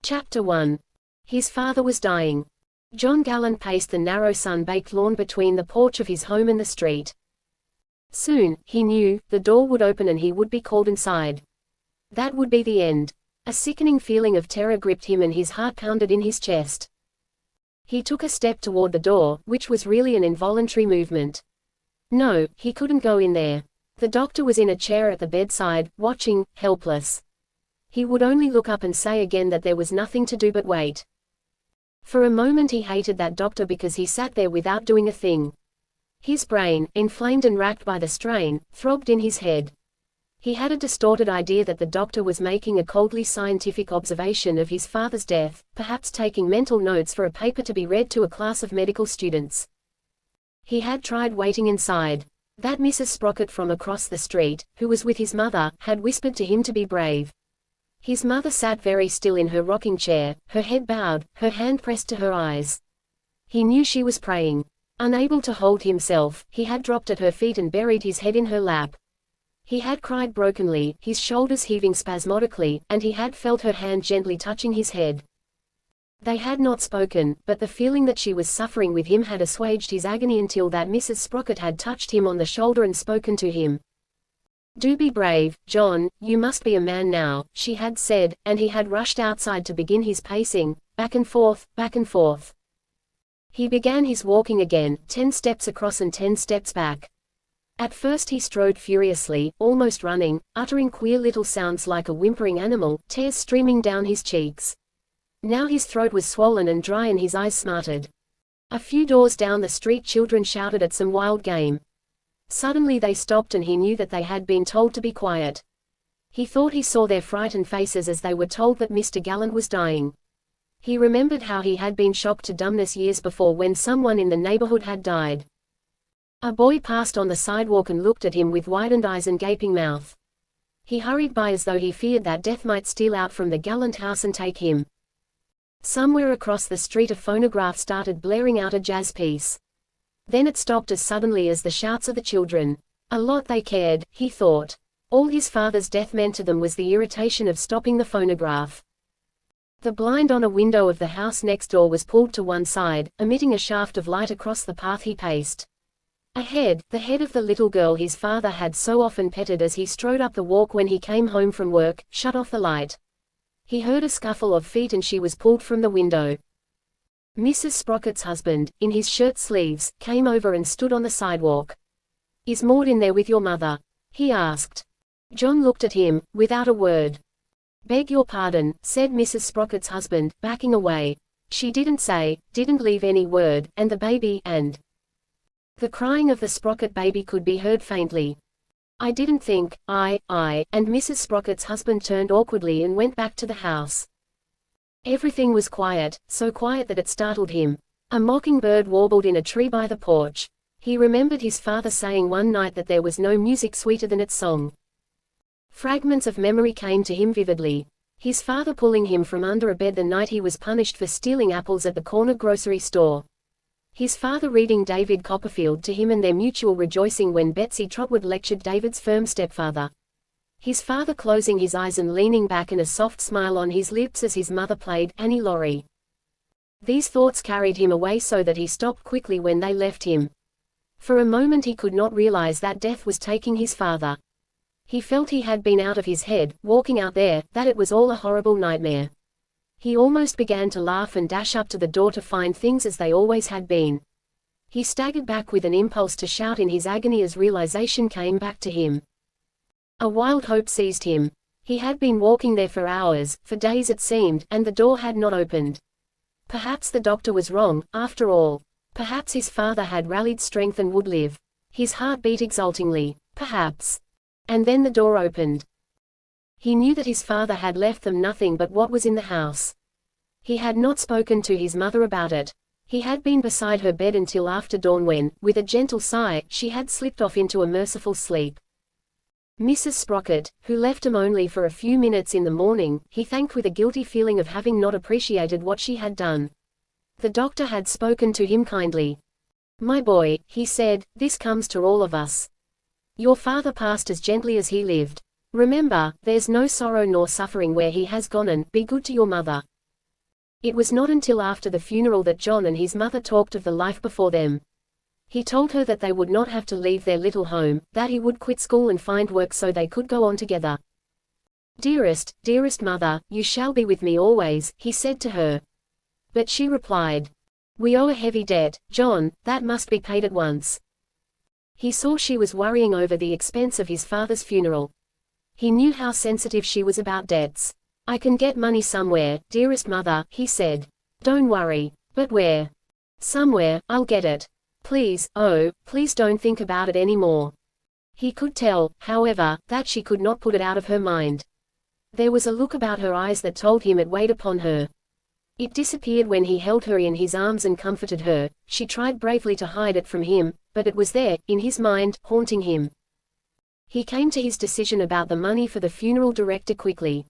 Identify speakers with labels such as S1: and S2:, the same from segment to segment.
S1: Chapter 1. His father was dying. John Gallant paced the narrow sun-baked lawn between the porch of his home and the street. Soon, he knew, the door would open and he would be called inside. That would be the end. A sickening feeling of terror gripped him and his heart pounded in his chest. He took a step toward the door, which was really an involuntary movement. No, he couldn't go in there. The doctor was in a chair at the bedside, watching, helpless. He would only look up and say again that there was nothing to do but wait. For a moment he hated that doctor because he sat there without doing a thing. His brain, inflamed and racked by the strain, throbbed in his head. He had a distorted idea that the doctor was making a coldly scientific observation of his father's death, perhaps taking mental notes for a paper to be read to a class of medical students. He had tried waiting inside. That Mrs. Sprocket from across the street, who was with his mother, had whispered to him to be brave. His mother sat very still in her rocking chair, her head bowed, her hand pressed to her eyes. He knew she was praying. Unable to hold himself, he had dropped at her feet and buried his head in her lap. He had cried brokenly, his shoulders heaving spasmodically, and he had felt her hand gently touching his head. They had not spoken, but the feeling that she was suffering with him had assuaged his agony until that Mrs. Sprocket had touched him on the shoulder and spoken to him. "Do be brave, John, you must be a man now," she had said, and he had rushed outside to begin his pacing, back and forth, back and forth. He began his walking again, 10 steps across and 10 steps back. At first he strode furiously, almost running, uttering queer little sounds like a whimpering animal, tears streaming down his cheeks. Now his throat was swollen and dry and his eyes smarted. A few doors down the street children shouted at some wild game. Suddenly they stopped and he knew that they had been told to be quiet. He thought he saw their frightened faces as they were told that Mr. Gallant was dying. He remembered how he had been shocked to dumbness years before when someone in the neighborhood had died. A boy passed on the sidewalk and looked at him with widened eyes and gaping mouth. He hurried by as though he feared that death might steal out from the Gallant house and take him. Somewhere across the street a phonograph started blaring out a jazz piece. Then it stopped as suddenly as the shouts of the children. A lot they cared, he thought. All his father's death meant to them was the irritation of stopping the phonograph. The blind on a window of the house next door was pulled to one side, emitting a shaft of light across the path he paced. Ahead, the head of the little girl his father had so often petted as he strode up the walk when he came home from work, shut off the light. He heard a scuffle of feet and she was pulled from the window. Mrs. Sprocket's husband, in his shirt sleeves, came over and stood on the sidewalk. "Is Maud in there with your mother?" he asked. John looked at him, without a word. "Beg your pardon," said Mrs. Sprocket's husband, backing away. "She didn't say, didn't leave any word, and the baby," and the crying of the Sprocket baby could be heard faintly. "I didn't think, and Mrs. Sprocket's husband turned awkwardly and went back to the house. Everything was quiet, so quiet that it startled him. A mockingbird warbled in a tree by the porch. He remembered his father saying one night that there was no music sweeter than its song. Fragments of memory came to him vividly. His father pulling him from under a bed the night he was punished for stealing apples at the corner grocery store. His father reading David Copperfield to him and their mutual rejoicing when Betsy Trotwood lectured David's firm stepfather. His father closing his eyes and leaning back and a soft smile on his lips as his mother played Annie Laurie. These thoughts carried him away so that he stopped quickly when they left him. For a moment he could not realize that death was taking his father. He felt he had been out of his head, walking out there, that it was all a horrible nightmare. He almost began to laugh and dash up to the door to find things as they always had been. He staggered back with an impulse to shout in his agony as realization came back to him. A wild hope seized him. He had been walking there for hours, for days it seemed, and the door had not opened. Perhaps the doctor was wrong, after all. Perhaps his father had rallied strength and would live. His heart beat exultingly. Perhaps. And then the door opened. He knew that his father had left them nothing but what was in the house. He had not spoken to his mother about it. He had been beside her bed until after dawn when, with a gentle sigh, she had slipped off into a merciful sleep. Mrs. Sprocket, who left him only for a few minutes in the morning, he thanked with a guilty feeling of having not appreciated what she had done. The doctor had spoken to him kindly. "My boy," he said, "this comes to all of us. Your father passed as gently as he lived. Remember, there's no sorrow nor suffering where he has gone, and be good to your mother. It was not until after the funeral that John and his mother talked of the life before them. He told her that they would not have to leave their little home, that he would quit school and find work so they could go on together. "Dearest, dearest mother, you shall be with me always," he said to her. But she replied, "We owe a heavy debt, John, that must be paid at once." He saw she was worrying over the expense of his father's funeral. He knew how sensitive she was about debts. "I can get money somewhere, dearest mother," he said. "Don't worry. But where?" "Somewhere, I'll get it. Please, oh, please don't think about it anymore." He could tell, however, that she could not put it out of her mind. There was a look about her eyes that told him it weighed upon her. It disappeared when he held her in his arms and comforted her. She tried bravely to hide it from him, but it was there, in his mind, haunting him. He came to his decision about the money for the funeral director quickly.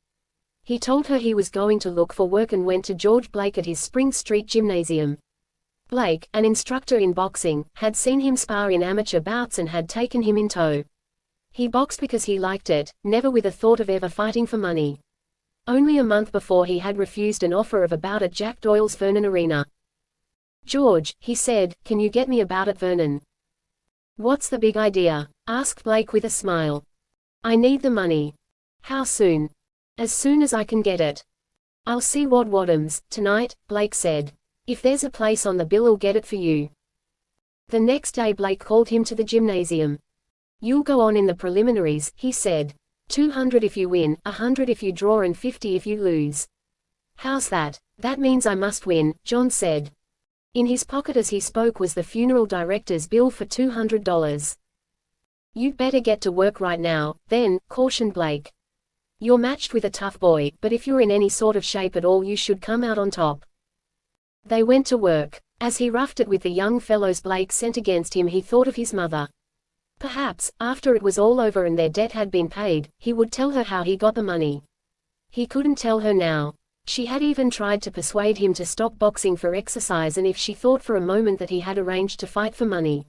S1: He told her he was going to look for work and went to George Blake at his Spring Street gymnasium. Blake, an instructor in boxing, had seen him spar in amateur bouts and had taken him in tow. He boxed because he liked it, never with a thought of ever fighting for money. Only a month before he had refused an offer of a bout at Jack Doyle's Vernon Arena. "George," he said, "can you get me a bout at Vernon?" "What's the big idea?" asked Blake with a smile. "I need the money." "How soon?" "As soon as I can get it." "I'll see Wad Wadhams tonight," Blake said. "If there's a place on the bill I'll get it for you." The next day Blake called him to the gymnasium. "You'll go on in the preliminaries," he said. "200 if you win, 100 if you draw and 50 if you lose." "How's that?" "That means I must win," John said. In his pocket as he spoke was the funeral director's bill for $200. "You'd better get to work right now, then," cautioned Blake. "You're matched with a tough boy, but if you're in any sort of shape at all you should come out on top." They went to work. As he roughed it with the young fellows Blake sent against him he thought of his mother. Perhaps, after it was all over and their debt had been paid, he would tell her how he got the money. He couldn't tell her now. She had even tried to persuade him to stop boxing for exercise and if she thought for a moment that he had arranged to fight for money.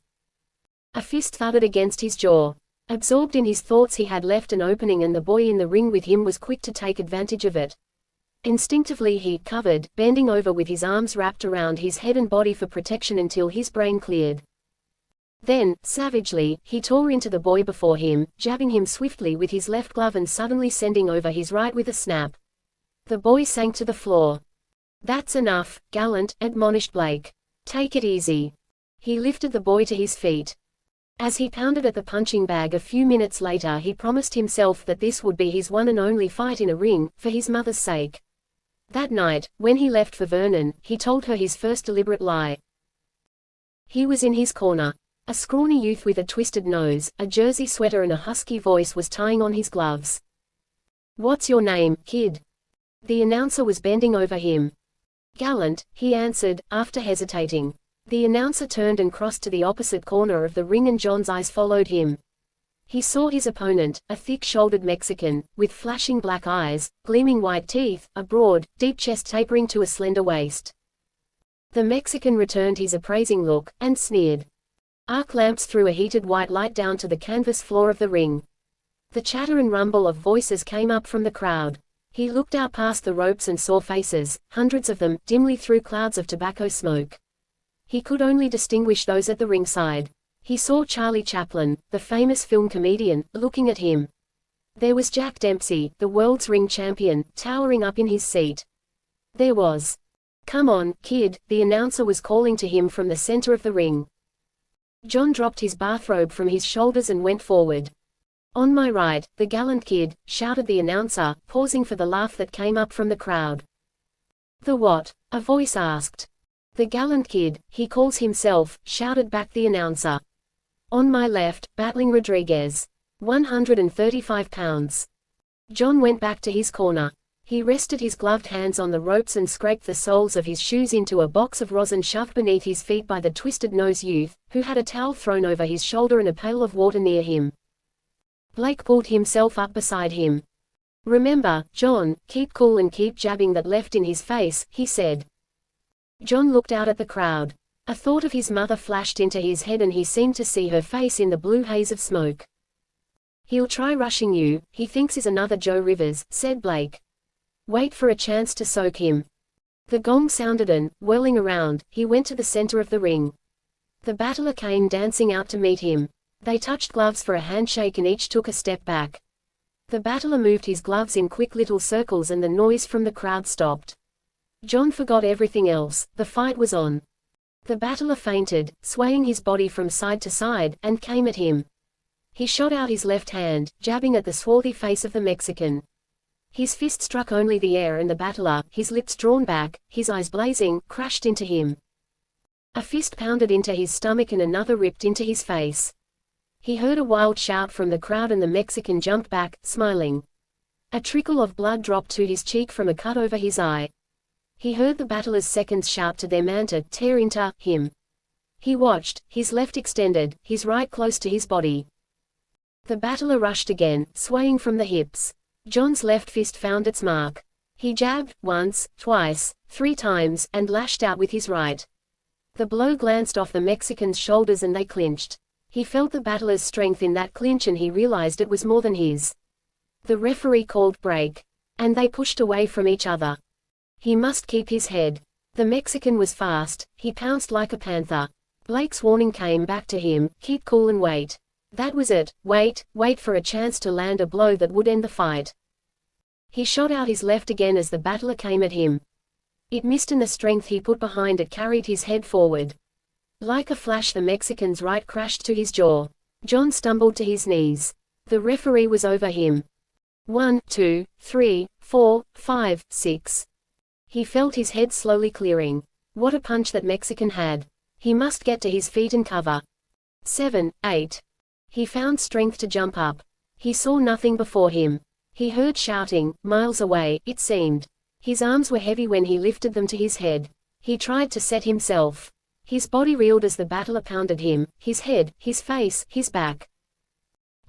S1: A fist thudded against his jaw. Absorbed in his thoughts he had left an opening and the boy in the ring with him was quick to take advantage of it. Instinctively he covered, bending over with his arms wrapped around his head and body for protection until his brain cleared. Then, savagely, he tore into the boy before him, jabbing him swiftly with his left glove and suddenly sending over his right with a snap. The boy sank to the floor. "That's enough, Gallant," admonished Blake. "Take it easy." He lifted the boy to his feet. As he pounded at the punching bag a few minutes later he promised himself that this would be his one and only fight in a ring, for his mother's sake. That night, when he left for Vernon, he told her his first deliberate lie. He was in his corner. A scrawny youth with a twisted nose, a jersey sweater and a husky voice was tying on his gloves. "What's your name, kid?" The announcer was bending over him. "Gallant," he answered, after hesitating. The announcer turned and crossed to the opposite corner of the ring and John's eyes followed him. He saw his opponent, a thick-shouldered Mexican, with flashing black eyes, gleaming white teeth, a broad, deep chest tapering to a slender waist. The Mexican returned his appraising look, and sneered. Arc lamps threw a heated white light down to the canvas floor of the ring. The chatter and rumble of voices came up from the crowd. He looked out past the ropes and saw faces, hundreds of them, dimly through clouds of tobacco smoke. He could only distinguish those at the ringside. He saw Charlie Chaplin, the famous film comedian, looking at him. There was Jack Dempsey, the world's ring champion, towering up in his seat. There was, "Come on, kid," the announcer was calling to him from the center of the ring. John dropped his bathrobe from his shoulders and went forward. "On my right, the Gallant kid," shouted the announcer, pausing for the laugh that came up from the crowd. "The what?" a voice asked. "The Gallant kid, he calls himself," shouted back the announcer. "On my left, Battling Rodriguez. 135 pounds. John went back to his corner. He rested his gloved hands on the ropes and scraped the soles of his shoes into a box of rosin shoved beneath his feet by the twisted-nosed youth, who had a towel thrown over his shoulder and a pail of water near him. Blake pulled himself up beside him. "Remember, John, keep cool and keep jabbing that left in his face," he said. John looked out at the crowd. A thought of his mother flashed into his head and he seemed to see her face in the blue haze of smoke. "He'll try rushing you, he thinks is another Joe Rivers," said Blake. "Wait for a chance to soak him." The gong sounded and, whirling around, he went to the center of the ring. The battler came dancing out to meet him. They touched gloves for a handshake and each took a step back. The battler moved his gloves in quick little circles and the noise from the crowd stopped. John forgot everything else, the fight was on. The battler feinted, swaying his body from side to side, and came at him. He shot out his left hand, jabbing at the swarthy face of the Mexican. His fist struck only the air and the battler, his lips drawn back, his eyes blazing, crashed into him. A fist pounded into his stomach and another ripped into his face. He heard a wild shout from the crowd and the Mexican jumped back, smiling. A trickle of blood dropped to his cheek from a cut over his eye. He heard the battler's seconds shout to their man to tear into him. He watched, his left extended, his right close to his body. The battler rushed again, swaying from the hips. John's left fist found its mark. He jabbed, once, twice, 3 times, and lashed out with his right. The blow glanced off the Mexican's shoulders and they clinched. He felt the battler's strength in that clinch and he realized it was more than his. The referee called break. And they pushed away from each other. He must keep his head. The Mexican was fast, he pounced like a panther. Blake's warning came back to him, keep cool and wait. That was it, wait for a chance to land a blow that would end the fight. He shot out his left again as the battler came at him. It missed and the strength he put behind it carried his head forward. Like a flash the Mexican's right crashed to his jaw. John stumbled to his knees. The referee was over him. 1, 2, 3, 4, 5, 6. He felt his head slowly clearing. What a punch that Mexican had. He must get to his feet and cover. 7, 8. He found strength to jump up. He saw nothing before him. He heard shouting, miles away, it seemed. His arms were heavy when he lifted them to his head. He tried to set himself. His body reeled as the battler pounded him, his head, his face, his back.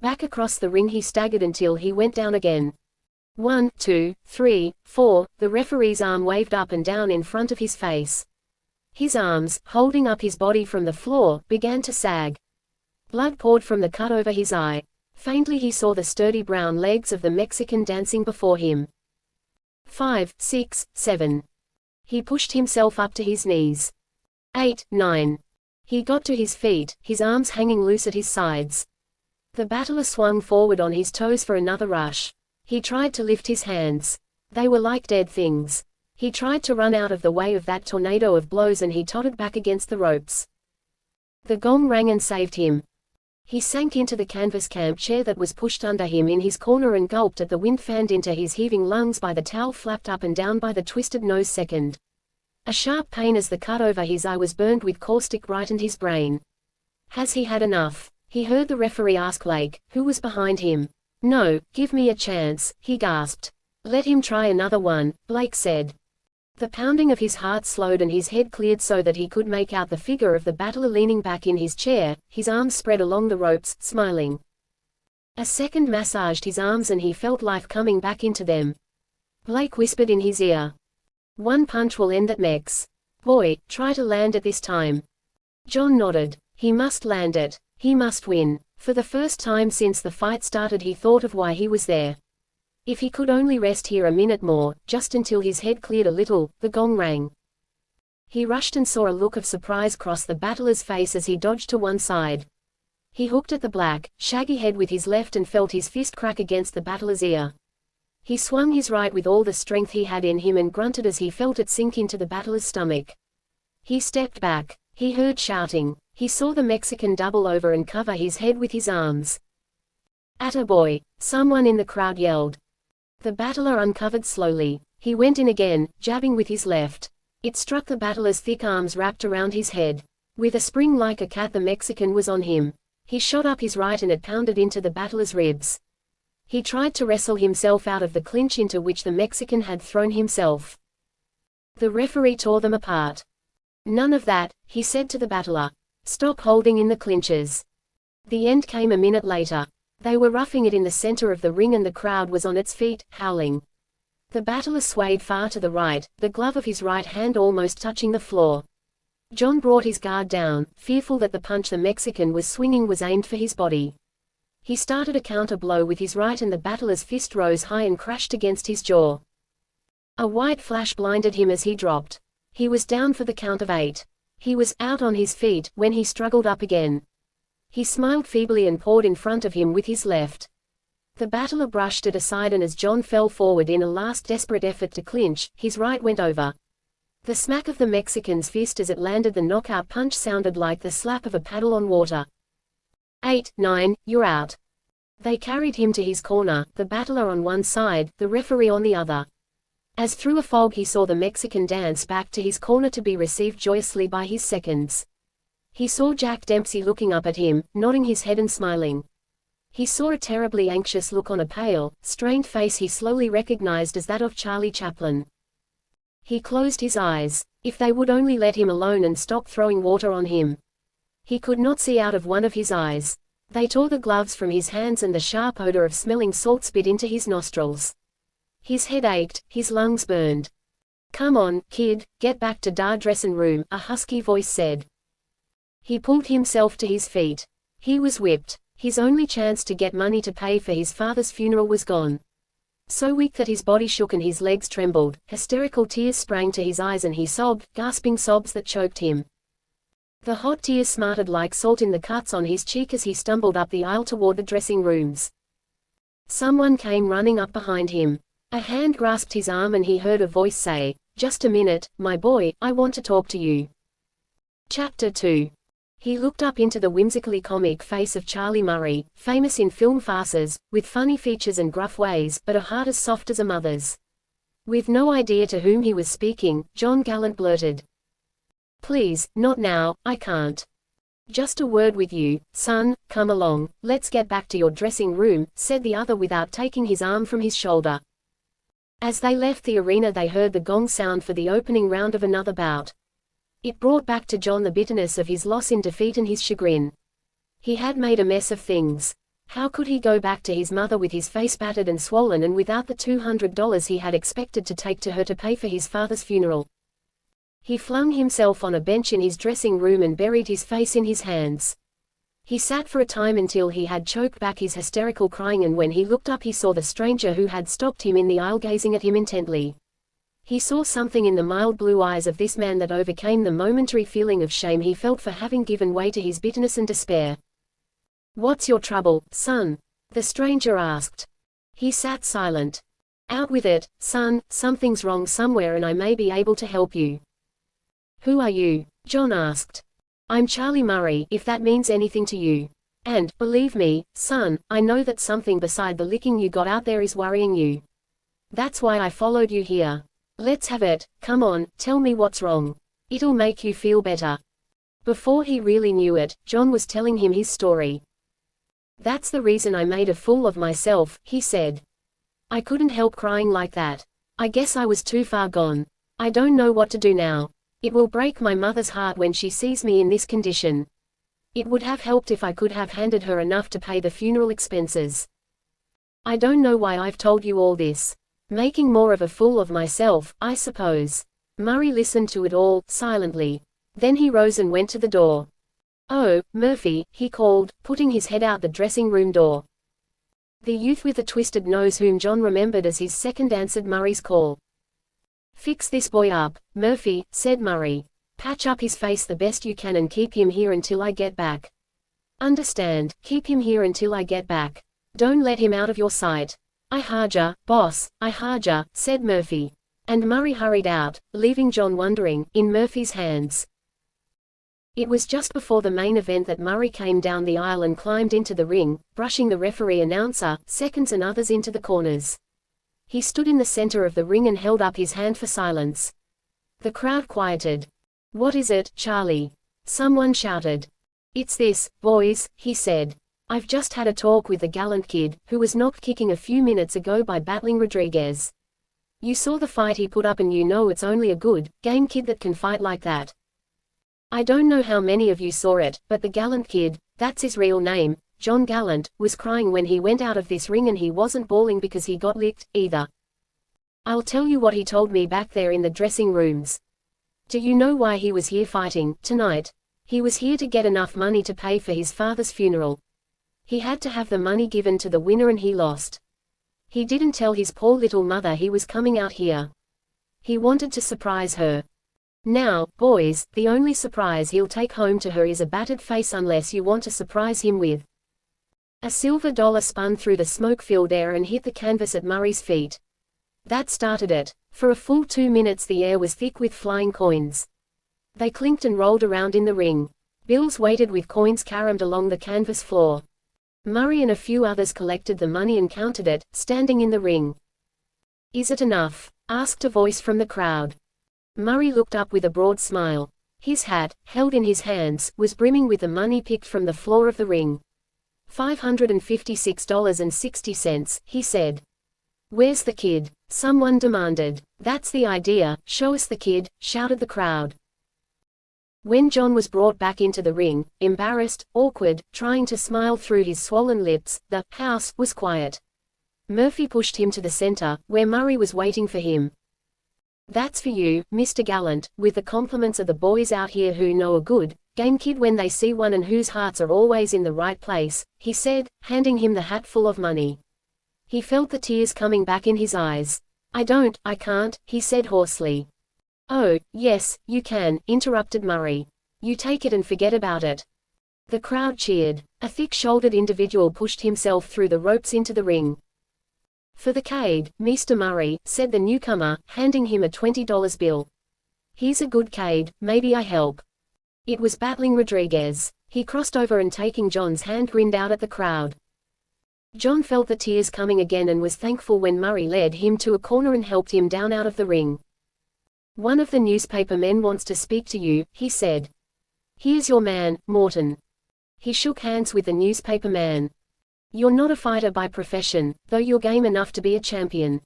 S1: Back across the ring he staggered until he went down again. 1, 2, 3, 4, the referee's arm waved up and down in front of his face. His arms, holding up his body from the floor, began to sag. Blood poured from the cut over his eye. Faintly he saw the sturdy brown legs of the Mexican dancing before him. 5, 6, 7. He pushed himself up to his knees. 8, 9. He got to his feet, his arms hanging loose at his sides. The battler swung forward on his toes for another rush. He tried to lift his hands. They were like dead things. He tried to run out of the way of that tornado of blows and he tottered back against the ropes. The gong rang and saved him. He sank into the canvas camp chair that was pushed under him in his corner and gulped at the wind fanned into his heaving lungs by the towel flapped up and down by the twisted nose second. A sharp pain as the cut over his eye was burned with caustic brightened his brain. Has he had enough? He heard the referee ask Blake, who was behind him. No, give me a chance, he gasped. Let him try another one, Blake said. The pounding of his heart slowed and his head cleared so that he could make out the figure of the battler leaning back in his chair, his arms spread along the ropes, smiling. A second massaged his arms and he felt life coming back into them. Blake whispered in his ear. 1 punch will end that Mex. Boy, try to land it this time. John nodded. He must land it. He must win. For the first time since the fight started he thought of why he was there. If he could only rest here a minute more, just until his head cleared a little, the gong rang. He rushed and saw a look of surprise cross the battler's face as he dodged to one side. He hooked at the black, shaggy head with his left and felt his fist crack against the battler's ear. He swung his right with all the strength he had in him and grunted as he felt it sink into the battler's stomach. He stepped back. He heard shouting. He saw the Mexican double over and cover his head with his arms. Attaboy! Someone in the crowd yelled. The battler uncovered slowly. He went in again, jabbing with his left. It struck the battler's thick arms wrapped around his head. With a spring like a cat the Mexican was on him. He shot up his right and it pounded into the battler's ribs. He tried to wrestle himself out of the clinch into which the Mexican had thrown himself. The referee tore them apart. None of that, he said to the battler. Stop holding in the clinches. The end came a minute later. They were roughing it in the center of the ring and the crowd was on its feet, howling. The battler swayed far to the right, the glove of his right hand almost touching the floor. John brought his guard down, fearful that the punch the Mexican was swinging was aimed for his body. He started a counter blow with his right and the battler's fist rose high and crashed against his jaw. A white flash blinded him as he dropped. He was down for the count of 8. He was out on his feet when he struggled up again. He smiled feebly and pawed in front of him with his left. The battler brushed it aside, and as John fell forward in a last desperate effort to clinch, his right went over. The smack of the Mexican's fist as it landed the knockout punch sounded like the slap of a paddle on water. 8, 9, you're out. They carried him to his corner, the battler on one side, the referee on the other. As through a fog he saw the Mexican dance back to his corner to be received joyously by his seconds. He saw Jack Dempsey looking up at him, nodding his head and smiling. He saw a terribly anxious look on a pale, strained face he slowly recognized as that of Charlie Chaplin. He closed his eyes. If they would only let him alone and stop throwing water on him. He could not see out of one of his eyes. They tore the gloves from his hands and the sharp odor of smelling salt spit into his nostrils. His head ached, his lungs burned. "Come on, kid, get back to da dressin' room," a husky voice said. He pulled himself to his feet. He was whipped. His only chance to get money to pay for his father's funeral was gone. So weak that his body shook and his legs trembled, hysterical tears sprang to his eyes and he sobbed, gasping sobs that choked him. The hot tears smarted like salt in the cuts on his cheek as he stumbled up the aisle toward the dressing rooms. Someone came running up behind him. A hand grasped his arm and he heard a voice say, "Just a minute, my boy, I want to talk to you." Chapter 2. He looked up into the whimsically comic face of Charlie Murray, famous in film farces, with funny features and gruff ways, but a heart as soft as a mother's. With no idea to whom he was speaking, John Gallant blurted, "Please, not now, I can't. Just a word with you, son, come along, let's get back to your dressing room," said the other without taking his arm from his shoulder. As they left the arena they heard the gong sound for the opening round of another bout. It brought back to John the bitterness of his loss in defeat and his chagrin. He had made a mess of things. How could he go back to his mother with his face battered and swollen and without the $200 he had expected to take to her to pay for his father's funeral? He flung himself on a bench in his dressing room and buried his face in his hands. He sat for a time until he had choked back his hysterical crying, and when he looked up he saw the stranger who had stopped him in the aisle gazing at him intently. He saw something in the mild blue eyes of this man that overcame the momentary feeling of shame he felt for having given way to his bitterness and despair. "What's your trouble, son?" the stranger asked. He sat silent. "Out with it, son, something's wrong somewhere and I may be able to help you." "Who are you?" John asked. "I'm Charlie Murray, if that means anything to you. And, believe me, son, I know that something beside the licking you got out there is worrying you. That's why I followed you here. Let's have it, come on, tell me what's wrong. It'll make you feel better." Before he really knew it, John was telling him his story. "That's the reason I made a fool of myself," he said. "I couldn't help crying like that. I guess I was too far gone. I don't know what to do now. It will break my mother's heart when she sees me in this condition. It would have helped if I could have handed her enough to pay the funeral expenses. I don't know why I've told you all this. Making more of a fool of myself, I suppose." Murray listened to it all, silently. Then he rose and went to the door. "Oh, Murphy," he called, putting his head out the dressing room door. The youth with the twisted nose whom John remembered as his second answered Murray's call. "Fix this boy up, Murphy," said Murray. "Patch up his face the best you can and keep him here until I get back. Understand, keep him here until I get back. Don't let him out of your sight." "I harja, boss, I harja," said Murphy. And Murray hurried out, leaving John wondering, in Murphy's hands. It was just before the main event that Murray came down the aisle and climbed into the ring, brushing the referee, announcer, seconds and others into the corners. He stood in the center of the ring and held up his hand for silence. The crowd quieted. "What is it, Charlie?" someone shouted. "It's this, boys," he said. "I've just had a talk with the Gallant kid, who was knocked kicking a few minutes ago by Battling Rodriguez. You saw the fight he put up and you know it's only a good, game kid that can fight like that. I don't know how many of you saw it, but the Gallant kid, that's his real name, John Gallant, was crying when he went out of this ring, and he wasn't bawling because he got licked, either. I'll tell you what he told me back there in the dressing rooms. Do you know why he was here fighting, tonight? He was here to get enough money to pay for his father's funeral. He had to have the money given to the winner and he lost. He didn't tell his poor little mother he was coming out here. He wanted to surprise her. Now, boys, the only surprise he'll take home to her is a battered face unless you want to surprise him with. A silver dollar spun through the smoke-filled air and hit the canvas at Murray's feet. That started it. For a full 2 minutes the air was thick with flying coins. They clinked and rolled around in the ring. Bills waited with coins caromed along the canvas floor. Murray and a few others collected the money and counted it, standing in the ring. "Is it enough?" asked a voice from the crowd. Murray looked up with a broad smile. His hat, held in his hands, was brimming with the money picked from the floor of the ring. $556.60, he said. "Where's the kid?" someone demanded. "That's the idea, show us the kid," shouted the crowd. When John was brought back into the ring, embarrassed, awkward, trying to smile through his swollen lips, the house was quiet. Murphy pushed him to the center, where Murray was waiting for him. "That's for you, Mr. Gallant, with the compliments of the boys out here who know a good game kid when they see one and whose hearts are always in the right place," he said, handing him the hat full of money. He felt the tears coming back in his eyes. I can't," he said hoarsely. "Oh, yes, you can," interrupted Murray. "You take it and forget about it." The crowd cheered. A thick-shouldered individual pushed himself through the ropes into the ring. "For the cade, Mr. Murray," said the newcomer, handing him a $20 bill. "He's a good cade, maybe I help." It was Battling Rodriguez. He crossed over and taking John's hand grinned out at the crowd. John felt the tears coming again and was thankful when Murray led him to a corner and helped him down out of the ring. "One of the newspaper men wants to speak to you," he said. "Here's your man, Morton." He shook hands with the newspaper man. "You're not a fighter by profession, though you're game enough to be a champion.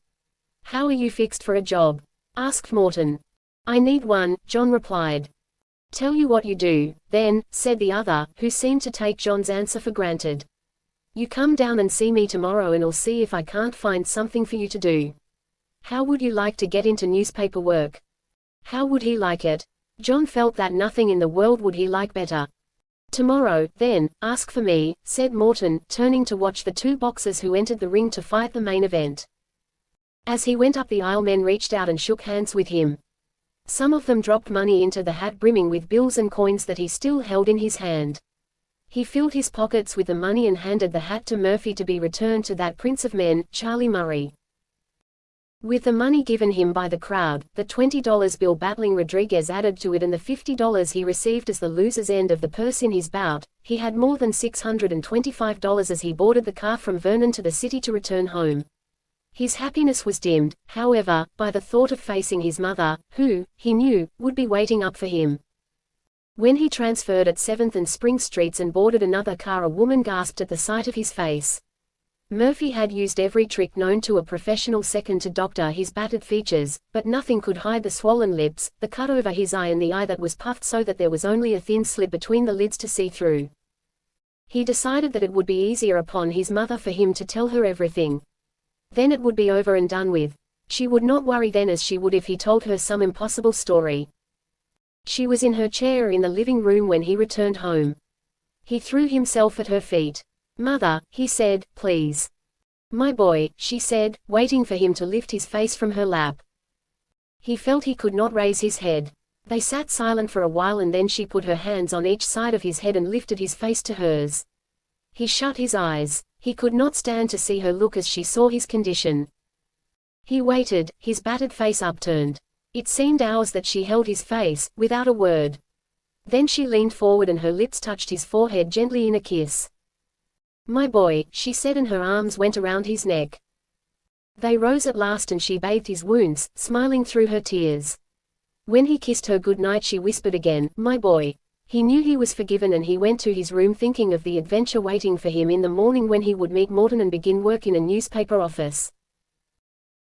S1: How are you fixed for a job?" asked Morton. "I need one," John replied. "Tell you what you do, then," said the other, who seemed to take John's answer for granted. "You come down and see me tomorrow and I'll see if I can't find something for you to do. How would you like to get into newspaper work?" How would he like it? John felt that nothing in the world would he like better. "Tomorrow, then, ask for me," said Morton, turning to watch the two boxers who entered the ring to fight the main event. As he went up the aisle, men reached out and shook hands with him. Some of them dropped money into the hat brimming with bills and coins that he still held in his hand. He filled his pockets with the money and handed the hat to Murphy to be returned to that prince of men, Charlie Murray. With the money given him by the crowd, the $20 bill Battling Rodriguez added to it and the $50 he received as the loser's end of the purse in his bout, he had more than $625 as he boarded the car from Vernon to the city to return home. His happiness was dimmed, however, by the thought of facing his mother, who, he knew, would be waiting up for him. When he transferred at 7th and Spring Streets and boarded another car, a woman gasped at the sight of his face. Murphy had used every trick known to a professional second to doctor his battered features, but nothing could hide the swollen lips, the cut over his eye and the eye that was puffed so that there was only a thin slit between the lids to see through. He decided that it would be easier upon his mother for him to tell her everything. Then it would be over and done with. She would not worry then as she would if he told her some impossible story. She was in her chair in the living room when he returned home. He threw himself at her feet. "Mother," he said, "please." "My boy," she said, waiting for him to lift his face from her lap. He felt he could not raise his head. They sat silent for a while and then she put her hands on each side of his head and lifted his face to hers. He shut his eyes. He could not stand to see her look as she saw his condition. He waited, his battered face upturned. It seemed hours that she held his face, without a word. Then she leaned forward and her lips touched his forehead gently in a kiss. "My boy," she said and her arms went around his neck. They rose at last and she bathed his wounds, smiling through her tears. When he kissed her good night she whispered again, "My boy." He knew he was forgiven and he went to his room thinking of the adventure waiting for him in the morning when he would meet Morton and begin work in a newspaper office.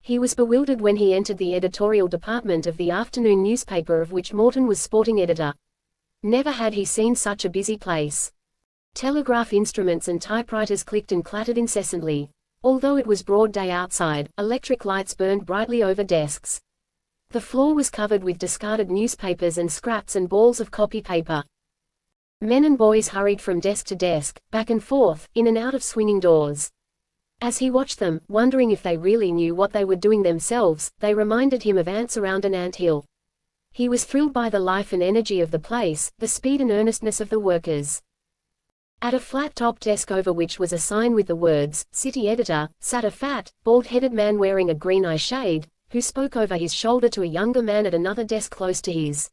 S1: He was bewildered when he entered the editorial department of the afternoon newspaper of which Morton was sporting editor. Never had he seen such a busy place. Telegraph instruments and typewriters clicked and clattered incessantly. Although it was broad day outside, electric lights burned brightly over desks. The floor was covered with discarded newspapers and scraps and balls of copy paper. Men and boys hurried from desk to desk, back and forth, in and out of swinging doors. As he watched them, wondering if they really knew what they were doing themselves, they reminded him of ants around an ant hill. He was thrilled by the life and energy of the place, the speed and earnestness of the workers. At a flat-topped desk over which was a sign with the words, "City Editor," sat a fat, bald-headed man wearing a green eye shade, who spoke over his shoulder to a younger man at another desk close to his.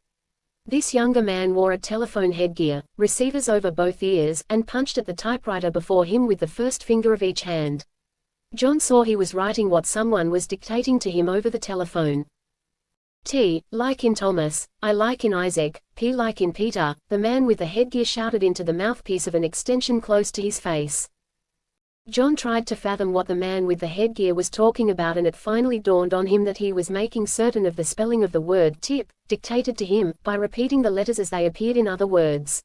S1: This younger man wore a telephone headgear, receivers over both ears, and punched at the typewriter before him with the first finger of each hand. John saw he was writing what someone was dictating to him over the telephone. T, like in Thomas, I like in Isaac, P like in Peter, the man with the headgear shouted into the mouthpiece of an extension close to his face. John tried to fathom what the man with the headgear was talking about, and it finally dawned on him that he was making certain of the spelling of the word tip, dictated to him, by repeating the letters as they appeared in other words.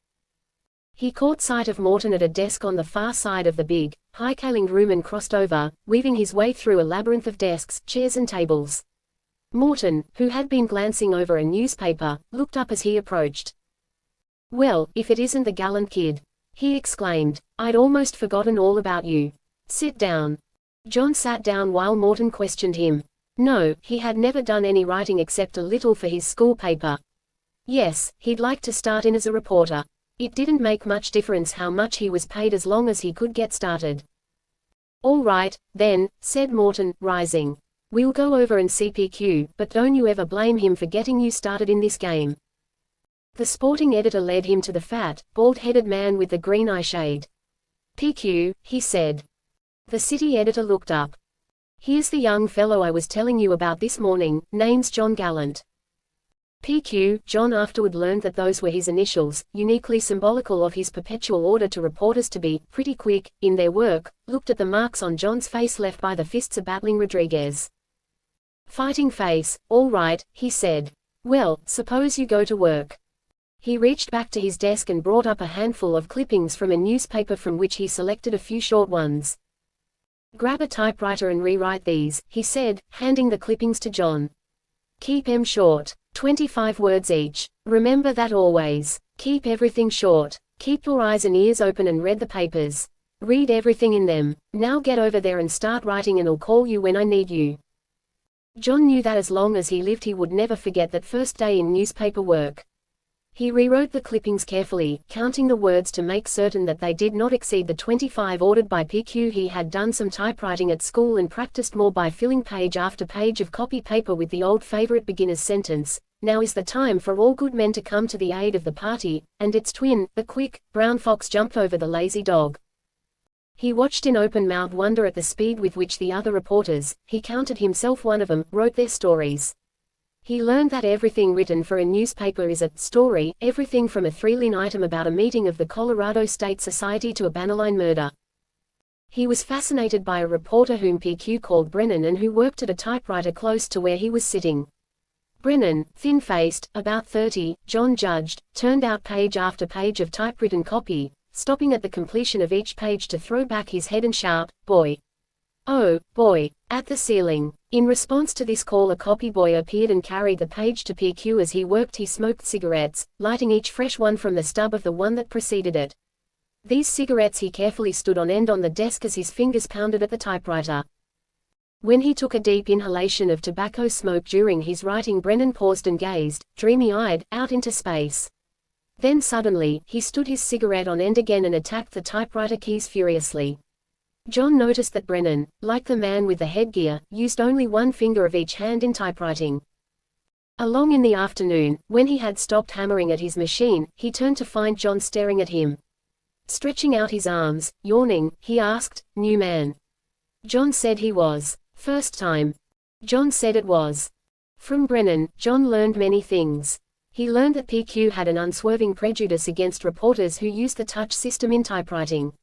S1: He caught sight of Morton at a desk on the far side of the big, high-ceilinged room and crossed over, weaving his way through a labyrinth of desks, chairs and tables. Morton, who had been glancing over a newspaper, looked up as he approached. "Well, if it isn't the gallant kid," he exclaimed. "I'd almost forgotten all about you. Sit down." John sat down while Morton questioned him. No, he had never done any writing except a little for his school paper. Yes, he'd like to start in as a reporter. It didn't make much difference how much he was paid as long as he could get started. "All right, then," said Morton, rising. "We'll go over and see PQ, but don't you ever blame him for getting you started in this game." The sporting editor led him to the fat, bald-headed man with the green eye shade. "PQ," he said. The city editor looked up. "Here's the young fellow I was telling you about this morning, name's John Gallant." PQ, John afterward learned that those were his initials, uniquely symbolical of his perpetual order to reporters to be pretty quick in their work, looked at the marks on John's face left by the fists of battling Rodriguez. "Fighting face, all right," he said. "Well, suppose you go to work." He reached back to his desk and brought up a handful of clippings from a newspaper from which he selected a few short ones. "Grab a typewriter and rewrite these," he said, handing the clippings to John. "Keep 'em short. 25 words each. Remember that always. Keep everything short. Keep your eyes and ears open and read the papers. Read everything in them. Now get over there and start writing, and I'll call you when I need you." John knew that as long as he lived he would never forget that first day in newspaper work. He rewrote the clippings carefully, counting the words to make certain that they did not exceed the 25 ordered by PQ. He had done some typewriting at school and practiced more by filling page after page of copy paper with the old favorite beginner's sentence, "Now is the time for all good men to come to the aid of the party," and its twin, the quick, brown fox jumped over the lazy dog. He watched in open-mouthed wonder at the speed with which the other reporters, he counted himself one of them, wrote their stories. He learned that everything written for a newspaper is a story, everything from a 3-line item about a meeting of the Colorado State Society to a Bannerline murder. He was fascinated by a reporter whom PQ called Brennan and who worked at a typewriter close to where he was sitting. Brennan, thin-faced, about 30, John judged, turned out page after page of typewritten copy, stopping at the completion of each page to throw back his head and shout, "Boy! Oh, boy!" at the ceiling. In response to this call, a copy boy appeared and carried the page to PQ. As he worked he smoked cigarettes, lighting each fresh one from the stub of the one that preceded it. These cigarettes he carefully stood on end on the desk as his fingers pounded at the typewriter. When he took a deep inhalation of tobacco smoke during his writing, Brennan paused and gazed, dreamy-eyed, out into space. Then suddenly, he stood his cigarette on end again and attacked the typewriter keys furiously. John noticed that Brennan, like the man with the headgear, used only one finger of each hand in typewriting. Along in the afternoon, when he had stopped hammering at his machine, he turned to find John staring at him. Stretching out his arms, yawning, he asked, "New man?" John said he was. "First time?" John said it was. From Brennan, John learned many things. He learned that PQ had an unswerving prejudice against reporters who use the touch system in typewriting.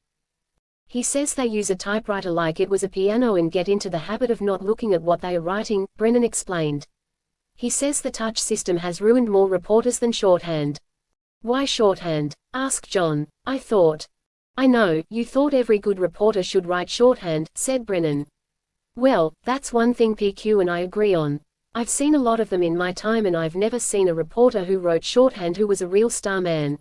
S1: He says they use a typewriter like it was a piano and get into the habit of not looking at what they are writing, Brennan explained. He says the touch system has ruined more reporters than shorthand. "Why shorthand?" asked John. "I thought." "I know, you thought every good reporter should write shorthand," said Brennan. "Well, that's one thing PQ and I agree on. I've seen a lot of them in my time and I've never seen a reporter who wrote shorthand who was a real star man.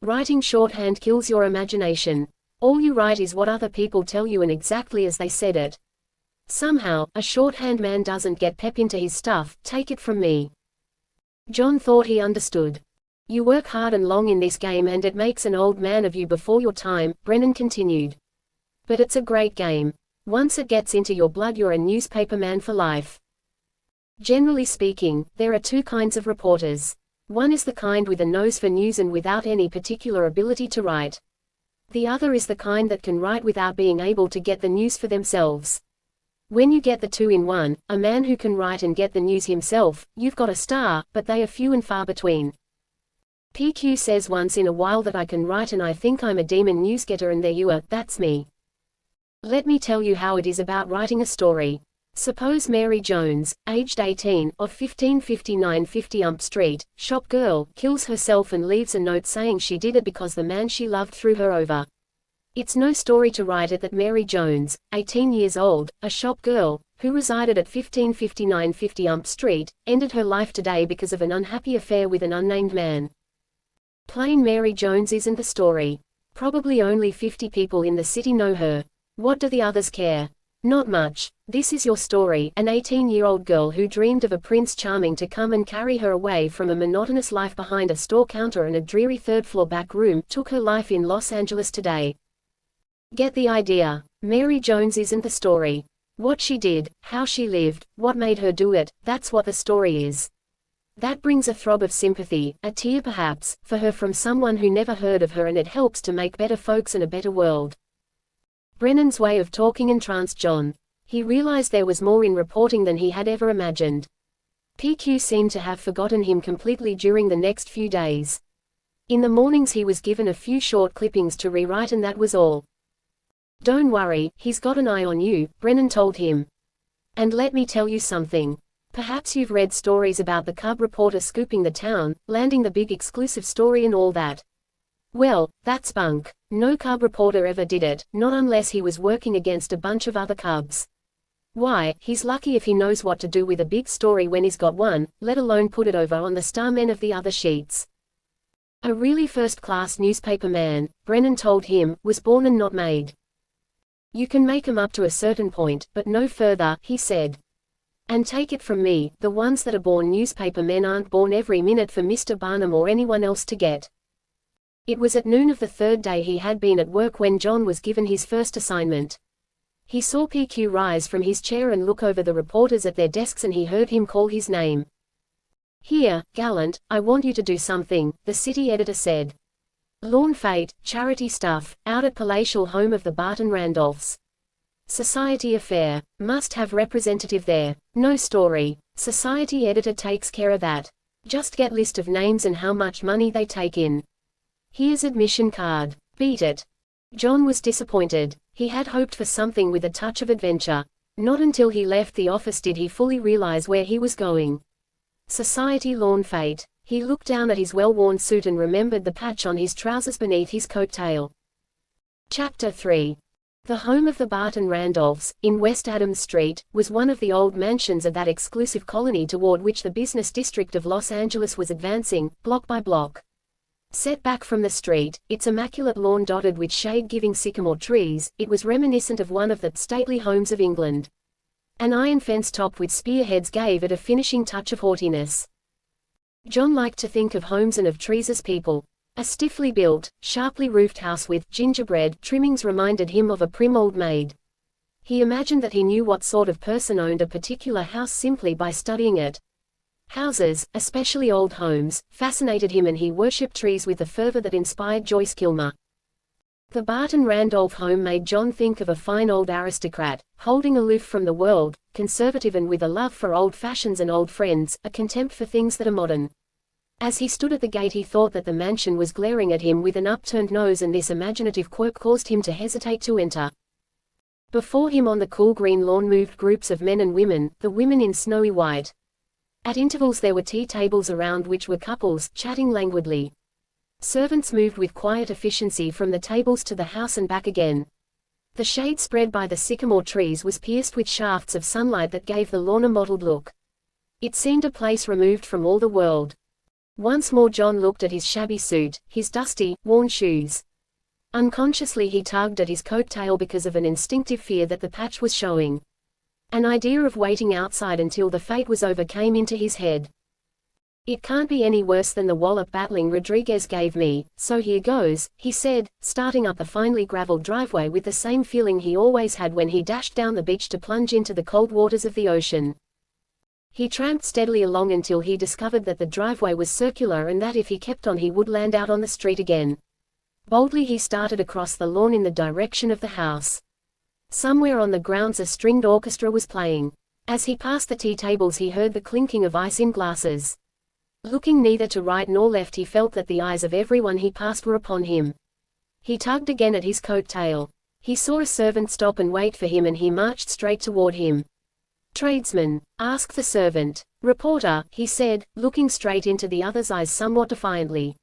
S1: Writing shorthand kills your imagination. All you write is what other people tell you and exactly as they said it. Somehow, a shorthand man doesn't get pep into his stuff, take it from me. John thought he understood. You work hard and long in this game and it makes an old man of you before your time, Brennan continued. But it's a great game. Once it gets into your blood you're a newspaperman for life. Generally speaking, there are two kinds of reporters. One is the kind with a nose for news and without any particular ability to write. The other is the kind that can write without being able to get the news for themselves. When you get the two in one, a man who can write and get the news himself, you've got a star, but they are few and far between. PQ says once in a while that I can write and I think I'm a demon newsgetter and there you are, that's me. Let me tell you how it is about writing a story. Suppose Mary Jones, aged 18, of 1559 50 Ump Street, shop girl, kills herself and leaves a note saying she did it because the man she loved threw her over. It's no story to write it that Mary Jones, 18 years old, a shop girl, who resided at 1559 50 Ump Street, ended her life today because of an unhappy affair with an unnamed man. Plain Mary Jones isn't the story. Probably only 50 people in the city know her. What do the others care? Not much. This is your story, an 18-year-old girl who dreamed of a Prince Charming to come and carry her away from a monotonous life behind a store counter and a dreary third-floor back room, took her life in Los Angeles today. Get the idea. Mary Jones isn't the story. What she did, how she lived, what made her do it, that's what the story is. That brings a throb of sympathy, a tear perhaps, for her from someone who never heard of her and it helps to make better folks and a better world. Brennan's way of talking entranced John. He realized there was more in reporting than he had ever imagined. PQ seemed to have forgotten him completely during the next few days. In the mornings he was given a few short clippings to rewrite and that was all. Don't worry, he's got an eye on you, Brennan told him. And let me tell you something. Perhaps you've read stories about the cub reporter scooping the town, landing the big exclusive story and all that. Well, that's bunk. No cub reporter ever did it, not unless he was working against a bunch of other cubs. Why, he's lucky if he knows what to do with a big story when he's got one, let alone put it over on the starmen of the other sheets. A really first-class newspaper man, Brennan told him, was born and not made. You can make 'em up to a certain point, but no further, he said. And take it from me, the ones that are born newspaper men aren't born every minute for Mr. Barnum or anyone else to get. It was at noon of the third day he had been at work when John was given his first assignment. He saw PQ rise from his chair and look over the reporters at their desks and he heard him call his name. Here, Gallant, I want you to do something, the city editor said. Lawn fete, charity stuff, out at palatial home of the Barton Randolphs. Society affair. Must have representative there. No story. Society editor takes care of that. Just get list of names and how much money they take in. Here's admission card. Beat it. John was disappointed. He had hoped for something with a touch of adventure. Not until he left the office did he fully realize where he was going. Society lawn fete. He looked down at his well-worn suit and remembered the patch on his trousers beneath his coat tail. Chapter 3. The home of the Barton Randolphs, in West Adams Street, was one of the old mansions of that exclusive colony toward which the business district of Los Angeles was advancing, block by block. Set back from the street, its immaculate lawn dotted with shade-giving sycamore trees, it was reminiscent of one of the stately homes of England. An iron fence topped with spearheads gave it a finishing touch of haughtiness. John liked to think of homes and of trees as people. A stiffly built, sharply roofed house with gingerbread trimmings reminded him of a prim old maid. He imagined that he knew what sort of person owned a particular house simply by studying it. Houses, especially old homes, fascinated him and he worshipped trees with the fervor that inspired Joyce Kilmer. The Barton Randolph home made John think of a fine old aristocrat, holding aloof from the world, conservative and with a love for old fashions and old friends, a contempt for things that are modern. As he stood at the gate he thought that the mansion was glaring at him with an upturned nose and this imaginative quirk caused him to hesitate to enter. Before him on the cool green lawn moved groups of men and women, the women in snowy white. At intervals there were tea tables around which were couples, chatting languidly. Servants moved with quiet efficiency from the tables to the house and back again. The shade spread by the sycamore trees was pierced with shafts of sunlight that gave the lawn a mottled look. It seemed a place removed from all the world. Once more John looked at his shabby suit, his dusty, worn shoes. Unconsciously he tugged at his coat tail because of an instinctive fear that the patch was showing. An idea of waiting outside until the fate was over came into his head. "It can't be any worse than the wallop battling Rodriguez gave me, so here goes," he said, starting up the finely graveled driveway with the same feeling he always had when he dashed down the beach to plunge into the cold waters of the ocean. He tramped steadily along until he discovered that the driveway was circular and that if he kept on he would land out on the street again. Boldly he started across the lawn in the direction of the house. Somewhere on the grounds a stringed orchestra was playing. As he passed the tea tables he heard the clinking of ice in glasses. Looking neither to right nor left he felt that the eyes of everyone he passed were upon him. He tugged again at his coat tail. He saw a servant stop and wait for him and he marched straight toward him. "Tradesman?" asked the servant. "Reporter," he said, looking straight into the other's eyes somewhat defiantly.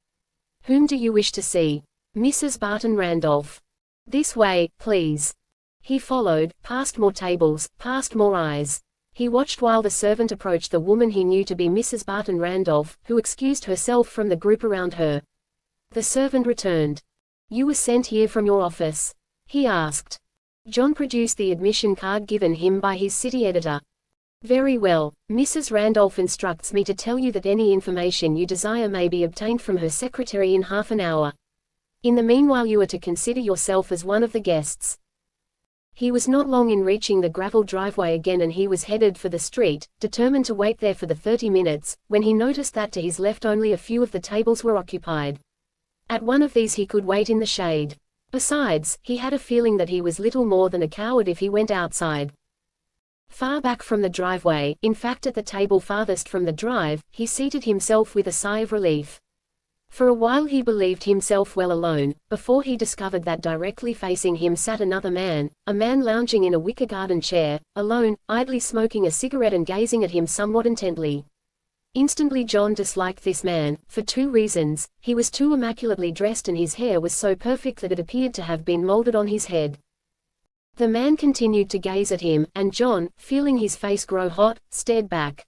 S1: "Whom do you wish to see?" "Mrs. Barton Randolph." "This way, please." He followed, past more tables, past more eyes. He watched while the servant approached the woman he knew to be Mrs. Barton Randolph, who excused herself from the group around her. The servant returned. "You were sent here from your office?" he asked. John produced the admission card given him by his city editor. "Very well. Mrs. Randolph instructs me to tell you that any information you desire may be obtained from her secretary in half an hour. In the meanwhile you are to consider yourself as one of the guests." He was not long in reaching the gravel driveway again and he was headed for the street, determined to wait there for the 30 minutes, when he noticed that to his left only a few of the tables were occupied. At one of these he could wait in the shade. Besides, he had a feeling that he was little more than a coward if he went outside. Far back from the driveway, in fact at the table farthest from the drive, he seated himself with a sigh of relief. For a while he believed himself well alone, before he discovered that directly facing him sat another man, a man lounging in a wicker garden chair, alone, idly smoking a cigarette and gazing at him somewhat intently. Instantly John disliked this man, for two reasons: he was too immaculately dressed and his hair was so perfect that it appeared to have been molded on his head. The man continued to gaze at him, and John, feeling his face grow hot, stared back.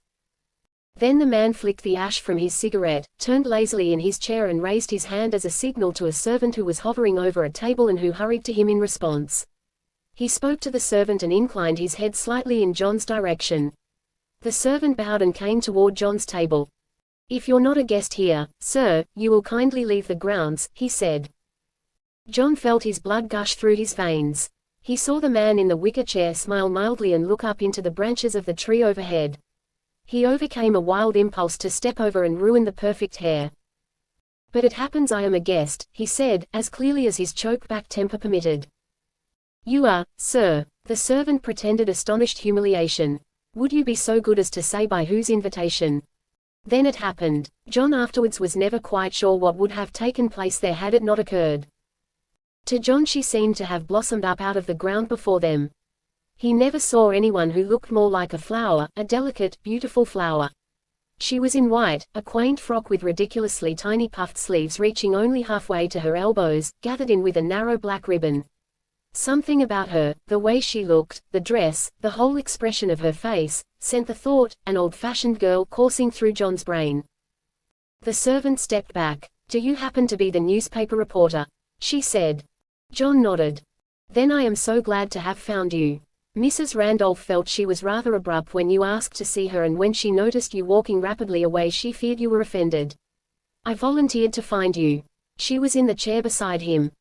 S1: Then the man flicked the ash from his cigarette, turned lazily in his chair and raised his hand as a signal to a servant who was hovering over a table and who hurried to him in response. He spoke to the servant and inclined his head slightly in John's direction. The servant bowed and came toward John's table. "If you're not a guest here, sir, you will kindly leave the grounds," he said. John felt his blood gush through his veins. He saw the man in the wicker chair smile mildly and look up into the branches of the tree overhead. He overcame a wild impulse to step over and ruin the perfect hair. "But it happens I am a guest," he said, as clearly as his choked-back temper permitted. "You are, sir." The servant pretended astonished humiliation. "Would you be so good as to say by whose invitation?" Then it happened. John afterwards was never quite sure what would have taken place there had it not occurred. To John she seemed to have blossomed up out of the ground before them. He never saw anyone who looked more like a flower, a delicate, beautiful flower. She was in white, a quaint frock with ridiculously tiny puffed sleeves reaching only halfway to her elbows, gathered in with a narrow black ribbon. Something about her, the way she looked, the dress, the whole expression of her face, sent the thought, an old-fashioned girl, coursing through John's brain. The servant stepped back. "Do you happen to be the newspaper reporter?" she said. John nodded. "Then I am so glad to have found you. Mrs. Randolph felt she was rather abrupt when you asked to see her, and when she noticed you walking rapidly away she feared you were offended. I volunteered to find you." She was in the chair beside him.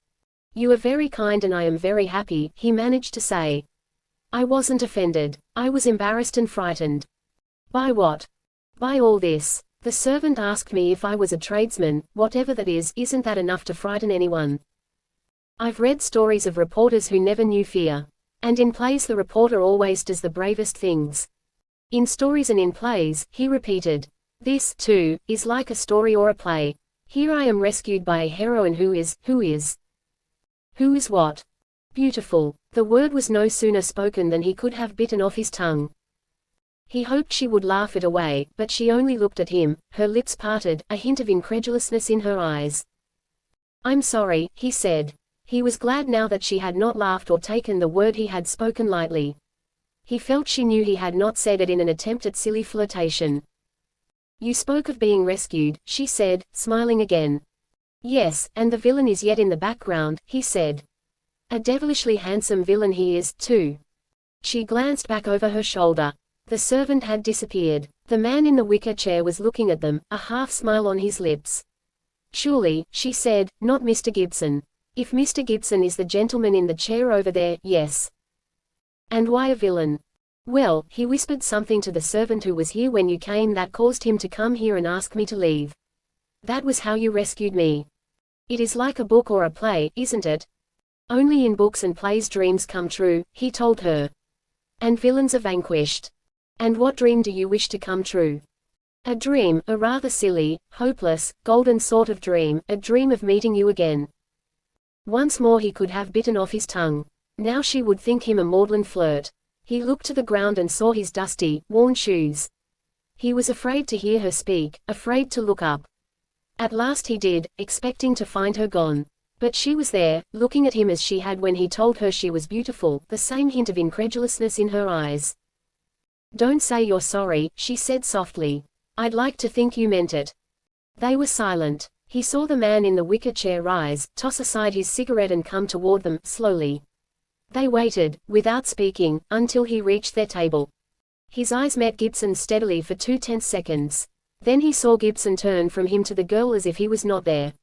S1: "You are very kind and I am very happy," he managed to say. "I wasn't offended. I was embarrassed and frightened." "By what?" "By all this. The servant asked me if I was a tradesman. Whatever that is, isn't that enough to frighten anyone? I've read stories of reporters who never knew fear. And in plays the reporter always does the bravest things. In stories and in plays," he repeated. "This, too, is like a story or a play. Here I am rescued by a heroine who is what? Beautiful." The word was no sooner spoken than he could have bitten off his tongue. He hoped she would laugh it away, but she only looked at him, her lips parted, a hint of incredulousness in her eyes. "I'm sorry," he said. He was glad now that she had not laughed or taken the word he had spoken lightly. He felt she knew he had not said it in an attempt at silly flirtation. "You spoke of being rescued," she said, smiling again. Yes, and the villain is yet in the background, he said. A devilishly handsome villain he is, too. She glanced back over her shoulder. The servant had disappeared. The man in the wicker chair was looking at them, a half-smile on his lips. Surely, she said, not Mr. Gibson. If Mr. Gibson is the gentleman in the chair over there, yes. And why a villain? Well, he whispered something to the servant who was here when you came that caused him to come here and ask me to leave. That was how you rescued me. It is like a book or a play, isn't it? Only in books and plays dreams come true, he told her. And villains are vanquished. And what dream do you wish to come true? A dream, a rather silly, hopeless, golden sort of dream, a dream of meeting you again. Once more he could have bitten off his tongue. Now she would think him a maudlin flirt. He looked to the ground and saw his dusty, worn shoes. He was afraid to hear her speak, afraid to look up. At last he did, expecting to find her gone. But she was there, looking at him as she had when he told her she was beautiful, the same hint of incredulousness in her eyes. Don't say you're sorry, she said softly. I'd like to think you meant it. They were silent. He saw the man in the wicker chair rise, toss aside his cigarette and come toward them, slowly. They waited, without speaking, until he reached their table. His eyes met Gibson's steadily for 2 tense seconds. Then he saw Gibson turn from him to the girl as if he was not there.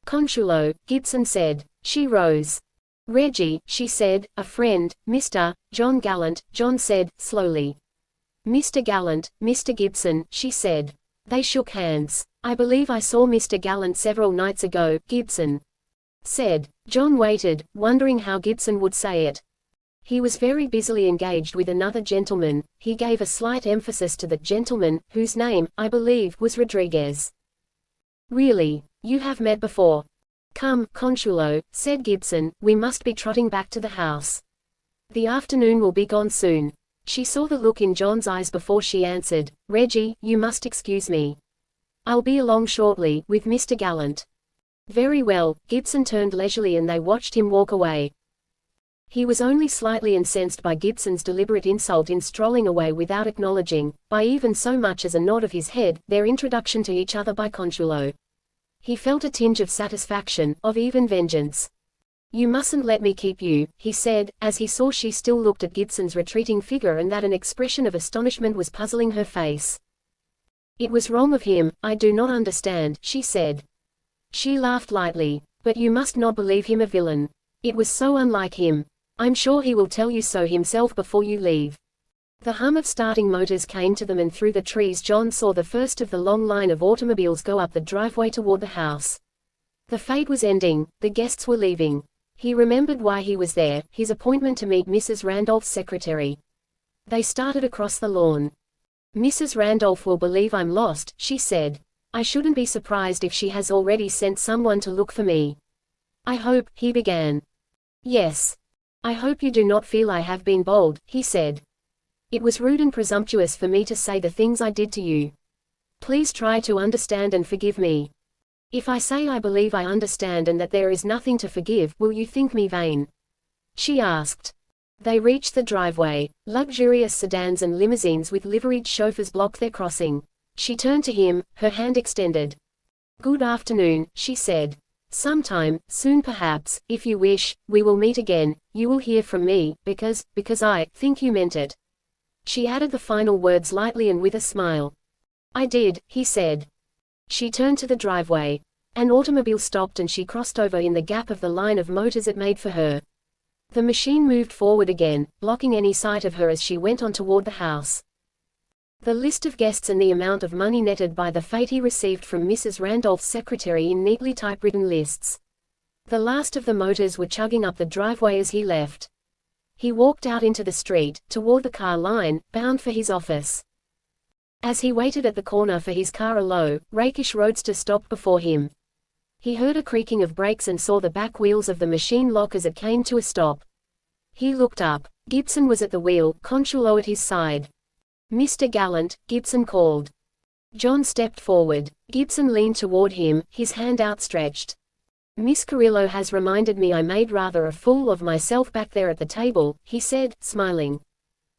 S1: Consuelo, Gibson said. She rose. Reggie, she said, a friend, Mr. John Gallant, John said, slowly. Mr. Gallant, Mr. Gibson, she said. They shook hands. I believe I saw Mr. Gallant several nights ago, Gibson said. John waited, wondering how Gibson would say it. He was very busily engaged with another gentleman. He gave a slight emphasis to the gentleman, whose name, I believe, was Rodriguez. Really? You have met before? Come, Consuelo, said Gibson, we must be trotting back to the house. The afternoon will be gone soon. She saw the look in John's eyes before she answered, Reggie, you must excuse me. I'll be along shortly, with Mr. Gallant. Very well, Gibson turned leisurely and they watched him walk away. He was only slightly incensed by Gibson's deliberate insult in strolling away without acknowledging, by even so much as a nod of his head, their introduction to each other by Consuelo. He felt a tinge of satisfaction, of even vengeance. You mustn't let me keep you, he said, as he saw she still looked at Gibson's retreating figure and that an expression of astonishment was puzzling her face. It was wrong of him, I do not understand, she said. She laughed lightly. But you must not believe him a villain. It was so unlike him. I'm sure he will tell you so himself before you leave. The hum of starting motors came to them and through the trees John saw the first of the long line of automobiles go up the driveway toward the house. The fete was ending, the guests were leaving. He remembered why he was there, his appointment to meet Mrs. Randolph's secretary. They started across the lawn. Mrs. Randolph will believe I'm lost, she said. I shouldn't be surprised if she has already sent someone to look for me. I hope, he began. Yes. I hope you do not feel I have been bold, he said. It was rude and presumptuous for me to say the things I did to you. Please try to understand and forgive me. If I say I believe I understand and that there is nothing to forgive, will you think me vain? She asked. They reached the driveway. Luxurious sedans and limousines with liveried chauffeurs blocked their crossing. She turned to him, her hand extended. Good afternoon, she said. Sometime, soon perhaps, if you wish, we will meet again. You will hear from me, because I think you meant it. She added the final words lightly and with a smile. I did, he said. She turned to the driveway. An automobile stopped and she crossed over in the gap of the line of motors it made for her. The machine moved forward again, blocking any sight of her as she went on toward the house. The list of guests and the amount of money netted by the fete he received from Mrs. Randolph's secretary in neatly typewritten lists. The last of the motors were chugging up the driveway as he left. He walked out into the street, toward the car line, bound for his office. As he waited at the corner for his car, a low, rakish roadster stopped before him. He heard a creaking of brakes and saw the back wheels of the machine lock as it came to a stop. He looked up. Gibson was at the wheel, Consuelo at his side. Mr. Gallant, Gibson called. John stepped forward. Gibson leaned toward him, his hand outstretched. Miss Carrillo has reminded me I made rather a fool of myself back there at the table, he said, smiling.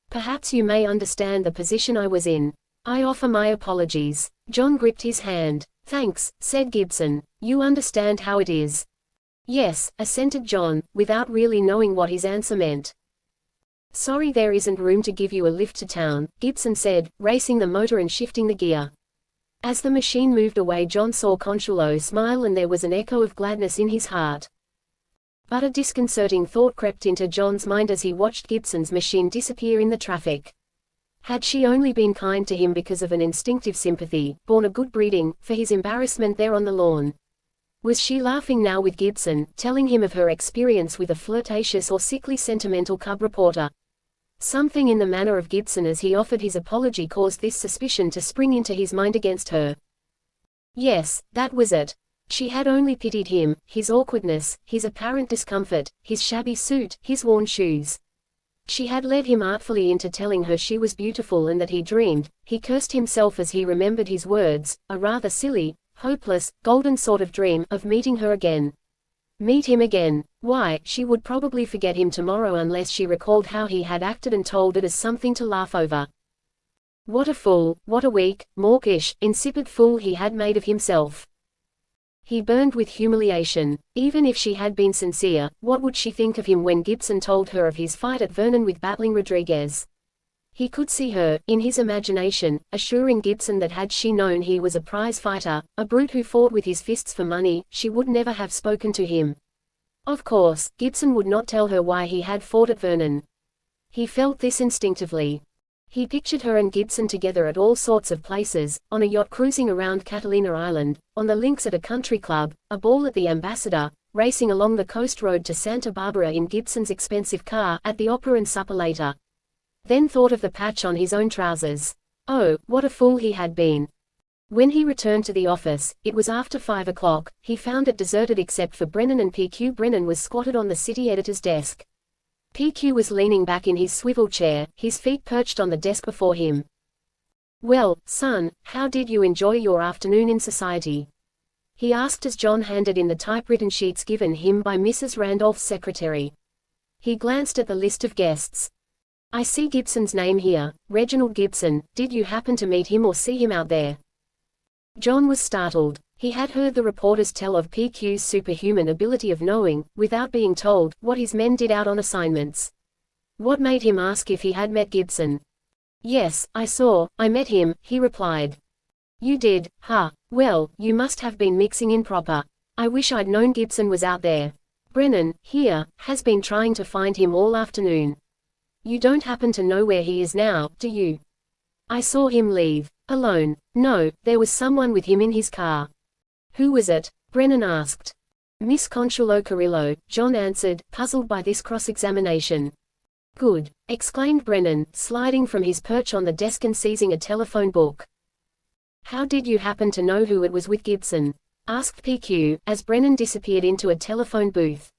S1: Perhaps you may understand the position I was in. I offer my apologies. John gripped his hand. Thanks, said Gibson. You understand how it is. Yes, assented John, without really knowing what his answer meant. Sorry there isn't room to give you a lift to town, Gibson said, racing the motor and shifting the gear. As the machine moved away, John saw Consuelo smile and there was an echo of gladness in his heart. But a disconcerting thought crept into John's mind as he watched Gibson's machine disappear in the traffic. Had she only been kind to him because of an instinctive sympathy, born of good breeding, for his embarrassment there on the lawn? Was she laughing now with Gibson, telling him of her experience with a flirtatious or sickly sentimental cub reporter? Something in the manner of Gibson as he offered his apology caused this suspicion to spring into his mind against her. Yes, that was it. She had only pitied him, his awkwardness, his apparent discomfort, his shabby suit, his worn shoes. She had led him artfully into telling her she was beautiful and that he dreamed, he cursed himself as he remembered his words, a rather silly, hopeless, golden sort of dream, of meeting her again. Meet him again. Why, she would probably forget him tomorrow unless she recalled how he had acted and told it as something to laugh over. What a fool, what a weak, mawkish, insipid fool he had made of himself. He burned with humiliation. Even if she had been sincere, what would she think of him when Gibson told her of his fight at Vernon with Battling Rodriguez? He could see her, in his imagination, assuring Gibson that had she known he was a prize fighter, a brute who fought with his fists for money, she would never have spoken to him. Of course, Gibson would not tell her why he had fought at Vernon. He felt this instinctively. He pictured her and Gibson together at all sorts of places, on a yacht cruising around Catalina Island, on the links at a country club, a ball at the Ambassador, racing along the coast road to Santa Barbara in Gibson's expensive car, at the opera and supper later. Then thought of the patch on his own trousers. Oh, what a fool he had been. When he returned to the office, it was after 5 o'clock, he found it deserted except for Brennan and PQ. Brennan was squatted on the city editor's desk. PQ was leaning back in his swivel chair, his feet perched on the desk before him. Well, son, how did you enjoy your afternoon in society? He asked as John handed in the typewritten sheets given him by Mrs. Randolph's secretary. He glanced at the list of guests. I see Gibson's name here, Reginald Gibson. Did you happen to meet him or see him out there? John was startled. He had heard the reporters tell of PQ's superhuman ability of knowing, without being told, what his men did out on assignments. What made him ask if he had met Gibson? Yes, I met him, he replied. You did, huh? Well, you must have been mixing in proper. I wish I'd known Gibson was out there. Brennan, here, has been trying to find him all afternoon. You don't happen to know where he is now, do you? I saw him leave. Alone. No, there was someone with him in his car. Who was it? Brennan asked. Miss Consuelo Carrillo, John answered, puzzled by this cross-examination. Good, exclaimed Brennan, sliding from his perch on the desk and seizing a telephone book. How did you happen to know who it was with Gibson? Asked PQ, as Brennan disappeared into a telephone booth.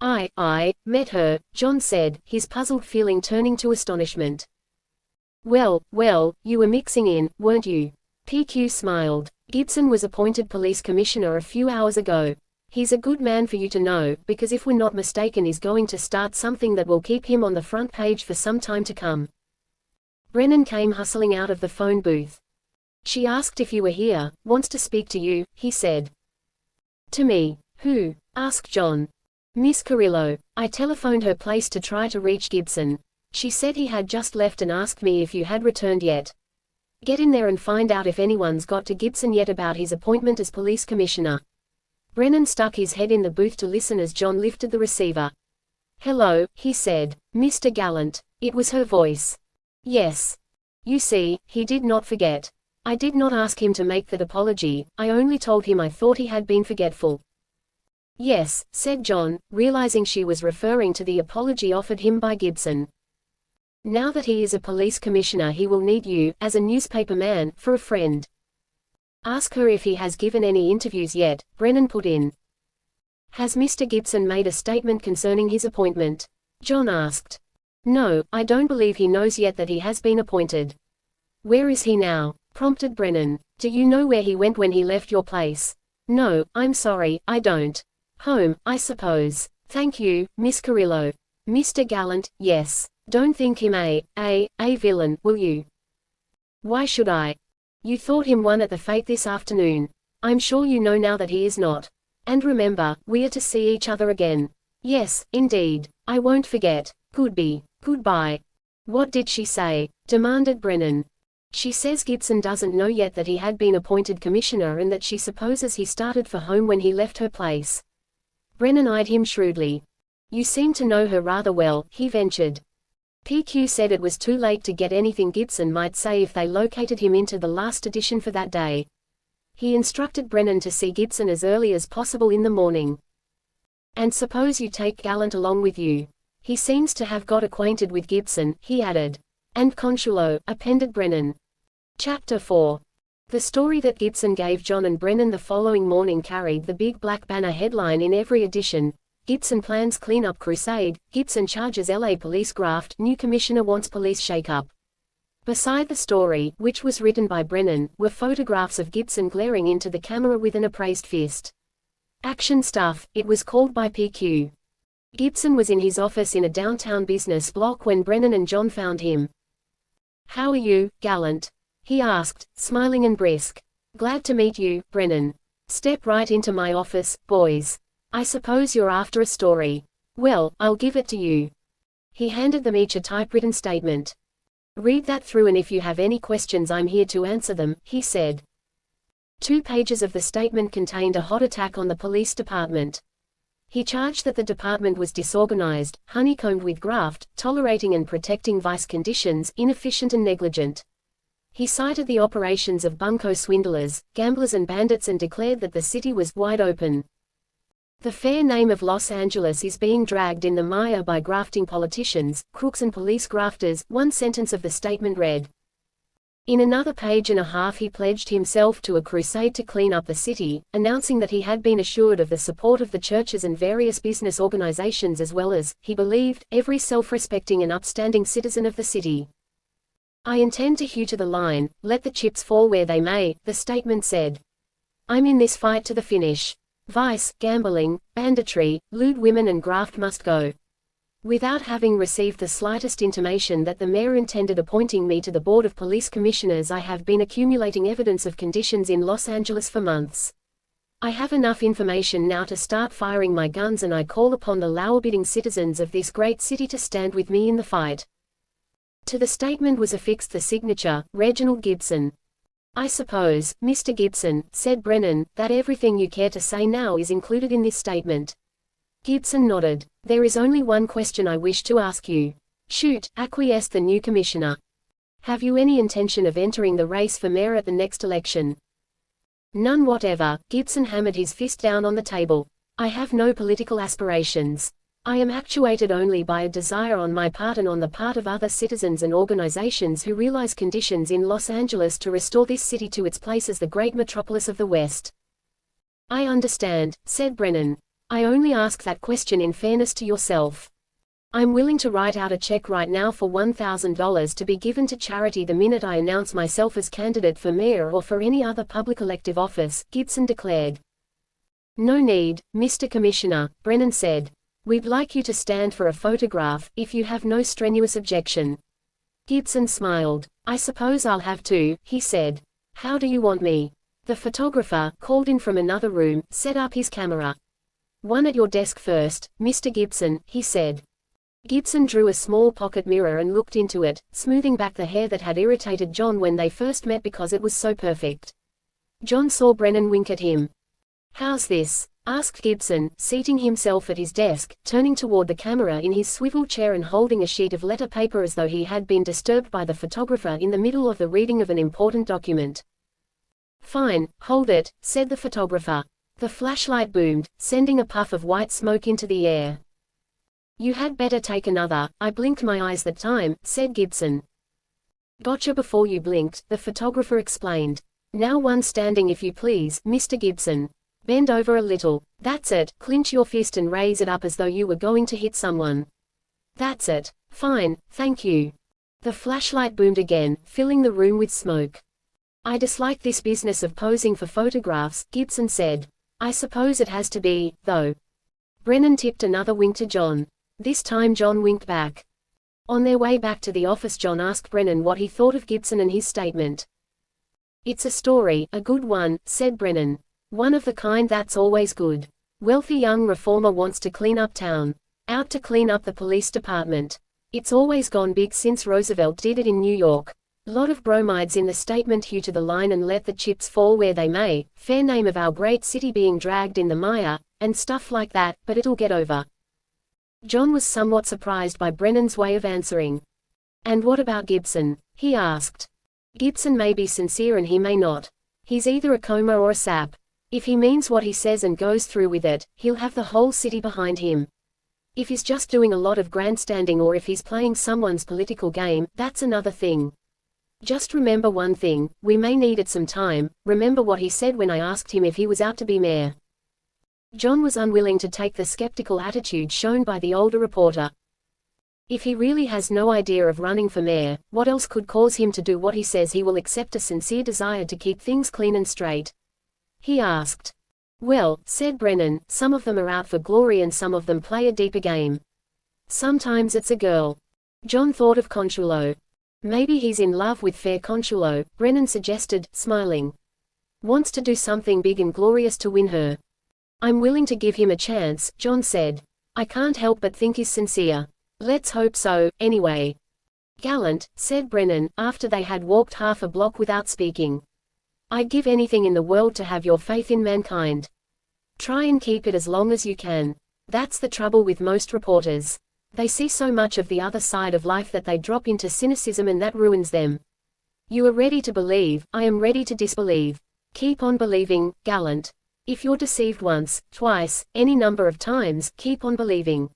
S1: I met her, John said, his puzzled feeling turning to astonishment. Well, you were mixing in, weren't you? PQ smiled. Gibson was appointed police commissioner a few hours ago. He's a good man for you to know, because if we're not mistaken he's going to start something that will keep him on the front page for some time to come. Brennan came hustling out of the phone booth. She asked if you were here, wants to speak to you, he said. To me? Who? Asked John. Miss Carrillo. I telephoned her place to try to reach Gibson. She said he had just left and asked me if you had returned yet. Get in there and find out if anyone's got to Gibson yet about his appointment as police commissioner. Brennan stuck his head in the booth to listen as John lifted the receiver. Hello, he said. Mr. Gallant. It was her voice. Yes. You see, he did not forget. I did not ask him to make that apology, I only told him I thought he had been forgetful. Yes, said John, realizing she was referring to the apology offered him by Gibson. Now that he is a police commissioner he will need you, as a newspaper man, for a friend. Ask her if he has given any interviews yet, Brennan put in. Has Mr. Gibson made a statement concerning his appointment? John asked. No, I don't believe he knows yet that he has been appointed. Where is he now? Prompted Brennan. Do you know where he went when he left your place? No, I'm sorry, I don't. Home, I suppose. Thank you, Miss Carrillo. Mr. Gallant, yes. Don't think him a villain, will you? Why should I? You thought him one at the fete this afternoon. I'm sure you know now that he is not. And remember, we are to see each other again. Yes, indeed. I won't forget. Goodbye. What did she say? Demanded Brennan. She says Gibson doesn't know yet that he had been appointed commissioner and that she supposes he started for home when he left her place. Brennan eyed him shrewdly. You seem to know her rather well, he ventured. PQ said it was too late to get anything Gibson might say if they located him into the last edition for that day. He instructed Brennan to see Gibson as early as possible in the morning. And suppose you take Gallant along with you. He seems to have got acquainted with Gibson, he added. And Consuelo, appended Brennan. Chapter 4. The story that Gibson gave John and Brennan the following morning carried the big black banner headline in every edition. Gibson plans cleanup crusade, Gibson charges LA police graft, new commissioner wants police shakeup. Beside the story, which was written by Brennan, were photographs of Gibson glaring into the camera with an upraised fist. Action stuff, it was called by PQ. Gibson was in his office in a downtown business block when Brennan and John found him. How are you, Gallant? He asked, smiling and brisk. Glad to meet you, Brennan. Step right into my office, boys. I suppose you're after a story. Well, I'll give it to you. He handed them each a typewritten statement. Read that through and if you have any questions I'm here to answer them, he said. 2 pages of the statement contained a hot attack on the police department. He charged that the department was disorganized, honeycombed with graft, tolerating and protecting vice conditions, inefficient and negligent. He cited the operations of bunco swindlers, gamblers and bandits and declared that the city was wide open. The fair name of Los Angeles is being dragged in the mire by grafting politicians, crooks and police grafters, one sentence of the statement read. In another page and a half he pledged himself to a crusade to clean up the city, announcing that he had been assured of the support of the churches and various business organizations as well as, he believed, every self-respecting and upstanding citizen of the city. I intend to hew to the line, let the chips fall where they may, the statement said. I'm in this fight to the finish. Vice, gambling, banditry, lewd women and graft must go. Without having received the slightest intimation that the mayor intended appointing me to the Board of Police Commissioners, I have been accumulating evidence of conditions in Los Angeles for months. I have enough information now to start firing my guns and I call upon the law-abiding citizens of this great city to stand with me in the fight. To the statement was affixed the signature, Reginald Gibson. I suppose, Mr. Gibson, said Brennan, that everything you care to say now is included in this statement. Gibson nodded. There is only one question I wish to ask you. Shoot, acquiesced the new commissioner. Have you any intention of entering the race for mayor at the next election? None whatever, Gibson hammered his fist down on the table. I have no political aspirations. I am actuated only by a desire on my part and on the part of other citizens and organizations who realize conditions in Los Angeles to restore this city to its place as the great metropolis of the West. I understand, said Brennan. I only ask that question in fairness to yourself. I'm willing to write out a check right now for $1,000 to be given to charity the minute I announce myself as candidate for mayor or for any other public elective office, Gibson declared. No need, Mr. Commissioner, Brennan said. We'd like you to stand for a photograph, if you have no strenuous objection. Gibson smiled. I suppose I'll have to, he said. How do you want me? The photographer, called in from another room, set up his camera. One at your desk first, Mr. Gibson, he said. Gibson drew a small pocket mirror and looked into it, smoothing back the hair that had irritated John when they first met because it was so perfect. John saw Brennan wink at him. How's this? Asked Gibson, seating himself at his desk, turning toward the camera in his swivel chair and holding a sheet of letter paper as though he had been disturbed by the photographer in the middle of the reading of an important document. Fine, hold it, said the photographer. The flashlight boomed, sending a puff of white smoke into the air. You had better take another, I blinked my eyes that time, said Gibson. Gotcha before you blinked, the photographer explained. Now one standing if you please, Mr. Gibson. Bend over a little. That's it, clinch your fist and raise it up as though you were going to hit someone. That's it. Fine, thank you. The flashlight boomed again, filling the room with smoke. I dislike this business of posing for photographs, Gibson said. I suppose it has to be, though. Brennan tipped another wink to John. This time John winked back. On their way back to the office, John asked Brennan what he thought of Gibson and his statement. "It's a story, a good one," said Brennan. "One of the kind that's always good. Wealthy young reformer wants to clean up town. Out to clean up the police department. It's always gone big since Roosevelt did it in New York. Lot of bromides in the statement, hew to the line and let the chips fall where they may, fair name of our great city being dragged in the mire, and stuff like that, but it'll get over." John was somewhat surprised by Brennan's way of answering. "And what about Gibson?" he asked. "Gibson may be sincere and he may not. He's either a coma or a sap. If he means what he says and goes through with it, he'll have the whole city behind him. If he's just doing a lot of grandstanding or if he's playing someone's political game, that's another thing. Just remember one thing, we may need it some time, remember what he said when I asked him if he was out to be mayor." John was unwilling to take the skeptical attitude shown by the older reporter. If he really has no idea of running for mayor, what else could cause him to do what he says he will, except a sincere desire to keep things clean and straight? He asked. "Well," said Brennan, "some of them are out for glory and some of them play a deeper game. Sometimes it's a girl." John thought of Consuelo. "Maybe he's in love with fair Consuelo," Brennan suggested, smiling. "Wants to do something big and glorious to win her." "I'm willing to give him a chance," John said. "I can't help but think he's sincere. Let's hope so, anyway." "Gallant," said Brennan, after they had walked half a block without speaking. "I'd give anything in the world to have your faith in mankind. Try and keep it as long as you can. That's the trouble with most reporters. They see so much of the other side of life that they drop into cynicism and that ruins them. You are ready to believe, I am ready to disbelieve. Keep on believing, Gallant. If you're deceived once, twice, any number of times, keep on believing."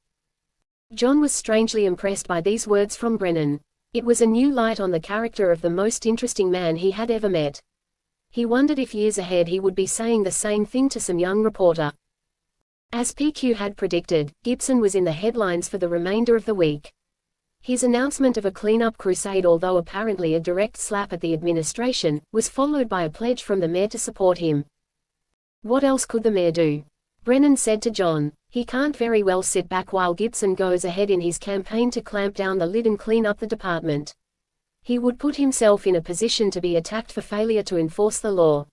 S1: John was strangely impressed by these words from Brennan. It was a new light on the character of the most interesting man he had ever met. He wondered if years ahead he would be saying the same thing to some young reporter. As PQ had predicted, Gibson was in the headlines for the remainder of the week. His announcement of a cleanup crusade, although apparently a direct slap at the administration, was followed by a pledge from the mayor to support him. What else could the mayor do? Brennan said to John. He can't very well sit back while Gibson goes ahead in his campaign to clamp down the lid and clean up the department. He would put himself in a position to be attacked for failure to enforce the law.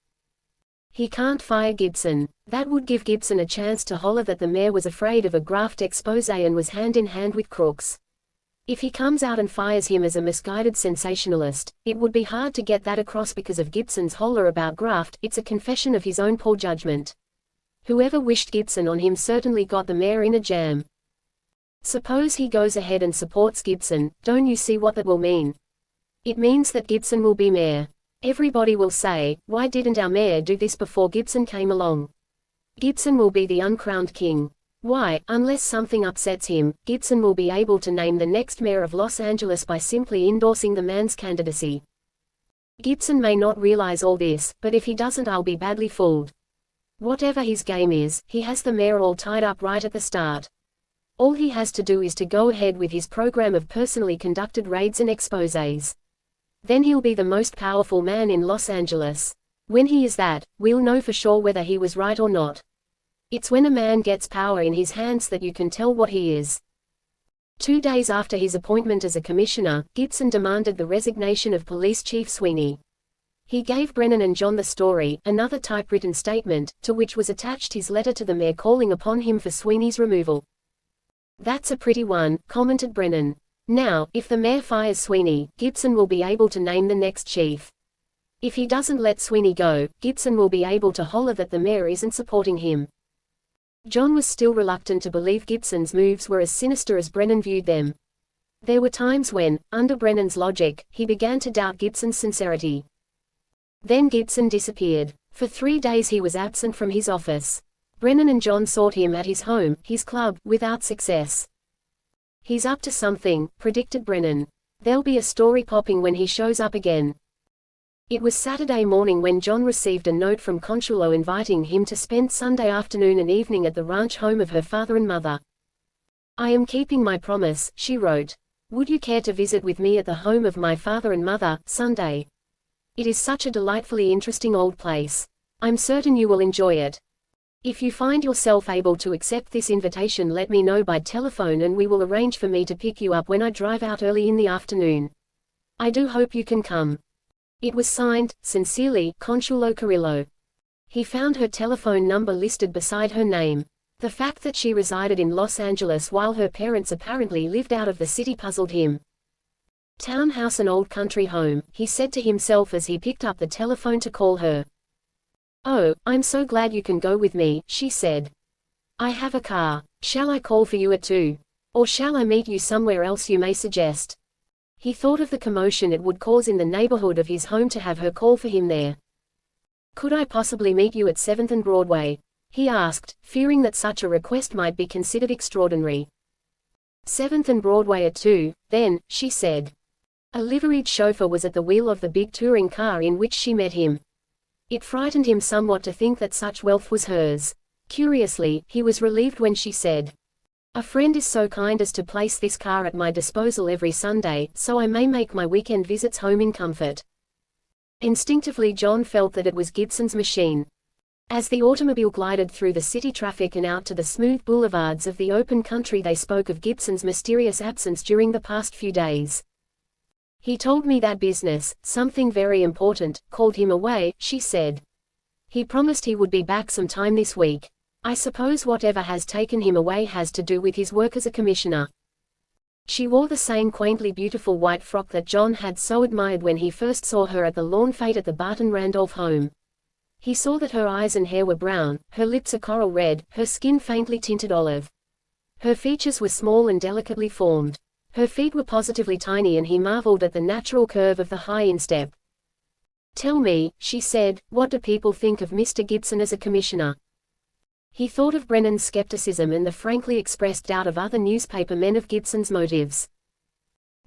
S1: He can't fire Gibson. That would give Gibson a chance to holler that the mayor was afraid of a graft expose and was hand in hand with crooks. If he comes out and fires him as a misguided sensationalist, it would be hard to get that across because of Gibson's holler about graft. It's a confession of his own poor judgment. Whoever wished Gibson on him certainly got the mayor in a jam. Suppose he goes ahead and supports Gibson, don't you see what that will mean? It means that Gibson will be mayor. Everybody will say, why didn't our mayor do this before Gibson came along? Gibson will be the uncrowned king. Why, unless something upsets him, Gibson will be able to name the next mayor of Los Angeles by simply endorsing the man's candidacy. Gibson may not realize all this, but if he doesn't, I'll be badly fooled. Whatever his game is, he has the mayor all tied up right at the start. All he has to do is to go ahead with his program of personally conducted raids and exposés. Then he'll be the most powerful man in Los Angeles. When he is that, we'll know for sure whether he was right or not. It's when a man gets power in his hands that you can tell what he is. 2 days after his appointment as a commissioner, Gibson demanded the resignation of Police Chief Sweeney. He gave Brennan and John the story, another typewritten statement, to which was attached his letter to the mayor calling upon him for Sweeney's removal. "That's a pretty one," commented Brennan. "Now, if the mayor fires Sweeney, Gibson will be able to name the next chief. If he doesn't let Sweeney go, Gibson will be able to holler that the mayor isn't supporting him." John was still reluctant to believe Gibson's moves were as sinister as Brennan viewed them. There were times when, under Brennan's logic, he began to doubt Gibson's sincerity. Then Gibson disappeared. For 3 days he was absent from his office. Brennan and John sought him at his home, his club, without success. "He's up to something," predicted Brennan. "There'll be a story popping when he shows up again." It was Saturday morning when John received a note from Consuelo inviting him to spend Sunday afternoon and evening at the ranch home of her father and mother. "I am keeping my promise," she wrote. "Would you care to visit with me at the home of my father and mother, Sunday? It is such a delightfully interesting old place. I'm certain you will enjoy it. If you find yourself able to accept this invitation, let me know by telephone and we will arrange for me to pick you up when I drive out early in the afternoon. I do hope you can come. It was signed, Sincerely, Consuelo Carrillo. He found her telephone number listed beside her name. The fact that she resided in Los Angeles while her parents apparently lived out of the city puzzled him. Townhouse and old country home, he said to himself as he picked up the telephone to call her. Oh, I'm so glad you can go with me, she said. I have a car. Shall I call for you at 2? Or shall I meet you somewhere else you may suggest? He thought of the commotion it would cause in the neighborhood of his home to have her call for him there. Could I possibly meet you at 7th and Broadway? He asked, fearing that such a request might be considered extraordinary. 7th and Broadway at 2, then, she said. A liveried chauffeur was at the wheel of the big touring car in which she met him. It frightened him somewhat to think that such wealth was hers. Curiously, he was relieved when she said, "A friend is so kind as to place this car at my disposal every Sunday, so I may make my weekend visits home in comfort." Instinctively John felt that it was Gibson's machine. As the automobile glided through the city traffic and out to the smooth boulevards of the open country, they spoke of Gibson's mysterious absence during the past few days. He told me that business, something very important, called him away, she said. He promised he would be back sometime this week. I suppose whatever has taken him away has to do with his work as a commissioner. She wore the same quaintly beautiful white frock that John had so admired when he first saw her at the lawn fete at the Barton Randolph home. He saw that her eyes and hair were brown, her lips a coral red, her skin faintly tinted olive. Her features were small and delicately formed. Her feet were positively tiny and he marveled at the natural curve of the high instep. Tell me, she said, what do people think of Mr. Gibson as a commissioner? He thought of Brennan's skepticism and the frankly expressed doubt of other newspaper men of Gibson's motives.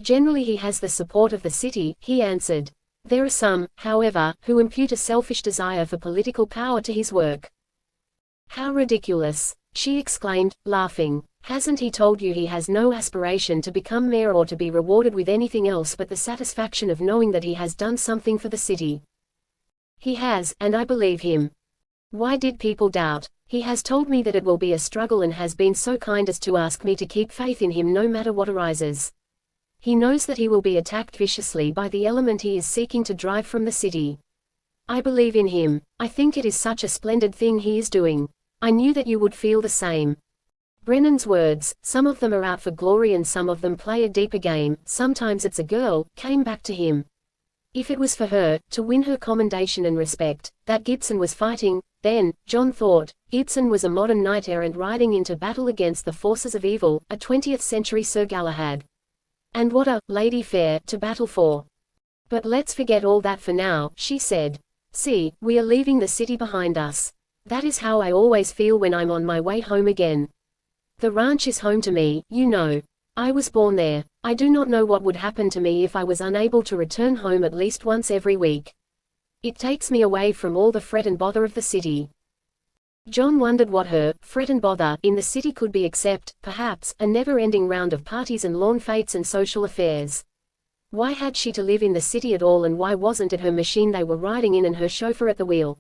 S1: Generally he has the support of the city, he answered. There are some, however, who impute a selfish desire for political power to his work. How ridiculous, she exclaimed, laughing. Hasn't he told you he has no aspiration to become mayor or to be rewarded with anything else but the satisfaction of knowing that he has done something for the city? He has, and I believe him. Why did people doubt? He has told me that it will be a struggle and has been so kind as to ask me to keep faith in him no matter what arises. He knows that he will be attacked viciously by the element he is seeking to drive from the city. I believe in him. I think it is such a splendid thing he is doing. I knew that you would feel the same. Brennan's words, some of them are out for glory and some of them play a deeper game, sometimes it's a girl, came back to him. If it was for her, to win her commendation and respect, that Gibson was fighting, then, John thought, Gibson was a modern knight-errant riding into battle against the forces of evil, a 20th century Sir Galahad. And what a lady fair to battle for. But let's forget all that for now, she said. See, we are leaving the city behind us. That is how I always feel when I'm on my way home again. The ranch is home to me, you know. I was born there. I do not know what would happen to me if I was unable to return home at least once every week. It takes me away from all the fret and bother of the city. John wondered what her fret and bother in the city could be except, perhaps, a never-ending round of parties and lawn fetes and social affairs. Why had she to live in the city at all, and why wasn't it her machine they were riding in and her chauffeur at the wheel?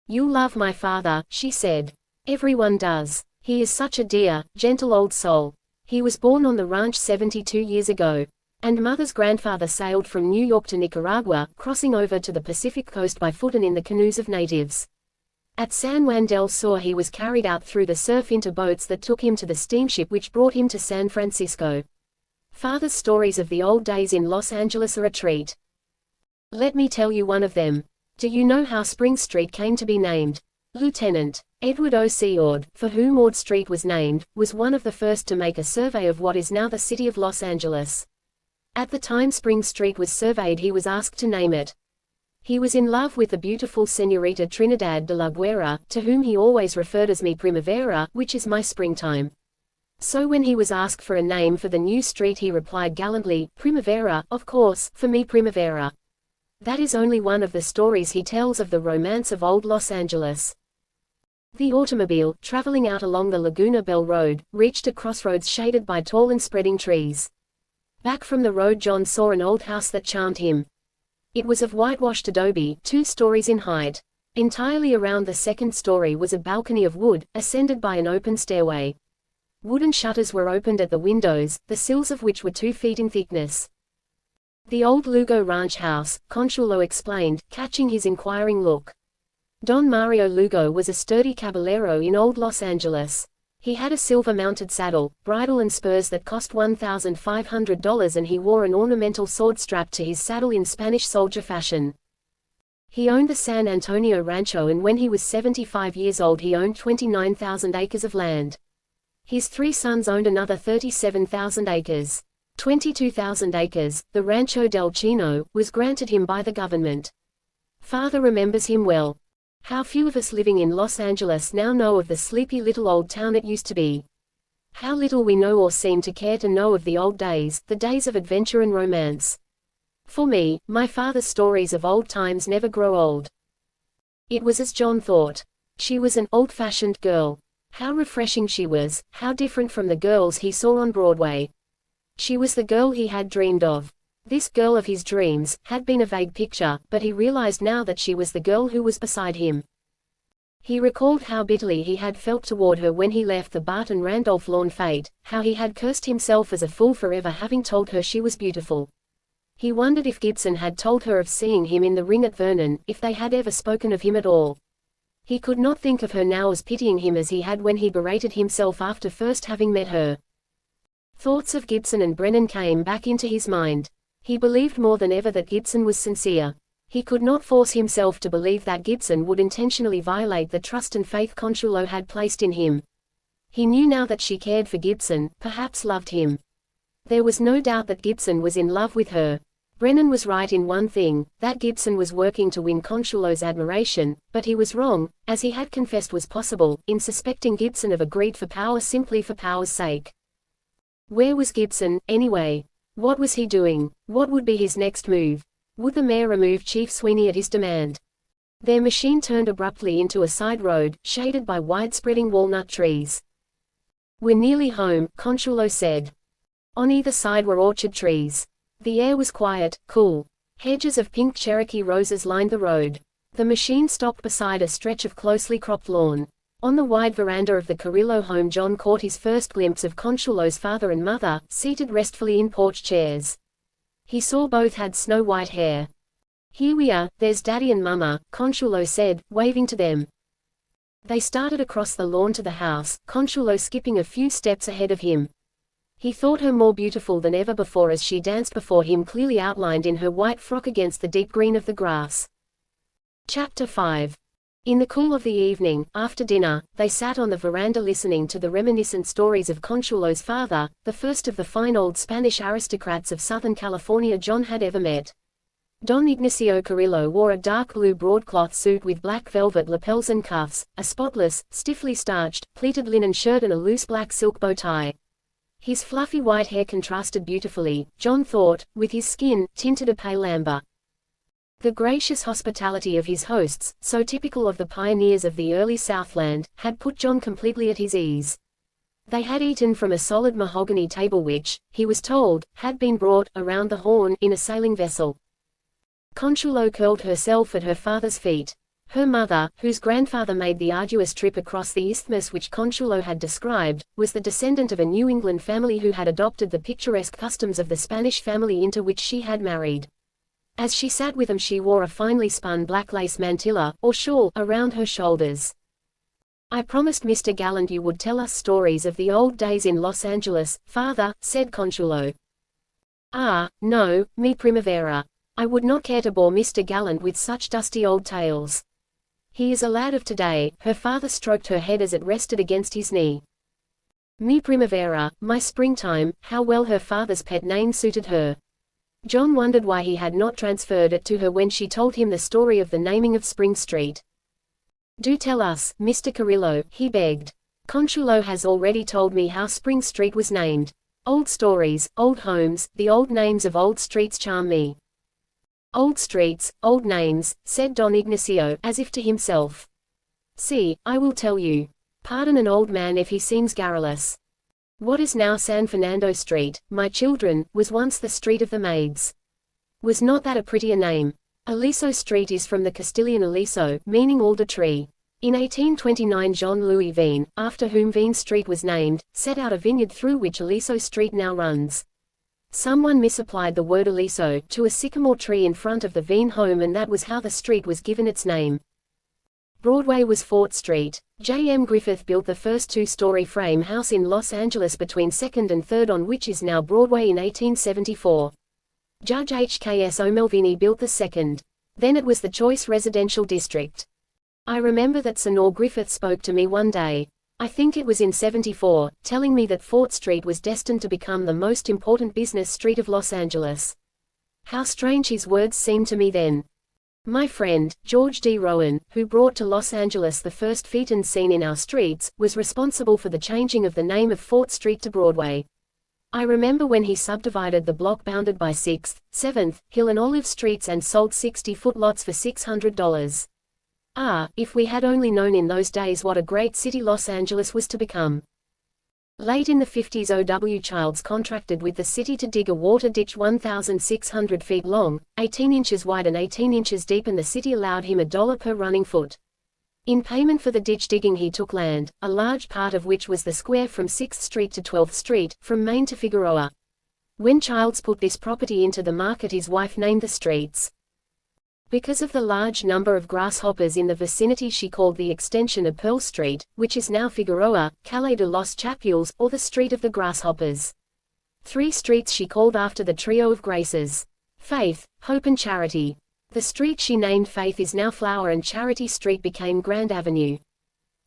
S1: "You'll love my father," she said. "Everyone does. He is such a dear, gentle old soul. He was born on the ranch 72 years ago. And Mother's grandfather sailed from New York to Nicaragua, crossing over to the Pacific coast by foot and in the canoes of natives. At San Juan del Sur he was carried out through the surf into boats that took him to the steamship which brought him to San Francisco. Father's stories of the old days in Los Angeles are a treat. Let me tell you one of them. Do you know how Spring Street came to be named? Lieutenant Edward O. C. Ord, for whom Ord Street was named, was one of the first to make a survey of what is now the city of Los Angeles. At the time Spring Street was surveyed he was asked to name it. He was in love with the beautiful Señorita Trinidad de la Guerra, to whom he always referred as mi primavera, which is my springtime. So when he was asked for a name for the new street he replied gallantly, Primavera, of course, for mi primavera. That is only one of the stories he tells of the romance of old Los Angeles. The automobile, traveling out along the Laguna Bell Road, reached a crossroads shaded by tall and spreading trees. Back from the road John saw an old house that charmed him. It was of whitewashed adobe, 2 stories in height. Entirely around the second story was a balcony of wood, ascended by an open stairway. Wooden shutters were opened at the windows, the sills of which were 2 feet in thickness. The old Lugo ranch house, Consuelo explained, catching his inquiring look. Don Mario Lugo was a sturdy caballero in old Los Angeles. He had a silver-mounted saddle, bridle and spurs that cost $1,500, and he wore an ornamental sword strapped to his saddle in Spanish soldier fashion. He owned the San Antonio Rancho, and when he was 75 years old he owned 29,000 acres of land. His 3 sons owned another 37,000 acres. 22,000 acres, the Rancho del Chino, was granted him by the government. Father remembers him well. How few of us living in Los Angeles now know of the sleepy little old town it used to be. How little we know or seem to care to know of the old days, the days of adventure and romance. For me, my father's stories of old times never grow old. It was as John thought. She was an old-fashioned girl. How refreshing she was, how different from the girls he saw on Broadway. She was the girl he had dreamed of. This girl of his dreams had been a vague picture, but he realized now that she was the girl who was beside him. He recalled how bitterly he had felt toward her when he left the Bart and Randolph Lawn fete, how he had cursed himself as a fool for ever having told her she was beautiful. He wondered if Gibson had told her of seeing him in the ring at Vernon, if they had ever spoken of him at all. He could not think of her now as pitying him as he had when he berated himself after first having met her. Thoughts of Gibson and Brennan came back into his mind. He believed more than ever that Gibson was sincere. He could not force himself to believe that Gibson would intentionally violate the trust and faith Consuelo had placed in him. He knew now that she cared for Gibson, perhaps loved him. There was no doubt that Gibson was in love with her. Brennan was right in one thing, that Gibson was working to win Consuelo's admiration, but he was wrong, as he had confessed was possible, in suspecting Gibson of a greed for power simply for power's sake. Where was Gibson, anyway? What was he doing? What would be his next move? Would the mayor remove Chief Sweeney at his demand? Their machine turned abruptly into a side road, shaded by wide-spreading walnut trees. "We're nearly home," Consuelo said. On either side were orchard trees. The air was quiet, cool. Hedges of pink Cherokee roses lined the road. The machine stopped beside a stretch of closely cropped lawn. On the wide veranda of the Carrillo home John caught his first glimpse of Consuelo's father and mother, seated restfully in porch chairs. He saw both had snow-white hair. "Here we are, there's Daddy and Mama," Consuelo said, waving to them. They started across the lawn to the house, Consuelo skipping a few steps ahead of him. He thought her more beautiful than ever before as she danced before him, clearly outlined in her white frock against the deep green of the grass. Chapter 5. In the cool of the evening, after dinner, they sat on the veranda listening to the reminiscent stories of Consuelo's father, the first of the fine old Spanish aristocrats of Southern California John had ever met. Don Ignacio Carrillo wore a dark blue broadcloth suit with black velvet lapels and cuffs, a spotless, stiffly starched, pleated linen shirt and a loose black silk bow tie. His fluffy white hair contrasted beautifully, John thought, with his skin, tinted a pale amber. The gracious hospitality of his hosts, so typical of the pioneers of the early Southland, had put John completely at his ease. They had eaten from a solid mahogany table which, he was told, had been brought, around the Horn, in a sailing vessel. Consuelo curled herself at her father's feet. Her mother, whose grandfather made the arduous trip across the isthmus which Consuelo had described, was the descendant of a New England family who had adopted the picturesque customs of the Spanish family into which she had married. As she sat with them she wore a finely spun black lace mantilla, or shawl, around her shoulders. "I promised Mr. Gallant you would tell us stories of the old days in Los Angeles, father," said Consuelo. "Ah, no, mi primavera. I would not care to bore Mr. Gallant with such dusty old tales. He is a lad of today." Her father stroked her head as it rested against his knee. Mi primavera, my springtime, how well her father's pet name suited her. John wondered why he had not transferred it to her when she told him the story of the naming of Spring Street. "Do tell us, Mr. Carrillo," he begged. "Consuelo has already told me how Spring Street was named. Old stories, old homes, the old names of old streets charm me." "Old streets, old names," said Don Ignacio, as if to himself. "See, I will tell you. Pardon an old man if he seems garrulous. What is now San Fernando Street, my children, was once the Street of the Maids. Was not that a prettier name? Aliso Street is from the Castilian aliso, meaning alder tree. In 1829 Jean-Louis Vigne, after whom Vigne Street was named, set out a vineyard through which Aliso Street now runs. Someone misapplied the word aliso to a sycamore tree in front of the Vigne home, and that was how the street was given its name. Broadway was Fort Street. J. M. Griffith built the first two-story frame house in Los Angeles between 2nd and 3rd on which is now Broadway in 1874. Judge H. K. S. O'Melveny built the second. Then it was the Choice Residential District. I remember that Sonor Griffith spoke to me one day. I think it was in '74, telling me that Fort Street was destined to become the most important business street of Los Angeles. How strange his words seemed to me then. My friend, George D. Rowan, who brought to Los Angeles the first phaeton scene in our streets, was responsible for the changing of the name of Fort Street to Broadway. I remember when he subdivided the block bounded by 6th, 7th, Hill and Olive Streets and sold 60-foot lots for $600. Ah, if we had only known in those days what a great city Los Angeles was to become. Late in the 50s O.W. Childs contracted with the city to dig a water ditch 1,600 feet long, 18 inches wide and 18 inches deep, and the city allowed him $1 per running foot. In payment for the ditch digging he took land, a large part of which was the square from 6th Street to 12th Street, from Main to Figueroa. When Childs put this property into the market, his wife named the streets. Because of the large number of grasshoppers in the vicinity, she called the extension of Pearl Street, which is now Figueroa, Calle de los Chapules, or the Street of the Grasshoppers. 3 streets she called after the trio of graces: Faith, Hope and Charity. The street she named Faith is now Flower, and Charity Street became Grand Avenue.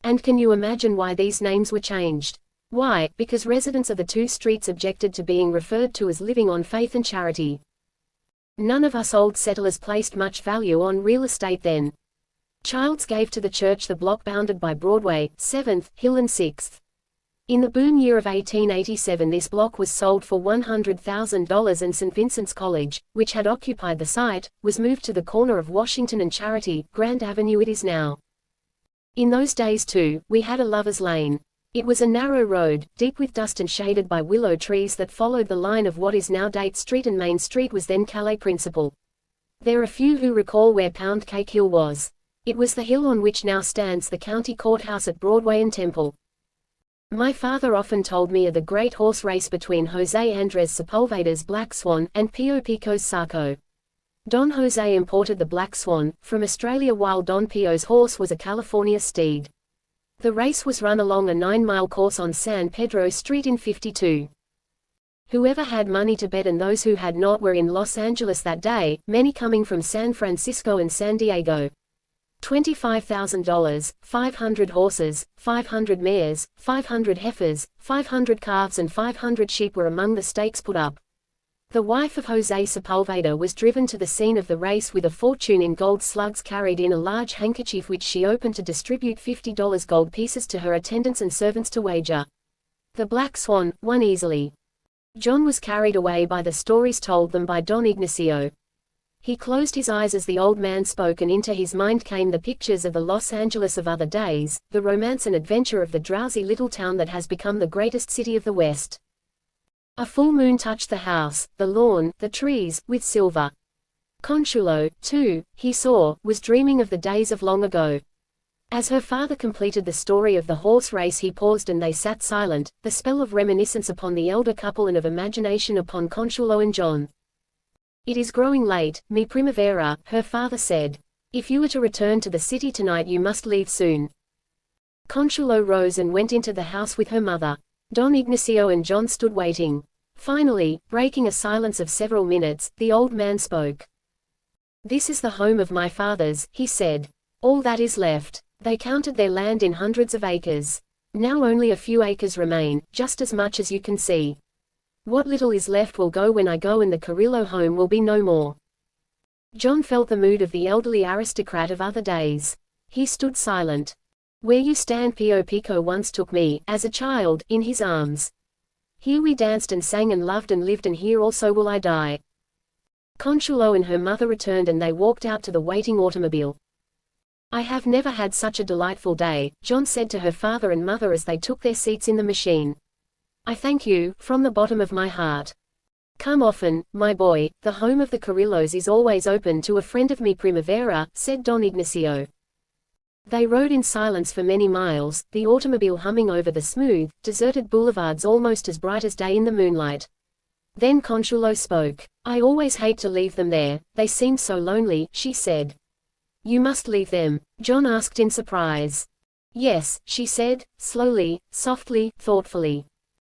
S1: And can you imagine why these names were changed? Why? Because residents of the 2 streets objected to being referred to as living on Faith and Charity. None of us old settlers placed much value on real estate then. Childs gave to the church the block bounded by Broadway, 7th, Hill and 6th. In the boom year of 1887 this block was sold for $100,000 and St. Vincent's College, which had occupied the site, was moved to the corner of Washington and Charity, Grand Avenue it is now. In those days too, we had a lover's lane. It was a narrow road, deep with dust and shaded by willow trees that followed the line of what is now Date Street, and Main Street was then Calle Principal. There are few who recall where Pound Cake Hill was. It was the hill on which now stands the county courthouse at Broadway and Temple. My father often told me of the great horse race between Jose Andres Sepulveda's Black Swan and Pio Pico's Saco. Don Jose imported the Black Swan from Australia while Don Pio's horse was a California steed. The race was run along a 9-mile course on San Pedro Street in '52. Whoever had money to bet and those who had not were in Los Angeles that day, many coming from San Francisco and San Diego. $25,000, 500 horses, 500 mares, 500 heifers, 500 calves and 500 sheep were among the stakes put up. The wife of Jose Sepulveda was driven to the scene of the race with a fortune in gold slugs carried in a large handkerchief which she opened to distribute $50 gold pieces to her attendants and servants to wager. The Black Swan won easily. John was carried away by the stories told them by Don Ignacio. He closed his eyes as the old man spoke, and into his mind came the pictures of the Los Angeles of other days, the romance and adventure of the drowsy little town that has become the greatest city of the West. A full moon touched the house, the lawn, the trees, with silver. Consuelo, too, he saw, was dreaming of the days of long ago. As her father completed the story of the horse race he paused and they sat silent, the spell of reminiscence upon the elder couple and of imagination upon Consuelo and John. "It is growing late, mi primavera," her father said. "If you are to return to the city tonight you must leave soon." Consuelo rose and went into the house with her mother. Don Ignacio and John stood waiting. Finally, breaking a silence of several minutes, the old man spoke. "This is the home of my fathers," he said. "All that is left. They counted their land in hundreds of acres. Now only a few acres remain, just as much as you can see. What little is left will go when I go, and the Carrillo home will be no more." John felt the mood of the elderly aristocrat of other days. He stood silent. "Where you stand Pio Pico once took me, as a child, in his arms. Here we danced and sang and loved and lived, and here also will I die." Consuelo and her mother returned and they walked out to the waiting automobile. "I have never had such a delightful day," John said to her father and mother as they took their seats in the machine. "I thank you, from the bottom of my heart." Come often, my boy, the home of the Carrillos is always open to a friend of me Primavera, said Don Ignacio. They rode in silence for many miles, the automobile humming over the smooth, deserted boulevards almost as bright as day in the moonlight. Then Consuelo spoke. I always hate to leave them there, they seem so lonely, she said. You must leave them, John asked in surprise. Yes, she said, slowly, softly, thoughtfully.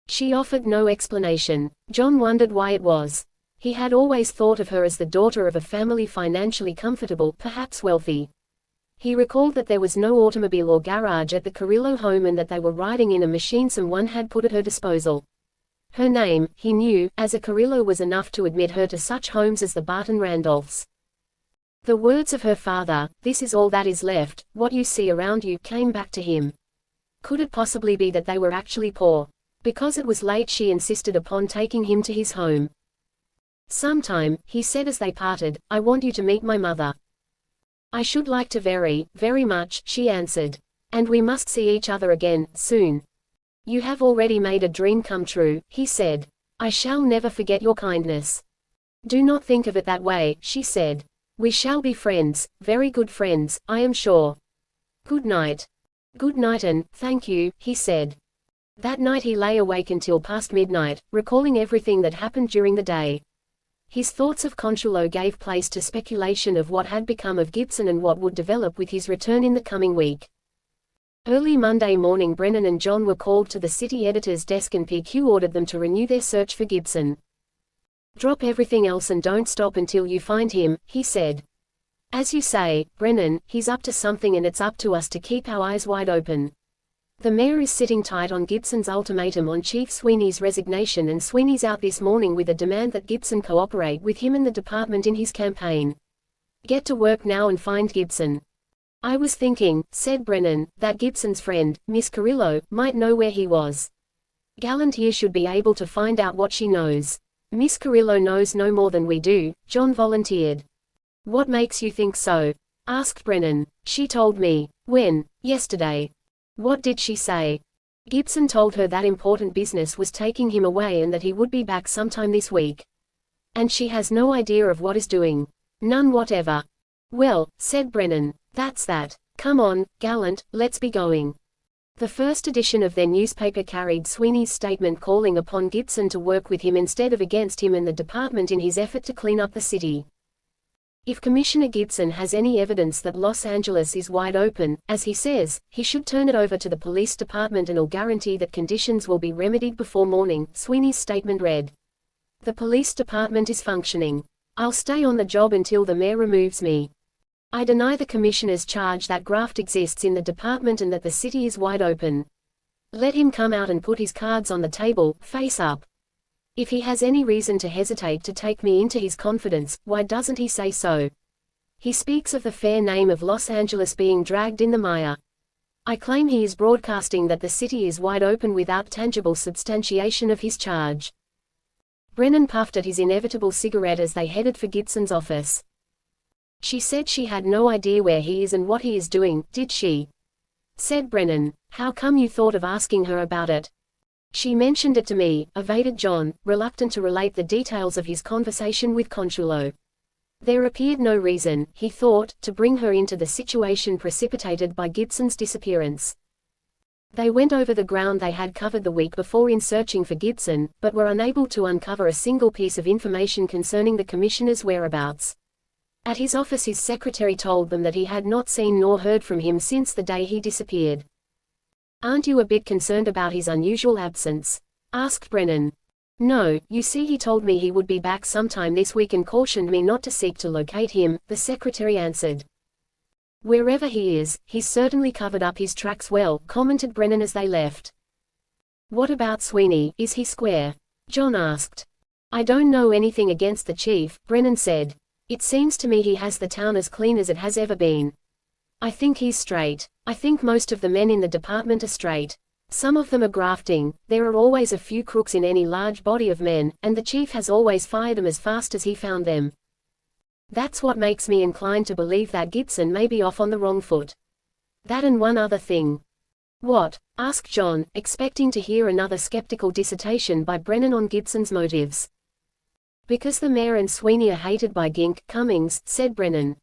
S1: She offered no explanation. John wondered why it was. He had always thought of her as the daughter of a family financially comfortable, perhaps wealthy. He recalled that there was no automobile or garage at the Carrillo home and that they were riding in a machine someone had put at her disposal. Her name, he knew, as a Carrillo was enough to admit her to such homes as the Barton Randolphs. The words of her father, "This is all that is left, what you see around you," came back to him. Could it possibly be that they were actually poor? Because it was late she insisted upon taking him to his home. Sometime, he said as they parted, I want you to meet my mother. I should like to very, very much, she answered. And we must see each other again, soon. You have already made a dream come true, he said. I shall never forget your kindness. Do not think of it that way, she said. We shall be friends, very good friends, I am sure. Good night. Good night and, thank you, he said. That night he lay awake until past midnight, recalling everything that happened during the day. His thoughts of Consuelo gave place to speculation of what had become of Gibson and what would develop with his return in the coming week. Early Monday morning Brennan and John were called to the city editor's desk and PQ ordered them to renew their search for Gibson. Drop everything else and don't stop until you find him, he said. As you say, Brennan, he's up to something and it's up to us to keep our eyes wide open. The mayor is sitting tight on Gibson's ultimatum on Chief Sweeney's resignation and Sweeney's out this morning with a demand that Gibson cooperate with him and the department in his campaign. Get to work now and find Gibson. I was thinking, said Brennan, that Gibson's friend, Miss Carrillo, might know where he was. Gallant here should be able to find out what she knows. Miss Carrillo knows no more than we do, John volunteered. What makes you think so? Asked Brennan. She told me. When? Yesterday. What did she say? Gibson told her that important business was taking him away and that he would be back sometime this week. And she has no idea of what is doing. None whatever. Well, said Brennan, that's that. Come on, Gallant, let's be going. The first edition of their newspaper carried Sweeney's statement calling upon Gibson to work with him instead of against him and the department in his effort to clean up the city. If Commissioner Gibson has any evidence that Los Angeles is wide open, as he says, he should turn it over to the police department and will guarantee that conditions will be remedied before morning, Sweeney's statement read. The police department is functioning. I'll stay on the job until the mayor removes me. I deny the commissioner's charge that graft exists in the department and that the city is wide open. Let him come out and put his cards on the table, face up. If he has any reason to hesitate to take me into his confidence, why doesn't he say so? He speaks of the fair name of Los Angeles being dragged in the mire. I claim he is broadcasting that the city is wide open without tangible substantiation of his charge. Brennan puffed at his inevitable cigarette as they headed for Gibson's office. She said she had no idea where he is and what he is doing, did she? Said Brennan. How come you thought of asking her about it? She mentioned it to me, evaded John, reluctant to relate the details of his conversation with Consuelo. There appeared no reason, he thought, to bring her into the situation precipitated by Gibson's disappearance. They went over the ground they had covered the week before in searching for Gibson, but were unable to uncover a single piece of information concerning the commissioner's whereabouts. At his office his secretary told them that he had not seen nor heard from him since the day he disappeared. Aren't you a bit concerned about his unusual absence? Asked Brennan. No, you see he told me he would be back sometime this week and cautioned me not to seek to locate him, the secretary answered. Wherever he is, he's certainly covered up his tracks well, commented Brennan as they left. What about Sweeney, is he square? John asked. I don't know anything against the chief, Brennan said. It seems to me he has the town as clean as it has ever been. I think he's straight. I think most of the men in the department are straight. Some of them are grafting, there are always a few crooks in any large body of men, and the chief has always fired them as fast as he found them. That's what makes me inclined to believe that Gibson may be off on the wrong foot. That and one other thing. What? Asked John, expecting to hear another skeptical dissertation by Brennan on Gibson's motives. Because the mayor and Sweeney are hated by Gink, Cummings, said Brennan.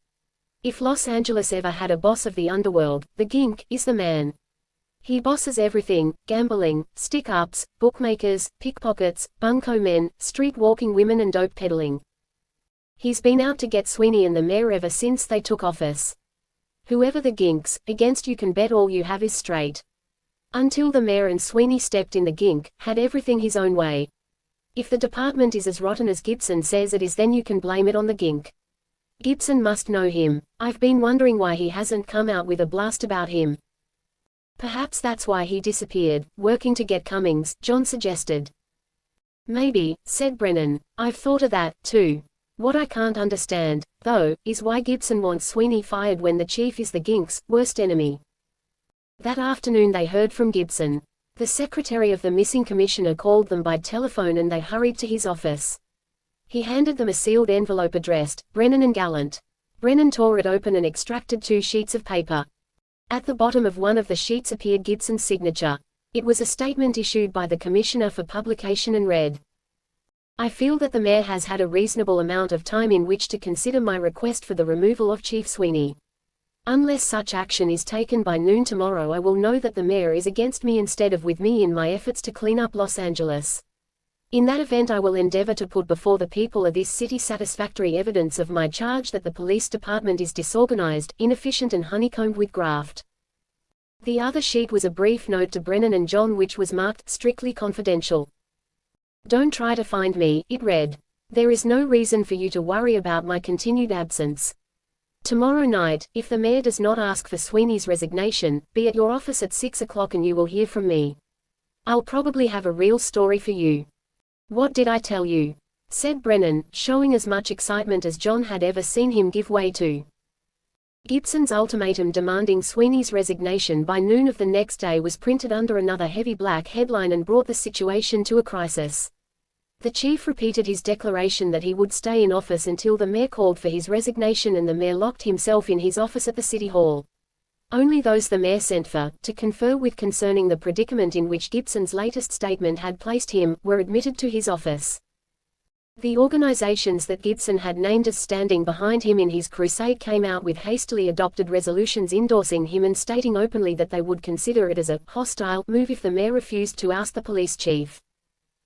S1: If Los Angeles ever had a boss of the underworld, the Gink is the man. He bosses everything: gambling, stick-ups, bookmakers, pickpockets, bunco men, street-walking women and dope peddling. He's been out to get Sweeney and the mayor ever since they took office. Whoever the Ginks, against you can bet all you have is straight. Until the mayor and Sweeney stepped in, the Gink had everything his own way. If the department is as rotten as Gibson says it is, then you can blame it on the Gink. Gibson must know him. I've been wondering why he hasn't come out with a blast about him. Perhaps that's why he disappeared, working to get Cummings, John suggested. Maybe, said Brennan. I've thought of that, too. What I can't understand, though, is why Gibson wants Sweeney fired when the chief is the Gink's worst enemy. That afternoon they heard from Gibson. The secretary of the missing commissioner called them by telephone and they hurried to his office. He handed them a sealed envelope addressed, Brennan and Gallant. Brennan tore it open and extracted 2 sheets of paper. At the bottom of one of the sheets appeared Gibson's signature. It was a statement issued by the commissioner for publication and read, I feel that the mayor has had a reasonable amount of time in which to consider my request for the removal of Chief Sweeney. Unless such action is taken by noon tomorrow, I will know that the mayor is against me instead of with me in my efforts to clean up Los Angeles. In that event, I will endeavor to put before the people of this city satisfactory evidence of my charge that the police department is disorganized, inefficient and honeycombed with graft. The other sheet was a brief note to Brennan and John which was marked strictly confidential. Don't try to find me, it read. There is no reason for you to worry about my continued absence. Tomorrow night, if the mayor does not ask for Sweeney's resignation, be at your office at 6 o'clock and you will hear from me. I'll probably have a real story for you. What did I tell you? Said Brennan, showing as much excitement as John had ever seen him give way to. Gibson's ultimatum demanding Sweeney's resignation by noon of the next day was printed under another heavy black headline and brought the situation to a crisis. The chief repeated his declaration that he would stay in office until the mayor called for his resignation, and the mayor locked himself in his office at the city hall. Only those the mayor sent for, to confer with concerning the predicament in which Gibson's latest statement had placed him, were admitted to his office. The organizations that Gibson had named as standing behind him in his crusade came out with hastily adopted resolutions endorsing him and stating openly that they would consider it as a hostile move if the mayor refused to oust the police chief.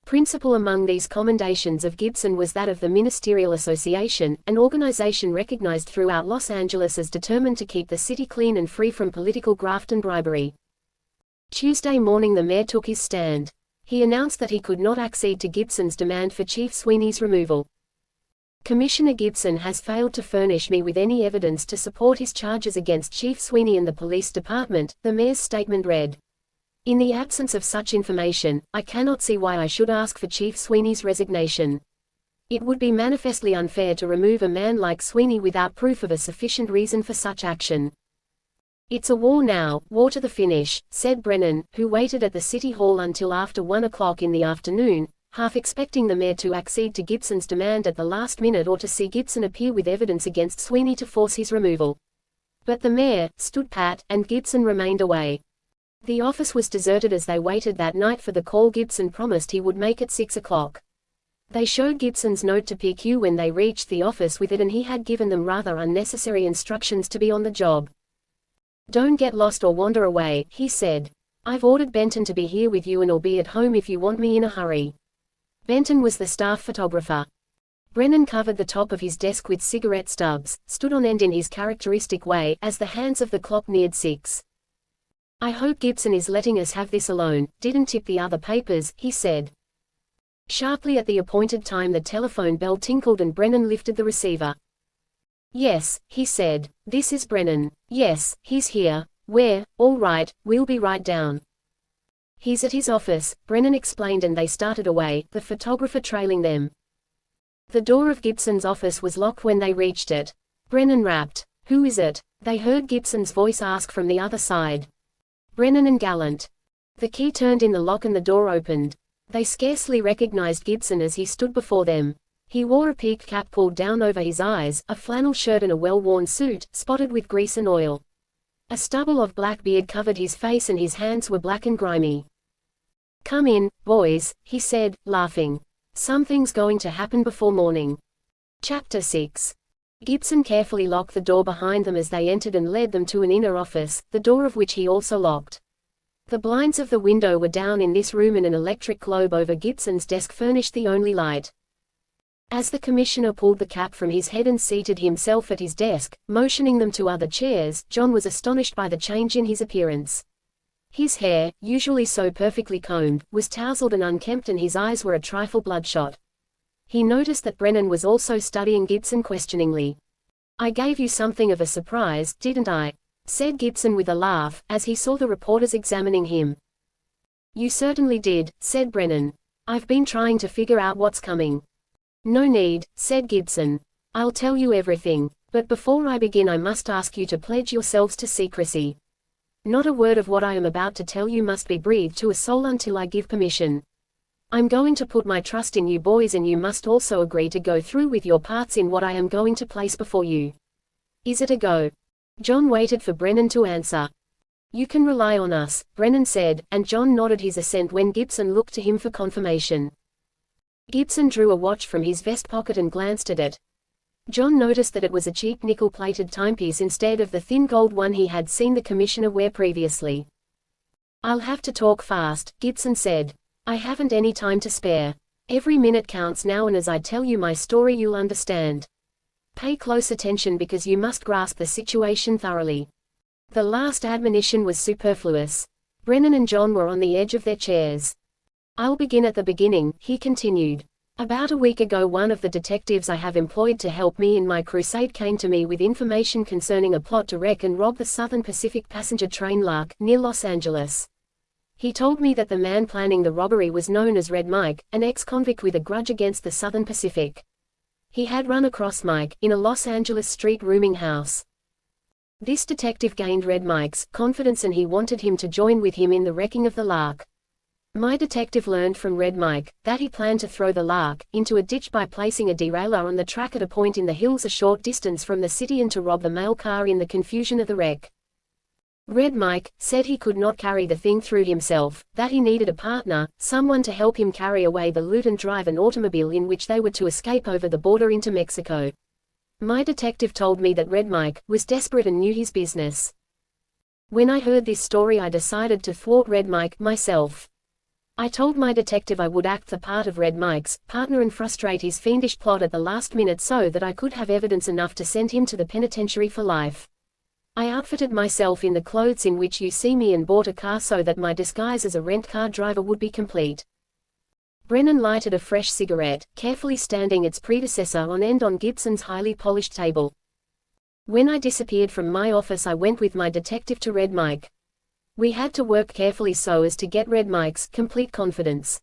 S1: Principal among these commendations of Gibson was that of the Ministerial Association, an organization recognized throughout Los Angeles as determined to keep the city clean and free from political graft and bribery. Tuesday morning the mayor took his stand. He announced that he could not accede to Gibson's demand for Chief Sweeney's removal. Commissioner Gibson has failed to furnish me with any evidence to support his charges against Chief Sweeney and the police department, the mayor's statement read. In the absence of such information, I cannot see why I should ask for Chief Sweeney's resignation. It would be manifestly unfair to remove a man like Sweeney without proof of a sufficient reason for such action. It's a war now, war to the finish, said Brennan, who waited at the city hall until after 1 o'clock in the afternoon, half expecting the mayor to accede to Gibson's demand at the last minute or to see Gibson appear with evidence against Sweeney to force his removal. But the mayor stood pat, and Gibson remained away. The office was deserted as they waited that night for the call Gibson promised he would make at 6 o'clock. They showed Gibson's note to PQ when they reached the office with it, and he had given them rather unnecessary instructions to be on the job. Don't get lost or wander away, he said. I've ordered Benton to be here with you and will be at home if you want me in a hurry. Benton was the staff photographer. Brennan covered the top of his desk with cigarette stubs, stood on end in his characteristic way, as the hands of the clock neared 6. I hope Gibson is letting us have this alone, didn't tip the other papers, he said. Sharply at the appointed time the telephone bell tinkled and Brennan lifted the receiver. Yes, he said. This is Brennan. Yes, he's here. Where? All right, we'll be right down. He's at his office, Brennan explained, and they started away, the photographer trailing them. The door of Gibson's office was locked when they reached it. Brennan rapped. Who is it? They heard Gibson's voice ask from the other side. Brennan and Gallant. The key turned in the lock and the door opened. They scarcely recognized Gibson as he stood before them. He wore a peaked cap pulled down over his eyes, a flannel shirt and a well-worn suit, spotted with grease and oil. A stubble of black beard covered his face and his hands were black and grimy. Come in, boys, he said, laughing. Something's going to happen before morning. Chapter 6. Gibson carefully locked the door behind them as they entered and led them to an inner office, the door of which he also locked. The blinds of the window were down in this room and an electric globe over Gibson's desk furnished the only light. As the commissioner pulled the cap from his head and seated himself at his desk, motioning them to other chairs, John was astonished by the change in his appearance. His hair, usually so perfectly combed, was tousled and unkempt and his eyes were a trifle bloodshot. He noticed that Brennan was also studying Gibson questioningly. "I gave you something of a surprise, didn't I?" said Gibson with a laugh, as he saw the reporters examining him. "You certainly did," said Brennan. "I've been trying to figure out what's coming." "No need," said Gibson. "I'll tell you everything. But before I begin I must ask you to pledge yourselves to secrecy. Not a word of what I am about to tell you must be breathed to a soul until I give permission. I'm going to put my trust in you boys and you must also agree to go through with your parts in what I am going to place before you. Is it a go?" John waited for Brennan to answer. "You can rely on us," Brennan said, and John nodded his assent when Gibson looked to him for confirmation. Gibson drew a watch from his vest pocket and glanced at it. John noticed that it was a cheap nickel-plated timepiece instead of the thin gold one he had seen the commissioner wear previously. "I'll have to talk fast," Gibson said. "I haven't any time to spare. Every minute counts now and as I tell you my story you'll understand. Pay close attention because you must grasp the situation thoroughly." The last admonition was superfluous. Brennan and John were on the edge of their chairs. "I'll begin at the beginning," he continued. "About a week ago one of the detectives I have employed to help me in my crusade came to me with information concerning a plot to wreck and rob the Southern Pacific passenger train LARC, near Los Angeles. He told me that the man planning the robbery was known as Red Mike, an ex-convict with a grudge against the Southern Pacific. He had run across Mike, in a Los Angeles street rooming house. This detective gained Red Mike's confidence and he wanted him to join with him in the wrecking of the LARC. My detective learned from Red Mike that he planned to throw the LARC into a ditch by placing a derailleur on the track at a point in the hills a short distance from the city and to rob the mail car in the confusion of the wreck. Red Mike said he could not carry the thing through himself, that he needed a partner, someone to help him carry away the loot and drive an automobile in which they were to escape over the border into Mexico. My detective told me that Red Mike was desperate and knew his business. When I heard this story I decided to thwart Red Mike myself. I told my detective I would act the part of Red Mike's partner and frustrate his fiendish plot at the last minute so that I could have evidence enough to send him to the penitentiary for life. I outfitted myself in the clothes in which you see me and bought a car so that my disguise as a rent-car driver would be complete." Brennan lighted a fresh cigarette, carefully standing its predecessor on end on Gibson's highly polished table. "When I disappeared from my office I went with my detective to Red Mike. We had to work carefully so as to get Red Mike's complete confidence.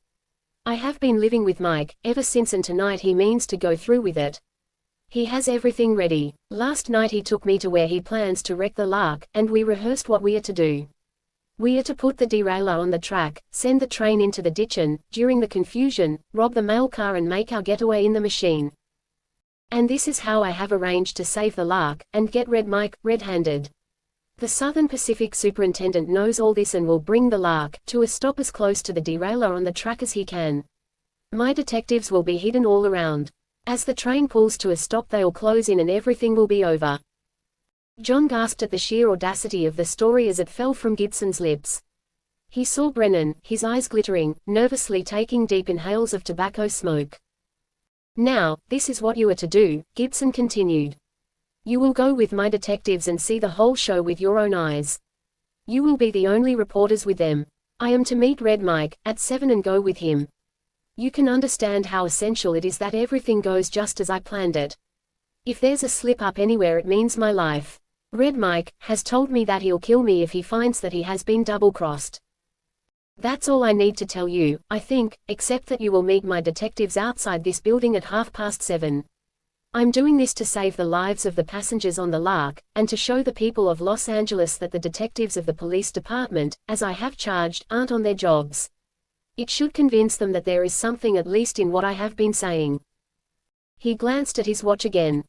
S1: I have been living with Mike ever since and tonight he means to go through with it. He has everything ready. Last night he took me to where he plans to wreck the LARC, and we rehearsed what we are to do. We are to put the derailleur on the track, send the train into the ditch and, during the confusion, rob the mail car and make our getaway in the machine. And this is how I have arranged to save the LARC, and get Red Mike red-handed. The Southern Pacific superintendent knows all this and will bring the LARC to a stop as close to the derailleur on the track as he can. My detectives will be hidden all around. As the train pulls to a stop they'll close in and everything will be over." John gasped at the sheer audacity of the story as it fell from Gibson's lips. He saw Brennan, his eyes glittering, nervously taking deep inhales of tobacco smoke. "Now, this is what you are to do," Gibson continued. "You will go with my detectives and see the whole show with your own eyes. You will be the only reporters with them. I am to meet Red Mike at 7 and go with him. You can understand how essential it is that everything goes just as I planned it. If there's a slip-up anywhere it means my life. Red Mike has told me that he'll kill me if he finds that he has been double-crossed. That's all I need to tell you, I think, except that you will meet my detectives outside this building at 7:30. I'm doing this to save the lives of the passengers on the LARC, and to show the people of Los Angeles that the detectives of the police department, as I have charged, aren't on their jobs. It should convince them that there is something at least in what I have been saying." He glanced at his watch again.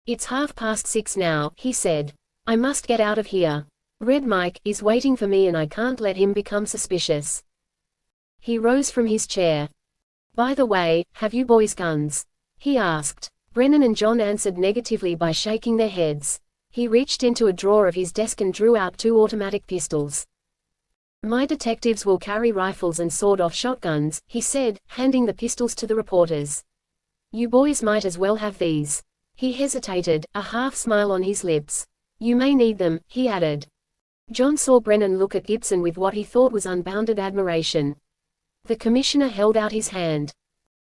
S1: "It's 6:30 now," he said. "I must get out of here. Red Mike is waiting for me and I can't let him become suspicious." He rose from his chair. By the way, have you boys guns? He asked. Brennan and John answered negatively by shaking their heads. He reached into a drawer of his desk and drew out 2 automatic pistols. My detectives will carry rifles and sawed-off shotguns, he said, handing the pistols to the reporters. You boys might as well have these. He hesitated, a half-smile on his lips. You may need them, he added. John saw Brennan look at Gibson with what he thought was unbounded admiration. The commissioner held out his hand.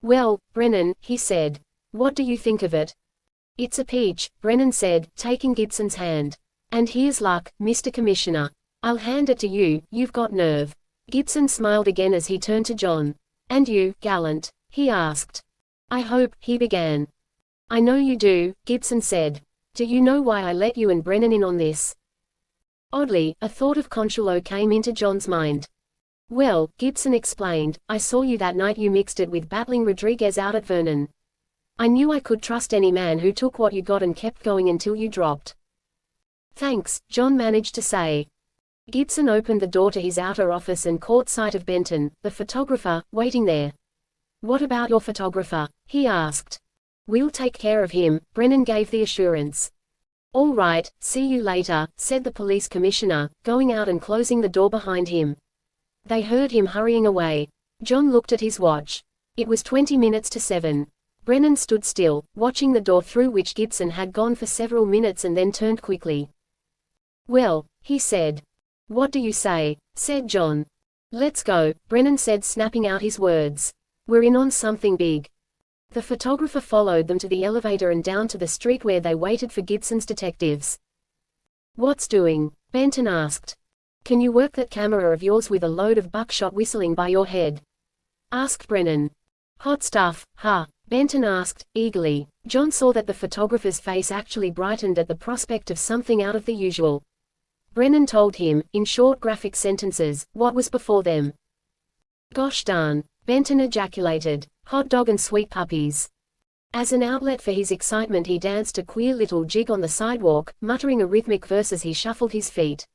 S1: Well, Brennan, he said. What do you think of it? It's a peach, Brennan said, taking Gibson's hand. And here's luck, Mr. Commissioner. I'll hand it to you, you've got nerve. Gibson smiled again as he turned to John. And you, Gallant? He asked. I hope, he began. I know you do, Gibson said. Do you know why I let you and Brennan in on this? Oddly, a thought of Consuelo came into John's mind. Well, Gibson explained, I saw you that night you mixed it with battling Rodriguez out at Vernon. I knew I could trust any man who took what you got and kept going until you dropped. Thanks, John managed to say. Gibson opened the door to his outer office and caught sight of Benton, the photographer, waiting there. What about your photographer? He asked. We'll take care of him, Brennan gave the assurance. All right, see you later, said the police commissioner, going out and closing the door behind him. They heard him hurrying away. John looked at his watch. It was 20 minutes to 7. Brennan stood still, watching the door through which Gibson had gone for several minutes and then turned quickly. Well, he said. What do you say? Said John. Let's go, Brennan said, snapping out his words. We're in on something big. The photographer followed them to the elevator and down to the street where they waited for Gibson's detectives. What's doing? Benton asked. Can you work that camera of yours with a load of buckshot whistling by your head? Asked Brennan. Hot stuff, huh? Benton asked, eagerly. John saw that the photographer's face actually brightened at the prospect of something out of the usual. Brennan told him, in short graphic sentences, what was before them. Gosh darn, Benton ejaculated. Hot dog and sweet puppies. As an outlet for his excitement he danced a queer little jig on the sidewalk, muttering a rhythmic verse as he shuffled his feet.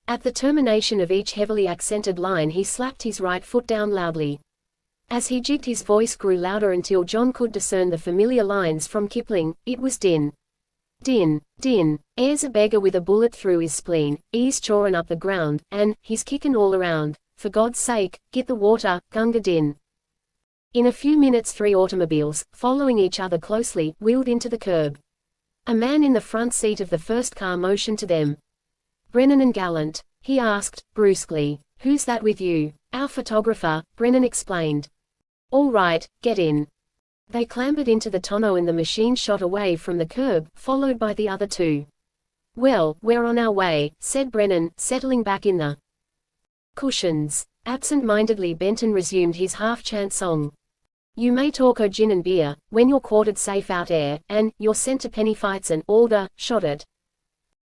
S1: At the termination of each heavily accented line he slapped his right foot down loudly. As he jigged his voice grew louder until John could discern the familiar lines from Kipling. It was din. Din, din, airs a beggar with a bullet through his spleen, he's chawin' up the ground, and, he's kickin' all around, for God's sake, get the water, Gunga Din. In a few minutes 3 automobiles, following each other closely, wheeled into the curb. A man in the front seat of the first car motioned to them. Brennan and Gallant, he asked, brusquely. Who's that with you? Our photographer, Brennan explained. All right, get in. They clambered into the tonneau and the machine shot away from the curb, followed by the other 2. Well, we're on our way, said Brennan, settling back in the cushions. Absent-mindedly Benton resumed his half-chant song. You may talk o' gin and beer, when you're quartered safe out air, and, you're sent to penny fights and, all the, shot it.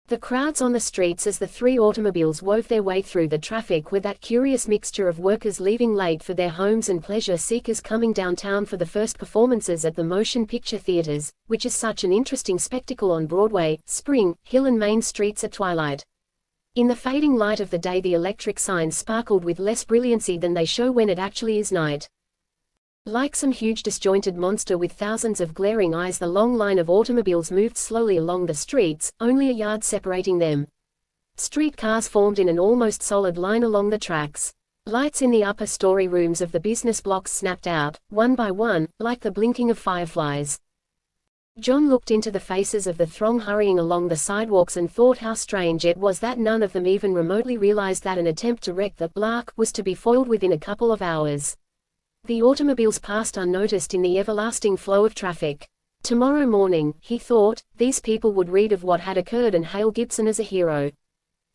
S1: The crowds on the streets as the 3 automobiles wove their way through the traffic were that curious mixture of workers leaving late for their homes and pleasure seekers coming downtown for the first performances at the motion picture theaters, which is such an interesting spectacle on Broadway, Spring, Hill and Main streets at twilight. In the fading light of the day the electric signs sparkled with less brilliancy than they show when it actually is night. Like some huge disjointed monster with thousands of glaring eyes the long line of automobiles moved slowly along the streets, only a yard separating them. Streetcars formed in an almost solid line along the tracks. Lights in the upper story rooms of the business blocks snapped out, one by one, like the blinking of fireflies. John looked into the faces of the throng hurrying along the sidewalks and thought how strange it was that none of them even remotely realized that an attempt to wreck the block was to be foiled within a couple of hours. The automobiles passed unnoticed in the everlasting flow of traffic. Tomorrow morning, he thought, these people would read of what had occurred and hail Gibson as a hero.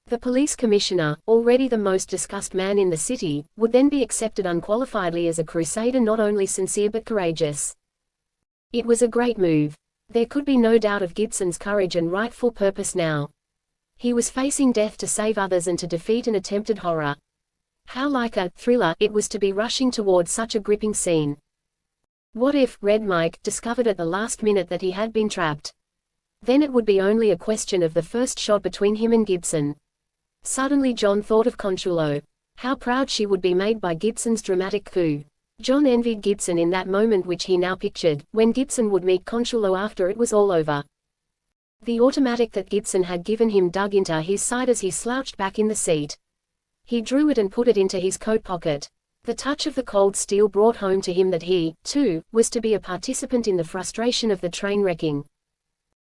S1: The police commissioner, already the most discussed man in the city, would then be accepted unqualifiedly as a crusader not only sincere but courageous. It was a great move. There could be no doubt of Gibson's courage and rightful purpose now. He was facing death to save others and to defeat an attempted horror. How like a thriller it was to be rushing towards such a gripping scene. What if Red Mike discovered at the last minute that he had been trapped? Then it would be only a question of the first shot between him and Gibson. Suddenly John thought of Consuelo. How proud she would be made by Gibson's dramatic coup. John envied Gibson in that moment, which he now pictured, when Gibson would meet Consuelo after it was all over. The automatic that Gibson had given him dug into his side as he slouched back in the seat. He drew it and put it into his coat pocket. The touch of the cold steel brought home to him that he, too, was to be a participant in the frustration of the train wrecking.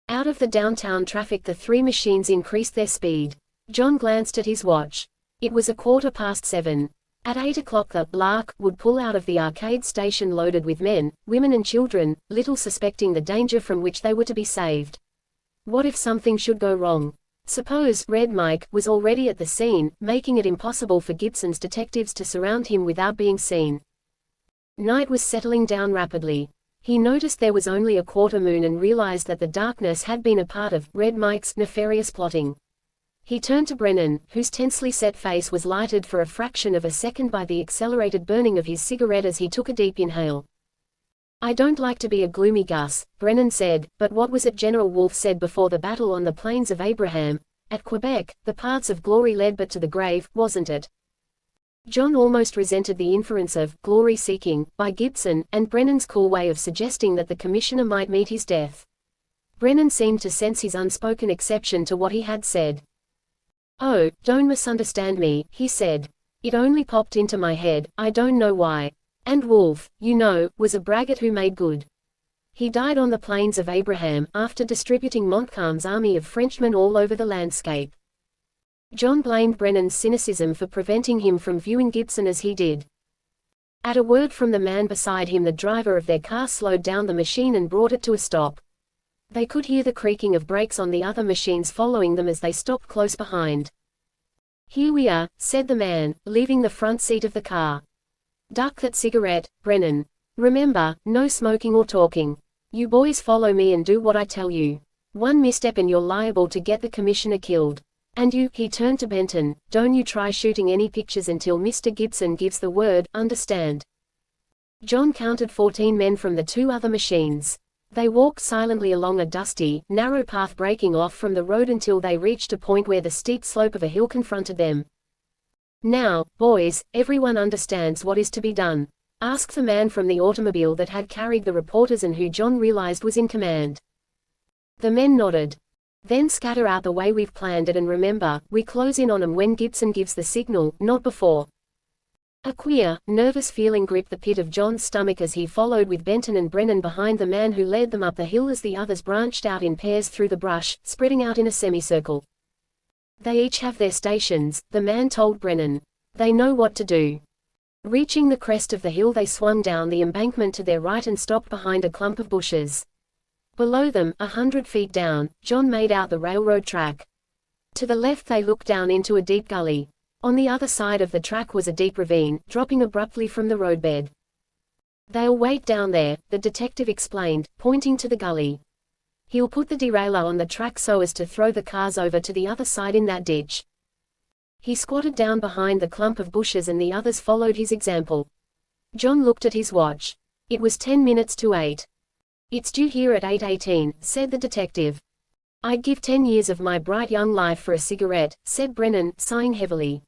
S1: Out of the downtown traffic, the three machines increased their speed. John glanced at his watch. It was 7:15. At 8 o'clock the Lark would pull out of the arcade station loaded with men, women and children, little suspecting the danger from which they were to be saved. What if something should go wrong? Suppose Red Mike was already at the scene, making it impossible for Gibson's detectives to surround him without being seen. Night was settling down rapidly. He noticed there was only a quarter moon and realized that the darkness had been a part of Red Mike's nefarious plotting. He turned to Brennan, whose tensely set face was lighted for a fraction of a second by the accelerated burning of his cigarette as he took a deep inhale. "I don't like to be a gloomy Gus," Brennan said, "but what was it General Wolfe said before the battle on the plains of Abraham? At Quebec, the paths of glory led but to the grave, wasn't it?" John almost resented the inference of glory-seeking by Gibson, and Brennan's cool way of suggesting that the commissioner might meet his death. Brennan seemed to sense his unspoken exception to what he had said. "Oh, don't misunderstand me," he said. "It only popped into my head, I don't know why. And Wolfe, you know, was a braggart who made good. He died on the plains of Abraham, after distributing Montcalm's army of Frenchmen all over the landscape." John blamed Brennan's cynicism for preventing him from viewing Gibson as he did. At a word from the man beside him, the driver of their car slowed down the machine and brought it to a stop. They could hear the creaking of brakes on the other machines following them as they stopped close behind. "Here we are," said the man, leaving the front seat of the car. "Duck that cigarette, Brennan. Remember, no smoking or talking. You boys follow me and do what I tell you. One misstep and you're liable to get the commissioner killed. And you," he turned to Benton, "don't you try shooting any pictures until Mr. Gibson gives the word, understand?" John counted 14 men from the two other machines. They walked silently along a dusty, narrow path breaking off from the road until they reached a point where the steep slope of a hill confronted them. "Now, boys, everyone understands what is to be done?" asked the man from the automobile that had carried the reporters and who John realized was in command. The men nodded. "Then scatter out the way we've planned it, and remember, we close in on 'em when Gibson gives the signal, not before." A queer, nervous feeling gripped the pit of John's stomach as he followed with Benton and Brennan behind the man who led them up the hill as the others branched out in pairs through the brush, spreading out in a semicircle. "They each have their stations," the man told Brennan. "They know what to do." Reaching the crest of the hill, they swung down the embankment to their right and stopped behind a clump of bushes. Below them, 100 feet down, John made out the railroad track. To the left they looked down into a deep gully. On the other side of the track was a deep ravine, dropping abruptly from the roadbed. "They'll wait down there," the detective explained, pointing to the gully. "He'll put the derailleur on the track so as to throw the cars over to the other side in that ditch." He squatted down behind the clump of bushes and the others followed his example. John looked at his watch. It was 10 minutes to 8. "It's due here at 8:18, said the detective. "I'd give 10 years of my bright young life for a cigarette," said Brennan, sighing heavily.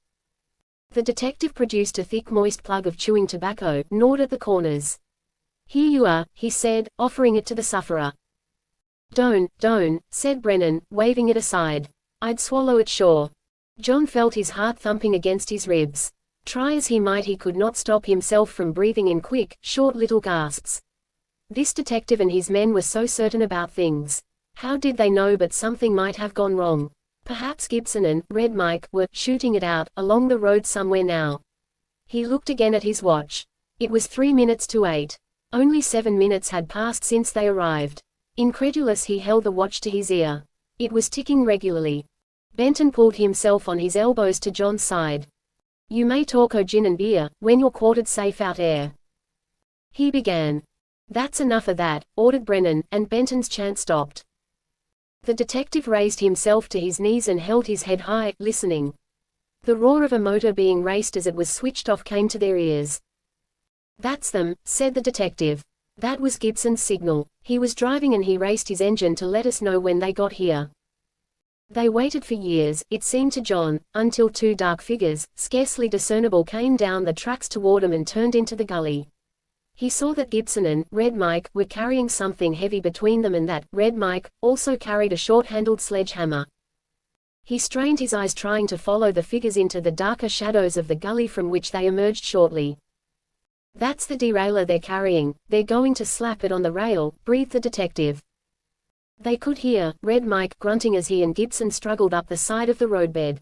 S1: The detective produced a thick moist plug of chewing tobacco, gnawed at the corners. "Here you are," he said, offering it to the sufferer. Don't," said Brennan, waving it aside. "I'd swallow it sure." John felt his heart thumping against his ribs. Try as he might, he could not stop himself from breathing in quick, short little gasps. This detective and his men were so certain about things. How did they know but something might have gone wrong? Perhaps Gibson and Red Mike were shooting it out along the road somewhere now. He looked again at his watch. It was 3 minutes to 8. Only 7 minutes had passed since they arrived. Incredulous, he held the watch to his ear. It was ticking regularly. Benton pulled himself on his elbows to John's side. "You may talk o' gin and beer, when you're quartered safe out air," he began. "That's enough of that," ordered Brennan, and Benton's chant stopped. The detective raised himself to his knees and held his head high, listening. The roar of a motor being raced as it was switched off came to their ears. "That's them," said the detective. "That was Gibson's signal. He was driving and he raced his engine to let us know when they got here." They waited for years, it seemed to John, until two dark figures, scarcely discernible, came down the tracks toward him and turned into the gully. He saw that Gibson and Red Mike were carrying something heavy between them and that Red Mike also carried a short-handled sledgehammer. He strained his eyes trying to follow the figures into the darker shadows of the gully from which they emerged shortly. "That's the derailleur they're carrying, they're going to slap it on the rail," breathed the detective. They could hear Red Mike grunting as he and Gibson struggled up the side of the roadbed.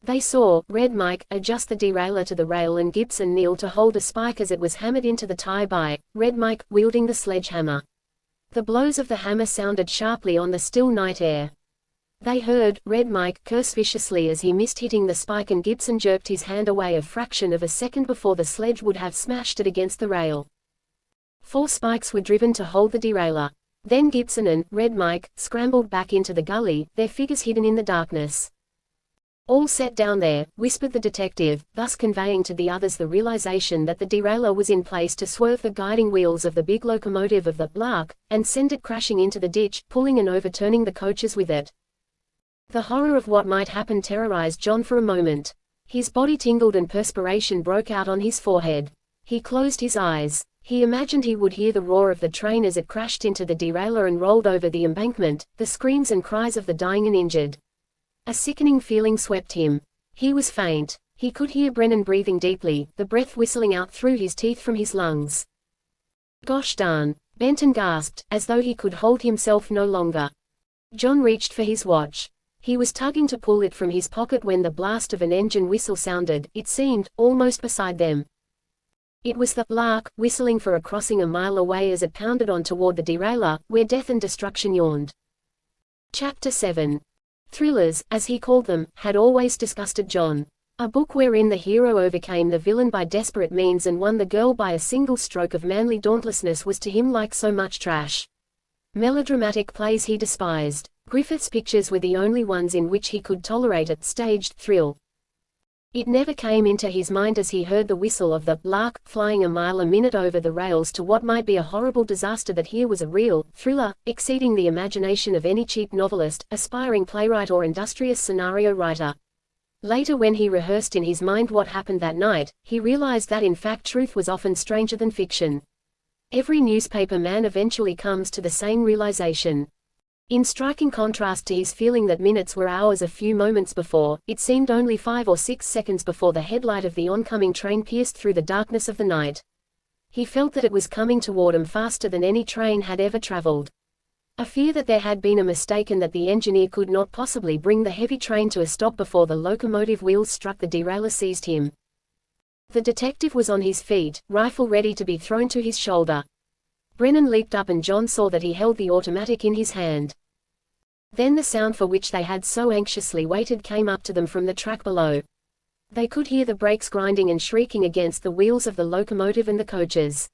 S1: They saw Red Mike adjust the derailleur to the rail and Gibson kneel to hold a spike as it was hammered into the tie by Red Mike, wielding the sledgehammer. The blows of the hammer sounded sharply on the still night air. They heard Red Mike curse viciously as he missed hitting the spike and Gibson jerked his hand away a fraction of a second before the sledge would have smashed it against the rail. 4 spikes were driven to hold the derailleur. Then Gibson and Red Mike scrambled back into the gully, their figures hidden in the darkness. "All set down there," whispered the detective, thus conveying to the others the realization that the derailleur was in place to swerve the guiding wheels of the big locomotive of the Lark, and send it crashing into the ditch, pulling and overturning the coaches with it. The horror of what might happen terrorized John for a moment. His body tingled and perspiration broke out on his forehead. He closed his eyes. He imagined he would hear the roar of the train as it crashed into the derailleur and rolled over the embankment, the screams and cries of the dying and injured. A sickening feeling swept him. He was faint. He could hear Brennan breathing deeply, the breath whistling out through his teeth from his lungs. "Gosh darn," Benton gasped, as though he could hold himself no longer. John reached for his watch. He was tugging to pull it from his pocket when the blast of an engine whistle sounded, it seemed, almost beside them. It was the Lark, whistling for a crossing a mile away as it pounded on toward the derailleur, where death and destruction yawned. Chapter 7. Thrillers, as he called them, had always disgusted John. A book wherein the hero overcame the villain by desperate means and won the girl by a single stroke of manly dauntlessness was to him like so much trash. Melodramatic plays he despised. Griffith's pictures were the only ones in which he could tolerate a staged thrill. It never came into his mind as he heard the whistle of the Lark flying a mile a minute over the rails to what might be a horrible disaster that here was a real thriller, exceeding the imagination of any cheap novelist, aspiring playwright or industrious scenario writer. Later, when he rehearsed in his mind what happened that night, he realized that in fact truth was often stranger than fiction. Every newspaper man eventually comes to the same realization. In striking contrast to his feeling that minutes were hours a few moments before, it seemed only 5 or 6 seconds before the headlight of the oncoming train pierced through the darkness of the night. He felt that it was coming toward him faster than any train had ever traveled. A fear that there had been a mistake and that the engineer could not possibly bring the heavy train to a stop before the locomotive wheels struck the derailleur seized him. The detective was on his feet, rifle ready to be thrown to his shoulder. Brennan leaped up and John saw that he held the automatic in his hand. Then the sound for which they had so anxiously waited came up to them from the track below. They could hear the brakes grinding and shrieking against the wheels of the locomotive and the coaches.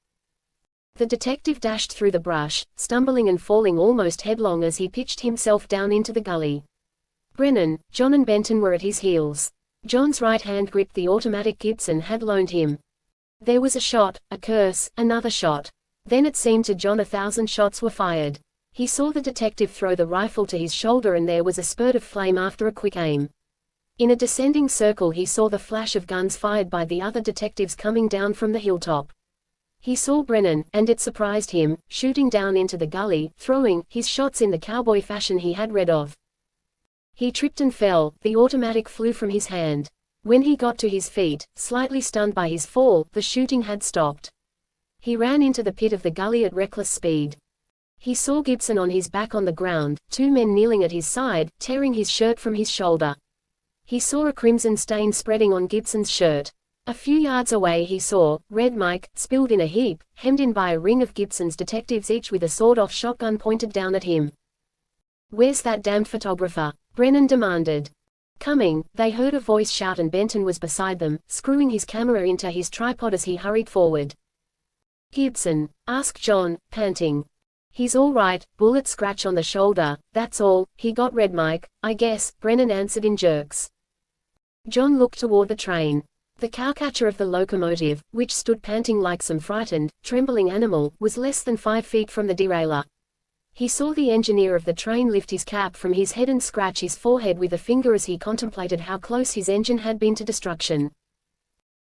S1: The detective dashed through the brush, stumbling and falling almost headlong as he pitched himself down into the gully. Brennan, John and Benton were at his heels. John's right hand gripped the automatic Gibson had loaned him. There was a shot, a curse, another shot. Then it seemed to John 1,000 shots were fired. He saw the detective throw the rifle to his shoulder and there was a spurt of flame after a quick aim. In a descending circle he saw the flash of guns fired by the other detectives coming down from the hilltop. He saw Brennan, and it surprised him, shooting down into the gully, throwing his shots in the cowboy fashion he had read of. He tripped and fell, the automatic flew from his hand. When he got to his feet, slightly stunned by his fall, the shooting had stopped. He ran into the pit of the gully at reckless speed. He saw Gibson on his back on the ground, 2 men kneeling at his side, tearing his shirt from his shoulder. He saw a crimson stain spreading on Gibson's shirt. A few yards away he saw Red Mike, spilled in a heap, hemmed in by a ring of Gibson's detectives each with a sawed-off shotgun pointed down at him. "Where's that damned photographer?" Brennan demanded. "Coming," they heard a voice shout and Benton was beside them, screwing his camera into his tripod as he hurried forward. "Gibson?" asked John, panting. "He's all right, bullet scratch on the shoulder, that's all, he got Red Mike, I guess," Brennan answered in jerks. John looked toward the train. The cowcatcher of the locomotive, which stood panting like some frightened, trembling animal, was less than 5 feet from the derailleur. He saw the engineer of the train lift his cap from his head and scratch his forehead with a finger as he contemplated how close his engine had been to destruction.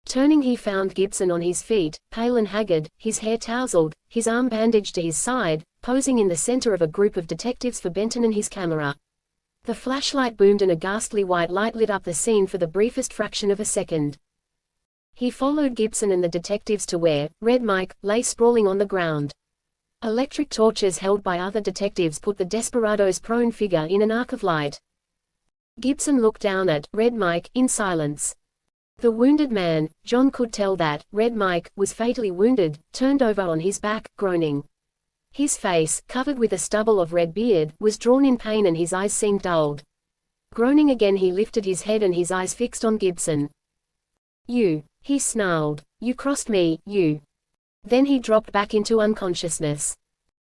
S1: Turning, he found Gibson on his feet, pale and haggard, his hair tousled, his arm bandaged to his side, posing in the center of a group of detectives for Benton and his camera. The flashlight boomed and a ghastly white light lit up the scene for the briefest fraction of a second. He followed Gibson and the detectives to where Red Mike lay sprawling on the ground. Electric torches held by other detectives put the desperado's prone figure in an arc of light. Gibson looked down at Red Mike in silence. The wounded man, John could tell that Red Mike was fatally wounded, turned over on his back, groaning. His face, covered with a stubble of red beard, was drawn in pain and his eyes seemed dulled. Groaning again, he lifted his head and his eyes fixed on Gibson. "You," he snarled. "You crossed me, you." Then he dropped back into unconsciousness.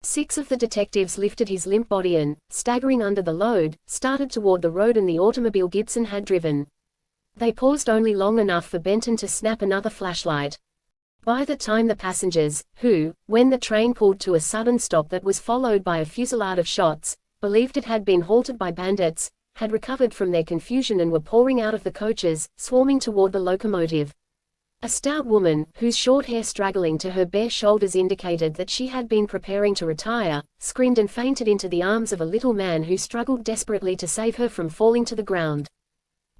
S1: 6 of the detectives lifted his limp body and, staggering under the load, started toward the road and the automobile Gibson had driven. They paused only long enough for Benton to snap another flashlight. By the time the passengers, who, when the train pulled to a sudden stop that was followed by a fusillade of shots, believed it had been halted by bandits, had recovered from their confusion and were pouring out of the coaches, swarming toward the locomotive. A stout woman, whose short hair straggling to her bare shoulders indicated that she had been preparing to retire, screamed and fainted into the arms of a little man who struggled desperately to save her from falling to the ground.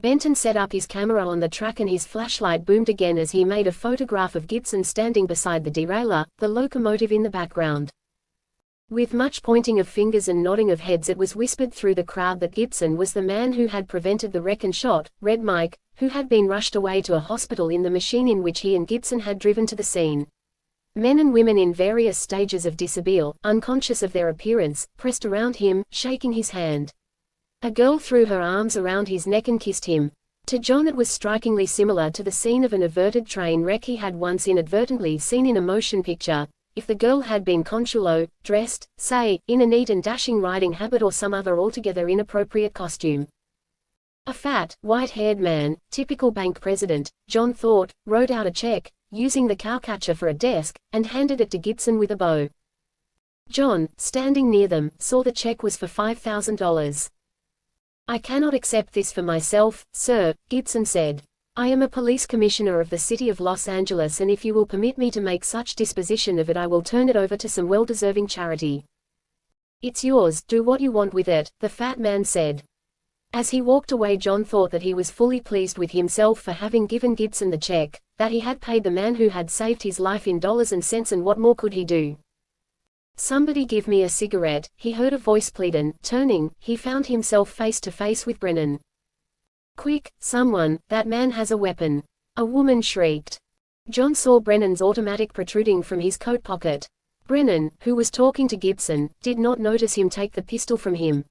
S1: Benton set up his camera on the track and his flashlight boomed again as he made a photograph of Gibson standing beside the derailleur, the locomotive in the background. With much pointing of fingers and nodding of heads, it was whispered through the crowd that Gibson was the man who had prevented the wreck and shot Red Mike, who had been rushed away to a hospital in the machine in which he and Gibson had driven to the scene. Men and women in various stages of dishabille, unconscious of their appearance, pressed around him, shaking his hand. A girl threw her arms around his neck and kissed him. To John it was strikingly similar to the scene of an averted train wreck he had once inadvertently seen in a motion picture, if the girl had been Consuelo, dressed, say, in a neat and dashing riding habit or some other altogether inappropriate costume. A fat, white-haired man, typical bank president, John thought, wrote out a check, using the cowcatcher for a desk, and handed it to Gibson with a bow. John, standing near them, saw the check was for $5,000. "I cannot accept this for myself, sir," Gibson said. "I am a police commissioner of the city of Los Angeles, and if you will permit me to make such disposition of it, I will turn it over to some well-deserving charity." "It's yours, do what you want with it," the fat man said. As he walked away, John thought that he was fully pleased with himself for having given Gibson the check, that he had paid the man who had saved his life in dollars and cents, and what more could he do? "Somebody give me a cigarette," he heard a voice plead, and, turning, he found himself face to face with Brennan. "Quick, someone, that man has a weapon!" a woman shrieked. John saw Brennan's automatic protruding from his coat pocket. Brennan, who was talking to Gibson, did not notice him take the pistol from him.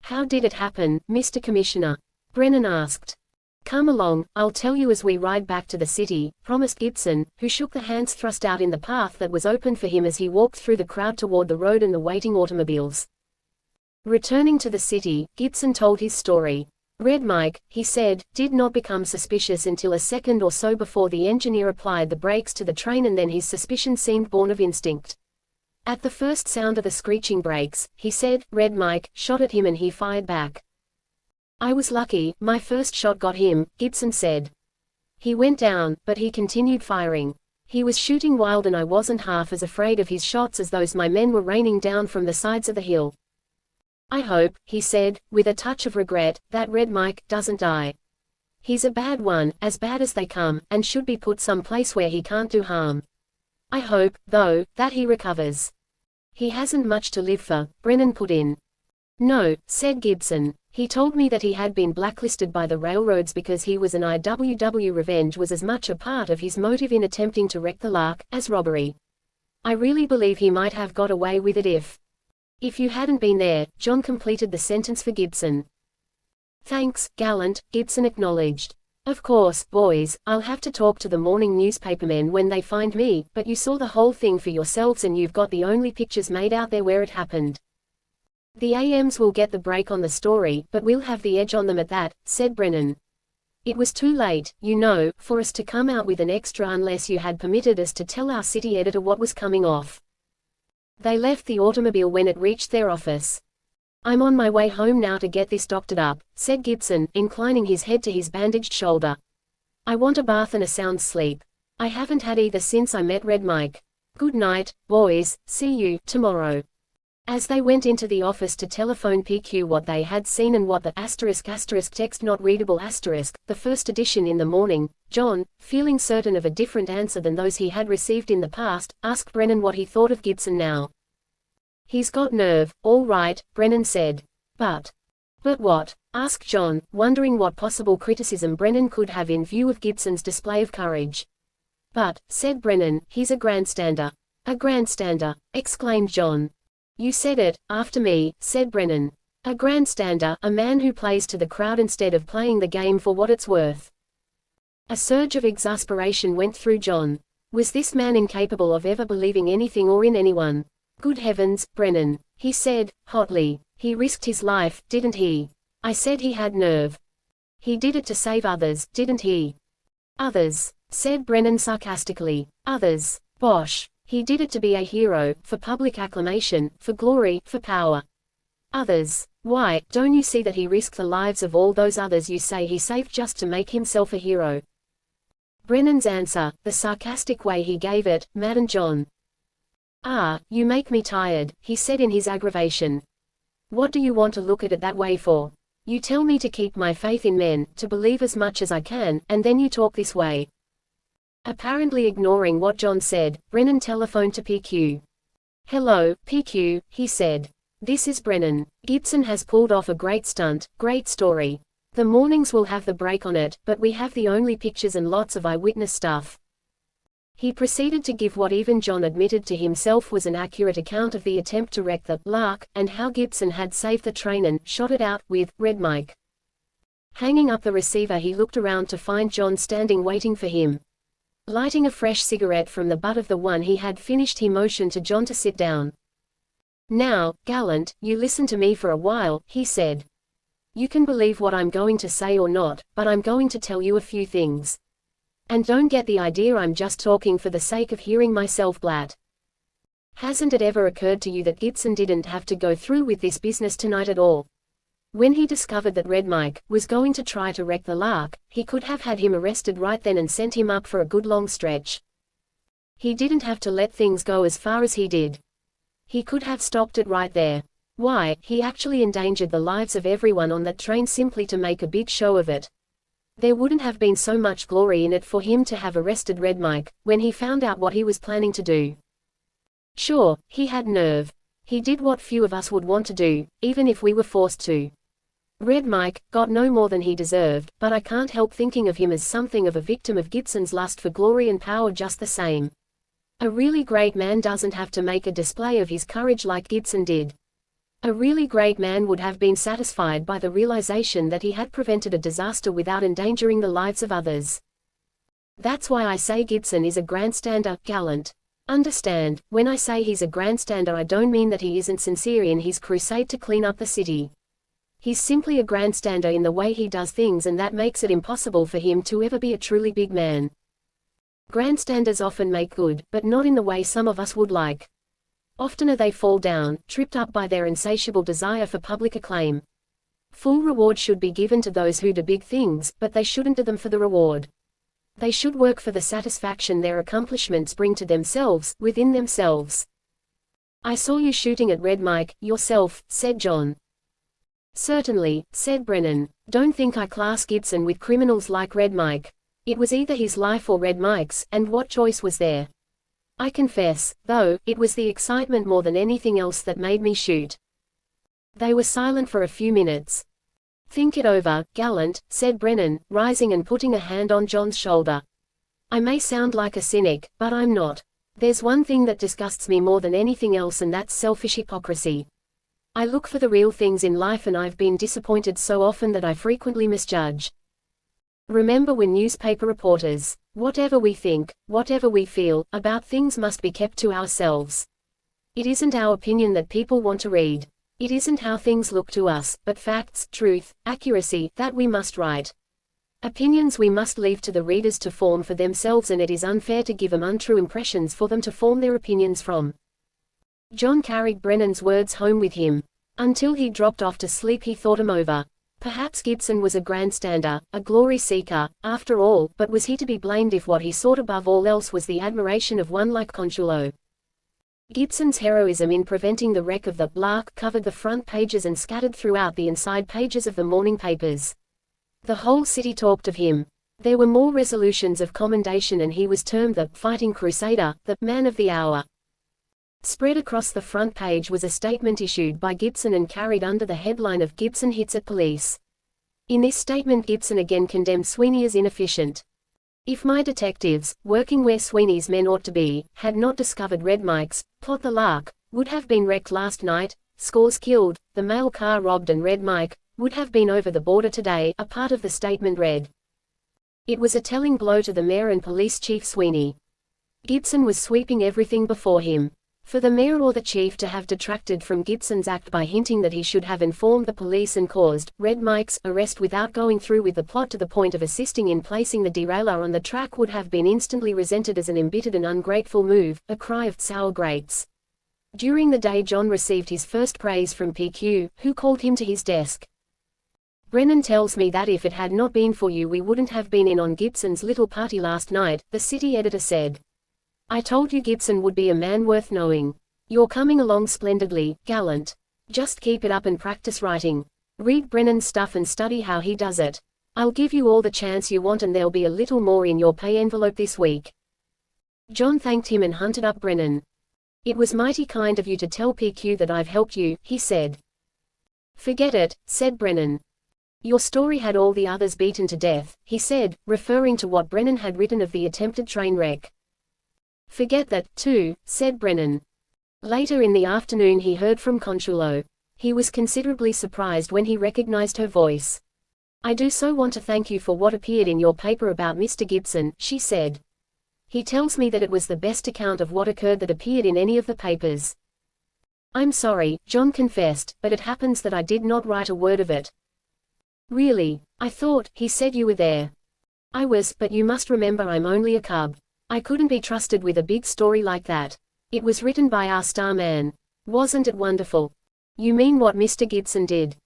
S1: "How did it happen, Mr. Commissioner?" Brennan asked. "Come along, I'll tell you as we ride back to the city," promised Gibson, who shook the hands thrust out in the path that was opened for him as he walked through the crowd toward the road and the waiting automobiles. Returning to the city, Gibson told his story. Red Mike, he said, did not become suspicious until a second or so before the engineer applied the brakes to the train, and then his suspicion seemed born of instinct. At the first sound of the screeching brakes, he said, Red Mike shot at him and he fired back. "I was lucky, my first shot got him," Gibson said. "He went down, but he continued firing. He was shooting wild and I wasn't half as afraid of his shots as those my men were raining down from the sides of the hill. I hope," he said, with a touch of regret, "that Red Mike doesn't die. He's a bad one, as bad as they come, and should be put some place where he can't do harm. I hope, though, that he recovers." "He hasn't much to live for," Brennan put in. "No," said Gibson. "He told me that he had been blacklisted by the railroads because he was an IWW. Revenge was as much a part of his motive in attempting to wreck the Lark, as robbery. I really believe he might have got away with it if you hadn't been there," John completed the sentence for Gibson. "Thanks, Gallant," Gibson acknowledged. "Of course, boys, I'll have to talk to the morning newspapermen when they find me, but you saw the whole thing for yourselves and you've got the only pictures made out there where it happened. The AMs will get the break on the story, but we'll have the edge on them at that," said Brennan. "It was too late, you know, for us to come out with an extra unless you had permitted us to tell our city editor what was coming off." They left the automobile when it reached their office. "I'm on my way home now to get this doctored up," said Gibson, inclining his head to his bandaged shoulder. I want a bath and a sound sleep. I haven't had either since I met Red Mike. Good night, boys, see you tomorrow. As they went into the office to telephone PQ what they had seen and what the *** text not readable **, the first edition in the morning, John, feeling certain of a different answer than those he had received in the past, asked Brennan what he thought of Gibson now. He's got nerve, all right, Brennan said. But what? Asked John, wondering what possible criticism Brennan could have in view of Gibson's display of courage. But, said Brennan, he's a grandstander. A grandstander, exclaimed John. You said it, after me, said Brennan. A grandstander, a man who plays to the crowd instead of playing the game for what it's worth. A surge of exasperation went through John. Was this man incapable of ever believing anything or in anyone? Good heavens, Brennan, he said, hotly. He risked his life, didn't he? I said he had nerve. He did it to save others, didn't he? Others, said Brennan sarcastically. Others. Bosh. He did it to be a hero, for public acclamation, for glory, for power. Others. Why, don't you see that he risked the lives of all those others you say he saved just to make himself a hero? Brennan's answer, the sarcastic way he gave it, maddened John. Ah, you make me tired, he said in his aggravation. What do you want to look at it that way for? You tell me to keep my faith in men, to believe as much as I can, and then you talk this way. Apparently ignoring what John said, Brennan telephoned to PQ. Hello, PQ, he said. This is Brennan. Gibson has pulled off a great stunt, great story. The mornings will have the break on it, but we have the only pictures and lots of eyewitness stuff. He proceeded to give what even John admitted to himself was an accurate account of the attempt to wreck the Lark, and how Gibson had saved the train and shot it out with Red Mike. Hanging up the receiver, he looked around to find John standing waiting for him. Lighting a fresh cigarette from the butt of the one he had finished, he motioned to John to sit down. Now, Gallant, you listen to me for a while, he said. You can believe what I'm going to say or not, but I'm going to tell you a few things. And don't get the idea I'm just talking for the sake of hearing myself blat. Hasn't it ever occurred to you that Gibson didn't have to go through with this business tonight at all? When he discovered that Red Mike was going to try to wreck the Lark, he could have had him arrested right then and sent him up for a good long stretch. He didn't have to let things go as far as he did. He could have stopped it right there. Why, he actually endangered the lives of everyone on that train simply to make a big show of it. There wouldn't have been so much glory in it for him to have arrested Red Mike, when he found out what he was planning to do. Sure, he had nerve. He did what few of us would want to do, even if we were forced to. Red Mike got no more than he deserved, but I can't help thinking of him as something of a victim of Gibson's lust for glory and power just the same. A really great man doesn't have to make a display of his courage like Gibson did. A really great man would have been satisfied by the realization that he had prevented a disaster without endangering the lives of others. That's why I say Gibson is a grandstander, Gallant. Understand, when I say he's a grandstander, I don't mean that he isn't sincere in his crusade to clean up the city. He's simply a grandstander in the way he does things, and that makes it impossible for him to ever be a truly big man. Grandstanders often make good, but not in the way some of us would like. Oftener they fall down, tripped up by their insatiable desire for public acclaim. Full reward should be given to those who do big things, but they shouldn't do them for the reward. They should work for the satisfaction their accomplishments bring to themselves, within themselves. I saw you shooting at Red Mike, yourself, said John. Certainly, said Brennan. Don't think I class Gibson with criminals like Red Mike. It was either his life or Red Mike's, and what choice was there? I confess, though, it was the excitement more than anything else that made me shoot. They were silent for a few minutes. Think it over, Gallant, said Brennan, rising and putting a hand on John's shoulder. I may sound like a cynic, but I'm not. There's one thing that disgusts me more than anything else, and that's selfish hypocrisy. I look for the real things in life, and I've been disappointed so often that I frequently misjudge. Remember when newspaper reporters, whatever we think, whatever we feel, about things must be kept to ourselves. It isn't our opinion that people want to read. It isn't how things look to us, but facts, truth, accuracy, that we must write. Opinions we must leave to the readers to form for themselves, and it is unfair to give them untrue impressions for them to form their opinions from. John carried Brennan's words home with him. Until he dropped off to sleep he thought them over. Perhaps Gibson was a grandstander, a glory seeker, after all, but was he to be blamed if what he sought above all else was the admiration of one like Consuelo? Gibson's heroism in preventing the wreck of the Lark covered the front pages and scattered throughout the inside pages of the morning papers. The whole city talked of him. There were more resolutions of commendation and he was termed the fighting crusader, the man of the hour. Spread across the front page was a statement issued by Gibson and carried under the headline of Gibson Hits at Police. In this statement Gibson again condemned Sweeney as inefficient. If my detectives, working where Sweeney's men ought to be, had not discovered Red Mike's plot, the Lark would have been wrecked last night, scores killed, the mail car robbed and Red Mike would have been over the border today, a part of the statement read. It was a telling blow to the mayor and police chief Sweeney. Gibson was sweeping everything before him. For the mayor or the chief to have detracted from Gibson's act by hinting that he should have informed the police and caused Red Mike's arrest without going through with the plot to the point of assisting in placing the derailleur on the track would have been instantly resented as an embittered and ungrateful move, a cry of sour grapes. During the day John received his first praise from PQ, who called him to his desk. Brennan tells me that if it had not been for you we wouldn't have been in on Gibson's little party last night, the city editor said. I told you Gibson would be a man worth knowing. You're coming along splendidly, Gallant. Just keep it up and practice writing. Read Brennan's stuff and study how he does it. I'll give you all the chance you want and there'll be a little more in your pay envelope this week. John thanked him and hunted up Brennan. It was mighty kind of you to tell PQ that I've helped you, he said. Forget it, said Brennan. Your story had all the others beaten to death, he said, referring to what Brennan had written of the attempted train wreck. Forget that, too, said Brennan. Later in the afternoon he heard from Consuelo. He was considerably surprised when he recognized her voice. I do so want to thank you for what appeared in your paper about Mr. Gibson, she said. He tells me that it was the best account of what occurred that appeared in any of the papers. I'm sorry, John confessed, but it happens that I did not write a word of it. Really? I thought, he said you were there. I was, but you must remember I'm only a cub. I couldn't be trusted with a big story like that. It was written by our star man. Wasn't it wonderful? You mean what Mr. Gibson did?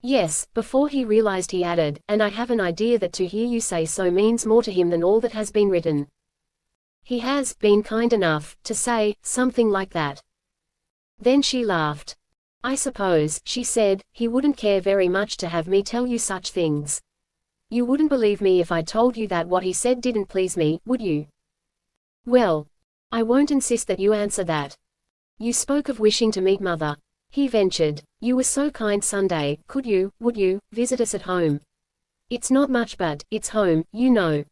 S1: Yes, before he realized he added, and I have an idea that to hear you say so means more to him than all that has been written. He has been kind enough to say something like that. Then she laughed. I suppose, she said, he wouldn't care very much to have me tell you such things. You wouldn't believe me if I told you that what he said didn't please me, would you? Well, I won't insist that you answer that. You spoke of wishing to meet Mother. He ventured. You were so kind Sunday, would you, visit us at home? It's not much but, it's home, you know.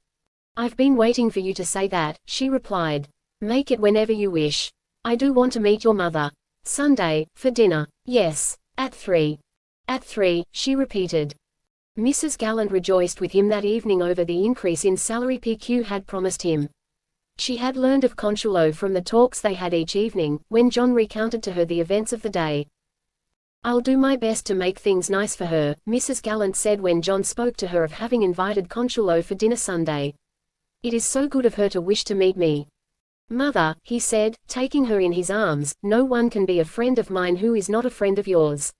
S1: I've been waiting for you to say that, she replied. Make it whenever you wish. I do want to meet your mother. Sunday, for dinner. Yes, at 3. At 3, she repeated. Mrs. Gallant rejoiced with him that evening over the increase in salary PQ had promised him. She had learned of Consuelo from the talks they had each evening, when John recounted to her the events of the day. I'll do my best to make things nice for her, Mrs. Gallant said when John spoke to her of having invited Consuelo for dinner Sunday. It is so good of her to wish to meet me. Mother, he said, taking her in his arms, no one can be a friend of mine who is not a friend of yours.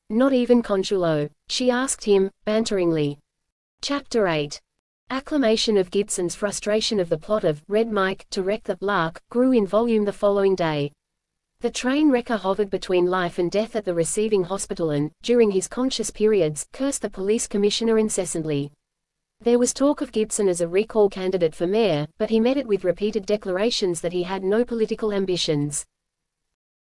S1: Not even Consuelo, she asked him, banteringly. Chapter 8. Acclamation of Gibson's frustration of the plot of Red Mike to wreck the Lark grew in volume the following day. The train wrecker hovered between life and death at the receiving hospital and, during his conscious periods, cursed the police commissioner incessantly. There was talk of Gibson as a recall candidate for mayor, but he met it with repeated declarations that he had no political ambitions.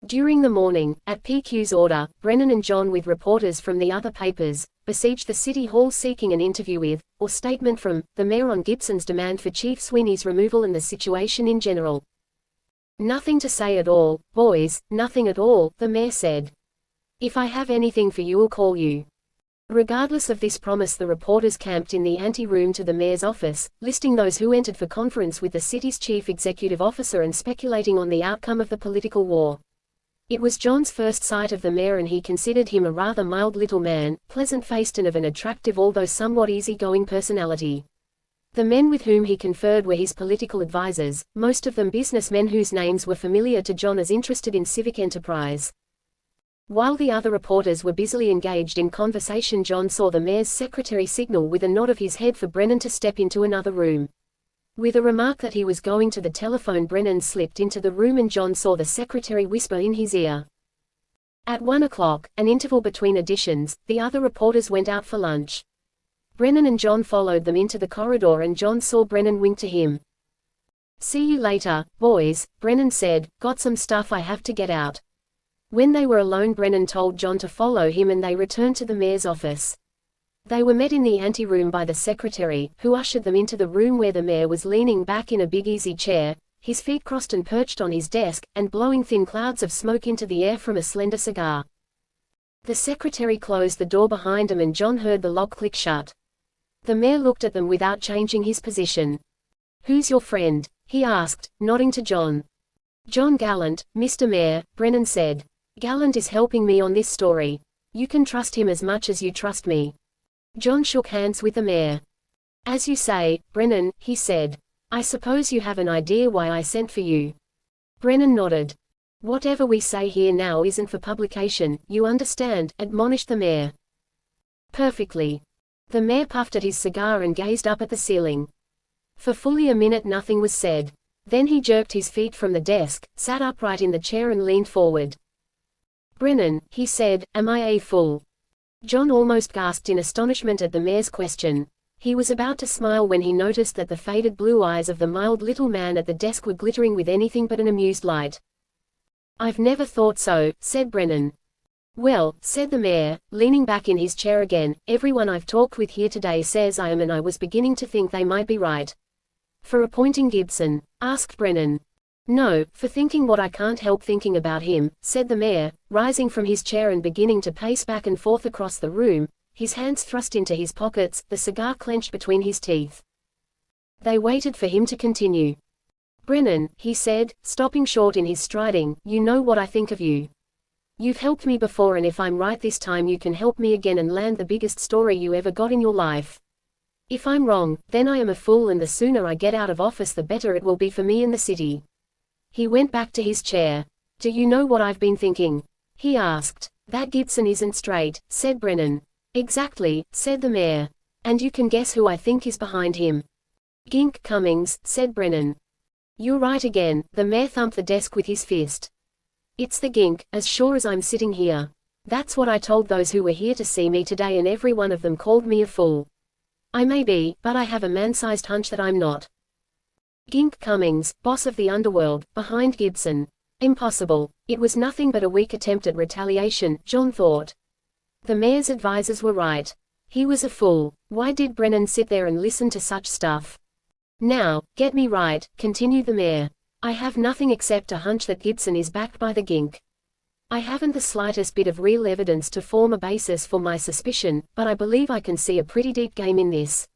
S1: During the morning, at PQ's order, Brennan and John with reporters from the other papers, besieged the City Hall seeking an interview with, or statement from, the mayor on Gibson's demand for Chief Sweeney's removal and the situation in general. Nothing to say at all, boys, nothing at all, the mayor said. If I have anything for you I'll call you. Regardless of this promise the reporters camped in the ante-room to the mayor's office, listing those who entered for conference with the city's chief executive officer and speculating on the outcome of the political war. It was John's first sight of the mayor and he considered him a rather mild little man, pleasant-faced and of an attractive although somewhat easy-going personality. The men with whom he conferred were his political advisers, most of them businessmen whose names were familiar to John as interested in civic enterprise. While the other reporters were busily engaged in conversation, John saw the mayor's secretary signal with a nod of his head for Brennan to step into another room. With a remark that he was going to the telephone, Brennan slipped into the room and John saw the secretary whisper in his ear. At 1 o'clock, an interval between editions, the other reporters went out for lunch. Brennan and John followed them into the corridor and John saw Brennan wink to him. "See you later, boys," Brennan said. "Got some stuff I have to get out." When they were alone, Brennan told John to follow him and they returned to the mayor's office. They were met in the anteroom by the secretary, who ushered them into the room where the mayor was leaning back in a big easy chair, his feet crossed and perched on his desk, and blowing thin clouds of smoke into the air from a slender cigar. The secretary closed the door behind him and John heard the lock click shut. The mayor looked at them without changing his position. "Who's your friend?" he asked, nodding to John. "John Gallant, Mr. Mayor," Brennan said. "Gallant is helping me on this story. You can trust him as much as you trust me." John shook hands with the mayor. "As you say, Brennan," he said. "I suppose you have an idea why I sent for you." Brennan nodded. "Whatever we say here now isn't for publication, you understand," admonished the mayor. "Perfectly." The mayor puffed at his cigar and gazed up at the ceiling. For fully a minute nothing was said. Then he jerked his feet from the desk, sat upright in the chair and leaned forward. "Brennan," he said, "am I a fool?" John almost gasped in astonishment at the mayor's question. He was about to smile when he noticed that the faded blue eyes of the mild little man at the desk were glittering with anything but an amused light. "I've never thought so," said Brennan. "Well," said the mayor, leaning back in his chair again, "everyone I've talked with here today says I am, and I was beginning to think they might be right." "For appointing Gibson?" asked Brennan. "No, for thinking what I can't help thinking about him," said the mayor, rising from his chair and beginning to pace back and forth across the room, his hands thrust into his pockets, the cigar clenched between his teeth. They waited for him to continue. "Brennan," he said, stopping short in his striding, "you know what I think of you. You've helped me before, and if I'm right this time you can help me again and land the biggest story you ever got in your life. If I'm wrong, then I am a fool, and the sooner I get out of office the better it will be for me and the city." He went back to his chair. "Do you know what I've been thinking?" he asked. "That Gibson isn't straight," said Brennan. "Exactly," said the mayor. "And you can guess who I think is behind him." "Gink Cummings," said Brennan. "You're right again," the mayor thumped the desk with his fist. "It's the Gink, as sure as I'm sitting here. That's what I told those who were here to see me today, and every one of them called me a fool. I may be, but I have a man-sized hunch that I'm not." Gink Cummings, boss of the underworld, behind Gibson. Impossible. It was nothing but a weak attempt at retaliation, John thought. The mayor's advisors were right. He was a fool. Why did Brennan sit there and listen to such stuff? "Now, get me right," continued the mayor. "I have nothing except a hunch that Gibson is backed by the Gink. I haven't the slightest bit of real evidence to form a basis for my suspicion, but I believe I can see a pretty deep game in this."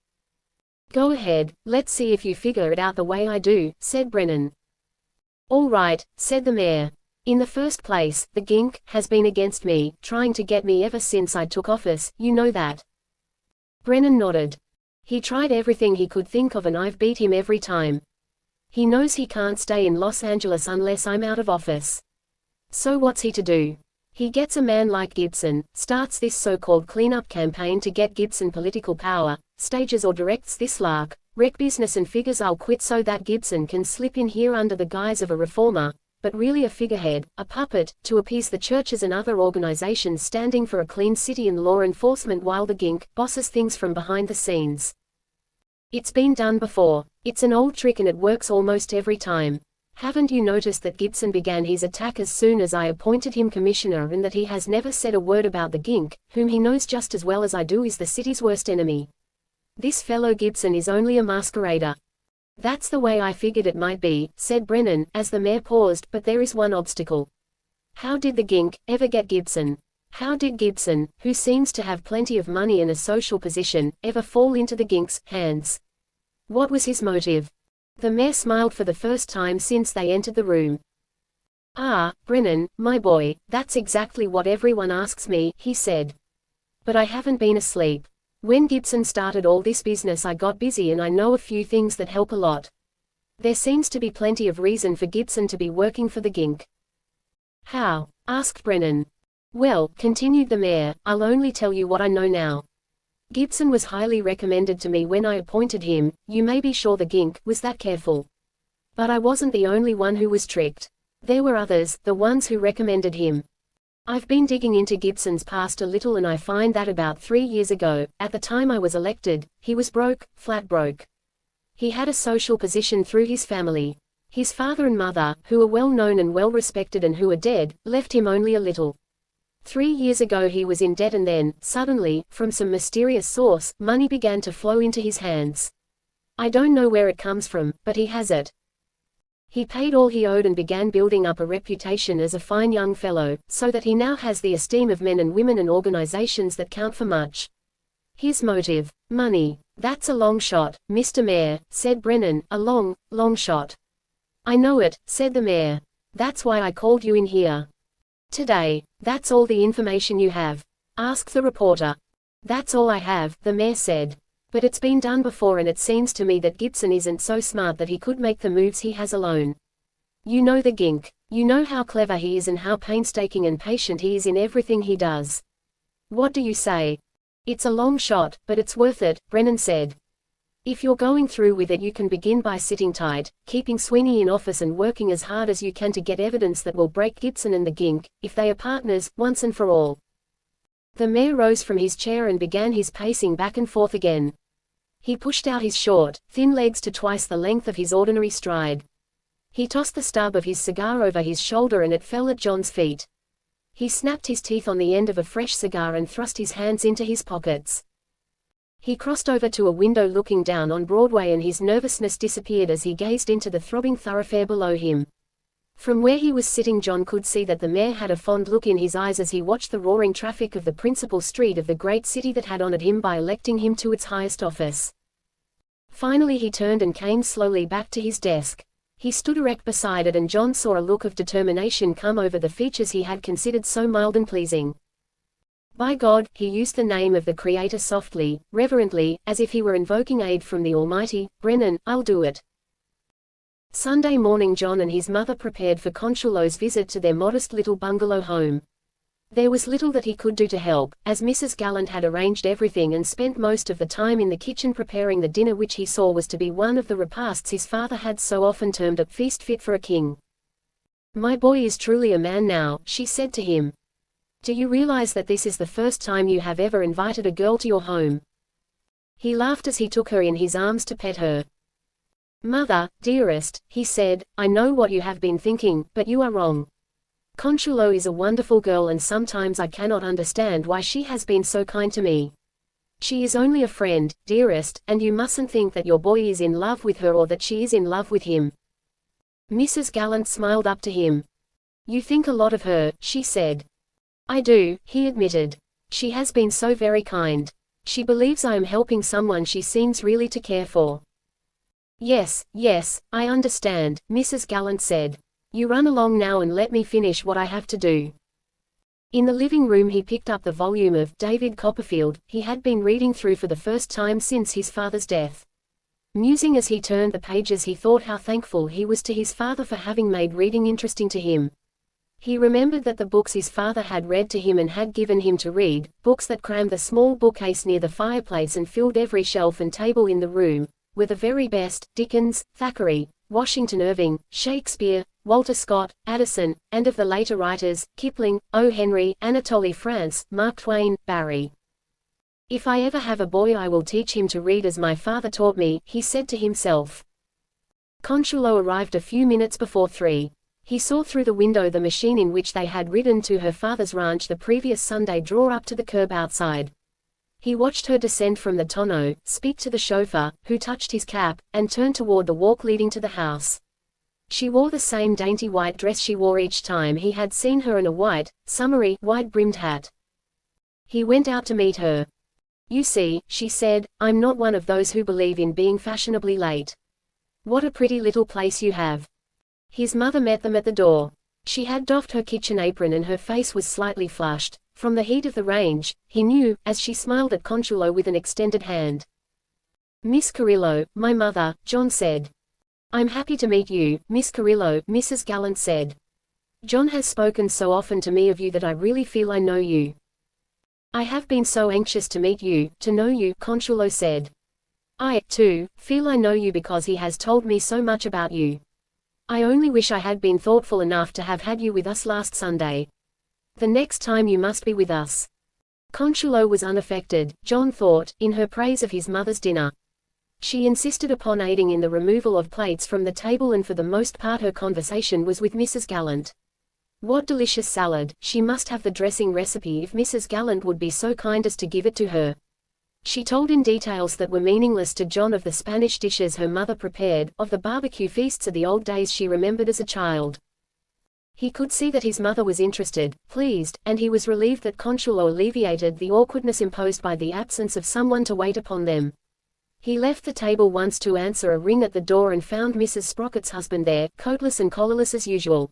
S1: "Go ahead, let's see if you figure it out the way I do," said Brennan. "All right," said the mayor. "In the first place, the Gink has been against me, trying to get me ever since I took office, you know that." Brennan nodded. "He tried everything he could think of and I've beat him every time. He knows he can't stay in Los Angeles unless I'm out of office. So what's he to do? He gets a man like Gibson, starts this so-called cleanup campaign to get Gibson political power, stages or directs this lark, wreck business and figures I'll quit so that Gibson can slip in here under the guise of a reformer, but really a figurehead, a puppet, to appease the churches and other organizations standing for a clean city and law enforcement while the Gink bosses things from behind the scenes. It's been done before. It's an old trick and it works almost every time. Haven't you noticed that Gibson began his attack as soon as I appointed him commissioner, and that he has never said a word about the Gink, whom he knows just as well as I do is the city's worst enemy? This fellow Gibson is only a masquerader." "That's the way I figured it might be," said Brennan, as the mayor paused, "but there is one obstacle. How did the Gink ever get Gibson? How did Gibson, who seems to have plenty of money and a social position, ever fall into the Gink's hands? What was his motive?" The mayor smiled for the first time since they entered the room. "Ah, Brennan, my boy, that's exactly what everyone asks me," he said. "But I haven't been asleep. When Gibson started all this business I got busy, and I know a few things that help a lot. There seems to be plenty of reason for Gibson to be working for the Gink." "How?" asked Brennan. Well, continued the mayor, I'll only tell you what I know now. Gibson was highly recommended to me when I appointed him. You may be sure the gink was that careful. But I wasn't the only one who was tricked. There were others, the ones who recommended him. I've been digging into Gibson's past a little and I find that about 3 years ago, at the time I was elected, he was broke, flat broke. He had a social position through his family. His father and mother, who are well known and well respected and who are dead, left him only a little. 3 years ago he was in debt and then, suddenly, from some mysterious source, money began to flow into his hands. I don't know where it comes from, but he has it. He paid all he owed and began building up a reputation as a fine young fellow, so that he now has the esteem of men and women and organizations that count for much. His motive? Money. That's a long shot, Mr. Mayor, said Brennan, a long, long shot. I know it, said the mayor. That's why I called you in here today. That's all the information you have? Asked the reporter. That's all I have, the mayor said. But it's been done before and it seems to me that Gibson isn't so smart that he could make the moves he has alone. You know the gink. You know how clever he is and how painstaking and patient he is in everything he does. What do you say? It's a long shot, but it's worth it, Brennan said. If you're going through with it, you can begin by sitting tight, keeping Sweeney in office and working as hard as you can to get evidence that will break Gibson and the gink, if they are partners, once and for all. The mayor rose from his chair and began his pacing back and forth again. He pushed out his short, thin legs to twice the length of his ordinary stride. He tossed the stub of his cigar over his shoulder and it fell at John's feet. He snapped his teeth on the end of a fresh cigar and thrust his hands into his pockets. He crossed over to a window looking down on Broadway and his nervousness disappeared as he gazed into the throbbing thoroughfare below him. From where he was sitting, John could see that the mayor had a fond look in his eyes as he watched the roaring traffic of the principal street of the great city that had honored him by electing him to its highest office. Finally he turned and came slowly back to his desk. He stood erect beside it and John saw a look of determination come over the features he had considered so mild and pleasing. By God, he used the name of the Creator softly, reverently, as if he were invoking aid from the Almighty. Brennan, I'll do it. Sunday morning John and his mother prepared for Consuelo's visit to their modest little bungalow home. There was little that he could do to help, as Mrs. Gallant had arranged everything and spent most of the time in the kitchen preparing the dinner which he saw was to be one of the repasts his father had so often termed a feast fit for a king. My boy is truly a man now, she said to him. Do you realize that this is the first time you have ever invited a girl to your home? He laughed as he took her in his arms to pet her. Mother, dearest, he said, I know what you have been thinking, but you are wrong. Consuelo is a wonderful girl and sometimes I cannot understand why she has been so kind to me. She is only a friend, dearest, and you mustn't think that your boy is in love with her or that she is in love with him. Mrs. Gallant smiled up to him. You think a lot of her, she said. I do, he admitted. She has been so very kind. She believes I am helping someone she seems really to care for. Yes, I understand, Mrs. Gallant said. You run along now and let me finish what I have to do. In the living room he picked up the volume of David Copperfield he had been reading through for the first time since his father's death. Musing as he turned the pages, he thought how thankful he was to his father for having made reading interesting to him. He remembered that the books his father had read to him and had given him to read, books that crammed the small bookcase near the fireplace and filled every shelf and table in the room, were the very best: Dickens, Thackeray, Washington Irving, Shakespeare, Walter Scott, Addison, and of the later writers, Kipling, O. Henry, Anatole France, Mark Twain, Barrie. If I ever have a boy I will teach him to read as my father taught me, he said to himself. Consuelo arrived a few minutes before 3. He saw through the window the machine in which they had ridden to her father's ranch the previous Sunday draw up to the curb outside. He watched her descend from the tonneau, speak to the chauffeur, who touched his cap, and turn toward the walk leading to the house. She wore the same dainty white dress she wore each time he had seen her, and a white, summery, wide-brimmed hat. He went out to meet her. You see, she said, I'm not one of those who believe in being fashionably late. What a pretty little place you have. His mother met them at the door. She had doffed her kitchen apron and her face was slightly flushed, from the heat of the range, he knew, as she smiled at Consuelo with an extended hand. Miss Carrillo, my mother, John said. I'm happy to meet you, Miss Carrillo, Mrs. Gallant said. John has spoken so often to me of you that I really feel I know you. I have been so anxious to meet you, to know you, Consuelo said. I, too, feel I know you because he has told me so much about you. I only wish I had been thoughtful enough to have had you with us last Sunday. The next time you must be with us. Consuelo was unaffected, John thought, in her praise of his mother's dinner. She insisted upon aiding in the removal of plates from the table, and for the most part her conversation was with Mrs. Gallant. What delicious salad! She must have the dressing recipe if Mrs. Gallant would be so kind as to give it to her. She told in details that were meaningless to John of the Spanish dishes her mother prepared, of the barbecue feasts of the old days she remembered as a child. He could see that his mother was interested, pleased, and he was relieved that Consuelo alleviated the awkwardness imposed by the absence of someone to wait upon them. He left the table once to answer a ring at the door and found Mrs. Sprocket's husband there, coatless and collarless as usual.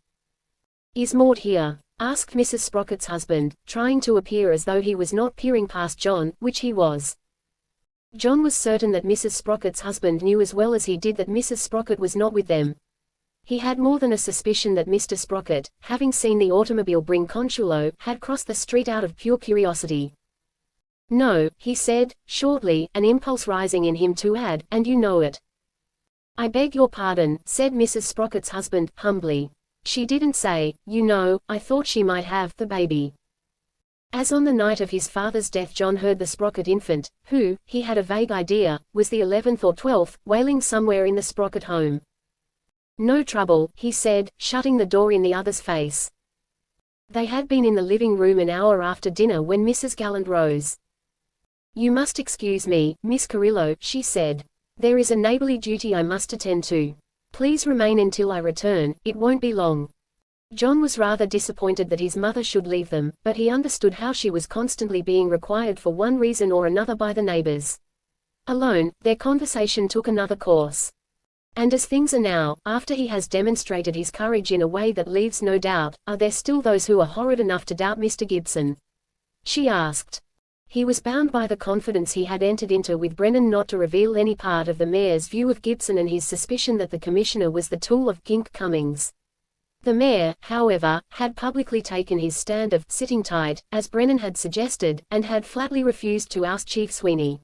S1: "Is Maud here?" asked Mrs. Sprocket's husband, trying to appear as though he was not peering past John, which he was. John was certain that Mrs. Sprocket's husband knew as well as he did that Mrs. Sprocket was not with them. He had more than a suspicion that Mr. Sprocket, having seen the automobile bring Consuelo, had crossed the street out of pure curiosity. "No," he said, shortly, an impulse rising in him to add, "and you know it." "I beg your pardon," said Mrs. Sprocket's husband, humbly. "She didn't say, you know. I thought she might have the baby." As on the night of his father's death John heard the Sprocket infant, who, he had a vague idea, was the 11th or 12th, wailing somewhere in the Sprocket home. "No trouble," he said, shutting the door in the other's face. They had been in the living room an hour after dinner when Mrs. Gallant rose. "You must excuse me, Miss Carrillo," she said. "There is a neighborly duty I must attend to. Please remain until I return, it won't be long." John was rather disappointed that his mother should leave them, but he understood how she was constantly being required for one reason or another by the neighbors. Alone, their conversation took another course. "And as things are now, after he has demonstrated his courage in a way that leaves no doubt, are there still those who are horrid enough to doubt Mr. Gibson?" she asked. He was bound by the confidence he had entered into with Brennan not to reveal any part of the mayor's view of Gibson and his suspicion that the commissioner was the tool of Gink Cummings. The mayor, however, had publicly taken his stand of sitting tight, as Brennan had suggested, and had flatly refused to oust Chief Sweeney.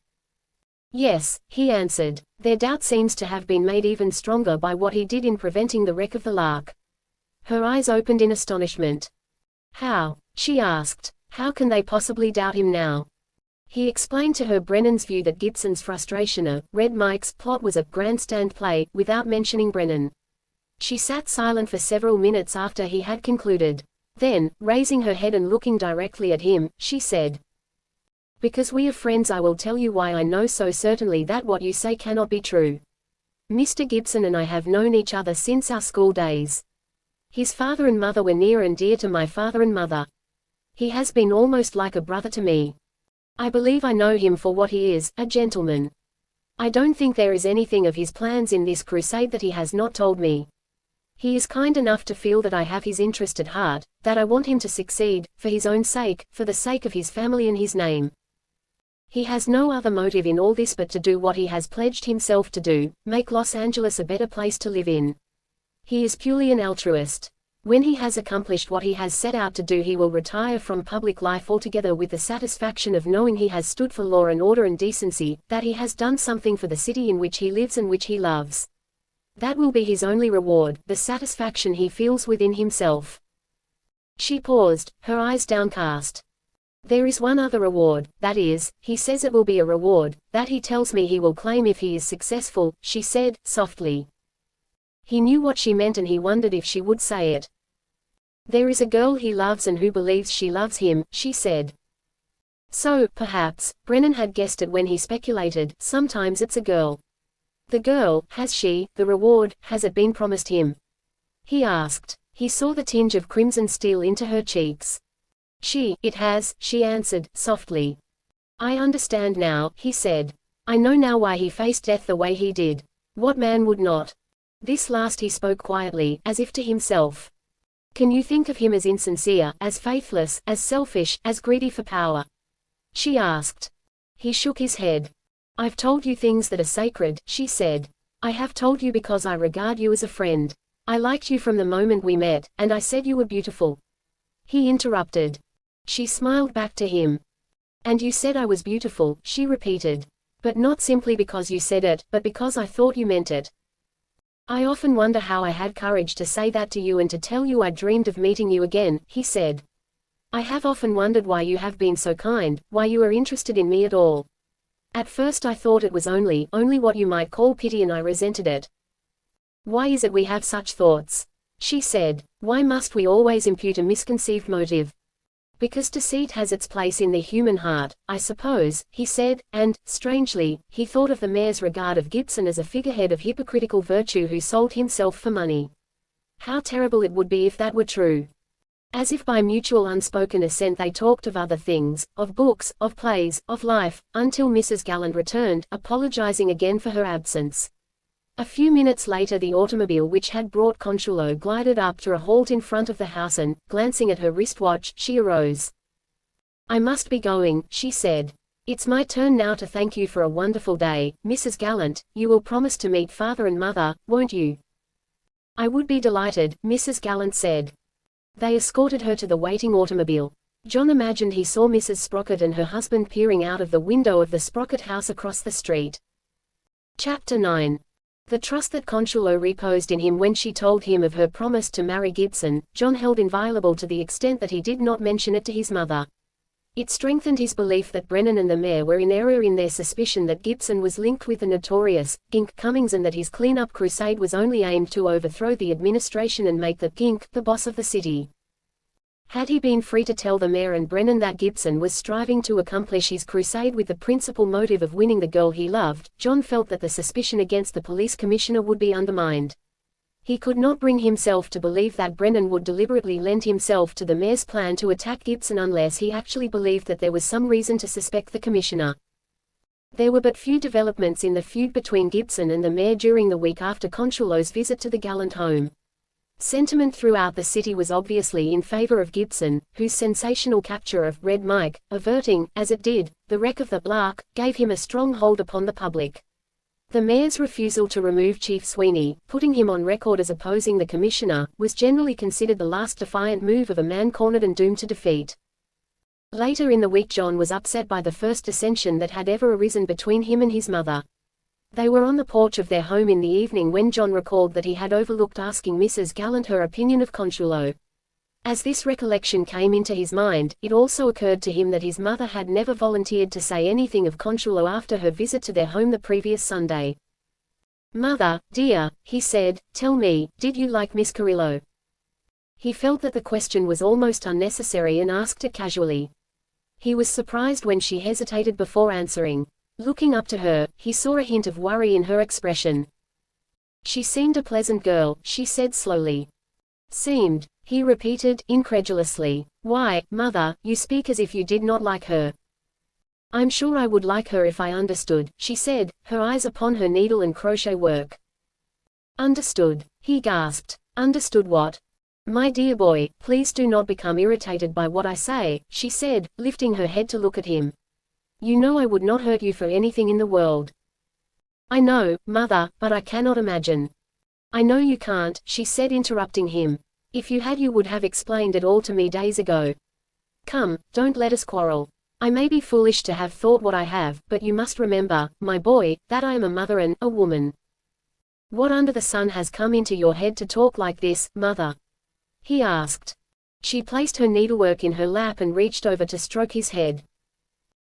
S1: "Yes," he answered. "Their doubt seems to have been made even stronger by what he did in preventing the wreck of the Lark." Her eyes opened in astonishment. "How?" she asked. "How can they possibly doubt him now?" He explained to her Brennan's view that Gibson's frustration of Red Mike's plot was a grandstand play, without mentioning Brennan. She sat silent for several minutes after he had concluded. Then, raising her head and looking directly at him, she said, "Because we are friends I will tell you why I know so certainly that what you say cannot be true. Mr. Gibson and I have known each other since our school days. His father and mother were near and dear to my father and mother. He has been almost like a brother to me. I believe I know him for what he is, a gentleman. I don't think there is anything of his plans in this crusade that he has not told me. He is kind enough to feel that I have his interest at heart, that I want him to succeed, for his own sake, for the sake of his family and his name. He has no other motive in all this but to do what he has pledged himself to do, make Los Angeles a better place to live in. He is purely an altruist. When he has accomplished what he has set out to do he will retire from public life altogether with the satisfaction of knowing he has stood for law and order and decency, that he has done something for the city in which he lives and which he loves. That will be his only reward, the satisfaction he feels within himself." She paused, her eyes downcast. "There is one other reward, that is, he says it will be a reward, that he tells me he will claim if he is successful," she said, softly. He knew what she meant and he wondered if she would say it. "There is a girl he loves and who believes she loves him," she said. So, perhaps, Brennan had guessed it when he speculated, sometimes it's a girl. "The girl, has she, the reward, has it been promised him?" he asked. He saw the tinge of crimson steal into her cheeks. It has," she answered, softly. "I understand now," he said. "I know now why he faced death the way he did. What man would not?" This last he spoke quietly, as if to himself. "Can you think of him as insincere, as faithless, as selfish, as greedy for power?" she asked. He shook his head. "I've told you things that are sacred," she said. "I have told you because I regard you as a friend. I liked you from the moment we met, and I said you were beautiful. He interrupted. She smiled back to him. And you said I was beautiful, she repeated. But not simply because you said it, but because I thought you meant it. I often wonder how I had courage to say that to you and to tell you I dreamed of meeting you again, he said. I have often wondered why you have been so kind, why you are interested in me at all. At first I thought it was only what you might call pity, and I resented it. Why is it we have such thoughts? She said. Why must we always impute a misconceived motive? Because deceit has its place in the human heart, I suppose, he said, and, strangely, he thought of the mayor's regard of Gibson as a figurehead of hypocritical virtue who sold himself for money. How terrible it would be if that were true. As if by mutual unspoken assent they talked of other things, of books, of plays, of life, until Mrs. Gallant returned, apologizing again for her absence. A few minutes later the automobile which had brought Consuelo glided up to a halt in front of the house and, glancing at her wristwatch, she arose. I must be going, she said. It's my turn now to thank you for a wonderful day, Mrs. Gallant. You will promise to meet Father and Mother, won't you? I would be delighted, Mrs. Gallant said. They escorted her to the waiting automobile. John imagined he saw Mrs. Sprocket and her husband peering out of the window of the Sprocket house across the street. Chapter 9. The trust that Consuelo reposed in him when she told him of her promise to marry Gibson, John held inviolable to the extent that he did not mention it to his mother. It strengthened his belief that Brennan and the mayor were in error in their suspicion that Gibson was linked with the notorious Gink Cummings, and that his clean-up crusade was only aimed to overthrow the administration and make the Gink the boss of the city. Had he been free to tell the mayor and Brennan that Gibson was striving to accomplish his crusade with the principal motive of winning the girl he loved, John felt that the suspicion against the police commissioner would be undermined. He could not bring himself to believe that Brennan would deliberately lend himself to the mayor's plan to attack Gibson unless he actually believed that there was some reason to suspect the commissioner. There were but few developments in the feud between Gibson and the mayor during the week after Consuelo's visit to the Gallant home. Sentiment throughout the city was obviously in favor of Gibson, whose sensational capture of Red Mike, averting, as it did, the wreck of the Blark, gave him a strong hold upon the public. The mayor's refusal to remove Chief Sweeney, putting him on record as opposing the commissioner, was generally considered the last defiant move of a man cornered and doomed to defeat. Later in the week John was upset by the first dissension that had ever arisen between him and his mother. They were on the porch of their home in the evening when John recalled that he had overlooked asking Mrs. Gallant her opinion of Consuelo. As this recollection came into his mind, it also occurred to him that his mother had never volunteered to say anything of Consuelo after her visit to their home the previous Sunday. Mother, dear, he said, tell me, did you like Miss Carrillo? He felt that the question was almost unnecessary and asked it casually. He was surprised when she hesitated before answering. Looking up to her, he saw a hint of worry in her expression. She seemed a pleasant girl, she said slowly. Seemed, he repeated, incredulously. Why, Mother, you speak as if you did not like her. I'm sure I would like her if I understood, she said, her eyes upon her needle and crochet work. Understood, he gasped. Understood what? My dear boy, please do not become irritated by what I say, she said, lifting her head to look at him. You know I would not hurt you for anything in the world. I know, Mother, but I cannot imagine. I know you can't, she said, interrupting him. If you had you would have explained it all to me days ago. Come, don't let us quarrel. I may be foolish to have thought what I have, but you must remember, my boy, that I am a mother and a woman. What under the sun has come into your head to talk like this, Mother? He asked. She placed her needlework in her lap and reached over to stroke his head.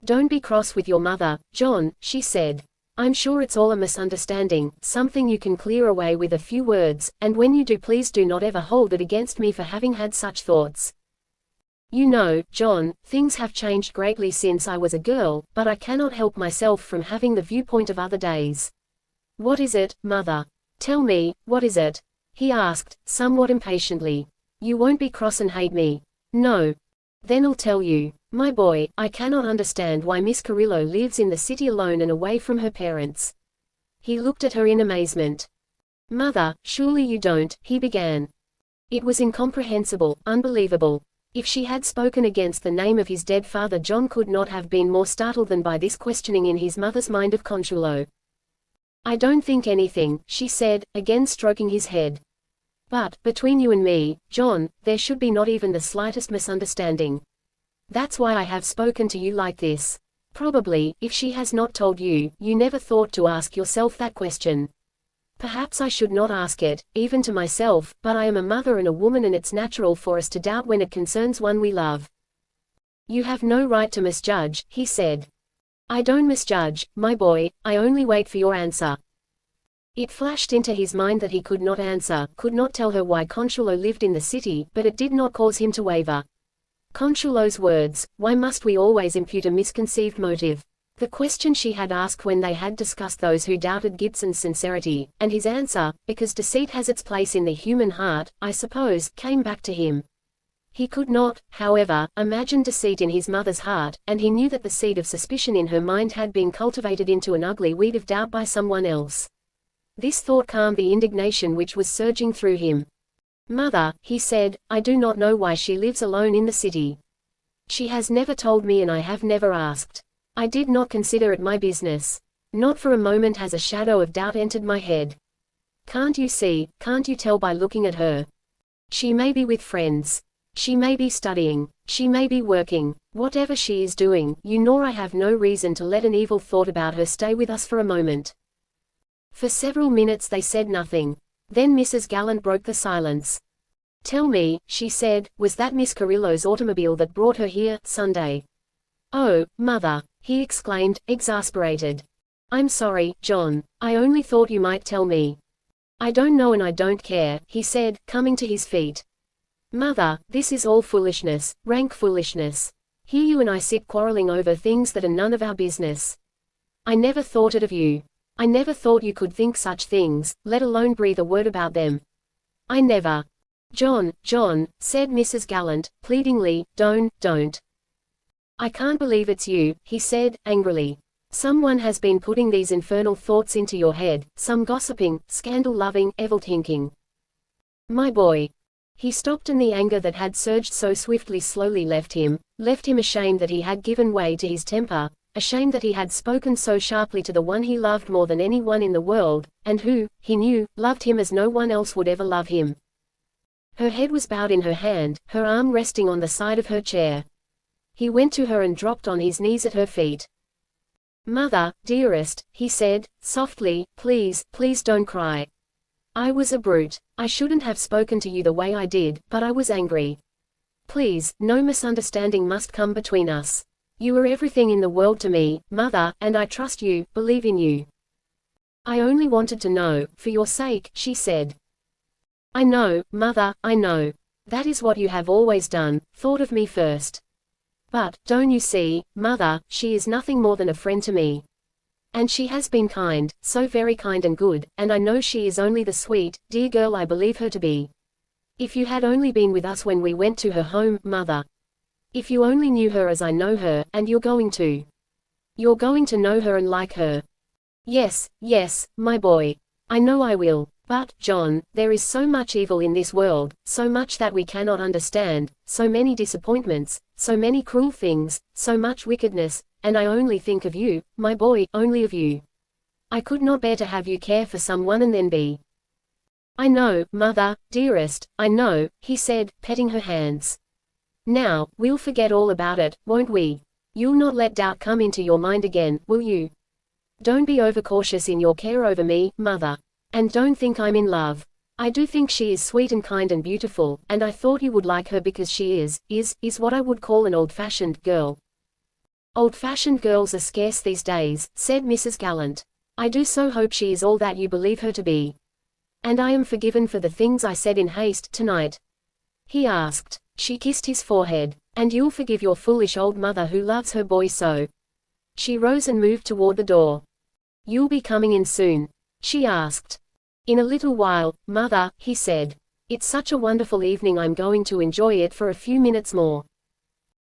S1: Don't be cross with your mother, John, she said. I'm sure it's all a misunderstanding, something you can clear away with a few words, and when you do please do not ever hold it against me for having had such thoughts. You know, John, things have changed greatly since I was a girl, but I cannot help myself from having the viewpoint of other days. What is it, Mother? Tell me, what is it? He asked, somewhat impatiently. You won't be cross and hate me. No. Then I'll tell you. My boy, I cannot understand why Miss Carrillo lives in the city alone and away from her parents. He looked at her in amazement. Mother, surely you don't, he began. It was incomprehensible, unbelievable. If she had spoken against the name of his dead father, John could not have been more startled than by this questioning in his mother's mind of Consuelo. I don't think anything, she said, again stroking his head. But, between you and me, John, there should be not even the slightest misunderstanding. That's why I have spoken to you like this. Probably, if she has not told you, you never thought to ask yourself that question. Perhaps I should not ask it, even to myself, but I am a mother and a woman, and it's natural for us to doubt when it concerns one we love. You have no right to misjudge, he said. I don't misjudge, my boy, I only wait for your answer. It flashed into his mind that he could not answer, could not tell her why Consuelo lived in the city, but it did not cause him to waver. Consuelo's words, why must we always impute a misconceived motive? The question she had asked when they had discussed those who doubted Gibson's sincerity, and his answer, because deceit has its place in the human heart, I suppose, came back to him. He could not, however, imagine deceit in his mother's heart, and he knew that the seed of suspicion in her mind had been cultivated into an ugly weed of doubt by someone else. This thought calmed the indignation which was surging through him. Mother, he said, I do not know why she lives alone in the city. She has never told me and I have never asked. I did not consider it my business. Not for a moment has a shadow of doubt entered my head. Can't you see, can't you tell by looking at her? She may be with friends. She may be studying. She may be working. Whatever she is doing, you nor I have no reason to let an evil thought about her stay with us for a moment. For several minutes they said nothing. Then Mrs. Gallant broke the silence. Tell me, she said, was that Miss Carrillo's automobile that brought her here, Sunday? Oh, Mother, he exclaimed, exasperated. I'm sorry, John. I only thought you might tell me. I don't know and I don't care, he said, coming to his feet. Mother, this is all foolishness, rank foolishness. Here you and I sit quarreling over things that are none of our business. I never thought it of you. I never thought you could think such things, let alone breathe a word about them. I never. John, said Mrs. Gallant, pleadingly, don't. I can't believe it's you, he said, angrily. Someone has been putting these infernal thoughts into your head, some gossiping, scandal-loving, evil-thinking. My boy. He stopped, and the anger that had surged so swiftly slowly left him ashamed that he had given way to his temper, ashamed that he had spoken so sharply to the one he loved more than any one in the world, and who, he knew, loved him as no one else would ever love him. Her head was bowed in her hand, her arm resting on the side of her chair. He went to her and dropped on his knees at her feet. Mother, dearest, he said, softly, please don't cry. I was a brute. I shouldn't have spoken to you the way I did, but I was angry. Please, no misunderstanding must come between us. You are everything in the world to me, Mother, and I trust you, believe in you. I only wanted to know, for your sake, she said. I know, Mother, I know. That is what you have always done, thought of me first. But, don't you see, Mother, she is nothing more than a friend to me. And she has been kind, so very kind and good, and I know she is only the sweet, dear girl I believe her to be. If you had only been with us when we went to her home, Mother. If you only knew her as I know her, and you're going to. You're going to know her and like her. Yes, my boy. I know I will. But, John, there is so much evil in this world, so much that we cannot understand, so many disappointments, so many cruel things, so much wickedness, and I only think of you, my boy, only of you. I could not bear to have you care for someone and then be. I know, Mother, dearest, I know, he said, petting her hands. Now, we'll forget all about it, won't we? You'll not let doubt come into your mind again, will you? Don't be overcautious in your care over me, Mother. And don't think I'm in love. I do think she is sweet and kind and beautiful, and I thought you would like her because she is what I would call an old-fashioned girl. Old-fashioned girls are scarce these days, said Mrs. Gallant. I do so hope she is all that you believe her to be. And I am forgiven for the things I said in haste tonight? He asked. She kissed his forehead. And you'll forgive your foolish old mother who loves her boy so? She rose and moved toward the door. You'll be coming in soon? She asked. In a little while, Mother, he said. It's such a wonderful evening I'm going to enjoy it for a few minutes more.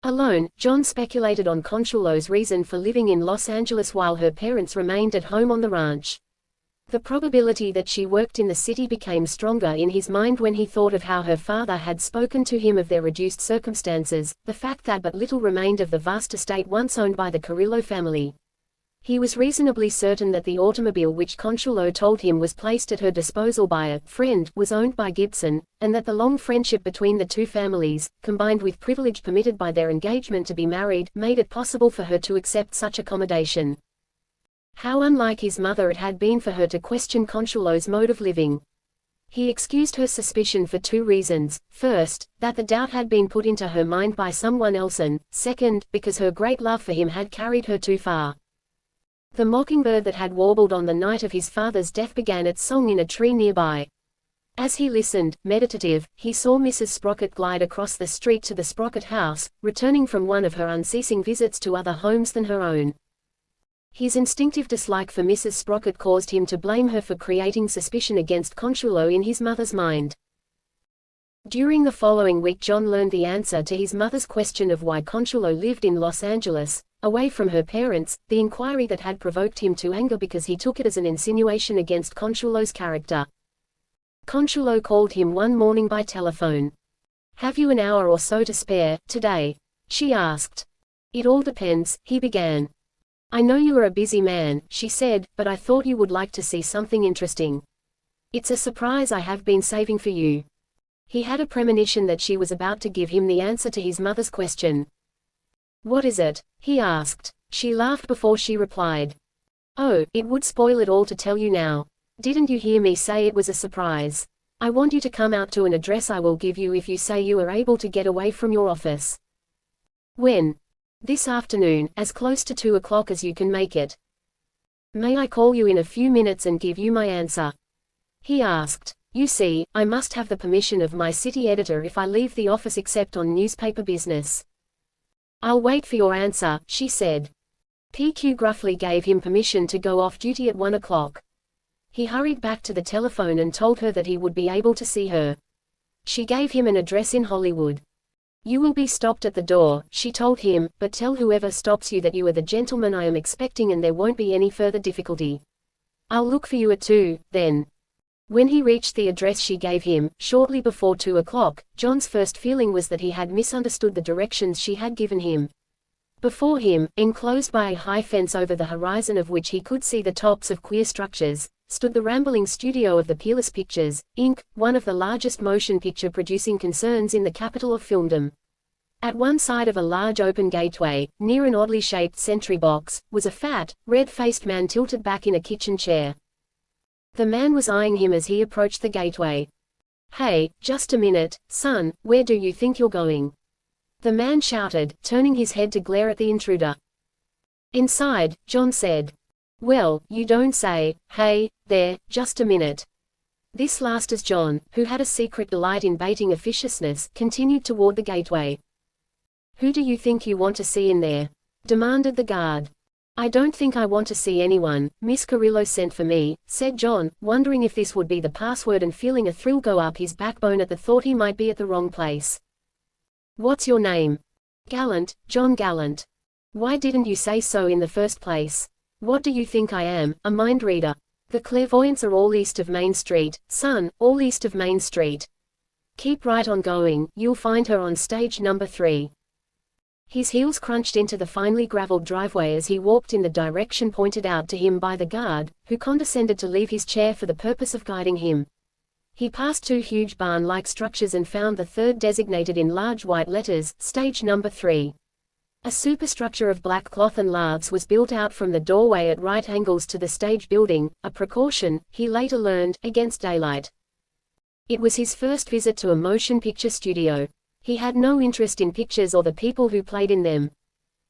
S1: Alone, John speculated on Consuelo's reason for living in Los Angeles while her parents remained at home on the ranch. The probability that she worked in the city became stronger in his mind when he thought of how her father had spoken to him of their reduced circumstances, the fact that but little remained of the vast estate once owned by the Carrillo family. He was reasonably certain that the automobile which Consuelo told him was placed at her disposal by a friend was owned by Gibson, and that the long friendship between the two families, combined with privilege permitted by their engagement to be married, made it possible for her to accept such accommodation. How unlike his mother it had been for her to question Consuelo's mode of living. He excused her suspicion for two reasons: first, that the doubt had been put into her mind by someone else, and, second, because her great love for him had carried her too far. The mockingbird that had warbled on the night of his father's death began its song in a tree nearby. As he listened, meditative, he saw Mrs. Sprocket glide across the street to the Sprocket house, returning from one of her unceasing visits to other homes than her own. His instinctive dislike for Mrs. Sprocket caused him to blame her for creating suspicion against Consuelo in his mother's mind. During the following week, John learned the answer to his mother's question of why Consuelo lived in Los Angeles, away from her parents, the inquiry that had provoked him to anger because he took it as an insinuation against Consuelo's character. Consuelo called him one morning by telephone. "Have you an hour or so to spare, today?" she asked. "It all depends," he began. "I know you are a busy man," she said, "but I thought you would like to see something interesting. It's a surprise I have been saving for you." He had a premonition that she was about to give him the answer to his mother's question. "What is it?" he asked. She laughed before she replied. "Oh, it would spoil it all to tell you now. Didn't you hear me say it was a surprise? I want you to come out to an address I will give you if you say you are able to get away from your office." "When?" "This afternoon, as close to 2 o'clock as you can make it." "May I call you in a few minutes and give you my answer?" he asked. "You see, I must have the permission of my city editor if I leave the office except on newspaper business." "I'll wait for your answer," she said. PQ gruffly gave him permission to go off duty at 1 o'clock. He hurried back to the telephone and told her that he would be able to see her. She gave him an address in Hollywood. "You will be stopped at the door," she told him, "but tell whoever stops you that you are the gentleman I am expecting and there won't be any further difficulty. I'll look for you at 2, then." When he reached the address she gave him, shortly before 2 o'clock, John's first feeling was that he had misunderstood the directions she had given him. Before him, enclosed by a high fence over the horizon of which he could see the tops of queer structures, stood the rambling studio of the Peerless Pictures, Inc., one of the largest motion picture producing concerns in the capital of filmdom. At one side of a large open gateway, near an oddly shaped sentry box, was a fat, red-faced man tilted back in a kitchen chair. The man was eyeing him as he approached the gateway. "Hey, just a minute, son, where do you think you're going?" the man shouted, turning his head to glare at the intruder. "Inside," John said. "Well, you don't say. Hey, there, just a minute." This last as John, who had a secret delight in baiting officiousness, continued toward the gateway. "Who do you think you want to see in there?" demanded the guard. "I don't think I want to see anyone. Miss Carrillo sent for me," said John, wondering if this would be the password and feeling a thrill go up his backbone at the thought he might be at the wrong place. "What's your name?" "Gallant, John Gallant." "Why didn't you say so in the first place? What do you think I am, a mind reader? The clairvoyants are all east of Main Street, son, all east of Main Street. Keep right on going, you'll find her on stage number 3. His heels crunched into the finely graveled driveway as he walked in the direction pointed out to him by the guard, who condescended to leave his chair for the purpose of guiding him. He passed 2 huge barn-like structures and found the third designated in large white letters, stage number 3. A superstructure of black cloth and laths was built out from the doorway at right angles to the stage building, a precaution, he later learned, against daylight. It was his first visit to a motion picture studio. He had no interest in pictures or the people who played in them.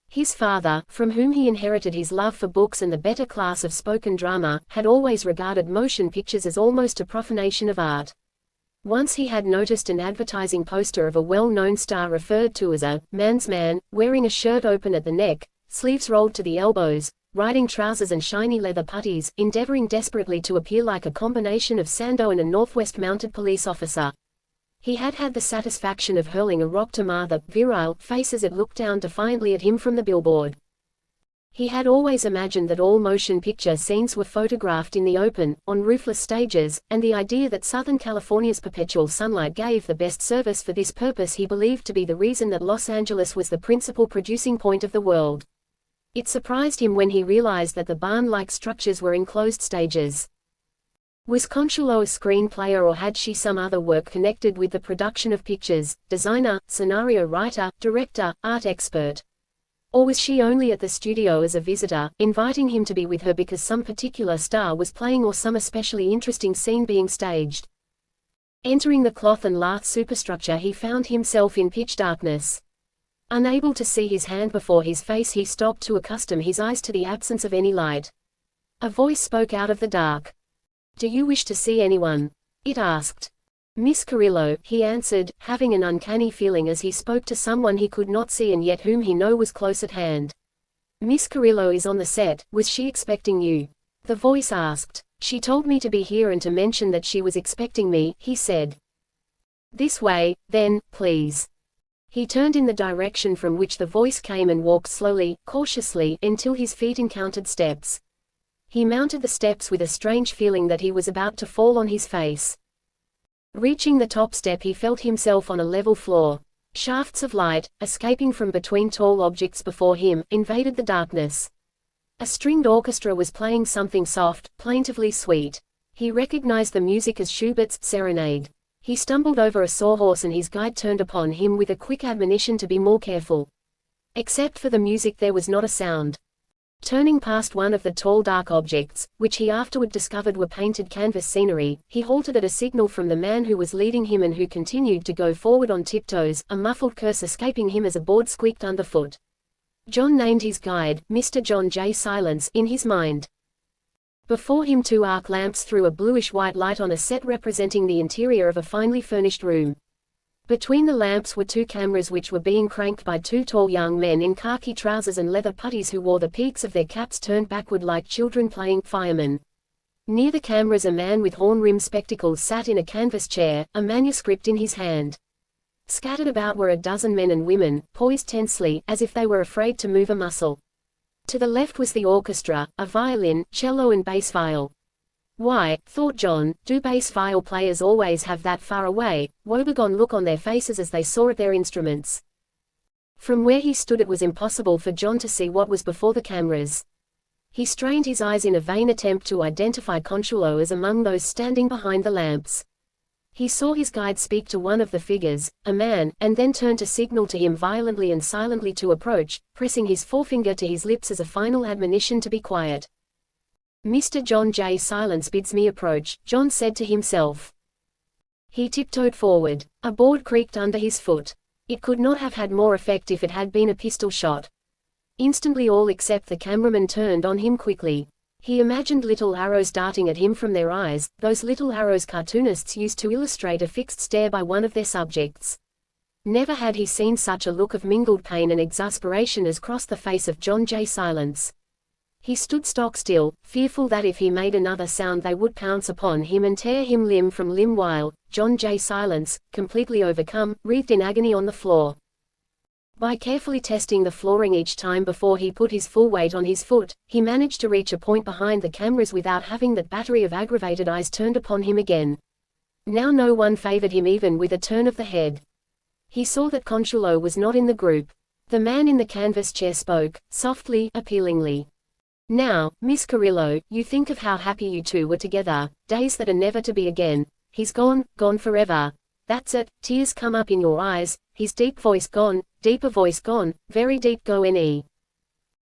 S1: His father, from whom he inherited his love for books and the better class of spoken drama, had always regarded motion pictures as almost a profanation of art. Once he had noticed an advertising poster of a well-known star referred to as a man's man, wearing a shirt open at the neck, sleeves rolled to the elbows, riding trousers and shiny leather puttees, endeavoring desperately to appear like a combination of Sando and a Northwest mounted police officer. He had had the satisfaction of hurling a rock to mar the virile face as it looked down defiantly at him from the billboard. He had always imagined that all motion picture scenes were photographed in the open, on roofless stages, and the idea that Southern California's perpetual sunlight gave the best service for this purpose he believed to be the reason that Los Angeles was the principal producing point of the world. It surprised him when he realized that the barn-like structures were enclosed stages. Was Consuelo a screenplayer, or had she some other work connected with the production of pictures, designer, scenario writer, director, art expert? Or was she only at the studio as a visitor, inviting him to be with her because some particular star was playing or some especially interesting scene being staged? Entering the cloth and lath superstructure, he found himself in pitch darkness. Unable to see his hand before his face, he stopped to accustom his eyes to the absence of any light. A voice spoke out of the dark. "Do you wish to see anyone?" it asked. "Miss Carrillo," he answered, having an uncanny feeling as he spoke to someone he could not see and yet whom he knew was close at hand. "Miss Carrillo is on the set. Was she expecting you?" the voice asked. "She told me to be here and to mention that she was expecting me," he said. "This way, then, please." He turned in the direction from which the voice came and walked slowly, cautiously, until his feet encountered steps. He mounted the steps with a strange feeling that he was about to fall on his face. Reaching the top step, he felt himself on a level floor. Shafts of light, escaping from between tall objects before him, invaded the darkness. A stringed orchestra was playing something soft, plaintively sweet. He recognized the music as Schubert's Serenade. He stumbled over a sawhorse and his guide turned upon him with a quick admonition to be more careful. Except for the music, there was not a sound. Turning past one of the tall dark objects, which he afterward discovered were painted canvas scenery, he halted at a signal from the man who was leading him and who continued to go forward on tiptoes, a muffled curse escaping him as a board squeaked underfoot. John named his guide, Mr. John J. Silence, in his mind. Before him, two arc lamps threw a bluish-white light on a set representing the interior of a finely furnished room. Between the lamps were two cameras which were being cranked by two tall young men in khaki trousers and leather puttees who wore the peaks of their caps turned backward like children playing firemen. Near the cameras, a man with horn-rimmed spectacles sat in a canvas chair, a manuscript in his hand. Scattered about were a dozen men and women, poised tensely, as if they were afraid to move a muscle. To the left was the orchestra, a violin, cello and bass viol. Why, thought John, do bass viol players always have that far away, woebegone look on their faces as they saw at their instruments? From where he stood, it was impossible for John to see what was before the cameras. He strained his eyes in a vain attempt to identify Consuelo as among those standing behind the lamps. He saw his guide speak to one of the figures, a man, and then turn to signal to him violently and silently to approach, pressing his forefinger to his lips as a final admonition to be quiet. "Mr. John J. Silence bids me approach," John said to himself. He tiptoed forward. A board creaked under his foot. It could not have had more effect if it had been a pistol shot. Instantly all except the cameraman turned on him quickly. He imagined little arrows darting at him from their eyes, those little arrows cartoonists used to illustrate a fixed stare by one of their subjects. Never had he seen such a look of mingled pain and exasperation as crossed the face of John J. Silence. He stood stock still, fearful that if he made another sound they would pounce upon him and tear him limb from limb while John J. Silence, completely overcome, writhed in agony on the floor. By carefully testing the flooring each time before he put his full weight on his foot, he managed to reach a point behind the cameras without having that battery of aggravated eyes turned upon him again. Now no one favored him even with a turn of the head. He saw that Consuelo was not in the group. The man in the canvas chair spoke, softly, appealingly. "Now, Miss Carrillo, you think of how happy you two were together, days that are never to be again. He's gone, gone forever. That's it." Tears come up in your eyes, his deep voice gone, deeper voice gone, very deep go ne.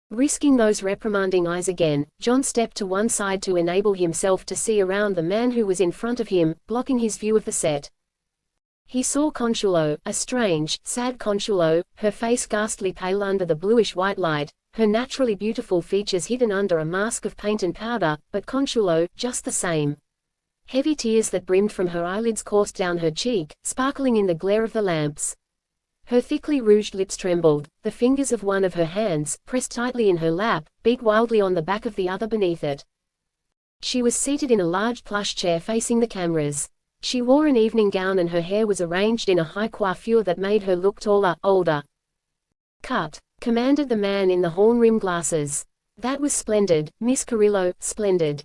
S1: Risking those reprimanding eyes again, John stepped to one side to enable himself to see around the man who was in front of him, blocking his view of the set. He saw Consuelo, a strange, sad Consuelo, her face ghastly pale under the bluish-white light, her naturally beautiful features hidden under a mask of paint and powder, but Consuelo, just the same. Heavy tears that brimmed from her eyelids coursed down her cheek, sparkling in the glare of the lamps. Her thickly rouged lips trembled, the fingers of one of her hands, pressed tightly in her lap, beat wildly on the back of the other beneath it. She was seated in a large plush chair facing the cameras. She wore an evening gown and her hair was arranged in a high coiffure that made her look taller, older. "Cut," commanded the man in the horn-rimmed glasses. "That was splendid, Miss Carrillo, splendid."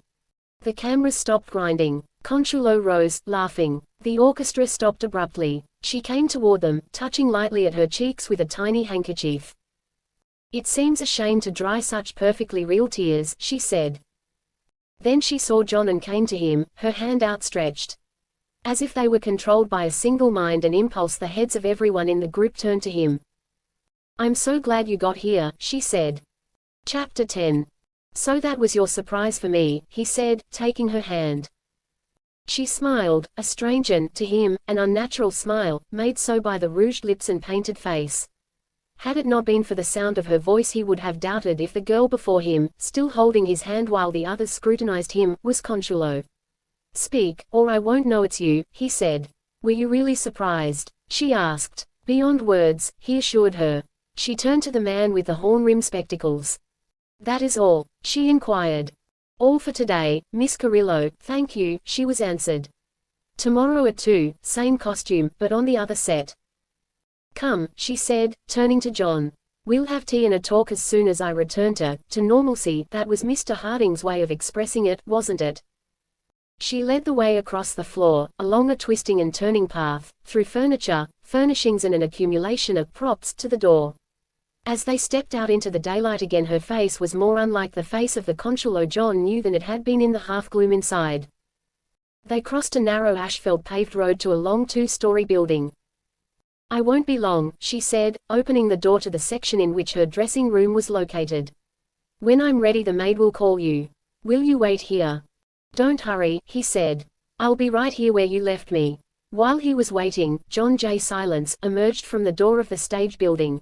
S1: The cameras stopped grinding. Consuelo rose, laughing. The orchestra stopped abruptly. She came toward them, touching lightly at her cheeks with a tiny handkerchief. It seems a shame to dry such perfectly real tears, she said. Then she saw John and came to him, her hand outstretched. As if they were controlled by a single mind and impulse, the heads of everyone in the group turned to him. "I'm so glad you got here," she said. Chapter 10. "So that was your surprise for me," he said, taking her hand. She smiled, a strange and, to him, an unnatural smile, made so by the rouged lips and painted face. Had it not been for the sound of her voice, he would have doubted if the girl before him, still holding his hand while the others scrutinized him, was Consuelo. "Speak, or I won't know it's you," he said. "Were you really surprised?" she asked. "Beyond words," he assured her. She turned to the man with the horn-rimmed spectacles. "That is all?" she inquired. "All for today, Miss Carrillo, thank you," she was answered. "Tomorrow at 2, same costume, but on the other set. Come," she said, turning to John. "We'll have tea and a talk as soon as I return to normalcy." That was Mr. Harding's way of expressing it, wasn't it? She led the way across the floor, along a twisting and turning path, through furniture, furnishings and an accumulation of props, to the door. As they stepped out into the daylight again, her face was more unlike the face of the Consuelo John knew than it had been in the half-gloom inside. They crossed a narrow asphalt-paved road to a long 2-story building. "I won't be long," she said, opening the door to the section in which her dressing room was located. "When I'm ready the maid will call you. Will you wait here?" "Don't hurry," he said. "I'll be right here where you left me." While he was waiting, John J. Silence emerged from the door of the stage building.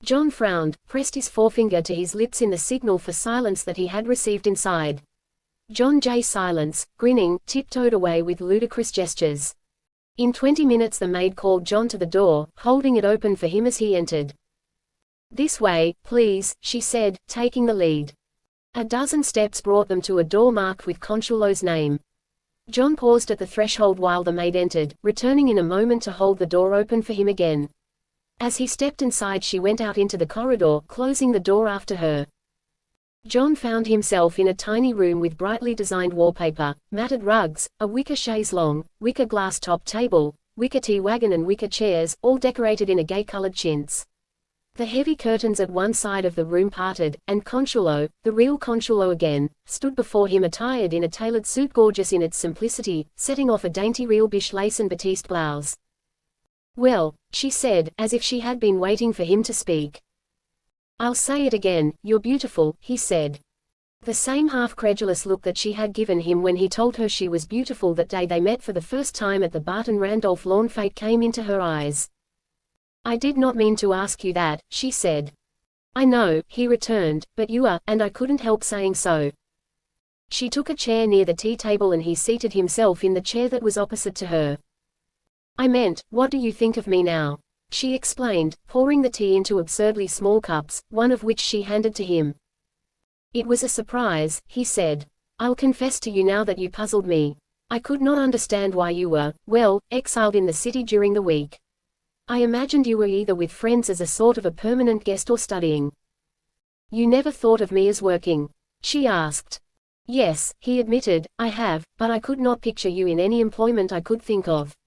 S1: John frowned, pressed his forefinger to his lips in the signal for silence that he had received inside. John J. Silence, grinning, tiptoed away with ludicrous gestures. In 20 minutes the maid called John to the door, holding it open for him as he entered. "This way, please," she said, taking the lead. A dozen steps brought them to a door marked with Consuelo's name. John paused at the threshold while the maid entered, returning in a moment to hold the door open for him again. As he stepped inside, she went out into the corridor, closing the door after her. John found himself in a tiny room with brightly designed wallpaper, matted rugs, a wicker chaise longue, wicker glass-top table, wicker tea wagon and wicker chairs, all decorated in a gay-colored chintz. The heavy curtains at one side of the room parted, and Consuelo, the real Consuelo again, stood before him attired in a tailored suit gorgeous in its simplicity, setting off a dainty real biche lace and batiste blouse. "Well," she said, as if she had been waiting for him to speak. "I'll say it again, you're beautiful," he said. The same half-credulous look that she had given him when he told her she was beautiful that day they met for the first time at the Barton Randolph lawn fete came into her eyes. "I did not mean to ask you that," she said. "I know," he returned, "but you are, and I couldn't help saying so." She took a chair near the tea table and he seated himself in the chair that was opposite to her. "I meant, what do you think of me now?" she explained, pouring the tea into absurdly small cups, one of which she handed to him. "It was a surprise," he said. "I'll confess to you now that you puzzled me. I could not understand why you were, well, exiled in the city during the week. I imagined you were either with friends as a sort of a permanent guest or studying." "You never thought of me as working?" she asked. "Yes," he admitted, "I have, but I could not picture you in any employment I could think of.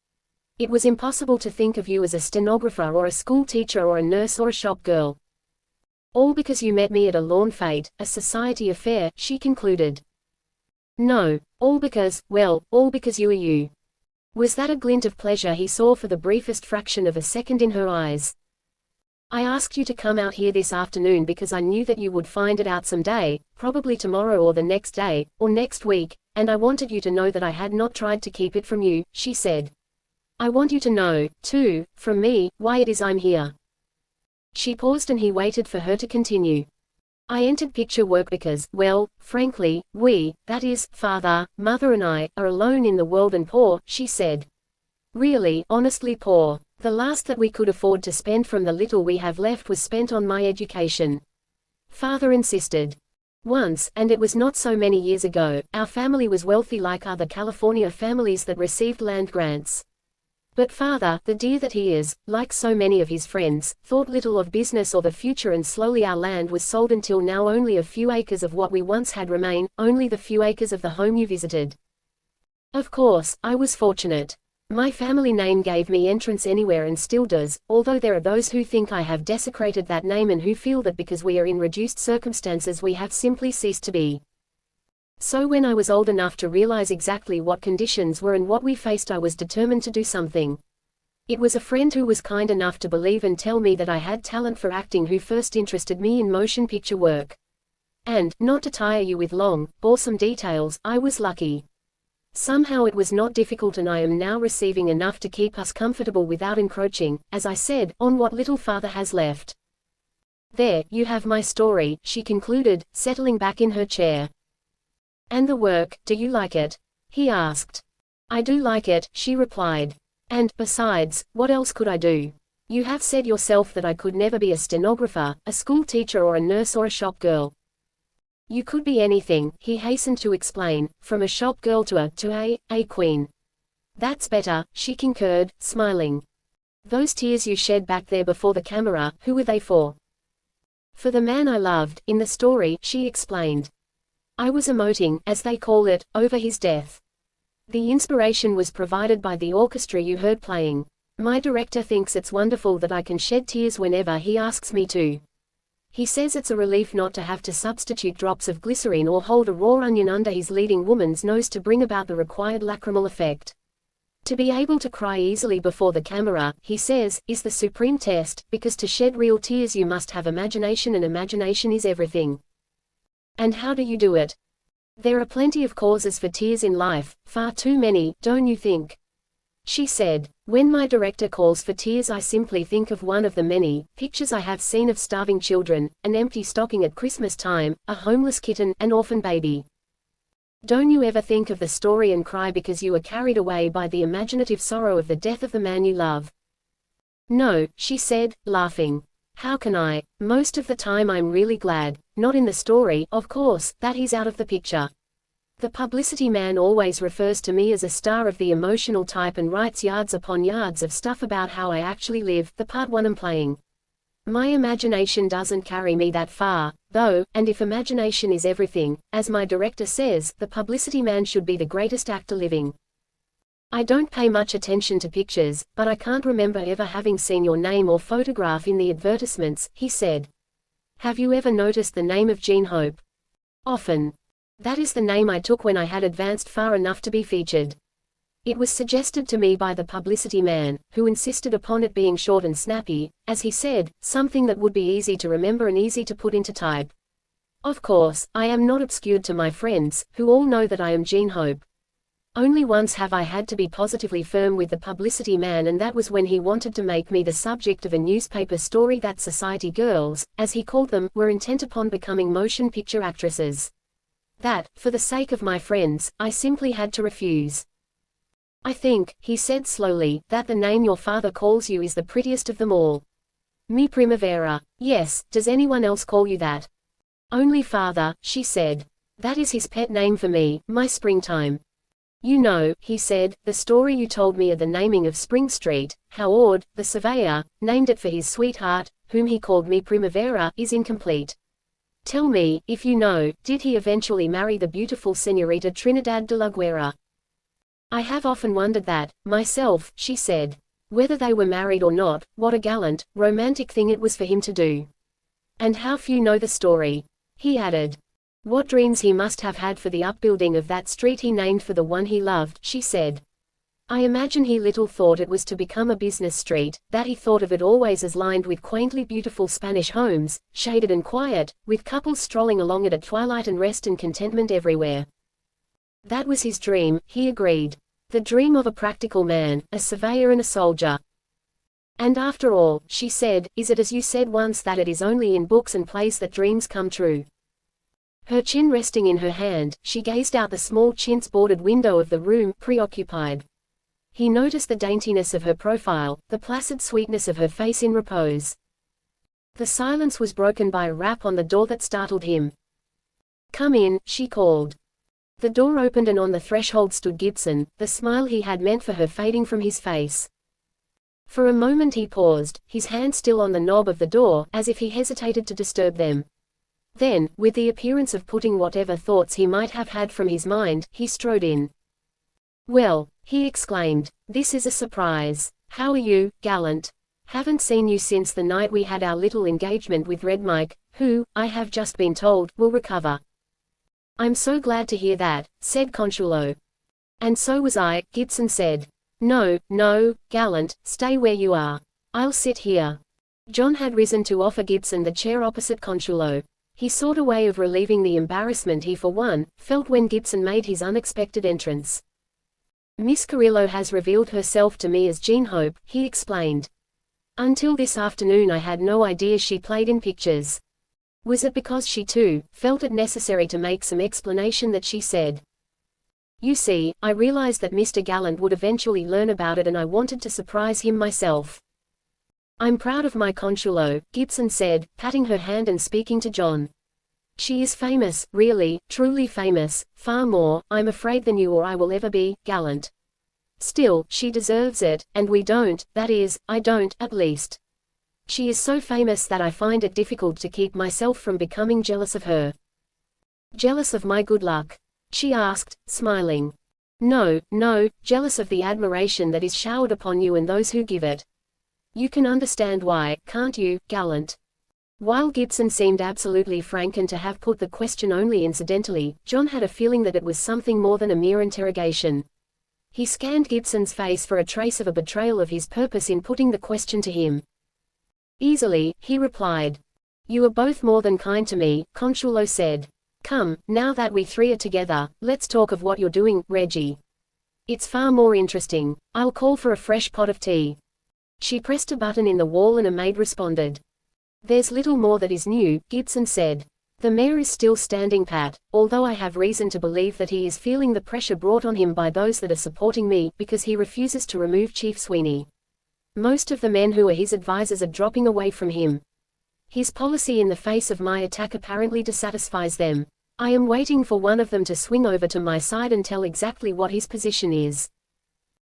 S1: It was impossible to think of you as a stenographer or a school teacher or a nurse or a shop girl. All because you met me at a lawn fete, a society affair," she concluded. "No, all because, well, all because you are you." Was that a glint of pleasure he saw for the briefest fraction of a second in her eyes? "I asked you to come out here this afternoon because I knew that you would find it out someday, probably tomorrow or the next day, or next week, and I wanted you to know that I had not tried to keep it from you," she said. "I want you to know, too, from me, why it is I'm here." She paused and he waited for her to continue. "I entered picture work because, well, frankly, that is, father, mother and I, are alone in the world and poor," she said. "Really, honestly poor. The last that we could afford to spend from the little we have left was spent on my education. Father insisted. Once, and it was not so many years ago, our family was wealthy like other California families that received land grants. But father, the dear that he is, like so many of his friends, thought little of business or the future, and slowly our land was sold until now only a few acres of what we once had remain, only the few acres of the home you visited. Of course, I was fortunate. My family name gave me entrance anywhere and still does, although there are those who think I have desecrated that name and who feel that because we are in reduced circumstances we have simply ceased to be. So when I was old enough to realize exactly what conditions were and what we faced, I was determined to do something. It was a friend who was kind enough to believe and tell me that I had talent for acting who first interested me in motion picture work. And, not to tire you with long, boresome details, I was lucky. Somehow it was not difficult and I am now receiving enough to keep us comfortable without encroaching, as I said, on what little father has left. There, you have my story, she concluded, settling back in her chair. And the work, do you like it? He asked. I do like it, she replied. And, besides, what else could I do? You have said yourself that I could never be a stenographer, a school teacher or a nurse or a shop girl. You could be anything, he hastened to explain, from a shop girl to a queen. That's better, she concurred, smiling. Those tears you shed back there before the camera, who were they for? For the man I loved, in the story, she explained. I was emoting, as they call it, over his death. The inspiration was provided by the orchestra you heard playing. My director thinks it's wonderful that I can shed tears whenever he asks me to. He says it's a relief not to have to substitute drops of glycerine or hold a raw onion under his leading woman's nose to bring about the required lacrimal effect. To be able to cry easily before the camera, he says, is the supreme test, because to shed real tears you must have imagination, and imagination is everything. And how do you do it? There are plenty of causes for tears in life, far too many, don't you think? She said. When my director calls for tears I simply think of one of the many pictures I have seen of starving children, an empty stocking at Christmas time, a homeless kitten, an orphan baby. Don't you ever think of the story and cry because you are carried away by the imaginative sorrow of the death of the man you love? No, she said, laughing. How can I? Most of the time I'm really glad, not in the story, of course, that he's out of the picture. The publicity man always refers to me as a star of the emotional type and writes yards upon yards of stuff about how I actually live, the part one I'm playing. My imagination doesn't carry me that far, though, and if imagination is everything, as my director says, the publicity man should be the greatest actor living. I don't pay much attention to pictures, but I can't remember ever having seen your name or photograph in the advertisements, he said. Have you ever noticed the name of Jean Hope? Often. That is the name I took when I had advanced far enough to be featured. It was suggested to me by the publicity man, who insisted upon it being short and snappy, as he said, something that would be easy to remember and easy to put into type. Of course, I am not obscured to my friends, who all know that I am Jean Hope. Only once have I had to be positively firm with the publicity man, and that was when he wanted to make me the subject of a newspaper story that society girls, as he called them, were intent upon becoming motion picture actresses. That, for the sake of my friends, I simply had to refuse. I think, he said slowly, that the name your father calls you is the prettiest of them all. Mi Primavera. Yes, does anyone else call you that? Only father, she said. That is his pet name for me, my springtime. You know, he said, the story you told me of the naming of Spring Street, how Ord, the surveyor, named it for his sweetheart, whom he called Mi Primavera, is incomplete. Tell me, if you know, did he eventually marry the beautiful Señorita Trinidad de la Guerra? I have often wondered that, myself, she said. Whether they were married or not, what a gallant, romantic thing it was for him to do. And how few know the story. He added. What dreams he must have had for the upbuilding of that street he named for the one he loved, she said. I imagine he little thought it was to become a business street, that he thought of it always as lined with quaintly beautiful Spanish homes, shaded and quiet, with couples strolling along it at twilight and rest and contentment everywhere. That was his dream, he agreed. The dream of a practical man, a surveyor and a soldier. And after all, she said, is it as you said once that it is only in books and plays that dreams come true? Her chin resting in her hand, she gazed out the small chintz-bordered window of the room, preoccupied. He noticed the daintiness of her profile, the placid sweetness of her face in repose. The silence was broken by a rap on the door that startled him. Come in, she called. The door opened and on the threshold stood Gibson, the smile he had meant for her fading from his face. For a moment he paused, his hand still on the knob of the door, as if he hesitated to disturb them. Then, with the appearance of putting whatever thoughts he might have had from his mind, he strode in. Well, he exclaimed. "This is a surprise. How are you, Gallant? Haven't seen you since the night we had our little engagement with Red Mike, who, I have just been told, will recover." "I'm so glad to hear that," said Consuelo. "And so was I," Gibson said. "No, no, Gallant, stay where you are. I'll sit here." John had risen to offer Gibson the chair opposite Consuelo. He sought a way of relieving the embarrassment he for one, felt when Gibson made his unexpected entrance. "Miss Carrillo has revealed herself to me as Jean Hope," he explained. "Until this afternoon I had no idea she played in pictures." Was it because she too felt it necessary to make some explanation that she said, "You see, I realized that Mr. Gallant would eventually learn about it and I wanted to surprise him myself." "I'm proud of my Consuelo," Gibson said, patting her hand and speaking to John. "She is famous, really, truly famous, far more, I'm afraid, than you or I will ever be, Gallant. Still, she deserves it, and we don't, that is, I don't, at least. She is so famous that I find it difficult to keep myself from becoming jealous of her." "Jealous of my good luck?" she asked, smiling. "No, no, jealous of the admiration that is showered upon you and those who give it. You can understand why, can't you, Gallant?" While Gibson seemed absolutely frank and to have put the question only incidentally, John had a feeling that it was something more than a mere interrogation. He scanned Gibson's face for a trace of a betrayal of his purpose in putting the question to him. "Easily," he replied. "You are both more than kind to me," Consuelo said. "Come, now that we three are together, let's talk of what you're doing, Reggie. It's far more interesting. I'll call for a fresh pot of tea." She pressed a button in the wall and a maid responded. "There's little more that is new," Gibson said. "The mayor is still standing pat, although I have reason to believe that he is feeling the pressure brought on him by those that are supporting me, because he refuses to remove Chief Sweeney. Most of the men who are his advisors are dropping away from him. His policy in the face of my attack apparently dissatisfies them. I am waiting for one of them to swing over to my side and tell exactly what his position is."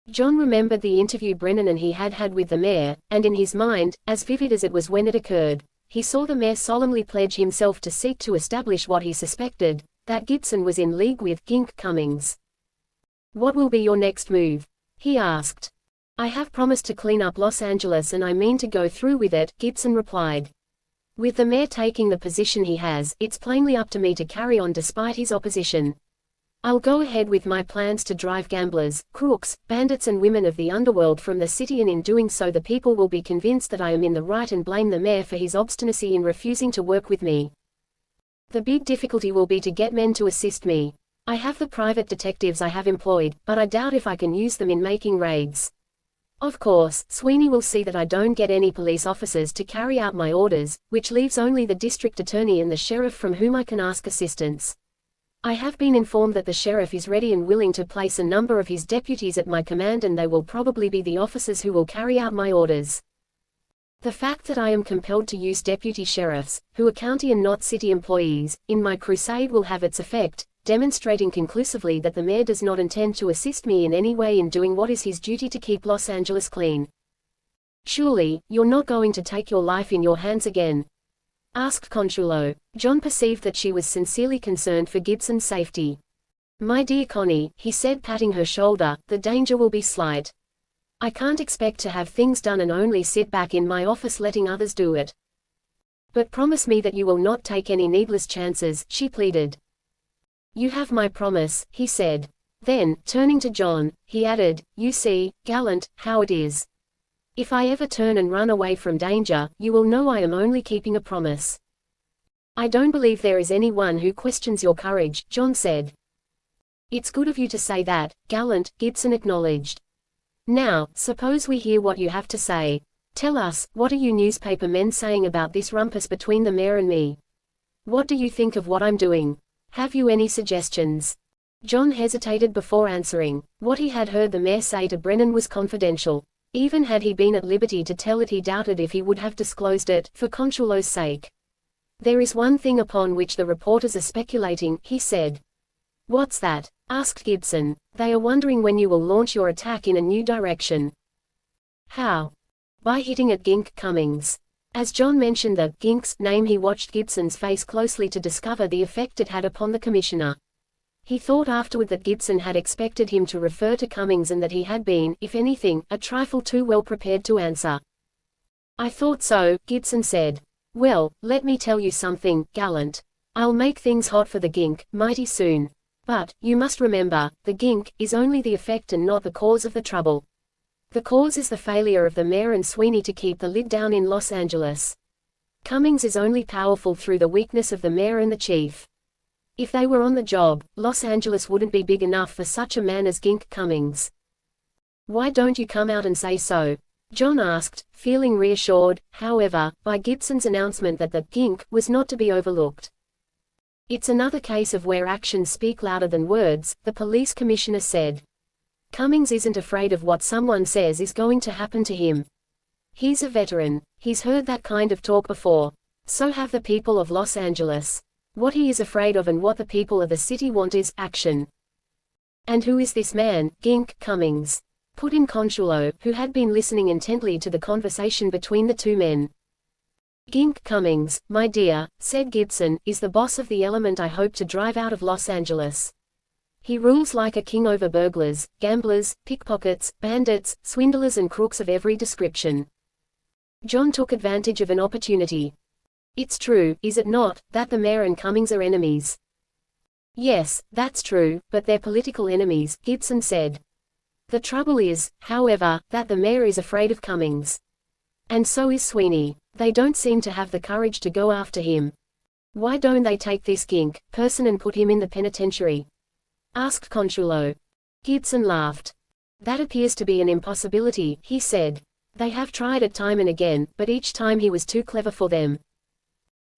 S1: John remembered the interview Brennan and he had had with the mayor, and in his mind, as vivid as it was when it occurred, he saw the mayor solemnly pledge himself to seek to establish what he suspected, that Gibson was in league with Gink Cummings. "What will be your next move?" he asked. "I have promised to clean up Los Angeles and I mean to go through with it," Gibson replied. "With the mayor taking the position he has, it's plainly up to me to carry on despite his opposition. I'll go ahead with my plans to drive gamblers, crooks, bandits and women of the underworld from the city, and in doing so the people will be convinced that I am in the right and blame the mayor for his obstinacy in refusing to work with me. The big difficulty will be to get men to assist me. I have the private detectives I have employed, but I doubt if I can use them in making raids. Of course, Sweeney will see that I don't get any police officers to carry out my orders, which leaves only the district attorney and the sheriff from whom I can ask assistance. I have been informed that the sheriff is ready and willing to place a number of his deputies at my command, and they will probably be the officers who will carry out my orders. The fact that I am compelled to use deputy sheriffs, who are county and not city employees, in my crusade will have its effect, demonstrating conclusively that the mayor does not intend to assist me in any way in doing what is his duty to keep Los Angeles clean." "Surely, you're not going to take your life in your hands again?" asked Consuelo. John perceived that she was sincerely concerned for Gibson's safety. "My dear Connie," he said, patting her shoulder, "the danger will be slight. I can't expect to have things done and only sit back in my office letting others do it. But promise me that you will not take any needless chances," she pleaded. "You have my promise," he said. Then, turning to John, he added, "You see, Gallant, how it is. If I ever turn and run away from danger, you will know I am only keeping a promise." "I don't believe there is anyone who questions your courage," John said. "It's good of you to say that, Gallant," Gibson acknowledged. "Now, suppose we hear what you have to say. Tell us, what are you newspaper men saying about this rumpus between the mayor and me? What do you think of what I'm doing? Have you any suggestions?" John hesitated before answering. What he had heard the mayor say to Brennan was confidential. Even had he been at liberty to tell it, he doubted if he would have disclosed it, for Consuelo's sake. "There is one thing upon which the reporters are speculating," he said. "What's that?" asked Gibson. "They are wondering when you will launch your attack in a new direction." "How?" "By hitting at Gink Cummings." As John mentioned the Gink's name, he watched Gibson's face closely to discover the effect it had upon the commissioner. He thought afterward that Gibson had expected him to refer to Cummings and that he had been, if anything, a trifle too well prepared to answer. "I thought so," Gibson said. "Well, let me tell you something, Gallant. I'll make things hot for the gink, mighty soon. But, you must remember, the gink is only the effect and not the cause of the trouble. The cause is the failure of the mayor and Sweeney to keep the lid down in Los Angeles. Cummings is only powerful through the weakness of the mayor and the chief. If they were on the job, Los Angeles wouldn't be big enough for such a man as Gink Cummings." "Why don't you come out and say so?" John asked, feeling reassured, however, by Gibson's announcement that the gink was not to be overlooked. "It's another case of where actions speak louder than words," the police commissioner said. "Cummings isn't afraid of what someone says is going to happen to him. He's a veteran. He's heard that kind of talk before. So have the people of Los Angeles. What he is afraid of and what the people of the city want is action." "And who is this man, Gink Cummings?" put in Consuelo, who had been listening intently to the conversation between the two men. "Gink Cummings, my dear," said Gibson, "is the boss of the element I hope to drive out of Los Angeles. He rules like a king over burglars, gamblers, pickpockets, bandits, swindlers and crooks of every description." John took advantage of an opportunity. "It's true, is it not, that the mayor and Cummings are enemies?" "Yes, that's true, but they're political enemies," Gibson said. "The trouble is, however, that the mayor is afraid of Cummings. And so is Sweeney. They don't seem to have the courage to go after him. Why don't they take this gink person and put him in the penitentiary?" asked Consuelo. Gibson laughed. "That appears to be an impossibility," he said. "They have tried it time and again, but each time he was too clever for them."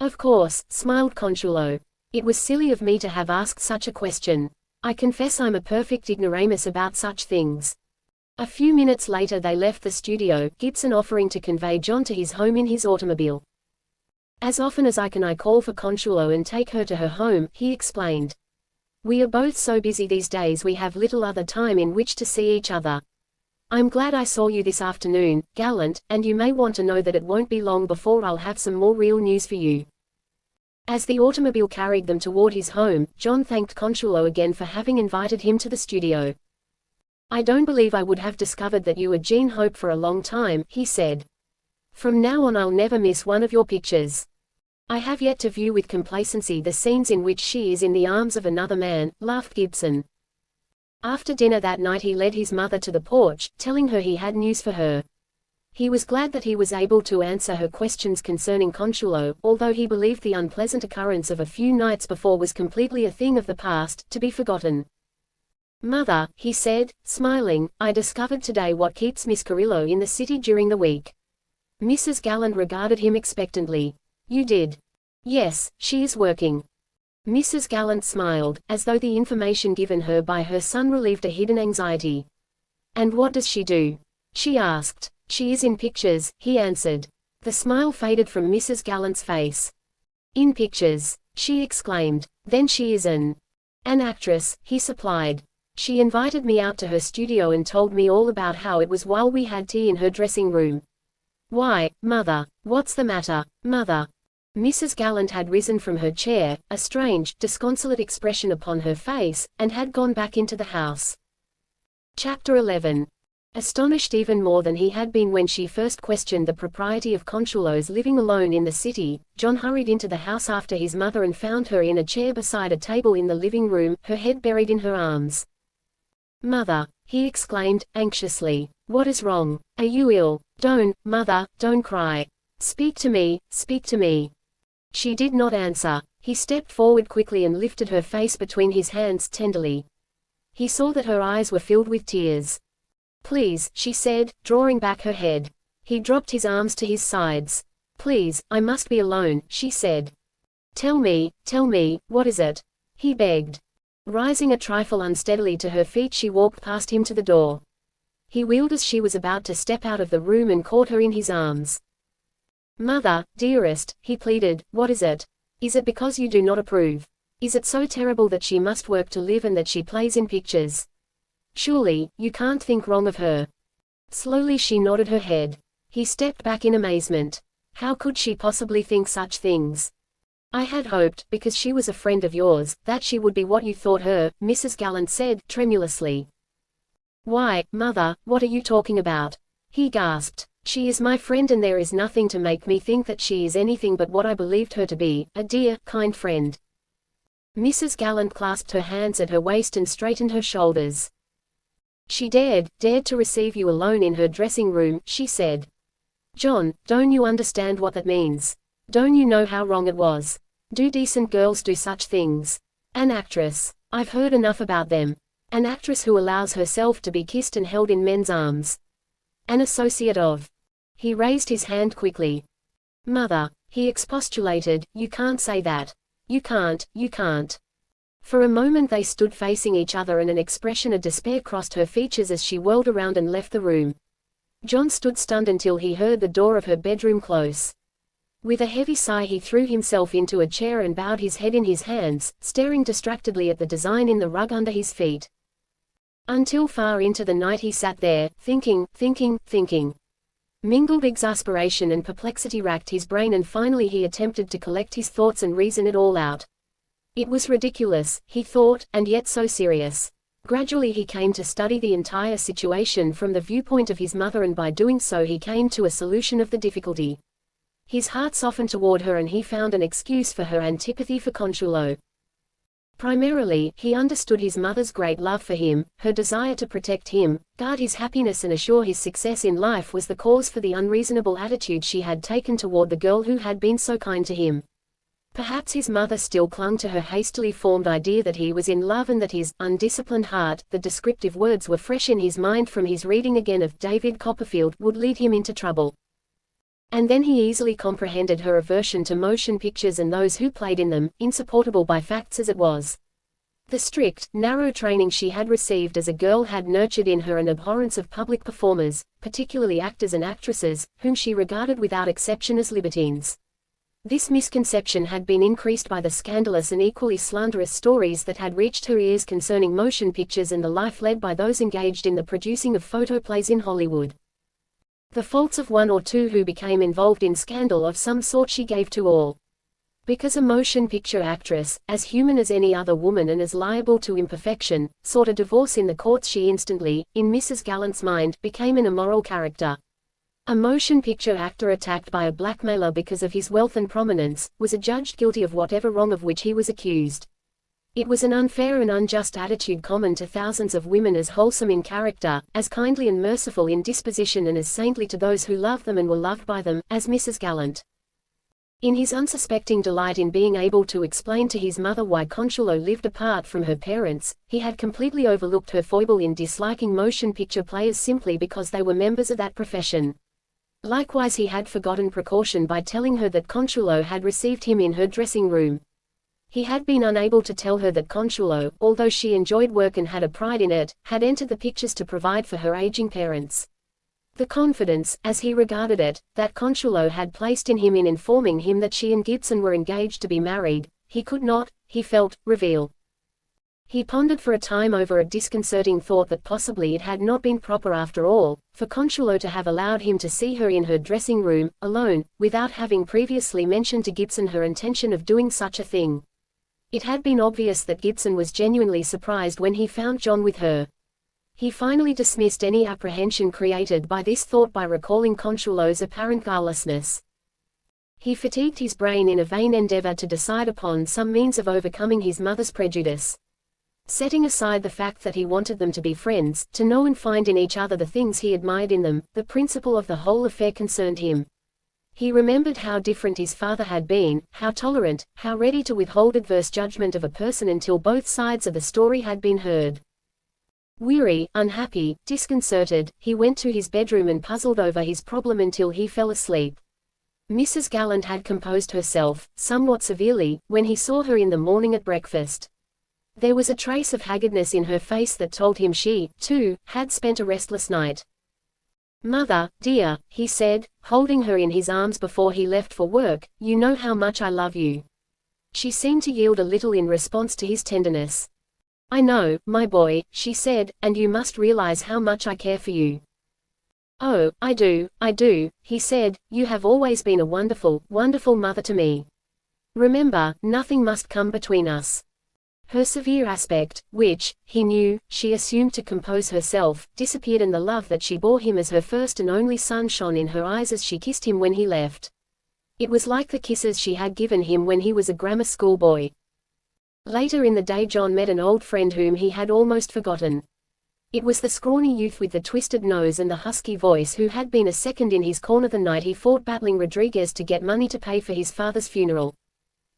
S1: "Of course," smiled Consuelo. "It was silly of me to have asked such a question. I confess I'm a perfect ignoramus about such things." A few minutes later they left the studio, Gibson offering to convey John to his home in his automobile. "As often as I can I call for Consuelo and take her to her home," he explained. "We are both so busy these days we have little other time in which to see each other. I'm glad I saw you this afternoon, Gallant, and you may want to know that it won't be long before I'll have some more real news for you." As the automobile carried them toward his home, John thanked Consuelo again for having invited him to the studio. "I don't believe I would have discovered that you were Jean Hope for a long time," he said. "From now on I'll never miss one of your pictures. I have yet to view with complacency the scenes in which she is in the arms of another man," laughed Gibson. After dinner that night he led his mother to the porch, telling her he had news for her. He was glad that he was able to answer her questions concerning Consuelo, although he believed the unpleasant occurrence of a few nights before was completely a thing of the past, to be forgotten. "Mother," he said, smiling, "I discovered today what keeps Miss Carrillo in the city during the week." Mrs. Gallant regarded him expectantly. "You did?" "Yes, she is working." Mrs. Gallant smiled, as though the information given her by her son relieved a hidden anxiety. "And what does she do?" she asked. "She is in pictures," he answered. The smile faded from Mrs. Gallant's face. "In pictures?" she exclaimed. "Then she is an actress," he supplied. "She invited me out to her studio and told me all about how it was while we had tea in her dressing room." "Why, Mother, what's the matter, Mother?" Mrs. Gallant had risen from her chair, a strange, disconsolate expression upon her face, and had gone back into the house. Chapter 11. Astonished even more than he had been when she first questioned the propriety of Consuelo's living alone in the city, John hurried into the house after his mother and found her in a chair beside a table in the living room, her head buried in her arms. "Mother," he exclaimed, anxiously, "what is wrong? Are you ill? Don't, Mother, don't cry. Speak to me, speak to me." She did not answer. He stepped forward quickly and lifted her face between his hands tenderly. He saw that her eyes were filled with tears. "Please," she said, drawing back her head. He dropped his arms to his sides. "Please, I must be alone," she said. Tell me, what is it?" he begged. Rising a trifle unsteadily to her feet, she walked past him to the door. He wheeled as she was about to step out of the room and caught her in his arms. "Mother, dearest," he pleaded, "what is it? Is it because you do not approve? Is it so terrible that she must work to live and that she plays in pictures? Surely, you can't think wrong of her." Slowly she nodded her head. He stepped back in amazement. How could she possibly think such things? I had hoped, because she was a friend of yours, that she would be what you thought her, Mrs. Gallant said, tremulously. Why, Mother, what are you talking about? He gasped. She is my friend, and there is nothing to make me think that she is anything but what I believed her to be, a dear, kind friend. Mrs. Gallant clasped her hands at her waist and straightened her shoulders. She dared to receive you alone in her dressing room, she said. John, don't you understand what that means? Don't you know how wrong it was? Do decent girls do such things? An actress. I've heard enough about them. An actress who allows herself to be kissed and held in men's arms. An associate of. He raised his hand quickly. Mother, he expostulated, you can't say that. You can't. For a moment they stood facing each other, and an expression of despair crossed her features as she whirled around and left the room. John stood stunned until he heard the door of her bedroom close. With a heavy sigh he threw himself into a chair and bowed his head in his hands, staring distractedly at the design in the rug under his feet. Until far into the night he sat there, thinking. Mingled exasperation and perplexity racked his brain, and finally he attempted to collect his thoughts and reason it all out. It was ridiculous, he thought, and yet so serious. Gradually he came to study the entire situation from the viewpoint of his mother, and by doing so he came to a solution of the difficulty. His heart softened toward her, and he found an excuse for her antipathy for Consuelo. Primarily, he understood his mother's great love for him, her desire to protect him, guard his happiness and assure his success in life was the cause for the unreasonable attitude she had taken toward the girl who had been so kind to him. Perhaps his mother still clung to her hastily formed idea that he was in love, and that his undisciplined heart, the descriptive words were fresh in his mind from his reading again of David Copperfield, would lead him into trouble. And then he easily comprehended her aversion to motion pictures and those who played in them, insupportable by facts as it was. The strict, narrow training she had received as a girl had nurtured in her an abhorrence of public performers, particularly actors and actresses, whom she regarded without exception as libertines. This misconception had been increased by the scandalous and equally slanderous stories that had reached her ears concerning motion pictures and the life led by those engaged in the producing of photoplays in Hollywood. The faults of one or two who became involved in scandal of some sort she gave to all. Because a motion picture actress, as human as any other woman and as liable to imperfection, sought a divorce in the courts, she instantly, in Mrs. Gallant's mind, became an immoral character. A motion picture actor attacked by a blackmailer because of his wealth and prominence, was adjudged guilty of whatever wrong of which he was accused. It was an unfair and unjust attitude common to thousands of women, as wholesome in character, as kindly and merciful in disposition, and as saintly to those who loved them and were loved by them, as Mrs. Gallant. In his unsuspecting delight in being able to explain to his mother why Consuelo lived apart from her parents, he had completely overlooked her foible in disliking motion picture players simply because they were members of that profession. Likewise he had forgotten precaution by telling her that Consuelo had received him in her dressing room. He had been unable to tell her that Consuelo, although she enjoyed work and had a pride in it, had entered the pictures to provide for her aging parents. The confidence, as he regarded it, that Consuelo had placed in him in informing him that she and Gibson were engaged to be married, he could not, he felt, reveal. He pondered for a time over a disconcerting thought that possibly it had not been proper after all, for Consuelo to have allowed him to see her in her dressing room, alone, without having previously mentioned to Gibson her intention of doing such a thing. It had been obvious that Gibson was genuinely surprised when he found John with her. He finally dismissed any apprehension created by this thought by recalling Consuelo's apparent guilelessness. He fatigued his brain in a vain endeavor to decide upon some means of overcoming his mother's prejudice. Setting aside the fact that he wanted them to be friends, to know and find in each other the things he admired in them, the principle of the whole affair concerned him. He remembered how different his father had been, how tolerant, how ready to withhold adverse judgment of a person until both sides of the story had been heard. Weary, unhappy, disconcerted, he went to his bedroom and puzzled over his problem until he fell asleep. Mrs. Gallant had composed herself, somewhat severely, when he saw her in the morning at breakfast. There was a trace of haggardness in her face that told him she, too, had spent a restless night. "Mother, dear," he said, holding her in his arms before he left for work, "you know how much I love you." She seemed to yield a little in response to his tenderness. "I know, my boy," she said, "and you must realize how much I care for you." "Oh, I do," he said, "you have always been a wonderful, wonderful mother to me." Remember, nothing must come between us. Her severe aspect, which, he knew, she assumed to compose herself, disappeared, and the love that she bore him as her first and only son shone in her eyes as she kissed him when he left. It was like the kisses she had given him when he was a grammar school boy. Later in the day John met an old friend whom he had almost forgotten. It was the scrawny youth with the twisted nose and the husky voice who had been a second in his corner the night he fought battling Rodriguez to get money to pay for his father's funeral.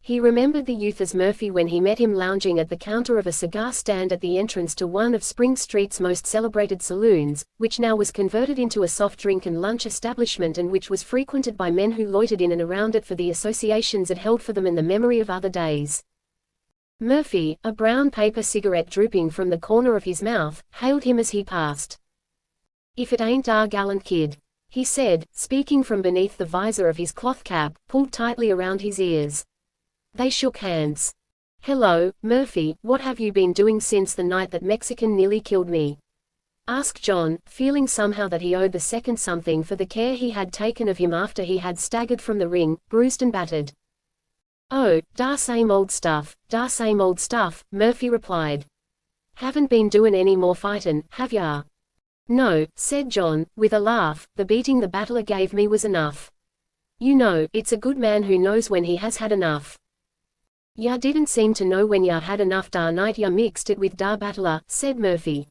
S1: He remembered the youth as Murphy when he met him lounging at the counter of a cigar stand at the entrance to one of Spring Street's most celebrated saloons, which now was converted into a soft drink and lunch establishment and which was frequented by men who loitered in and around it for the associations it held for them and the memory of other days. Murphy, a brown paper cigarette drooping from the corner of his mouth, hailed him as he passed. "If it ain't our gallant kid," he said, speaking from beneath the visor of his cloth cap, pulled tightly around his ears. They shook hands. "Hello, Murphy, what have you been doing since the night that Mexican nearly killed me?" asked John, feeling somehow that he owed the second something for the care he had taken of him after he had staggered from the ring, bruised and battered. "Oh, da same old stuff, Murphy replied. "Haven't been doing any more fightin', have ya?" "No," said John, with a laugh, "the beating the battler gave me was enough. You know, it's a good man who knows when he has had enough." "Ya didn't seem to know when ya had enough da night ya mixed it with da battler," said Murphy.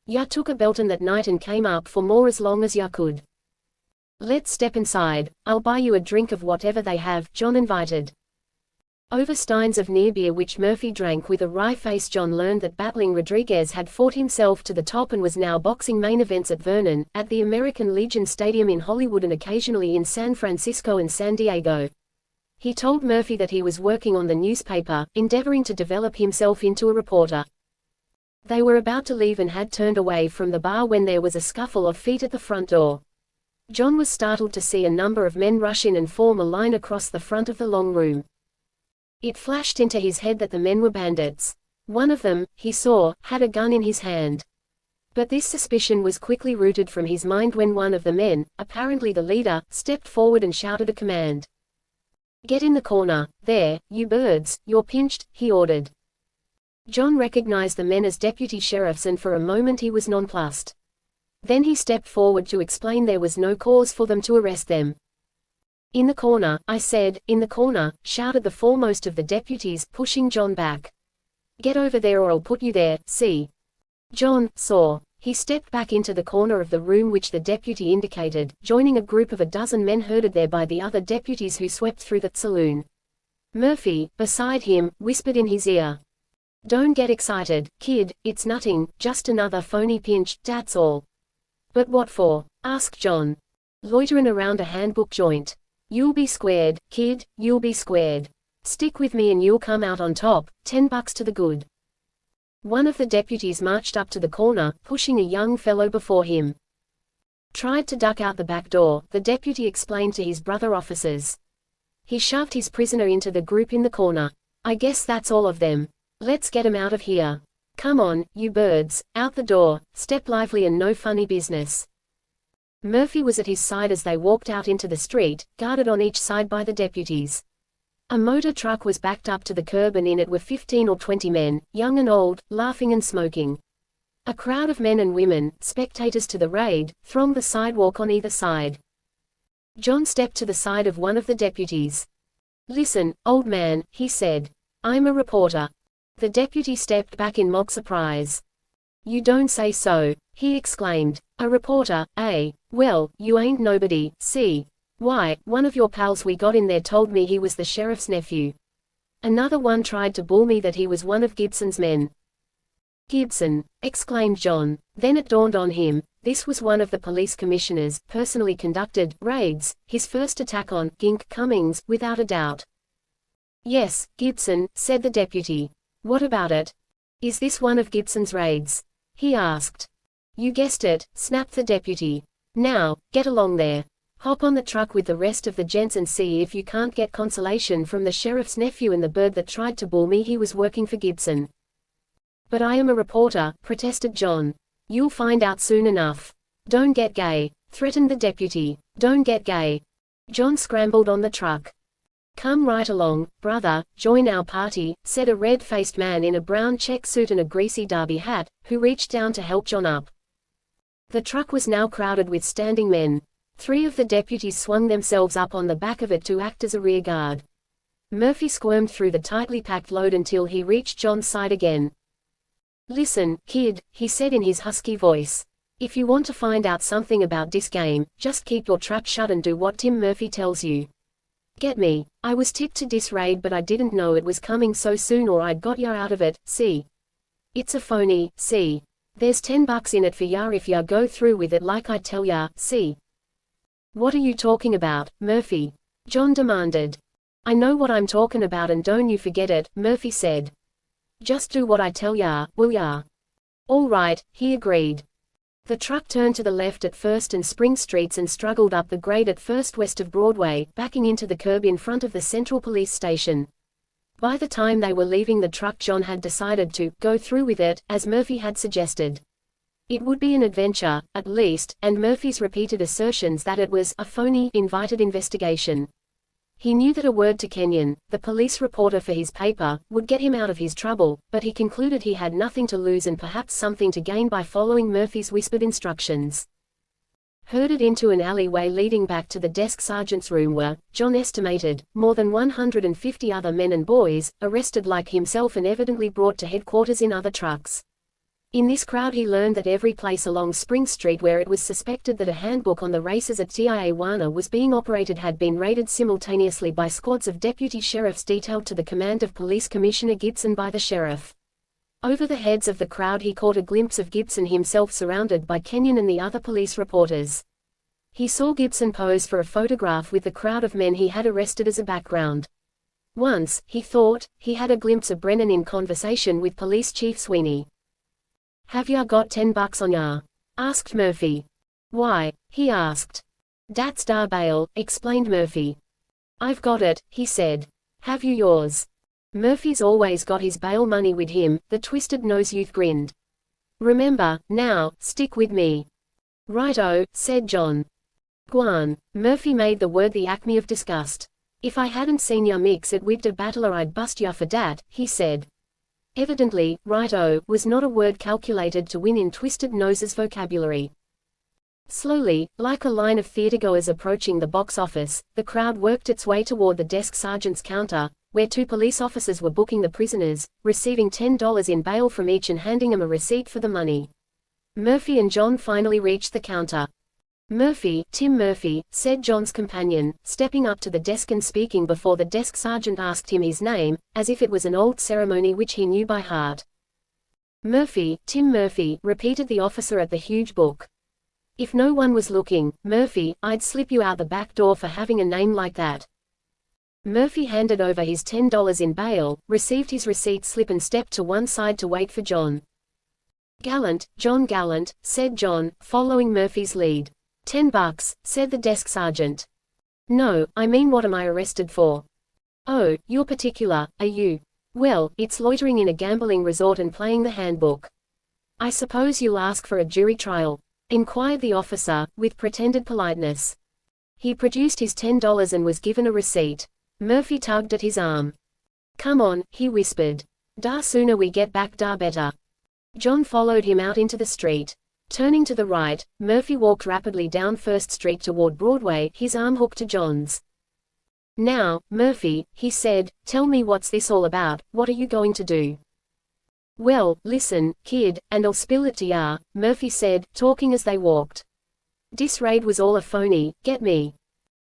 S1: "Ya took a beltin' that night and came up for more as long as ya could." "Let's step inside, I'll buy you a drink of whatever they have," John invited. Over steins of near beer which Murphy drank with a wry face, John learned that battling Rodriguez had fought himself to the top and was now boxing main events at Vernon, at the American Legion Stadium in Hollywood and occasionally in San Francisco and San Diego. He told Murphy that he was working on the newspaper, endeavoring to develop himself into a reporter. They were about to leave and had turned away from the bar when there was a scuffle of feet at the front door. John was startled to see a number of men rush in and form a line across the front of the long room. It flashed into his head that the men were bandits. One of them, he saw, had a gun in his hand. But this suspicion was quickly rooted from his mind when one of the men, apparently the leader, stepped forward and shouted a command. "Get in the corner, there, you birds, you're pinched," he ordered. John recognized the men as deputy sheriffs and for a moment he was nonplussed. Then he stepped forward to explain there was no cause for them to arrest them. "In the corner, I said, in the corner," shouted the foremost of the deputies, pushing John back. "Get over there or I'll put you there, see." John saw. He stepped back into the corner of the room which the deputy indicated, joining a group of a dozen men herded there by the other deputies who swept through the saloon. Murphy, beside him, whispered in his ear. "Don't get excited, kid, it's nothing, just another phony pinch, that's all." "But what for?" asked John. "Loiterin' around a handbook joint. You'll be squared, kid, you'll be squared. Stick with me and you'll come out on top, $10 to the good." One of the deputies marched up to the corner, pushing a young fellow before him. "Tried to duck out the back door," the deputy explained to his brother officers. He shoved his prisoner into the group in the corner. "I guess that's all of them. Let's get 'em out of here. Come on, you birds, out the door, step lively and no funny business." Murphy was at his side as they walked out into the street, guarded on each side by the deputies. A motor truck was backed up to the curb and in it were 15 or 20 men, young and old, laughing and smoking. A crowd of men and women, spectators to the raid, thronged the sidewalk on either side. John stepped to the side of one of the deputies. "Listen, old man," he said. "I'm a reporter." The deputy stepped back in mock surprise. "You don't say so," he exclaimed. "A reporter, eh? Well, you ain't nobody, see? Why, one of your pals we got in there told me he was the sheriff's nephew. Another one tried to bull me that he was one of Gibson's men." "Gibson!" exclaimed John. Then it dawned on him, this was one of the police commissioner's personally conducted raids, his first attack on Gink Cummings, without a doubt. "Yes, Gibson," said the deputy. "What about it? Is this one of Gibson's raids?" he asked. "You guessed it," snapped the deputy. "Now, get along there. Hop on the truck with the rest of the gents and see if you can't get consolation from the sheriff's nephew and the bird that tried to bull me he was working for Gibson." "But I am a reporter," protested John. "You'll find out soon enough." "Don't get gay," threatened the deputy. "Don't get gay." John scrambled on the truck. "Come right along, brother, join our party," said a red-faced man in a brown check suit and a greasy derby hat, who reached down to help John up. The truck was now crowded with standing men. 3 of the deputies swung themselves up on the back of it to act as a rear guard. Murphy squirmed through the tightly packed load until he reached John's side again. "Listen, kid," he said in his husky voice. "If you want to find out something about this game, just keep your trap shut and do what Tim Murphy tells you. Get me? I was tipped to this raid but I didn't know it was coming so soon or I'd got ya out of it, see? It's a phony, see? There's $10 in it for ya if ya go through with it like I tell ya, see?" "What are you talking about, Murphy?" John demanded. "I know what I'm talking about and don't you forget it," Murphy said. "Just do what I tell ya, will ya?" "All right," he agreed. The truck turned to the left at First and Spring Streets and struggled up the grade at First west of Broadway, backing into the curb in front of the Central Police Station. By the time they were leaving the truck, John had decided to go through with it, as Murphy had suggested. It would be an adventure, at least, and Murphy's repeated assertions that it was a phony invited investigation. He knew that a word to Kenyon, the police reporter for his paper, would get him out of his trouble, but he concluded he had nothing to lose and perhaps something to gain by following Murphy's whispered instructions. Herded into an alleyway leading back to the desk sergeant's room were, John estimated, more than 150 other men and boys, arrested like himself and evidently brought to headquarters in other trucks. In this crowd he learned that every place along Spring Street where it was suspected that a handbook on the races at Tijuana was being operated had been raided simultaneously by squads of deputy sheriffs detailed to the command of Police Commissioner Gibson by the sheriff. Over the heads of the crowd he caught a glimpse of Gibson himself surrounded by Kenyon and the other police reporters. He saw Gibson pose for a photograph with the crowd of men he had arrested as a background. Once, he thought, he had a glimpse of Brennan in conversation with Police Chief Sweeney. "Have ya got $10 on ya?" asked Murphy. "Why?" he asked. "Dat's da bail," explained Murphy. "I've got it," he said. "Have you yours?" Murphy's always got his bail money with him, the twisted-nosed youth grinned. "Remember, now, stick with me." "Right-o," said John. "Gwan." Murphy made the word the acme of disgust. "If I hadn't seen ya mix it wid de battler I'd bust ya for dat," he said. Evidently, right-o was not a word calculated to win in Twisted Nose's vocabulary. Slowly, like a line of theatergoers approaching the box office, the crowd worked its way toward the desk sergeant's counter, where 2 police officers were booking the prisoners, receiving $10 in bail from each and handing them a receipt for the money. Murphy and John finally reached the counter. "Murphy, Tim Murphy," said John's companion, stepping up to the desk and speaking before the desk sergeant asked him his name, as if it was an old ceremony which he knew by heart. "Murphy, Tim Murphy," repeated the officer at the huge book. "If no one was looking, Murphy, I'd slip you out the back door for having a name like that." Murphy handed over his $10 in bail, received his receipt slip and stepped to one side to wait for John. "Gallant, John Gallant," said John, following Murphy's lead. $10, said the desk sergeant. "No, I mean what am I arrested for?" "Oh, you're particular, are you? Well, it's loitering in a gambling resort and playing the handbook." "I suppose you'll ask for a jury trial?" inquired the officer, with pretended politeness. He produced his $10 and was given a receipt. Murphy tugged at his arm. "Come on," he whispered. "Da sooner we get back da better." John followed him out into the street. Turning to the right, Murphy walked rapidly down First Street toward Broadway, his arm hooked to John's. "Now, Murphy," he said, "tell me what's this all about, what are you going to do?" "Well, listen, kid, and I'll spill it to ya," Murphy said, talking as they walked. "Dis raid was all a phony, get me?"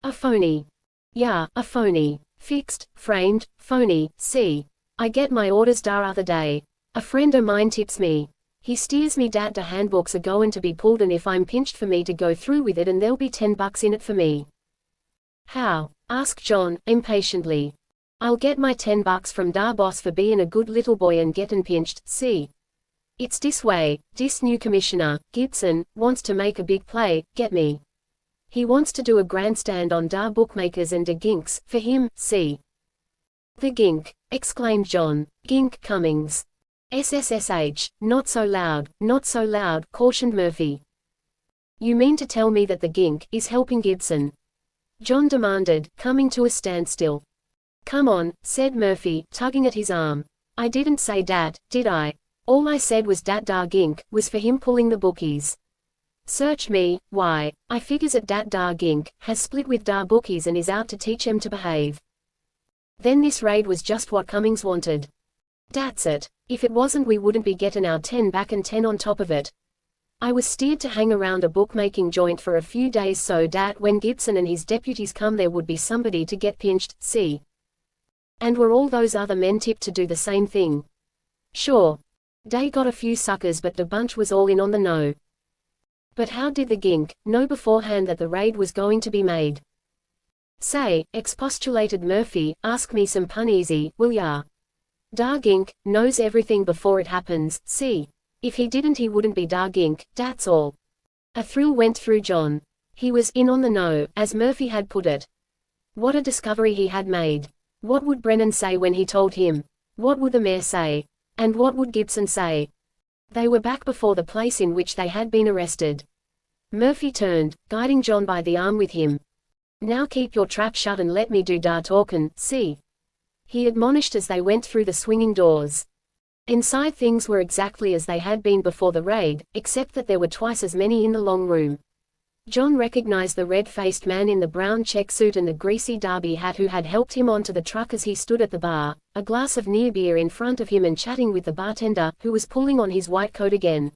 S1: "A phony?" "Yeah, a phony. Fixed, framed, phony, see. I get my orders da other day. A friend o' mine tips me. He steers me dat de handbooks are goin' to be pulled and if I'm pinched for me to go through with it and there'll be $10 in it for me." "How?" asked John, impatiently. "I'll get my $10 from da boss for bein' a good little boy and gettin' pinched, see? It's dis way, dis new commissioner, Gibson, wants to make a big play, get me? He wants to do a grandstand on da bookmakers and de ginks, for him, see?" "The gink," exclaimed John. "Gink Cummings. SSSH, not so loud, cautioned Murphy. "You mean to tell me that the gink is helping Gibson?" John demanded, coming to a standstill. Come on, said Murphy, tugging at his arm. I didn't say dat, did I? All I said was dat da gink was for him pulling the bookies. Search me, why, I figures at dat da gink has split with da bookies and is out to teach 'em to behave. Then this raid was just what Cummings wanted. That's it. If it wasn't, we wouldn't be getting our 10 back and 10 on top of it. I was steered to hang around a bookmaking joint for a few days so dat when Gibson and his deputies come there would be somebody to get pinched, see? And were all those other men tipped to do the same thing? Sure. Dey got a few suckers but the bunch was all in on the know. But how did the gink know beforehand that the raid was going to be made? Say, expostulated Murphy, ask me some pun easy, will ya? Da gink knows everything before it happens, see? If he didn't he wouldn't be da gink, that's all. A thrill went through John. He was in on the know, as Murphy had put it. What a discovery he had made. What would Brennan say when he told him? What would the mayor say? And what would Gibson say? They were back before the place in which they had been arrested. Murphy turned, guiding John by the arm with him. Now keep your trap shut and let me do da talkin', see? He admonished as they went through the swinging doors. Inside things were exactly as they had been before the raid, except that there were twice as many in the long room. John recognized the red-faced man in the brown check suit and the greasy derby hat who had helped him onto the truck as he stood at the bar, a glass of near beer in front of him and chatting with the bartender, who was pulling on his white coat again.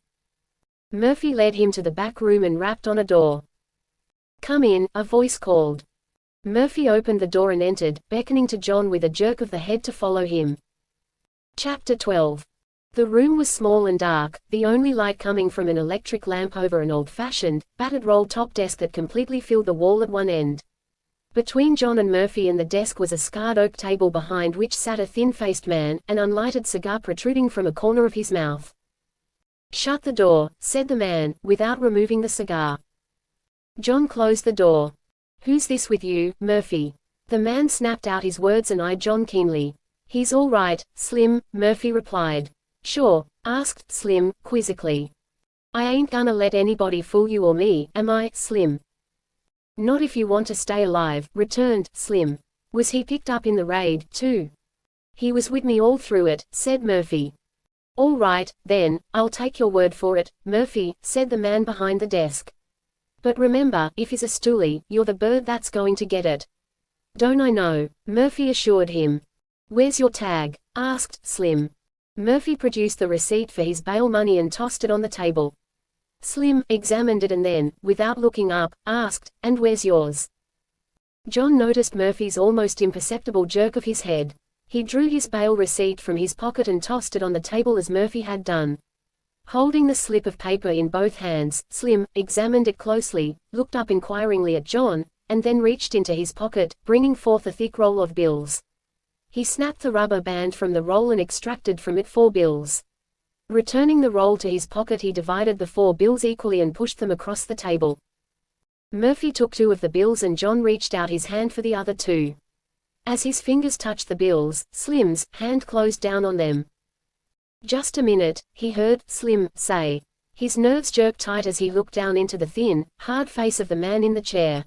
S1: Murphy led him to the back room and rapped on a door. Come in, a voice called. Murphy opened the door and entered, beckoning to John with a jerk of the head to follow him. Chapter 12. The room was small and dark, the only light coming from an electric lamp over an old-fashioned, battered roll-top desk that completely filled the wall at one end. Between John and Murphy and the desk was a scarred oak table behind which sat a thin-faced man, an unlighted cigar protruding from a corner of his mouth. Shut the door, said the man, without removing the cigar. John closed the door. Who's this with you, Murphy? The man snapped out his words and eyed John keenly. He's all right, Slim, Murphy replied. Sure, asked Slim, quizzically. I ain't gonna let anybody fool you or me, am I, Slim? Not if you want to stay alive, returned Slim. Was he picked up in the raid, too? He was with me all through it, said Murphy. All right, then, I'll take your word for it, Murphy, said the man behind the desk. But remember, if he's a stoolie, you're the bird that's going to get it. Don't I know, Murphy assured him. Where's your tag? Asked Slim. Murphy produced the receipt for his bail money and tossed it on the table. Slim examined it and then, without looking up, asked, and where's yours? John noticed Murphy's almost imperceptible jerk of his head. He drew his bail receipt from his pocket and tossed it on the table as Murphy had done. Holding the slip of paper in both hands, Slim examined it closely, looked up inquiringly at John, and then reached into his pocket, bringing forth a thick roll of bills. He snapped the rubber band from the roll and extracted from it 4 bills. Returning the roll to his pocket, he divided the 4 bills equally and pushed them across the table. Murphy took 2 of the bills and John reached out his hand for the other 2. As his fingers touched the bills, Slim's hand closed down on them. Just a minute, he heard Slim say. His nerves jerked tight as he looked down into the thin, hard face of the man in the chair.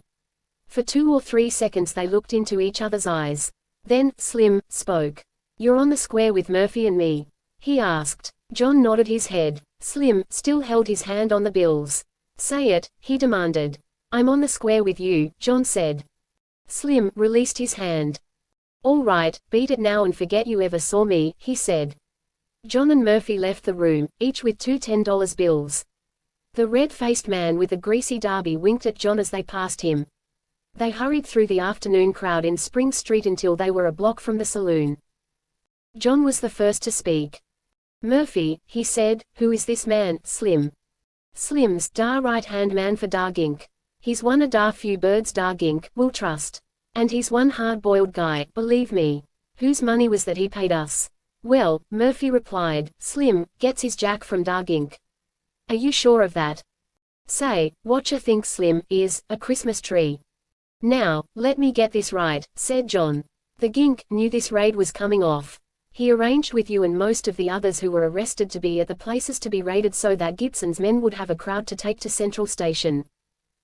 S1: For 2 or 3 seconds they looked into each other's eyes. Then, Slim spoke. You're on the square with Murphy and me? He asked. John nodded his head. Slim still held his hand on the bills. Say it, he demanded. I'm on the square with you, John said. Slim released his hand. All right, beat it now and forget you ever saw me, he said. John and Murphy left the room, each with 2 $10 bills. The red-faced man with the greasy derby winked at John as they passed him. They hurried through the afternoon crowd in Spring Street until they were a block from the saloon. John was the first to speak. Murphy, he said, who is this man, Slim? Slim's da right-hand man for da gink. He's one of da few birds da gink will trust. And he's one hard-boiled guy, believe me. Whose money was that he paid us? Well, Murphy replied, Slim gets his jack from da gink. Are you sure of that? Say, whatcha think Slim is, a Christmas tree? Now, let me get this right, said John. The gink knew this raid was coming off. He arranged with you and most of the others who were arrested to be at the places to be raided so that Gibson's men would have a crowd to take to Central Station.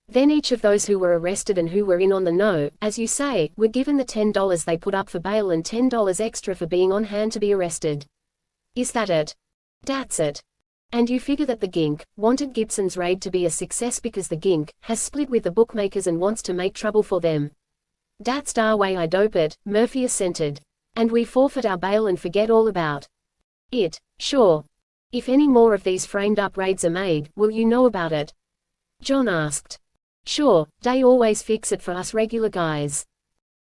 S1: Then each of those who were arrested and who were in on the know, as you say, were given the $10 they put up for bail and $10 extra for being on hand to be arrested. Is that it? That's it. And you figure that the Gink wanted Gibson's raid to be a success because the Gink has split with the bookmakers and wants to make trouble for them. That's the way I dope it, Murphy assented. And we forfeit our bail and forget all about it. Sure. If any more of these framed-up raids are made, will you know about it? John asked. Sure, they always fix it for us regular guys.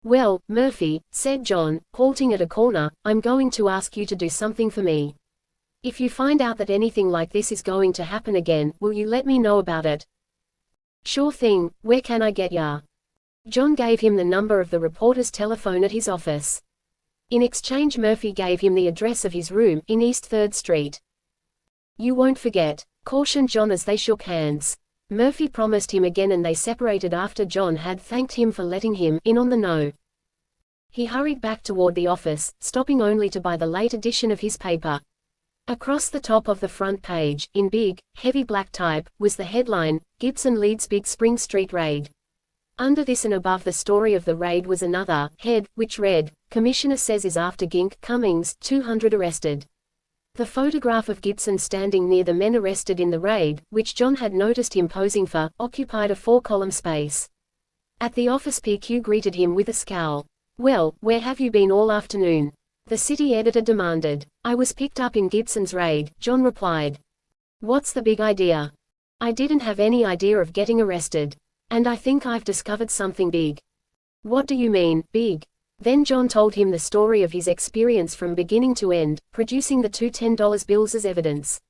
S1: Well, Murphy, said John, halting at a corner, I'm going to ask you to do something for me. If you find out that anything like this is going to happen again, will you let me know about it? Sure thing, where can I get ya? John gave him the number of the reporter's telephone at his office. In exchange, Murphy gave him the address of his room in East 3rd Street. You won't forget, cautioned John as they shook hands. Murphy promised him again and they separated after John had thanked him for letting him in on the know. He hurried back toward the office, stopping only to buy the late edition of his paper. Across the top of the front page, in big, heavy black type, was the headline, Gibson leads Big Spring Street Raid. Under this and above the story of the raid was another head, which read, Commissioner says is after Gink Cummings, 200 arrested. The photograph of Gibson standing near the men arrested in the raid, which John had noticed him posing for, occupied a 4-column space. At the office, PQ greeted him with a scowl. Well, where have you been all afternoon? The city editor demanded. I was picked up in Gibson's raid, John replied. What's the big idea? I didn't have any idea of getting arrested. And I think I've discovered something big. What do you mean, big? Then John told him the story of his experience from beginning to end, producing the two $10 bills as evidence.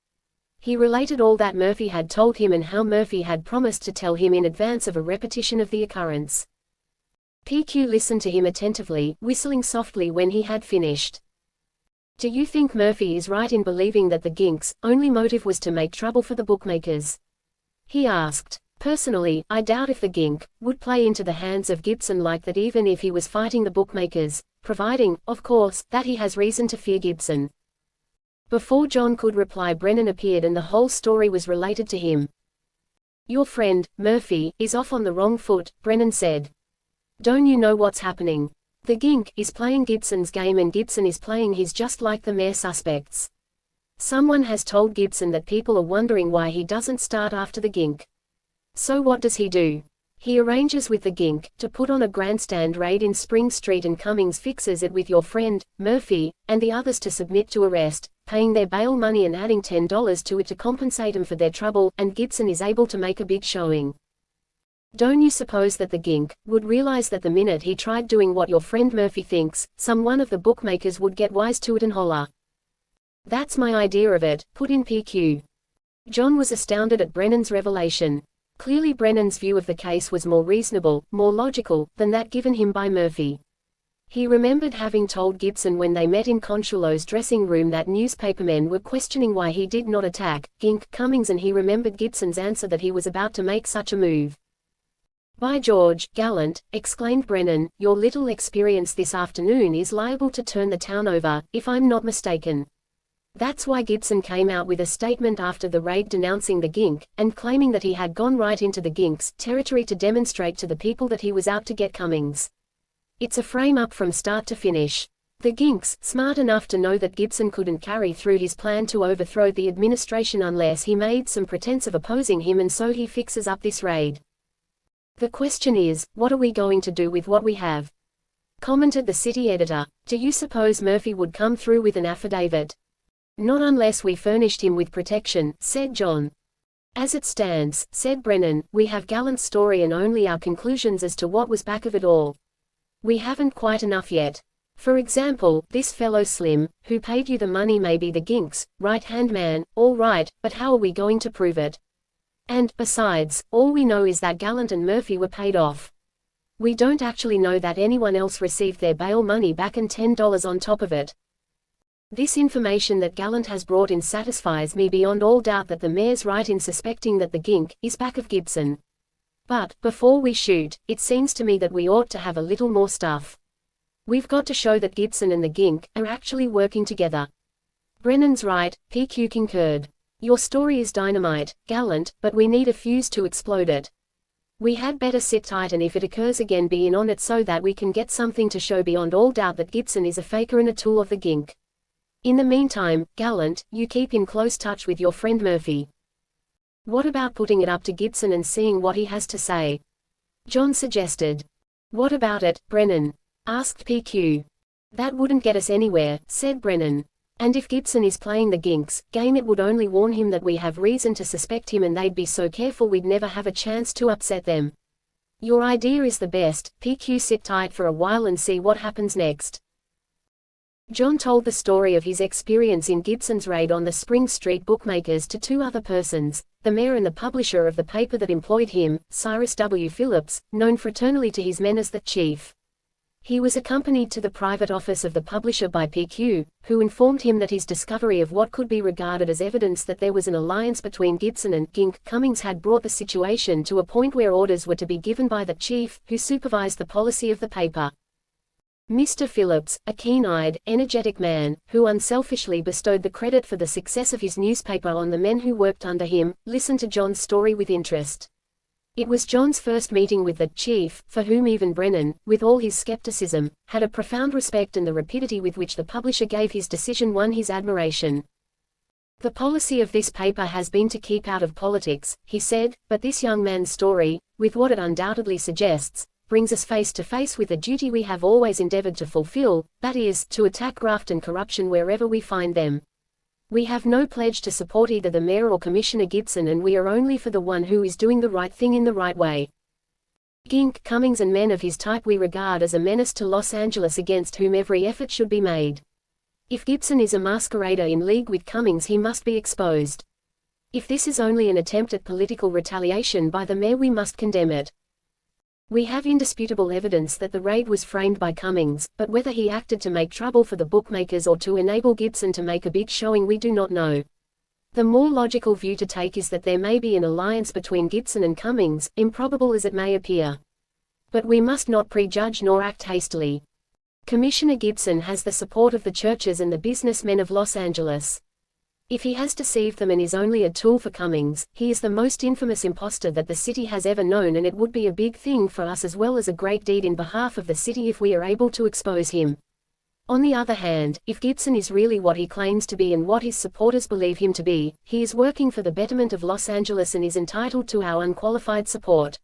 S1: He related all that Murphy had told him and how Murphy had promised to tell him in advance of a repetition of the occurrence. PQ listened to him attentively, whistling softly when he had finished. Do you think Murphy is right in believing that the Gink's only motive was to make trouble for the bookmakers? He asked. Personally, I doubt if the Gink would play into the hands of Gibson like that even if he was fighting the bookmakers, providing, of course, that he has reason to fear Gibson. Before John could reply, Brennan appeared and the whole story was related to him. Your friend, Murphy, is off on the wrong foot, Brennan said. Don't you know what's happening? The Gink is playing Gibson's game and Gibson is playing his just like the mere suspects. Someone has told Gibson that people are wondering why he doesn't start after the Gink. So what does he do? He arranges with the Gink to put on a grandstand raid in Spring Street and Cummings fixes it with your friend, Murphy, and the others to submit to arrest, paying their bail money and adding $10 to it to compensate them for their trouble, and Gibson is able to make a big showing. Don't you suppose that the Gink would realize that the minute he tried doing what your friend Murphy thinks, some one of the bookmakers would get wise to it and holler? That's my idea of it, put in PQ. John was astounded at Brennan's revelation. Clearly Brennan's view of the case was more reasonable, more logical, than that given him by Murphy. He remembered having told Gibson when they met in Consuelo's dressing room that newspapermen were questioning why he did not attack Gink Cummings, and he remembered Gibson's answer that he was about to make such a move. By George, Gallant, exclaimed Brennan, your little experience this afternoon is liable to turn the town over, if I'm not mistaken. That's why Gibson came out with a statement after the raid denouncing the Gink, and claiming that he had gone right into the Gink's territory to demonstrate to the people that he was out to get Cummings. It's a frame-up from start to finish. The Gink's smart enough to know that Gibson couldn't carry through his plan to overthrow the administration unless he made some pretense of opposing him, and so he fixes up this raid. The question is, what are we going to do with what we have? Commented the city editor. Do you suppose Murphy would come through with an affidavit? Not unless we furnished him with protection, said John. As it stands, said Brennan, we have Gallant's story and only our conclusions as to what was back of it all. We haven't quite enough yet. For example, this fellow Slim, who paid you the money, may be the Gink's right-hand man, all right, but how are we going to prove it? And, besides, all we know is that Gallant and Murphy were paid off. We don't actually know that anyone else received their bail money back and $10 on top of it. This information that Gallant has brought in satisfies me beyond all doubt that the mayor's right in suspecting that the Gink is back of Gibson. But, before we shoot, it seems to me that we ought to have a little more stuff. We've got to show that Gibson and the Gink are actually working together. Brennan's right, PQ concurred. Your story is dynamite, Gallant, but we need a fuse to explode it. We had better sit tight and if it occurs again be in on it so that we can get something to show beyond all doubt that Gibson is a faker and a tool of the gink. In the meantime, Gallant, you keep in close touch with your friend Murphy. What about putting it up to Gibson and seeing what he has to say? John suggested. What about it, Brennan? Asked PQ. That wouldn't get us anywhere, said Brennan. And if Gibson is playing the ginks game, it would only warn him that we have reason to suspect him and they'd be so careful we'd never have a chance to upset them. Your idea is the best, PQ. Sit tight for a while and see what happens next. John told the story of his experience in Gibson's raid on the Spring Street bookmakers to two other persons, the mayor and the publisher of the paper that employed him, Cyrus W. Phillips, known fraternally to his men as the Chief. He was accompanied to the private office of the publisher by PQ, who informed him that his discovery of what could be regarded as evidence that there was an alliance between Gibson and Gink Cummings had brought the situation to a point where orders were to be given by the chief, who supervised the policy of the paper. Mr. Phillips, a keen-eyed, energetic man, who unselfishly bestowed the credit for the success of his newspaper on the men who worked under him, listened to John's story with interest. It was John's first meeting with the chief, for whom even Brennan, with all his skepticism, had a profound respect, and the rapidity with which the publisher gave his decision won his admiration. The policy of this paper has been to keep out of politics, he said, but this young man's story, with what it undoubtedly suggests, brings us face to face with a duty we have always endeavored to fulfill, that is, to attack graft and corruption wherever we find them. We have no pledge to support either the mayor or Commissioner Gibson, and we are only for the one who is doing the right thing in the right way. Gink Cummings and men of his type we regard as a menace to Los Angeles against whom every effort should be made. If Gibson is a masquerader in league with Cummings, he must be exposed. If this is only an attempt at political retaliation by the mayor, we must condemn it. We have indisputable evidence that the raid was framed by Cummings, but whether he acted to make trouble for the bookmakers or to enable Gibson to make a big showing we do not know. The more logical view to take is that there may be an alliance between Gibson and Cummings, improbable as it may appear. But we must not prejudge nor act hastily. Commissioner Gibson has the support of the churches and the businessmen of Los Angeles. If he has deceived them and is only a tool for Cummings, he is the most infamous impostor that the city has ever known, and it would be a big thing for us as well as a great deed in behalf of the city if we are able to expose him. On the other hand, if Gibson is really what he claims to be and what his supporters believe him to be, he is working for the betterment of Los Angeles and is entitled to our unqualified support.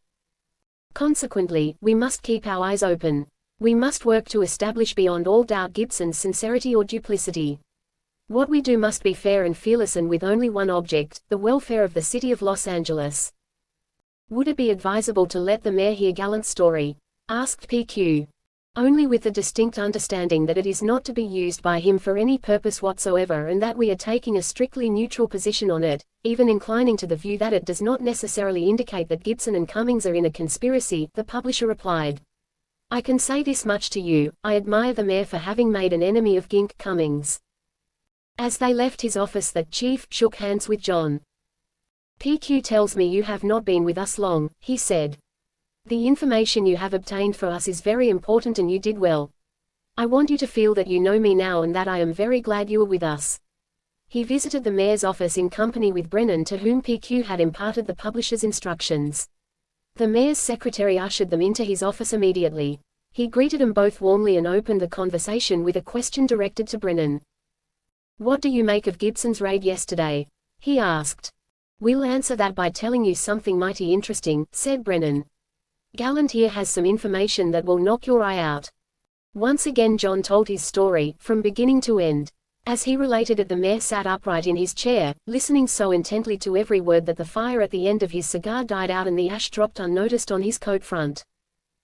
S1: Consequently, we must keep our eyes open. We must work to establish beyond all doubt Gibson's sincerity or duplicity. What we do must be fair and fearless and with only one object, the welfare of the city of Los Angeles. Would it be advisable to let the mayor hear Gallant's story? Asked PQ. Only with the distinct understanding that it is not to be used by him for any purpose whatsoever, and that we are taking a strictly neutral position on it, even inclining to the view that it does not necessarily indicate that Gibson and Cummings are in a conspiracy, the publisher replied. I can say this much to you, I admire the mayor for having made an enemy of Gink Cummings. As they left his office, the chief shook hands with John. PQ tells me you have not been with us long, he said. The information you have obtained for us is very important and you did well. I want you to feel that you know me now and that I am very glad you were with us. He visited the mayor's office in company with Brennan, to whom PQ had imparted the publisher's instructions. The mayor's secretary ushered them into his office immediately. He greeted them both warmly and opened the conversation with a question directed to Brennan. What do you make of Gibson's raid yesterday? He asked. We'll answer that by telling you something mighty interesting, said Brennan. Gallant here has some information that will knock your eye out. Once again John told his story, from beginning to end. As he related it, the mayor sat upright in his chair, listening so intently to every word that the fire at the end of his cigar died out and the ash dropped unnoticed on his coat front.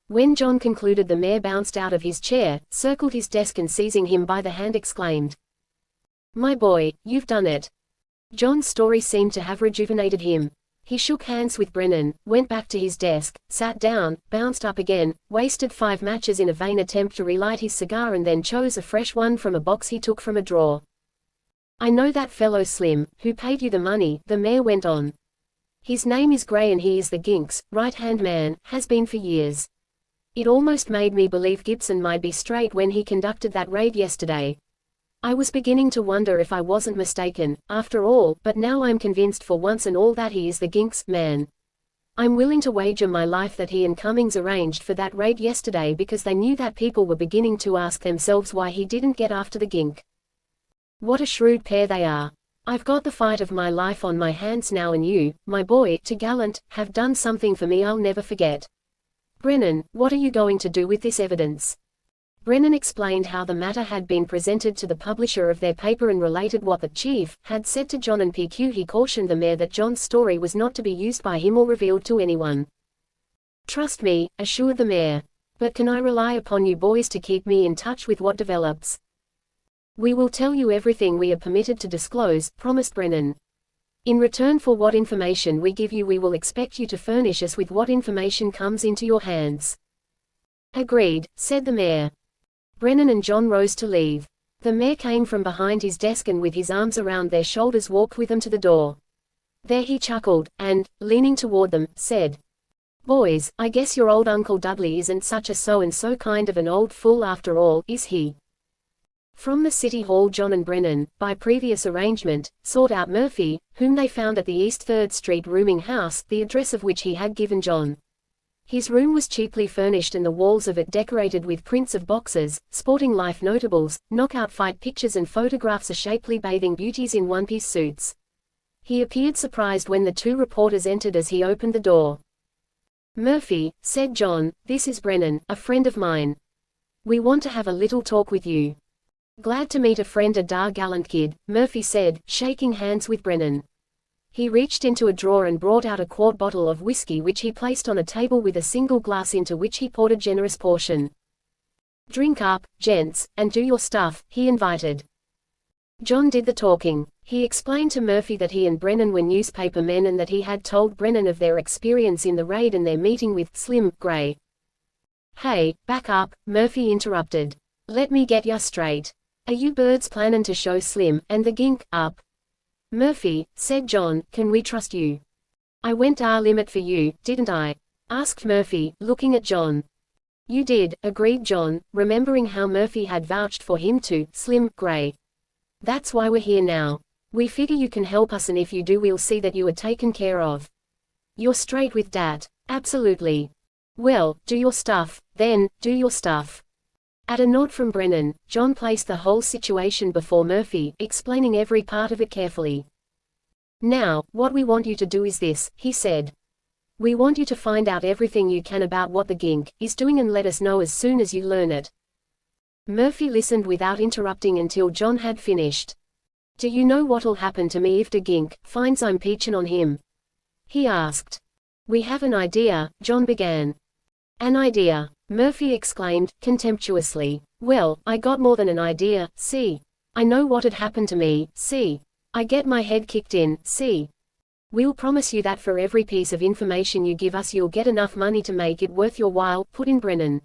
S1: When John concluded, the mayor bounced out of his chair, circled his desk and seizing him by the hand exclaimed, My boy, you've done it. John's story seemed to have rejuvenated him. He shook hands with Brennan, went back to his desk, sat down, bounced up again, wasted 5 matches in a vain attempt to relight his cigar, and then chose a fresh one from a box he took from a drawer. I know that fellow Slim, who paid you the money, the mayor went on. His name is Gray and he is the Gink's right-hand man, has been for years. It almost made me believe Gibson might be straight when he conducted that raid yesterday. I was beginning to wonder if I wasn't mistaken, after all, but now I'm convinced for once and all that he is the Gink's man. I'm willing to wager my life that he and Cummings arranged for that raid yesterday because they knew that people were beginning to ask themselves why he didn't get after the gink. What a shrewd pair they are. I've got the fight of my life on my hands now, and you, my boy, to Gallant, have done something for me I'll never forget. Brennan, what are you going to do with this evidence? Brennan explained how the matter had been presented to the publisher of their paper and related what the chief had said to John and PQ. He cautioned the mayor that John's story was not to be used by him or revealed to anyone. Trust me, assured the mayor. But can I rely upon you boys to keep me in touch with what develops? We will tell you everything we are permitted to disclose, promised Brennan. In return for what information we give you, we will expect you to furnish us with what information comes into your hands. Agreed, said the mayor. Brennan and John rose to leave. The mayor came from behind his desk and with his arms around their shoulders walked with them to the door. There he chuckled, and, leaning toward them, said, "Boys, I guess your old Uncle Dudley isn't such a so-and-so kind of an old fool after all, is he?" From the city hall, John and Brennan, by previous arrangement, sought out Murphy, whom they found at the East 3rd Street rooming house, the address of which he had given John. His room was cheaply furnished and the walls of it decorated with prints of boxers, sporting life notables, knockout fight pictures and photographs of shapely bathing beauties in one-piece suits. He appeared surprised when the two reporters entered as he opened the door. "Murphy," said John, "this is Brennan, a friend of mine. We want to have a little talk with you." "Glad to meet a friend, a dar gallant kid," Murphy said, shaking hands with Brennan. He reached into a drawer and brought out a quart bottle of whiskey which he placed on a table with a single glass into which he poured a generous portion. "Drink up, gents, and do your stuff," he invited. John did the talking. He explained to Murphy that he and Brennan were newspaper men and that he had told Brennan of their experience in the raid and their meeting with Slim Gray. "Hey, back up," Murphy interrupted. "Let me get ya straight. Are you birds plannin' to show Slim and the gink up?" "Murphy," said John, "can we trust you?" "I went our limit for you, didn't I?" asked Murphy, looking at John. "You did," agreed John, remembering how Murphy had vouched for him to Slim Gray. "That's why we're here now. We figure you can help us, and if you do, we'll see that you are taken care of." "You're straight with dat." "Absolutely." "Well, do your stuff, then, do your stuff." At a nod from Brennan, John placed the whole situation before Murphy, explaining every part of it carefully. "Now, what we want you to do is this," he said. "We want you to find out everything you can about what the gink is doing and let us know as soon as you learn it." Murphy listened without interrupting until John had finished. "Do you know what'll happen to me if the gink finds I'm peachin' on him?" he asked. "We have an idea," John began. "An idea?" Murphy exclaimed, contemptuously. "Well, I got more than an idea, see. I know what'd happen to me, see. I get my head kicked in, see. We'll promise you that for every piece of information you give us you'll get enough money to make it worth your while," put in Brennan.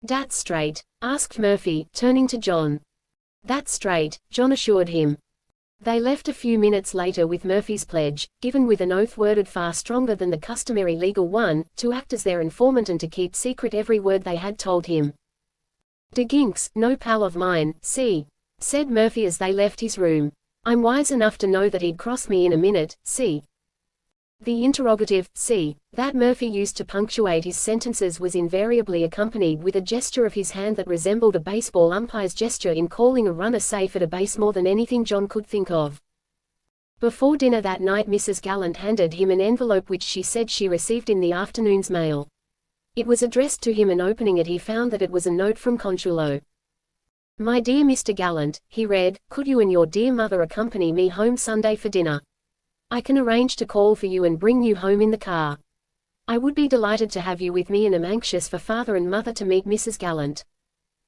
S1: "That's straight?" asked Murphy, turning to John. "That's straight," John assured him. They left a few minutes later with Murphy's pledge, given with an oath worded far stronger than the customary legal one, to act as their informant and to keep secret every word they had told him. "De Gink's no pal of mine, see," said Murphy as they left his room. "I'm wise enough to know that he'd cross me in a minute, see." The interrogative, see, that Murphy used to punctuate his sentences was invariably accompanied with a gesture of his hand that resembled a baseball umpire's gesture in calling a runner safe at a base more than anything John could think of. Before dinner that night, Mrs. Gallant handed him an envelope which she said she received in the afternoon's mail. It was addressed to him, and opening it he found that it was a note from Consuelo. "My dear Mr. Gallant," he read, "could you and your dear mother accompany me home Sunday for dinner? I can arrange to call for you and bring you home in the car. I would be delighted to have you with me and am anxious for father and mother to meet Mrs. Gallant.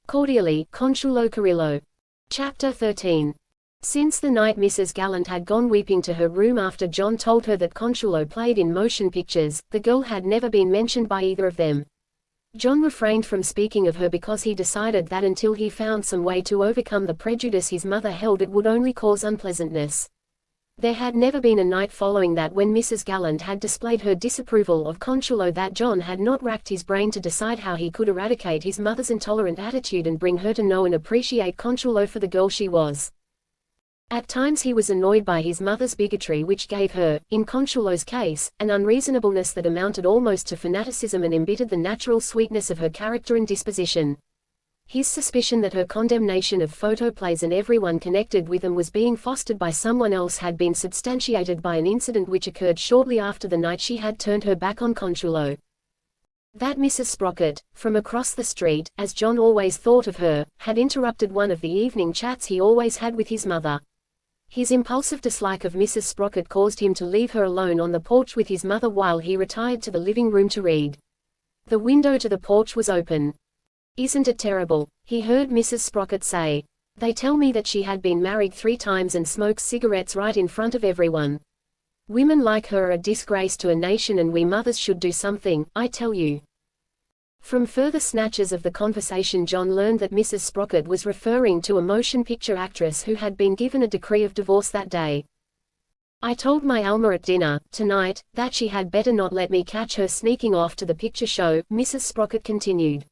S1: Cordially, Consuelo Carrillo." Chapter 13. Since the night Mrs. Gallant had gone weeping to her room after John told her that Consuelo played in motion pictures, the girl had never been mentioned by either of them. John refrained from speaking of her because he decided that until he found some way to overcome the prejudice his mother held, it would only cause unpleasantness. There had never been a night following that when Mrs. Gallant had displayed her disapproval of Consuelo that John had not racked his brain to decide how he could eradicate his mother's intolerant attitude and bring her to know and appreciate Consuelo for the girl she was. At times he was annoyed by his mother's bigotry, which gave her, in Consuelo's case, an unreasonableness that amounted almost to fanaticism and embittered the natural sweetness of her character and disposition. His suspicion that her condemnation of photoplays and everyone connected with them was being fostered by someone else had been substantiated by an incident which occurred shortly after the night she had turned her back on Consuelo. That Mrs. Sprocket, from across the street, as John always thought of her, had interrupted one of the evening chats he always had with his mother. His impulsive dislike of Mrs. Sprocket caused him to leave her alone on the porch with his mother while he retired to the living room to read. The window to the porch was open. "Isn't it terrible?" he heard Mrs. Sprocket say. "They tell me that she had been married 3 times and smokes cigarettes right in front of everyone. Women like her are a disgrace to a nation, and we mothers should do something, I tell you." From further snatches of the conversation John learned that Mrs. Sprocket was referring to a motion picture actress who had been given a decree of divorce that day. "I told my Alma at dinner, tonight, that she had better not let me catch her sneaking off to the picture show," Mrs. Sprocket continued.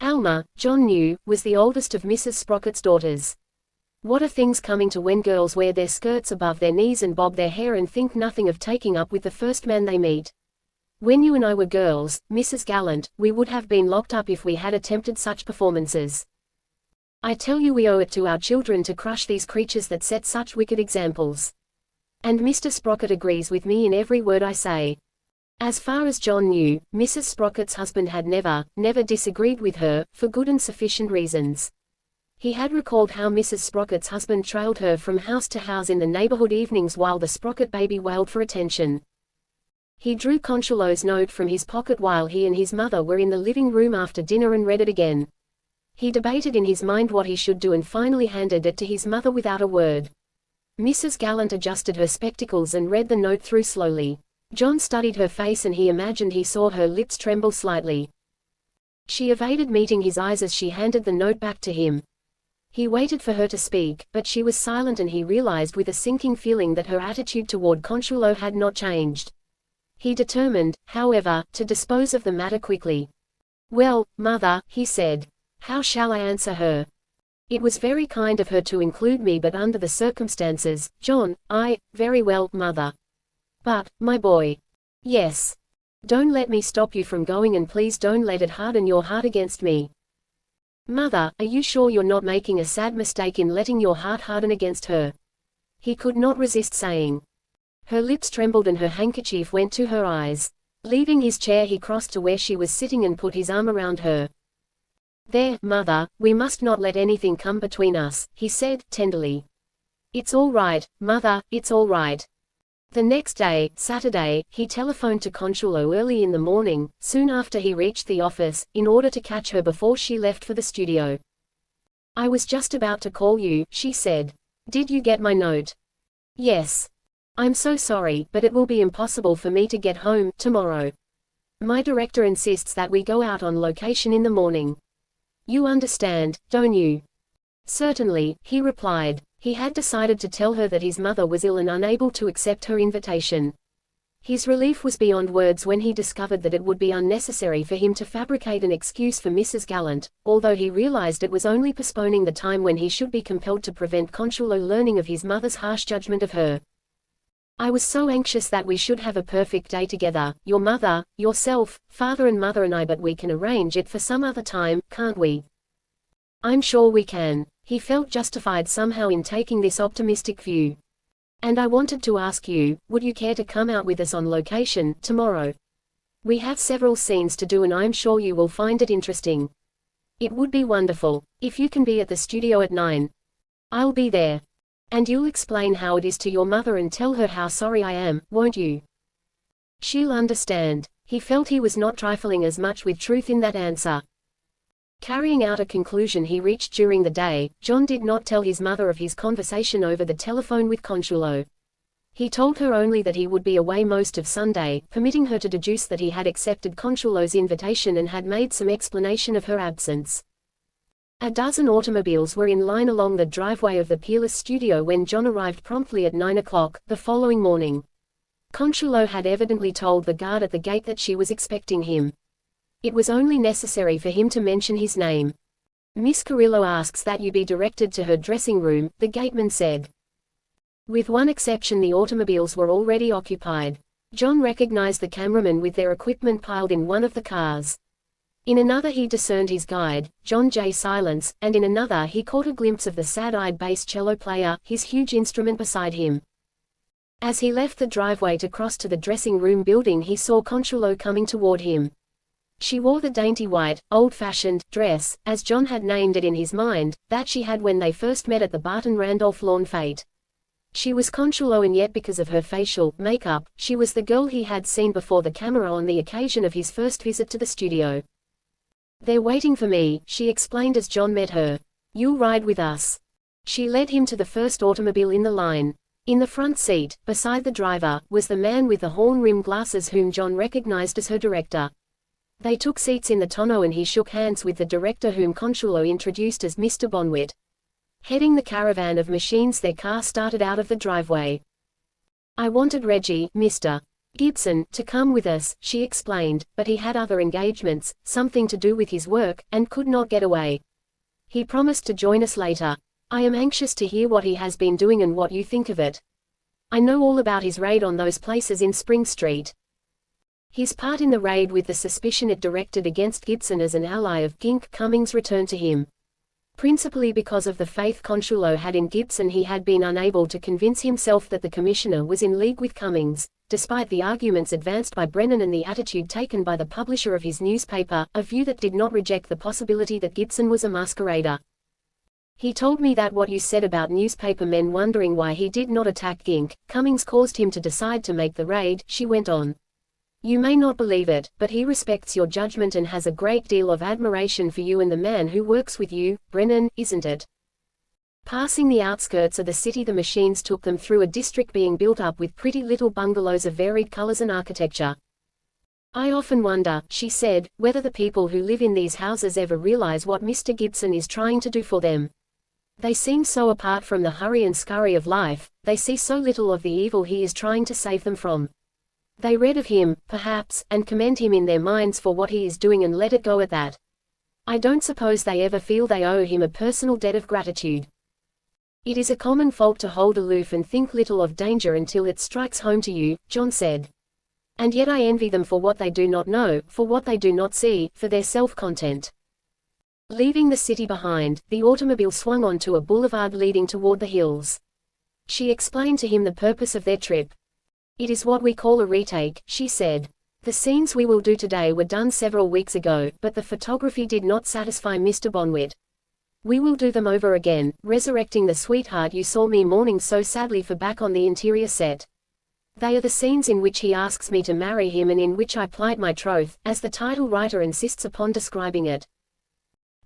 S1: Alma, John knew, was the oldest of Mrs. Sprocket's daughters. What are things coming to when girls wear their skirts above their knees and bob their hair and think nothing of taking up with the first man they meet? When you and I were girls, Mrs. Gallant, we would have been locked up if we had attempted such performances. I tell you, we owe it to our children to crush these creatures that set such wicked examples. And Mr. Sprocket agrees with me in every word I say." As far as John knew, Mrs. Sprocket's husband had never disagreed with her, for good and sufficient reasons. He had recalled how Mrs. Sprocket's husband trailed her from house to house in the neighborhood evenings while the Sprocket baby wailed for attention. He drew Consuelo's note from his pocket while he and his mother were in the living room after dinner and read it again. He debated in his mind what he should do and finally handed it to his mother without a word. Mrs. Gallant adjusted her spectacles and read the note through slowly. John studied her face and he imagined he saw her lips tremble slightly. She evaded meeting his eyes as she handed the note back to him. He waited for her to speak, but she was silent, and he realized with a sinking feeling that her attitude toward Consuelo had not changed. He determined, however, to dispose of the matter quickly. "Well, Mother," he said, "how shall I answer her? It was very kind of her to include me, but under the circumstances, John, very well, Mother. But, my boy." "Yes. Don't let me stop you from going, and please don't let it harden your heart against me." "Mother, are you sure you're not making a sad mistake in letting your heart harden against her?" he could not resist saying. Her lips trembled and her handkerchief went to her eyes. Leaving his chair, he crossed to where she was sitting and put his arm around her. "There, Mother, we must not let anything come between us," he said, tenderly. "It's all right, Mother, it's all right." The next day, Saturday, he telephoned to Consuelo early in the morning, soon after he reached the office, in order to catch her before she left for the studio. "I was just about to call you," she said. "Did you get my note?" "Yes. I'm so sorry, but it will be impossible for me to get home tomorrow. My director insists that we go out on location in the morning. You understand, don't you?" "Certainly," he replied. He had decided to tell her that his mother was ill and unable to accept her invitation. His relief was beyond words when he discovered that it would be unnecessary for him to fabricate an excuse for Mrs. Gallant, although he realized it was only postponing the time when he should be compelled to prevent Consuelo learning of his mother's harsh judgment of her. "I was so anxious that we should have a perfect day together, your mother, yourself, father and mother and I, but we can arrange it for some other time, can't we?" "I'm sure we can." He felt justified somehow in taking this optimistic view. "And I wanted to ask you, would you care to come out with us on location, tomorrow? We have several scenes to do and I'm sure you will find it interesting." "It would be wonderful. If you can be at the studio at 9. I'll be there. And you'll explain how it is to your mother and tell her how sorry I am, won't you?" "She'll understand." He felt he was not trifling as much with truth in that answer. Carrying out a conclusion he reached during the day, John did not tell his mother of his conversation over the telephone with Consuelo. He told her only that he would be away most of Sunday, permitting her to deduce that he had accepted Consuelo's invitation and had made some explanation of her absence. A dozen automobiles were in line along the driveway of the Peerless studio when John arrived promptly at 9 o'clock, the following morning. Consuelo had evidently told the guard at the gate that she was expecting him. It was only necessary for him to mention his name. "Miss Carrillo asks that you be directed to her dressing room," the gateman said. With one exception, the automobiles were already occupied. John recognized the cameramen with their equipment piled in one of the cars. In another he discerned his guide, John J. Silence, and in another he caught a glimpse of the sad-eyed bass cello player, his huge instrument beside him. As he left the driveway to cross to the dressing room building, he saw Consuelo coming toward him. She wore the dainty white, old-fashioned dress, as John had named it in his mind, that she had when they first met at the Barton Randolph lawn fete. She was Consuelo, and yet because of her facial makeup, she was the girl he had seen before the camera on the occasion of his first visit to the studio. "They're waiting for me," she explained as John met her. "You'll ride with us." She led him to the first automobile in the line. In the front seat, beside the driver, was the man with the horn-rimmed glasses whom John recognized as her director. They took seats in the tonneau and he shook hands with the director, whom Consuelo introduced as Mr. Bonwit. Heading the caravan of machines, their car started out of the driveway. "I wanted Reggie, Mr. Gibson, to come with us," she explained, "but he had other engagements, something to do with his work, and could not get away. He promised to join us later. I am anxious to hear what he has been doing and what you think of it. I know all about his raid on those places in Spring Street." His part in the raid, with the suspicion it directed against Gibson as an ally of Gink Cummings, returned to him. Principally because of the faith Consuelo had in Gibson, he had been unable to convince himself that the commissioner was in league with Cummings, despite the arguments advanced by Brennan and the attitude taken by the publisher of his newspaper, a view that did not reject the possibility that Gibson was a masquerader. "He told me that what you said about newspaper men wondering why he did not attack Gink Cummings caused him to decide to make the raid," she went on. "You may not believe it, but he respects your judgment and has a great deal of admiration for you and the man who works with you, Brennan, isn't it?" Passing the outskirts of the city, the machines took them through a district being built up with pretty little bungalows of varied colors and architecture. "I often wonder," she said, "whether the people who live in these houses ever realize what Mr. Gibson is trying to do for them. They seem so apart from the hurry and scurry of life, they see so little of the evil he is trying to save them from. They read of him, perhaps, and commend him in their minds for what he is doing and let it go at that. I don't suppose they ever feel they owe him a personal debt of gratitude. It is a common fault to hold aloof and think little of danger until it strikes home to you," John said. "And yet I envy them for what they do not know, for what they do not see, for their self-content." Leaving the city behind, the automobile swung onto a boulevard leading toward the hills. She explained to him the purpose of their trip. "It is what we call a retake," she said. "The scenes we will do today were done several weeks ago, but the photography did not satisfy Mr. Bonwit. We will do them over again, resurrecting the sweetheart you saw me mourning so sadly for back on the interior set. They are the scenes in which he asks me to marry him and in which I plight my troth, as the title writer insists upon describing it."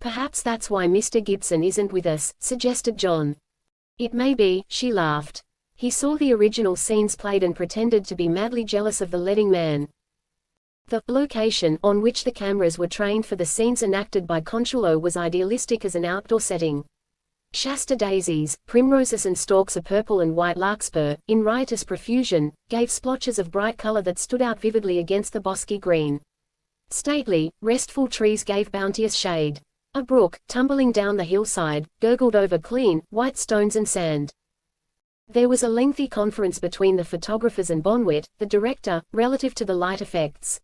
S1: "Perhaps that's why Mr. Gibson isn't with us," suggested John. "It may be," she laughed. "He saw the original scenes played and pretended to be madly jealous of the leading man." The location on which the cameras were trained for the scenes enacted by Consuelo was idealistic as an outdoor setting. Shasta daisies, primroses and stalks of purple and white larkspur, in riotous profusion, gave splotches of bright color that stood out vividly against the bosky green. Stately, restful trees gave bounteous shade. A brook, tumbling down the hillside, gurgled over clean, white stones and sand. There was a lengthy conference between the photographers and Bonwit, the director, relative to the light effects.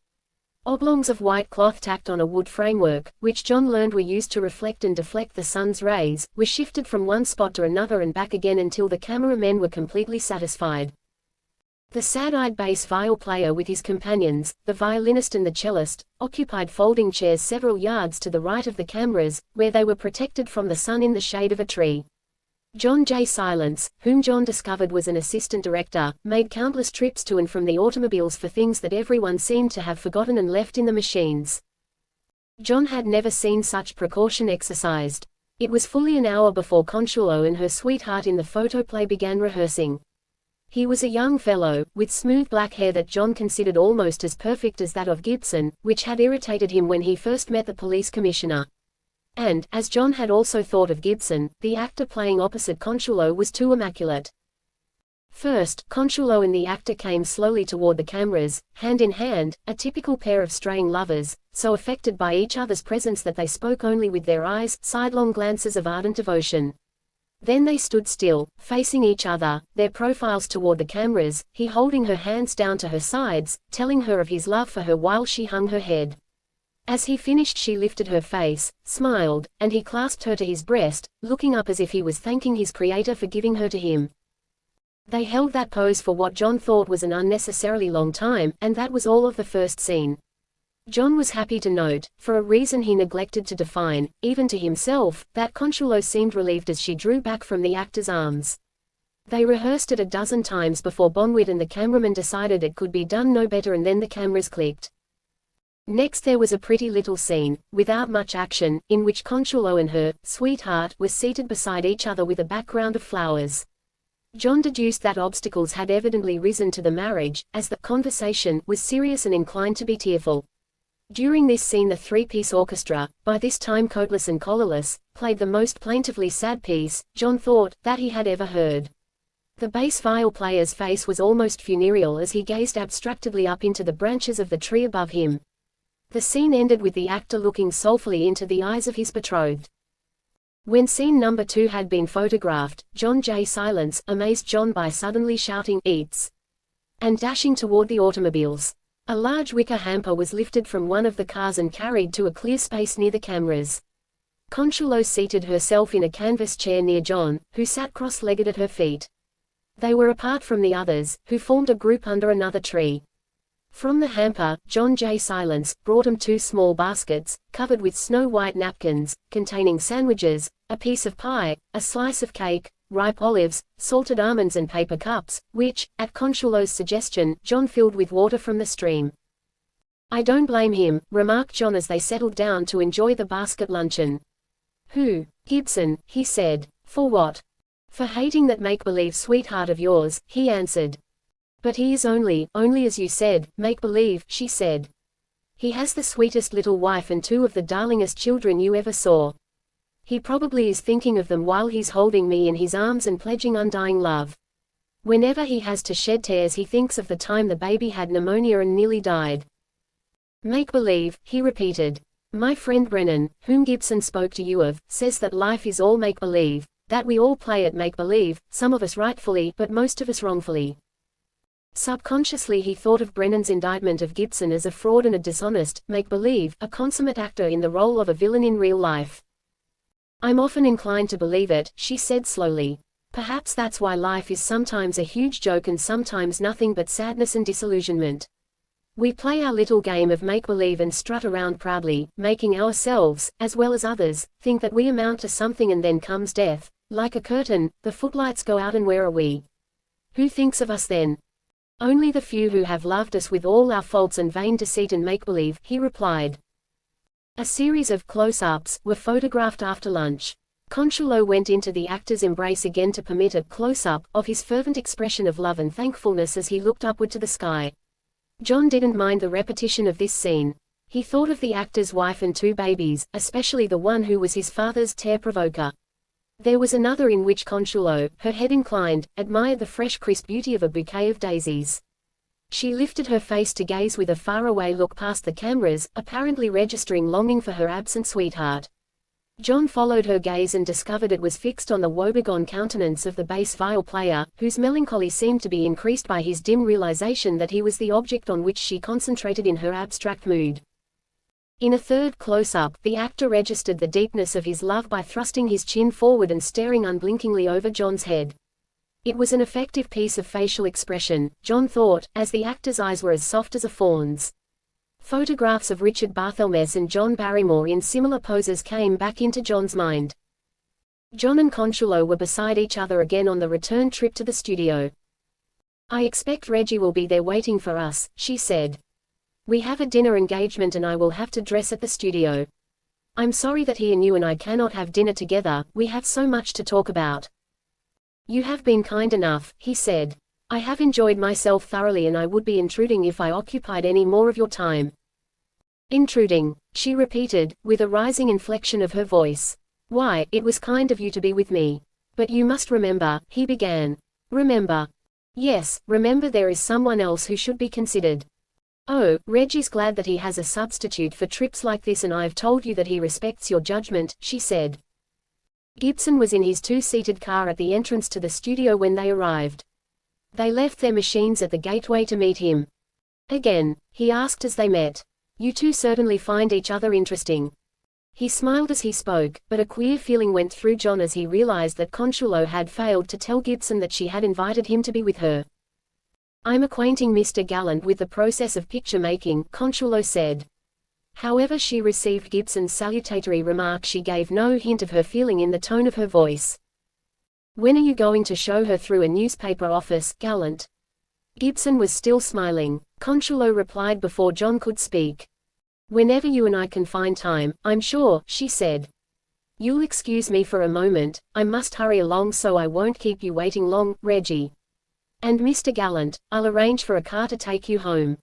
S1: Oblongs of white cloth tacked on a wood framework, which John learned were used to reflect and deflect the sun's rays, were shifted from one spot to another and back again until the cameramen were completely satisfied. The sad-eyed bass viol player with his companions, the violinist and the cellist, occupied folding chairs several yards to the right of the cameras, where they were protected from the sun in the shade of a tree. John J. Silence, whom John discovered was an assistant director, made countless trips to and from the automobiles for things that everyone seemed to have forgotten and left in the machines. John had never seen such precaution exercised. It was fully an hour before Consuelo and her sweetheart in the photoplay began rehearsing. He was a young fellow, with smooth black hair that John considered almost as perfect as that of Gibson, which had irritated him when he first met the police commissioner. And, as John had also thought of Gibson, the actor playing opposite Consuelo was too immaculate. First, Consuelo and the actor came slowly toward the cameras, hand in hand, a typical pair of straying lovers, so affected by each other's presence that they spoke only with their eyes, sidelong glances of ardent devotion. Then they stood still, facing each other, their profiles toward the cameras, he holding her hands down to her sides, telling her of his love for her while she hung her head. As he finished she lifted her face, smiled, and he clasped her to his breast, looking up as if he was thanking his creator for giving her to him. They held that pose for what John thought was an unnecessarily long time, and that was all of the first scene. John was happy to note, for a reason he neglected to define, even to himself, that Consuelo seemed relieved as she drew back from the actor's arms. They rehearsed it a dozen times before Bonwit and the cameraman decided it could be done no better, and then the cameras clicked. Next there was a pretty little scene, without much action, in which Consuelo and her sweetheart were seated beside each other with a background of flowers. John deduced that obstacles had evidently risen to the marriage, as the conversation was serious and inclined to be tearful. During this scene the three-piece orchestra, by this time coatless and collarless, played the most plaintively sad piece, John thought, that he had ever heard. The bass viol player's face was almost funereal as he gazed abstractedly up into the branches of the tree above him. The scene ended with the actor looking soulfully into the eyes of his betrothed. When scene number 2 had been photographed, John J. Silence amazed John by suddenly shouting, "Eats!" and dashing toward the automobiles. A large wicker hamper was lifted from one of the cars and carried to a clear space near the cameras. Consuelo seated herself in a canvas chair near John, who sat cross-legged at her feet. They were apart from the others, who formed a group under another tree. From the hamper, John J. Silence brought him 2 small baskets, covered with snow-white napkins, containing sandwiches, a piece of pie, a slice of cake, ripe olives, salted almonds and paper cups, which, at Consuelo's suggestion, John filled with water from the stream. "I don't blame him," remarked John as they settled down to enjoy the basket luncheon. "Who? Gibson," he said. "For what?" "For hating that make-believe sweetheart of yours," he answered. "But he is only as you said, make-believe," she said. "He has the sweetest little wife and 2 of the darlingest children you ever saw. He probably is thinking of them while he's holding me in his arms and pledging undying love. Whenever he has to shed tears he thinks of the time the baby had pneumonia and nearly died." "Make-believe," he repeated. "My friend Brennan, whom Gibson spoke to you of, says that life is all make-believe, that we all play at make-believe, some of us rightfully, but most of us wrongfully." Subconsciously he thought of Brennan's indictment of Gibson as a fraud and a dishonest, make-believe, a consummate actor in the role of a villain in real life. "I'm often inclined to believe it," she said slowly. "Perhaps that's why life is sometimes a huge joke and sometimes nothing but sadness and disillusionment. We play our little game of make-believe and strut around proudly, making ourselves, as well as others, think that we amount to something, and then comes death. Like a curtain, the footlights go out and where are we? Who thinks of us then? Only the few who have loved us with all our faults and vain deceit and make-believe," he replied. A series of close-ups were photographed after lunch. Consuelo went into the actor's embrace again to permit a close-up of his fervent expression of love and thankfulness as he looked upward to the sky. John didn't mind the repetition of this scene. He thought of the actor's wife and 2 babies, especially the one who was his father's tear-provoker. There was another in which Consuelo, her head inclined, admired the fresh crisp beauty of a bouquet of daisies. She lifted her face to gaze with a faraway look past the cameras, apparently registering longing for her absent sweetheart. John followed her gaze and discovered it was fixed on the woebegone countenance of the bass viol player, whose melancholy seemed to be increased by his dim realization that he was the object on which she concentrated in her abstract mood. In a third close-up, the actor registered the deepness of his love by thrusting his chin forward and staring unblinkingly over John's head. It was an effective piece of facial expression, John thought, as the actor's eyes were as soft as a fawn's. Photographs of Richard Barthelmess and John Barrymore in similar poses came back into John's mind. John and Consuelo were beside each other again on the return trip to the studio. "I expect Reggie will be there waiting for us," she said. "We have a dinner engagement and I will have to dress at the studio. I'm sorry that he and you and I cannot have dinner together, we have so much to talk about." "You have been kind enough," he said. "I have enjoyed myself thoroughly and I would be intruding if I occupied any more of your time." "Intruding," she repeated, with a rising inflection of her voice. "Why, it was kind of you to be with me. But you must remember," he began. "Remember." "Yes, remember there is someone else who should be considered." "Oh, Reggie's glad that he has a substitute for trips like this and I've told you that he respects your judgment," she said. Gibson was in his two-seated car at the entrance to the studio when they arrived. They left their machines at the gateway to meet him. Again, he asked as they met. "You two certainly find each other interesting." He smiled as he spoke, but a queer feeling went through John as he realized that Consuelo had failed to tell Gibson that she had invited him to be with her. "I'm acquainting Mr. Gallant with the process of picture-making," Consuelo said. However she received Gibson's salutatory remark, she gave no hint of her feeling in the tone of her voice. "When are you going to show her through a newspaper office, Gallant?" Gibson was still smiling. Consuelo replied before John could speak. "Whenever you and I can find time, I'm sure," she said. "You'll excuse me for a moment, I must hurry along so I won't keep you waiting long, Reggie. And Mr. Gallant, I'll arrange for a car to take you home."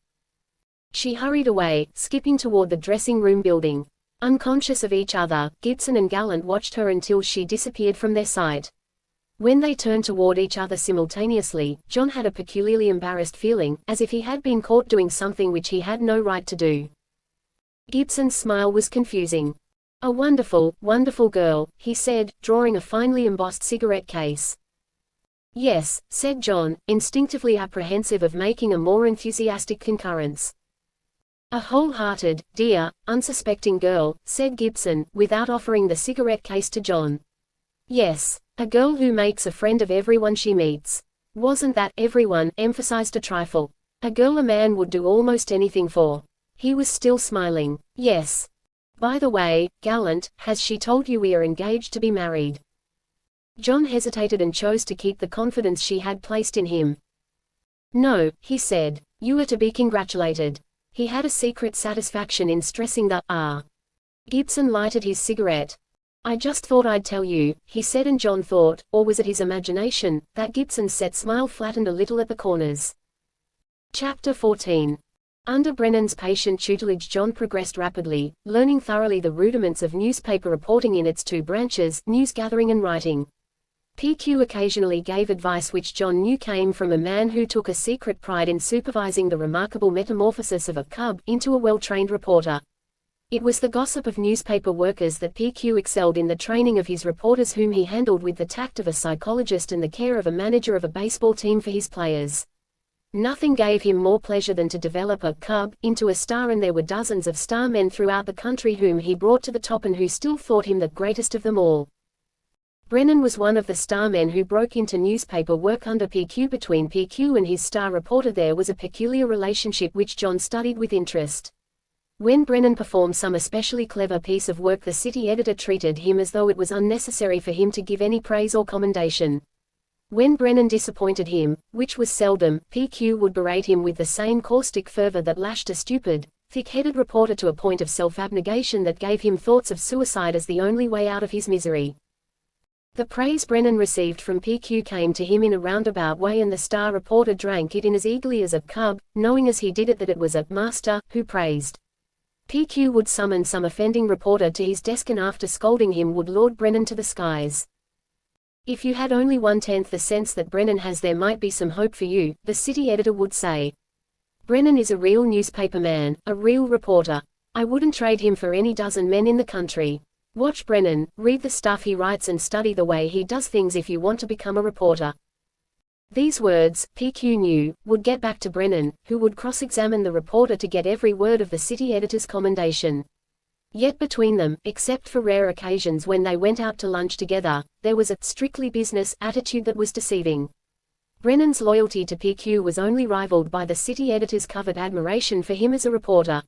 S1: She hurried away, skipping toward the dressing room building. Unconscious of each other, Gibson and Gallant watched her until she disappeared from their sight. When they turned toward each other simultaneously, John had a peculiarly embarrassed feeling, as if he had been caught doing something which he had no right to do. Gibson's smile was confusing. "A wonderful, wonderful girl," he said, drawing a finely embossed cigarette case. "Yes," said John, instinctively apprehensive of making a more enthusiastic concurrence. "A whole-hearted, dear, unsuspecting girl," said Gibson, without offering the cigarette case to John. "Yes, a girl who makes a friend of everyone she meets. Wasn't that everyone?" emphasized a trifle. "A girl a man would do almost anything for." He was still smiling. "Yes. By the way, Gallant, has she told you we are engaged to be married?" John hesitated and chose to keep the confidence she had placed in him. "No," he said. "You are to be congratulated." He had a secret satisfaction in stressing the "ah." Gibson lighted his cigarette. "I just thought I'd tell you," he said, and John thought, or was it his imagination, that Gibson's set smile flattened a little at the corners. Chapter 14. Under Brennan's patient tutelage, John progressed rapidly, learning thoroughly the rudiments of newspaper reporting in its two branches, news gathering and writing. PQ occasionally gave advice which John knew came from a man who took a secret pride in supervising the remarkable metamorphosis of a cub into a well-trained reporter. It was the gossip of newspaper workers that PQ excelled in the training of his reporters, whom he handled with the tact of a psychologist and the care of a manager of a baseball team for his players. Nothing gave him more pleasure than to develop a cub into a star, and there were dozens of star men throughout the country whom he brought to the top and who still thought him the greatest of them all. Brennan was one of the star men who broke into newspaper work under PQ. Between PQ and his star reporter there was a peculiar relationship which John studied with interest. When Brennan performed some especially clever piece of work, the city editor treated him as though it was unnecessary for him to give any praise or commendation. When Brennan disappointed him, which was seldom, PQ would berate him with the same caustic fervor that lashed a stupid, thick-headed reporter to a point of self-abnegation that gave him thoughts of suicide as the only way out of his misery. The praise Brennan received from PQ came to him in a roundabout way, and the star reporter drank it in as eagerly as a cub, knowing as he did it that it was a master who praised. PQ would summon some offending reporter to his desk, and after scolding him would laud Brennan to the skies. "If you had only 1/10 the sense that Brennan has, there might be some hope for you," the city editor would say. "Brennan is a real newspaper man, a real reporter. I wouldn't trade him for any dozen men in the country. Watch Brennan, read the stuff he writes and study the way he does things if you want to become a reporter." These words, PQ knew, would get back to Brennan, who would cross-examine the reporter to get every word of the city editor's commendation. Yet between them, except for rare occasions when they went out to lunch together, there was a strictly business attitude that was deceiving. Brennan's loyalty to PQ was only rivaled by the city editor's covert admiration for him as a reporter.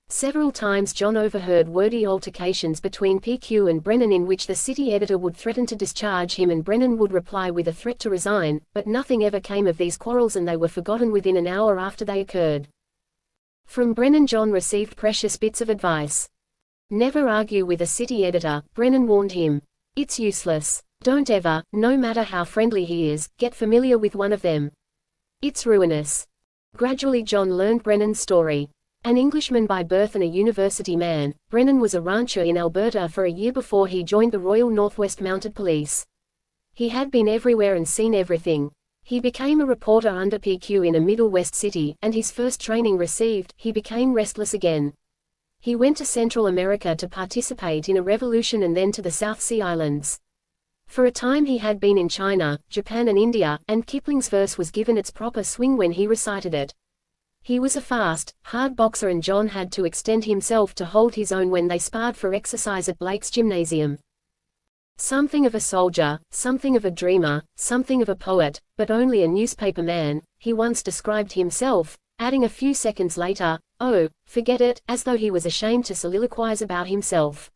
S1: Several times John overheard wordy altercations between PQ and Brennan in which the city editor would threaten to discharge him and Brennan would reply with a threat to resign, but nothing ever came of these quarrels and they were forgotten within an hour after they occurred. From Brennan John received precious bits of advice. Never argue with a city editor, Brennan warned him. It's useless. Don't ever, no matter how friendly he is, get familiar with one of them. It's ruinous. Gradually John learned Brennan's story. An Englishman by birth and a university man, Brennan was a rancher in Alberta for a year before he joined the Royal Northwest Mounted Police. He had been everywhere and seen everything. He became a reporter under PQ in a Middle West city, and his first training received, he became restless again. He went to Central America to participate in a revolution and then to the South Sea Islands. For a time he had been in China, Japan and India, and Kipling's verse was given its proper swing when he recited it. He was a fast, hard boxer and John had to extend himself to hold his own when they sparred for exercise at Blake's Gymnasium. Something of a soldier, something of a dreamer, something of a poet, but only a newspaper man, he once described himself, adding a few seconds later, "Oh, forget it," as though he was ashamed to soliloquize about himself.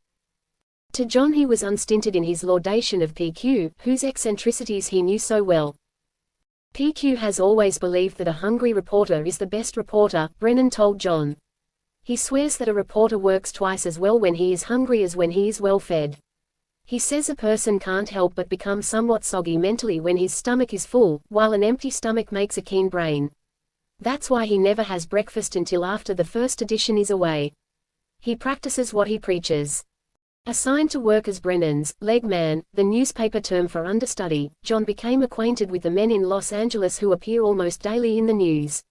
S1: To John he was unstinted in his laudation of PQ, whose eccentricities he knew so well. PQ has always believed that a hungry reporter is the best reporter, Brennan told John. He swears that a reporter works twice as well when he is hungry as when he is well fed. He says a person can't help but become somewhat soggy mentally when his stomach is full, while an empty stomach makes a keen brain. That's why he never has breakfast until after the first edition is away. He practices what he preaches. Assigned to work as Brennan's leg man, the newspaper term for understudy, John became acquainted with the men in Los Angeles who appear almost daily in the news.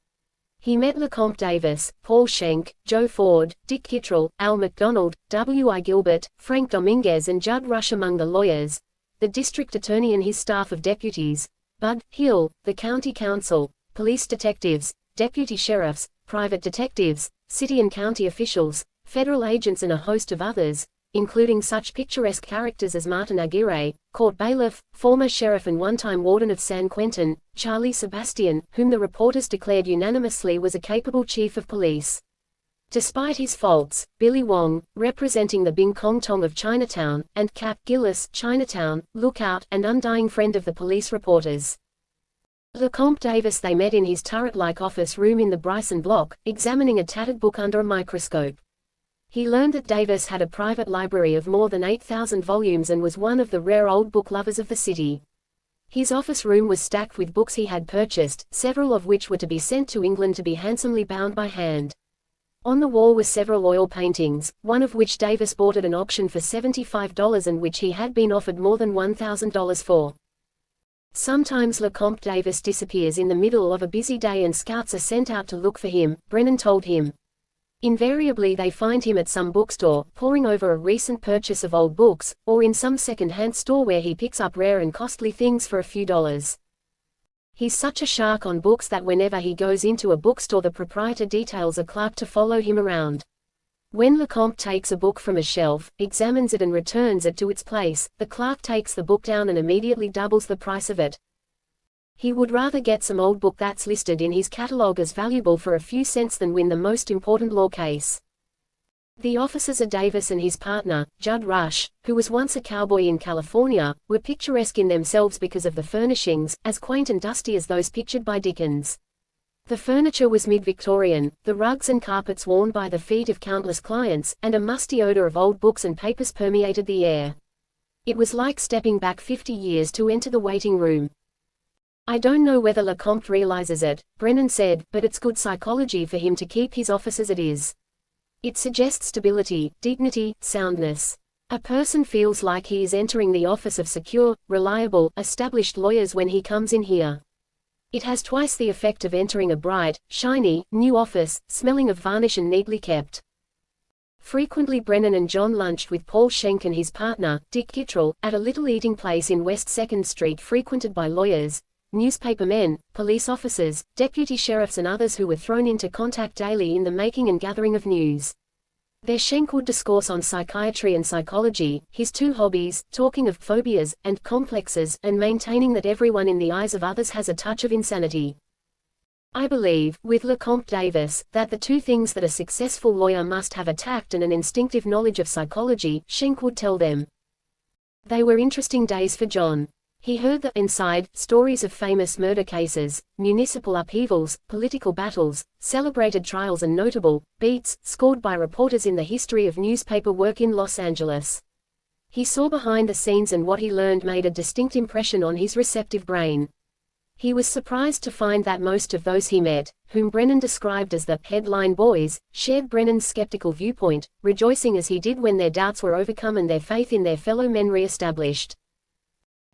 S1: He met LeCompte Davis, Paul Schenck, Joe Ford, Dick Kittrell, Al McDonald, W.I. Gilbert, Frank Dominguez and Judd Rush among the lawyers, the district attorney and his staff of deputies, Bud Hill, the county counsel, police detectives, deputy sheriffs, private detectives, city and county officials, federal agents and a host of others, including such picturesque characters as Martin Aguirre, court bailiff, former sheriff and one-time warden of San Quentin, Charlie Sebastian, whom the reporters declared unanimously was a capable chief of police. Despite his faults, Billy Wong, representing the Bing Kong Tong of Chinatown, and Cap Gillis, Chinatown, lookout, and undying friend of the police reporters. LeCompte Davis they met in his turret-like office room in the Bryson block, examining a tattered book under a microscope. He learned that Davis had a private library of more than 8,000 volumes and was one of the rare old book lovers of the city. His office room was stacked with books he had purchased, several of which were to be sent to England to be handsomely bound by hand. On the wall were several oil paintings, one of which Davis bought at an auction for $75 and which he had been offered more than $1,000 for. Sometimes LeCompte Davis disappears in the middle of a busy day and scouts are sent out to look for him, Brennan told him. Invariably they find him at some bookstore, poring over a recent purchase of old books, or in some second-hand store where he picks up rare and costly things for a few dollars. He's such a shark on books that whenever he goes into a bookstore the proprietor details a clerk to follow him around. When LeCompte takes a book from a shelf, examines it and returns it to its place, the clerk takes the book down and immediately doubles the price of it. He would rather get some old book that's listed in his catalog as valuable for a few cents than win the most important law case. The officers of Davis and his partner, Judd Rush, who was once a cowboy in California, were picturesque in themselves because of the furnishings, as quaint and dusty as those pictured by Dickens. The furniture was mid-Victorian, the rugs and carpets worn by the feet of countless clients, and a musty odor of old books and papers permeated the air. It was like stepping back 50 years to enter the waiting room. I don't know whether LeCompte realizes it, Brennan said, but it's good psychology for him to keep his office as it is. It suggests stability, dignity, soundness. A person feels like he is entering the office of secure, reliable, established lawyers when he comes in here. It has twice the effect of entering a bright, shiny, new office, smelling of varnish and neatly kept. Frequently Brennan and John lunched with Paul Schenck and his partner, Dick Kittrell, at a little eating place in West 2nd Street frequented by lawyers, newspaper men, police officers, deputy sheriffs and others who were thrown into contact daily in the making and gathering of news. There Schenck would discourse on psychiatry and psychology, his two hobbies, talking of phobias and complexes, and maintaining that everyone in the eyes of others has a touch of insanity. I believe, with LeCompte Davis, that the two things that a successful lawyer must have are tact and an instinctive knowledge of psychology, Schenck would tell them. They were interesting days for John. He heard the inside stories of famous murder cases, municipal upheavals, political battles, celebrated trials and notable beats scored by reporters in the history of newspaper work in Los Angeles. He saw behind the scenes and what he learned made a distinct impression on his receptive brain. He was surprised to find that most of those he met, whom Brennan described as the headline boys, shared Brennan's skeptical viewpoint, rejoicing as he did when their doubts were overcome and their faith in their fellow men re-established.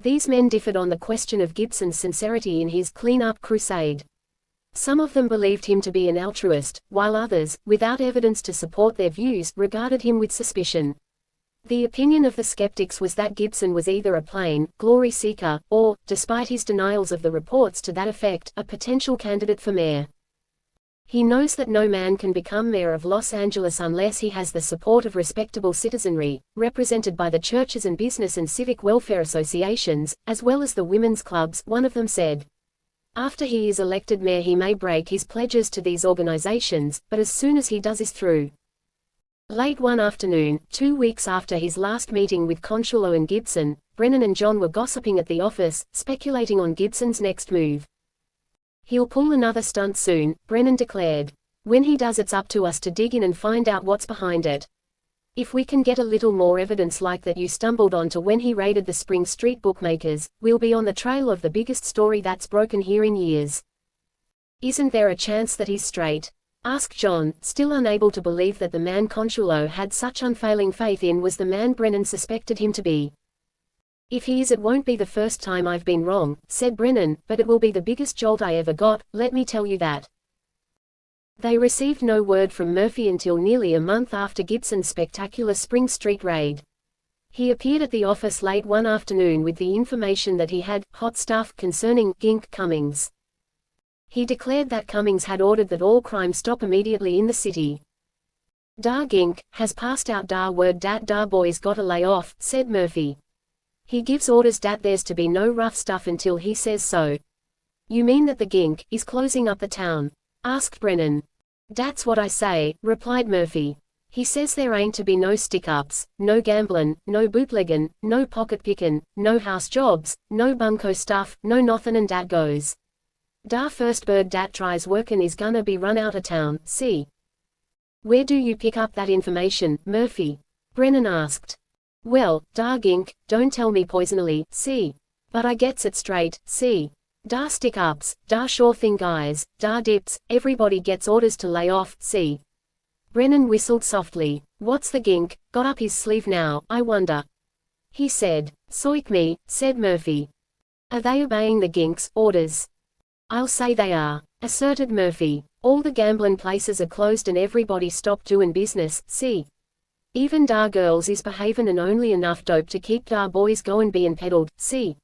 S1: These men differed on the question of Gibson's sincerity in his clean-up crusade. Some of them believed him to be an altruist, while others, without evidence to support their views, regarded him with suspicion. The opinion of the skeptics was that Gibson was either a plain, glory seeker, or, despite his denials of the reports to that effect, a potential candidate for mayor. He knows that no man can become mayor of Los Angeles unless he has the support of respectable citizenry, represented by the churches and business and civic welfare associations, as well as the women's clubs, one of them said. After he is elected mayor he may break his pledges to these organizations, but as soon as he does is through. Late one afternoon, 2 weeks after his last meeting with Consuelo and Gibson, Brennan and John were gossiping at the office, speculating on Gibson's next move. "He'll pull another stunt soon," Brennan declared. "When he does, it's up to us to dig in and find out what's behind it. If we can get a little more evidence like that you stumbled onto when he raided the Spring Street bookmakers, we'll be on the trail of the biggest story that's broken here in years." "Isn't there a chance that he's straight?" asked John, still unable to believe that the man Consuelo had such unfailing faith in was the man Brennan suspected him to be. "If he is, it won't be the first time I've been wrong," said Brennan, "but it will be the biggest jolt I ever got, let me tell you that." They received no word from Murphy until nearly a month after Gibson's spectacular Spring Street raid. He appeared at the office late one afternoon with the information that he had hot stuff concerning Gink Cummings. He declared that Cummings had ordered that all crime stop immediately in the city. "Da Gink has passed out da word dat da boys gotta lay off," said Murphy. "He gives orders dat there's to be no rough stuff until he says so." "You mean that the Gink is closing up the town?" asked Brennan. "Dat's what I say," replied Murphy. "He says there ain't to be no stick-ups, no gamblin', no bootleggin', no pocket-pickin', no house jobs, no bunko stuff, no nothin' and dat goes. Da first bird dat tries workin' is gonna be run out of town, see?" "Where do you pick up that information, Murphy?" Brennan asked. "Well, da Gink, don't tell me poisonally, see? But I gets it straight, see? Da stick-ups, da sure thing guys, da dips, everybody gets orders to lay off, see?" Brennan whistled softly. "What's the Gink got up his sleeve now, I wonder?" he said. "Soik me," said Murphy. "Are they obeying the Gink's orders?" "I'll say they are," asserted Murphy. "All the gamblin' places are closed and everybody stopped doin' business, see? Even da girls is behavin' and only enough dope to keep da boys goin' bein' peddled, see?"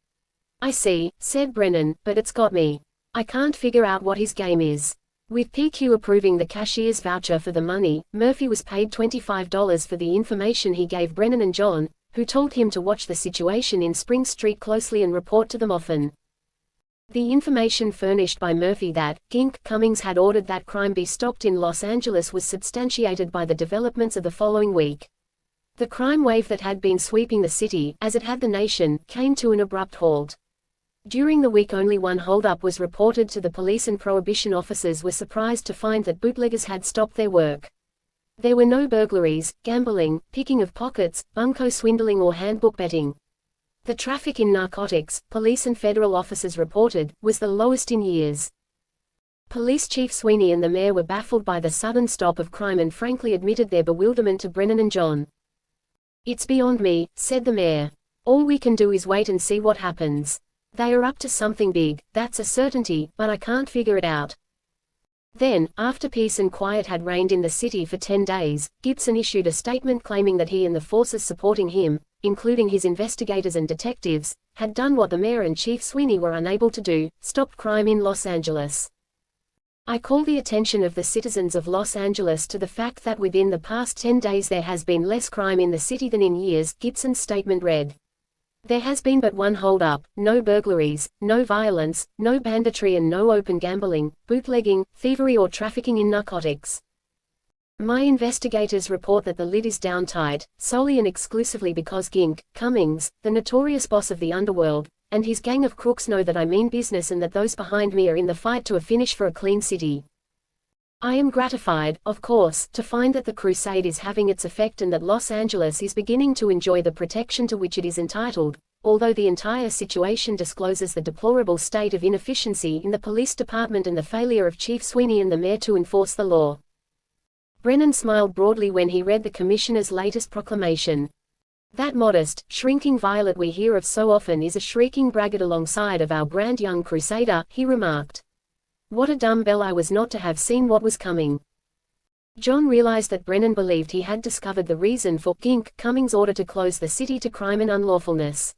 S1: "I see," said Brennan, "but it's got me. I can't figure out what his game is." With PQ approving the cashier's voucher for the money, Murphy was paid $25 for the information he gave Brennan and John, who told him to watch the situation in Spring Street closely and report to them often. The information furnished by Murphy that Gink Cummings had ordered that crime be stopped in Los Angeles was substantiated by the developments of the following week. The crime wave that had been sweeping the city, as it had the nation, came to an abrupt halt. During the week only one holdup was reported to the police and prohibition officers were surprised to find that bootleggers had stopped their work. There were no burglaries, gambling, picking of pockets, bunko swindling or handbook betting. The traffic in narcotics, police and federal officers reported, was the lowest in years. Police Chief Sweeney and the mayor were baffled by the sudden stop of crime and frankly admitted their bewilderment to Brennan and John. "It's beyond me," said the mayor. "All we can do is wait and see what happens. They are up to something big, that's a certainty, but I can't figure it out." Then, after peace and quiet had reigned in the city for 10 days, Gibson issued a statement claiming that he and the forces supporting him, including his investigators and detectives, had done what the mayor and Chief Sweeney were unable to do, stopped crime in Los Angeles. "I call the attention of the citizens of Los Angeles to the fact that within the past 10 days there has been less crime in the city than in years," Gibson's statement read. "There has been but one hold-up, no burglaries, no violence, no banditry and no open gambling, bootlegging, thievery or trafficking in narcotics. My investigators report that the lid is down tight, solely and exclusively because Gink Cummings, the notorious boss of the underworld, and his gang of crooks know that I mean business and that those behind me are in the fight to a finish for a clean city. I am gratified, of course, to find that the crusade is having its effect and that Los Angeles is beginning to enjoy the protection to which it is entitled, although the entire situation discloses the deplorable state of inefficiency in the police department and the failure of Chief Sweeney and the mayor to enforce the law." Brennan smiled broadly when he read the commissioner's latest proclamation. "That modest, shrinking violet we hear of so often is a shrieking braggart alongside of our brand young crusader," he remarked. "What a dumb bell I was not to have seen what was coming." John realized that Brennan believed he had discovered the reason for Gink Cummings' order to close the city to crime and unlawfulness.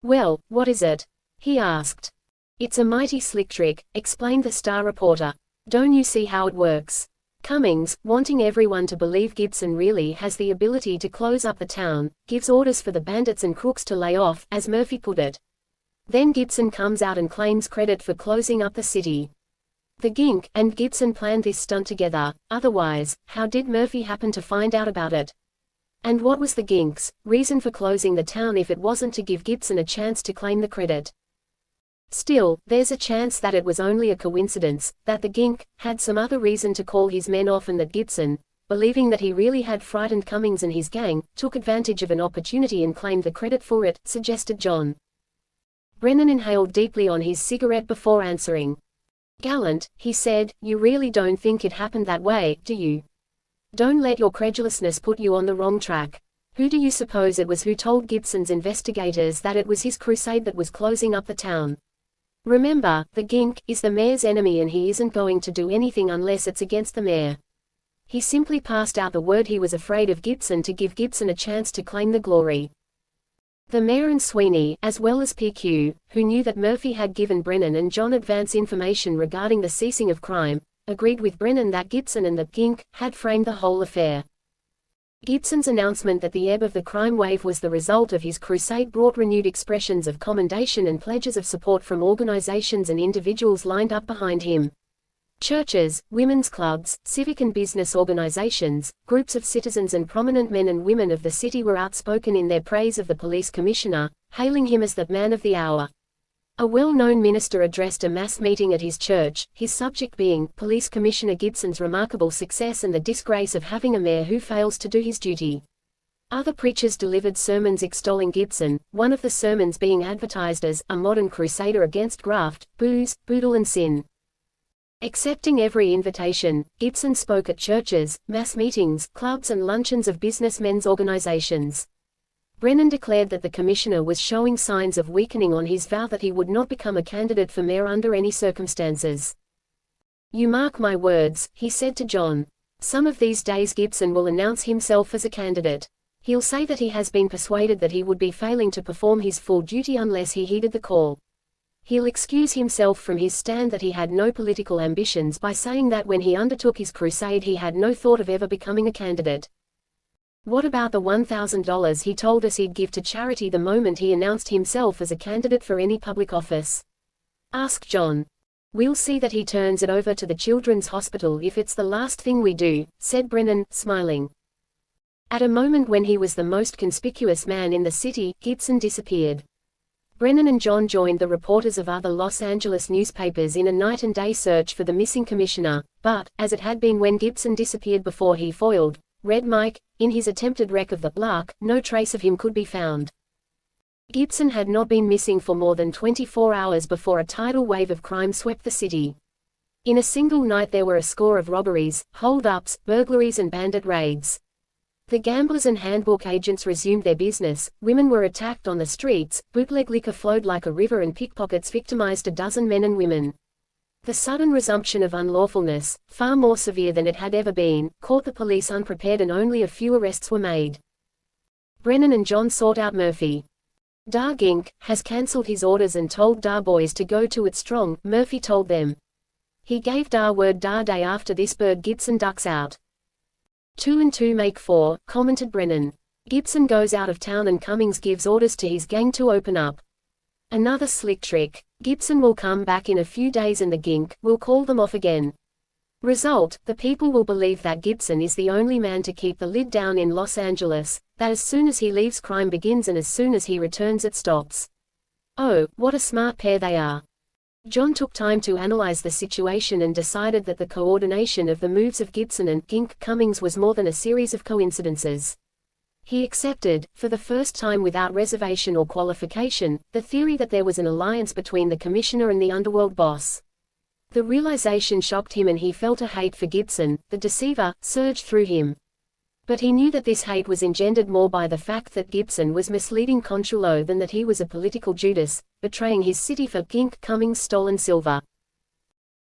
S1: "Well, what is it?" he asked. "It's a mighty slick trick," explained the Star reporter. "Don't you see how it works? Cummings, wanting everyone to believe Gibson really has the ability to close up the town, gives orders for the bandits and crooks to lay off, as Murphy put it. Then Gibson comes out and claims credit for closing up the city. The Gink and Gibson planned this stunt together, otherwise, how did Murphy happen to find out about it? And what was the Gink's reason for closing the town if it wasn't to give Gibson a chance to claim the credit? Still, there's a chance that it was only a coincidence, that the Gink had some other reason to call his men off and that Gibson, believing that he really had frightened Cummings and his gang, took advantage of an opportunity and claimed the credit for it," suggested John. Brennan inhaled deeply on his cigarette before answering. "Gallant," he said, "you really don't think it happened that way, do you? Don't let your credulousness put you on the wrong track. Who do you suppose it was who told Gibson's investigators that it was his crusade that was closing up the town? Remember, the Gink is the mayor's enemy and he isn't going to do anything unless it's against the mayor. He simply passed out the word he was afraid of Gibson to give Gibson a chance to claim the glory." The mayor and Sweeney, as well as PQ, who knew that Murphy had given Brennan and John advance information regarding the ceasing of crime, agreed with Brennan that Gibson and the Gink had framed the whole affair. Gibson's announcement that the ebb of the crime wave was the result of his crusade brought renewed expressions of commendation and pledges of support from organizations and individuals lined up behind him. Churches, women's clubs, civic and business organizations, groups of citizens and prominent men and women of the city were outspoken in their praise of the police commissioner, hailing him as the man of the hour. A well-known minister addressed a mass meeting at his church, his subject being Police Commissioner Gibson's remarkable success and the disgrace of having a mayor who fails to do his duty. Other preachers delivered sermons extolling Gibson, one of the sermons being advertised as a modern crusader against graft, booze, boodle and sin. Accepting every invitation, Gibson spoke at churches, mass meetings, clubs and luncheons of businessmen's organizations. Brennan declared that the commissioner was showing signs of weakening on his vow that he would not become a candidate for mayor under any circumstances. "You mark my words," he said to John. "Some of these days Gibson will announce himself as a candidate. He'll say that he has been persuaded that he would be failing to perform his full duty unless he heeded the call. He'll excuse himself from his stand that he had no political ambitions by saying that when he undertook his crusade he had no thought of ever becoming a candidate. What about the $1,000 he told us he'd give to charity the moment he announced himself as a candidate for any public office?" asked John. "We'll see that he turns it over to the Children's Hospital if it's the last thing we do," said Brennan, smiling. At a moment when he was the most conspicuous man in the city, Gibson disappeared. Brennan and John joined the reporters of other Los Angeles newspapers in a night-and-day search for the missing commissioner, but, as it had been when Gibson disappeared before he foiled Red Mike in his attempted wreck of the Lark, no trace of him could be found. Gibson had not been missing for more than 24 hours before a tidal wave of crime swept the city. In a single night there were a score of robberies, hold-ups, burglaries and bandit raids. The gamblers and handbook agents resumed their business, women were attacked on the streets, bootleg liquor flowed like a river and pickpockets victimized a dozen men and women. The sudden resumption of unlawfulness, far more severe than it had ever been, caught the police unprepared and only a few arrests were made. Brennan and John sought out Murphy. "Da Gink has cancelled his orders and told Da boys to go to it strong," Murphy told them. "He gave Da word Da day after this bird Gibson ducks out." 2 and 2 make 4, commented Brennan. "Gibson goes out of town and Cummings gives orders to his gang to open up. Another slick trick. Gibson will come back in a few days and the Gink will call them off again. Result, the people will believe that Gibson is the only man to keep the lid down in Los Angeles, that as soon as he leaves crime begins and as soon as he returns it stops. Oh, what a smart pair they are." John took time to analyze the situation and decided that the coordination of the moves of Gibson and Gink Cummings was more than a series of coincidences. He accepted, for the first time without reservation or qualification, the theory that there was an alliance between the commissioner and the underworld boss. The realization shocked him and he felt a hate for Gibson, the deceiver, surge through him. But he knew that this hate was engendered more by the fact that Gibson was misleading Conchulo than that he was a political Judas, betraying his city for Gink Cummings' stolen silver.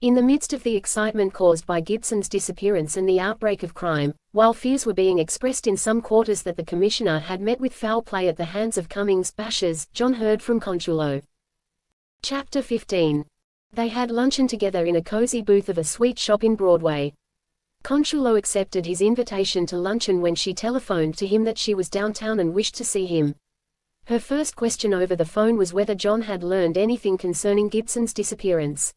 S1: In the midst of the excitement caused by Gibson's disappearance and the outbreak of crime, while fears were being expressed in some quarters that the commissioner had met with foul play at the hands of Cummings' bashers, John heard from Conchulo. Chapter 15. They had luncheon together in a cozy booth of a sweet shop in Broadway. Conchulo accepted his invitation to luncheon when she telephoned to him that she was downtown and wished to see him. Her first question over the phone was whether John had learned anything concerning Gibson's disappearance.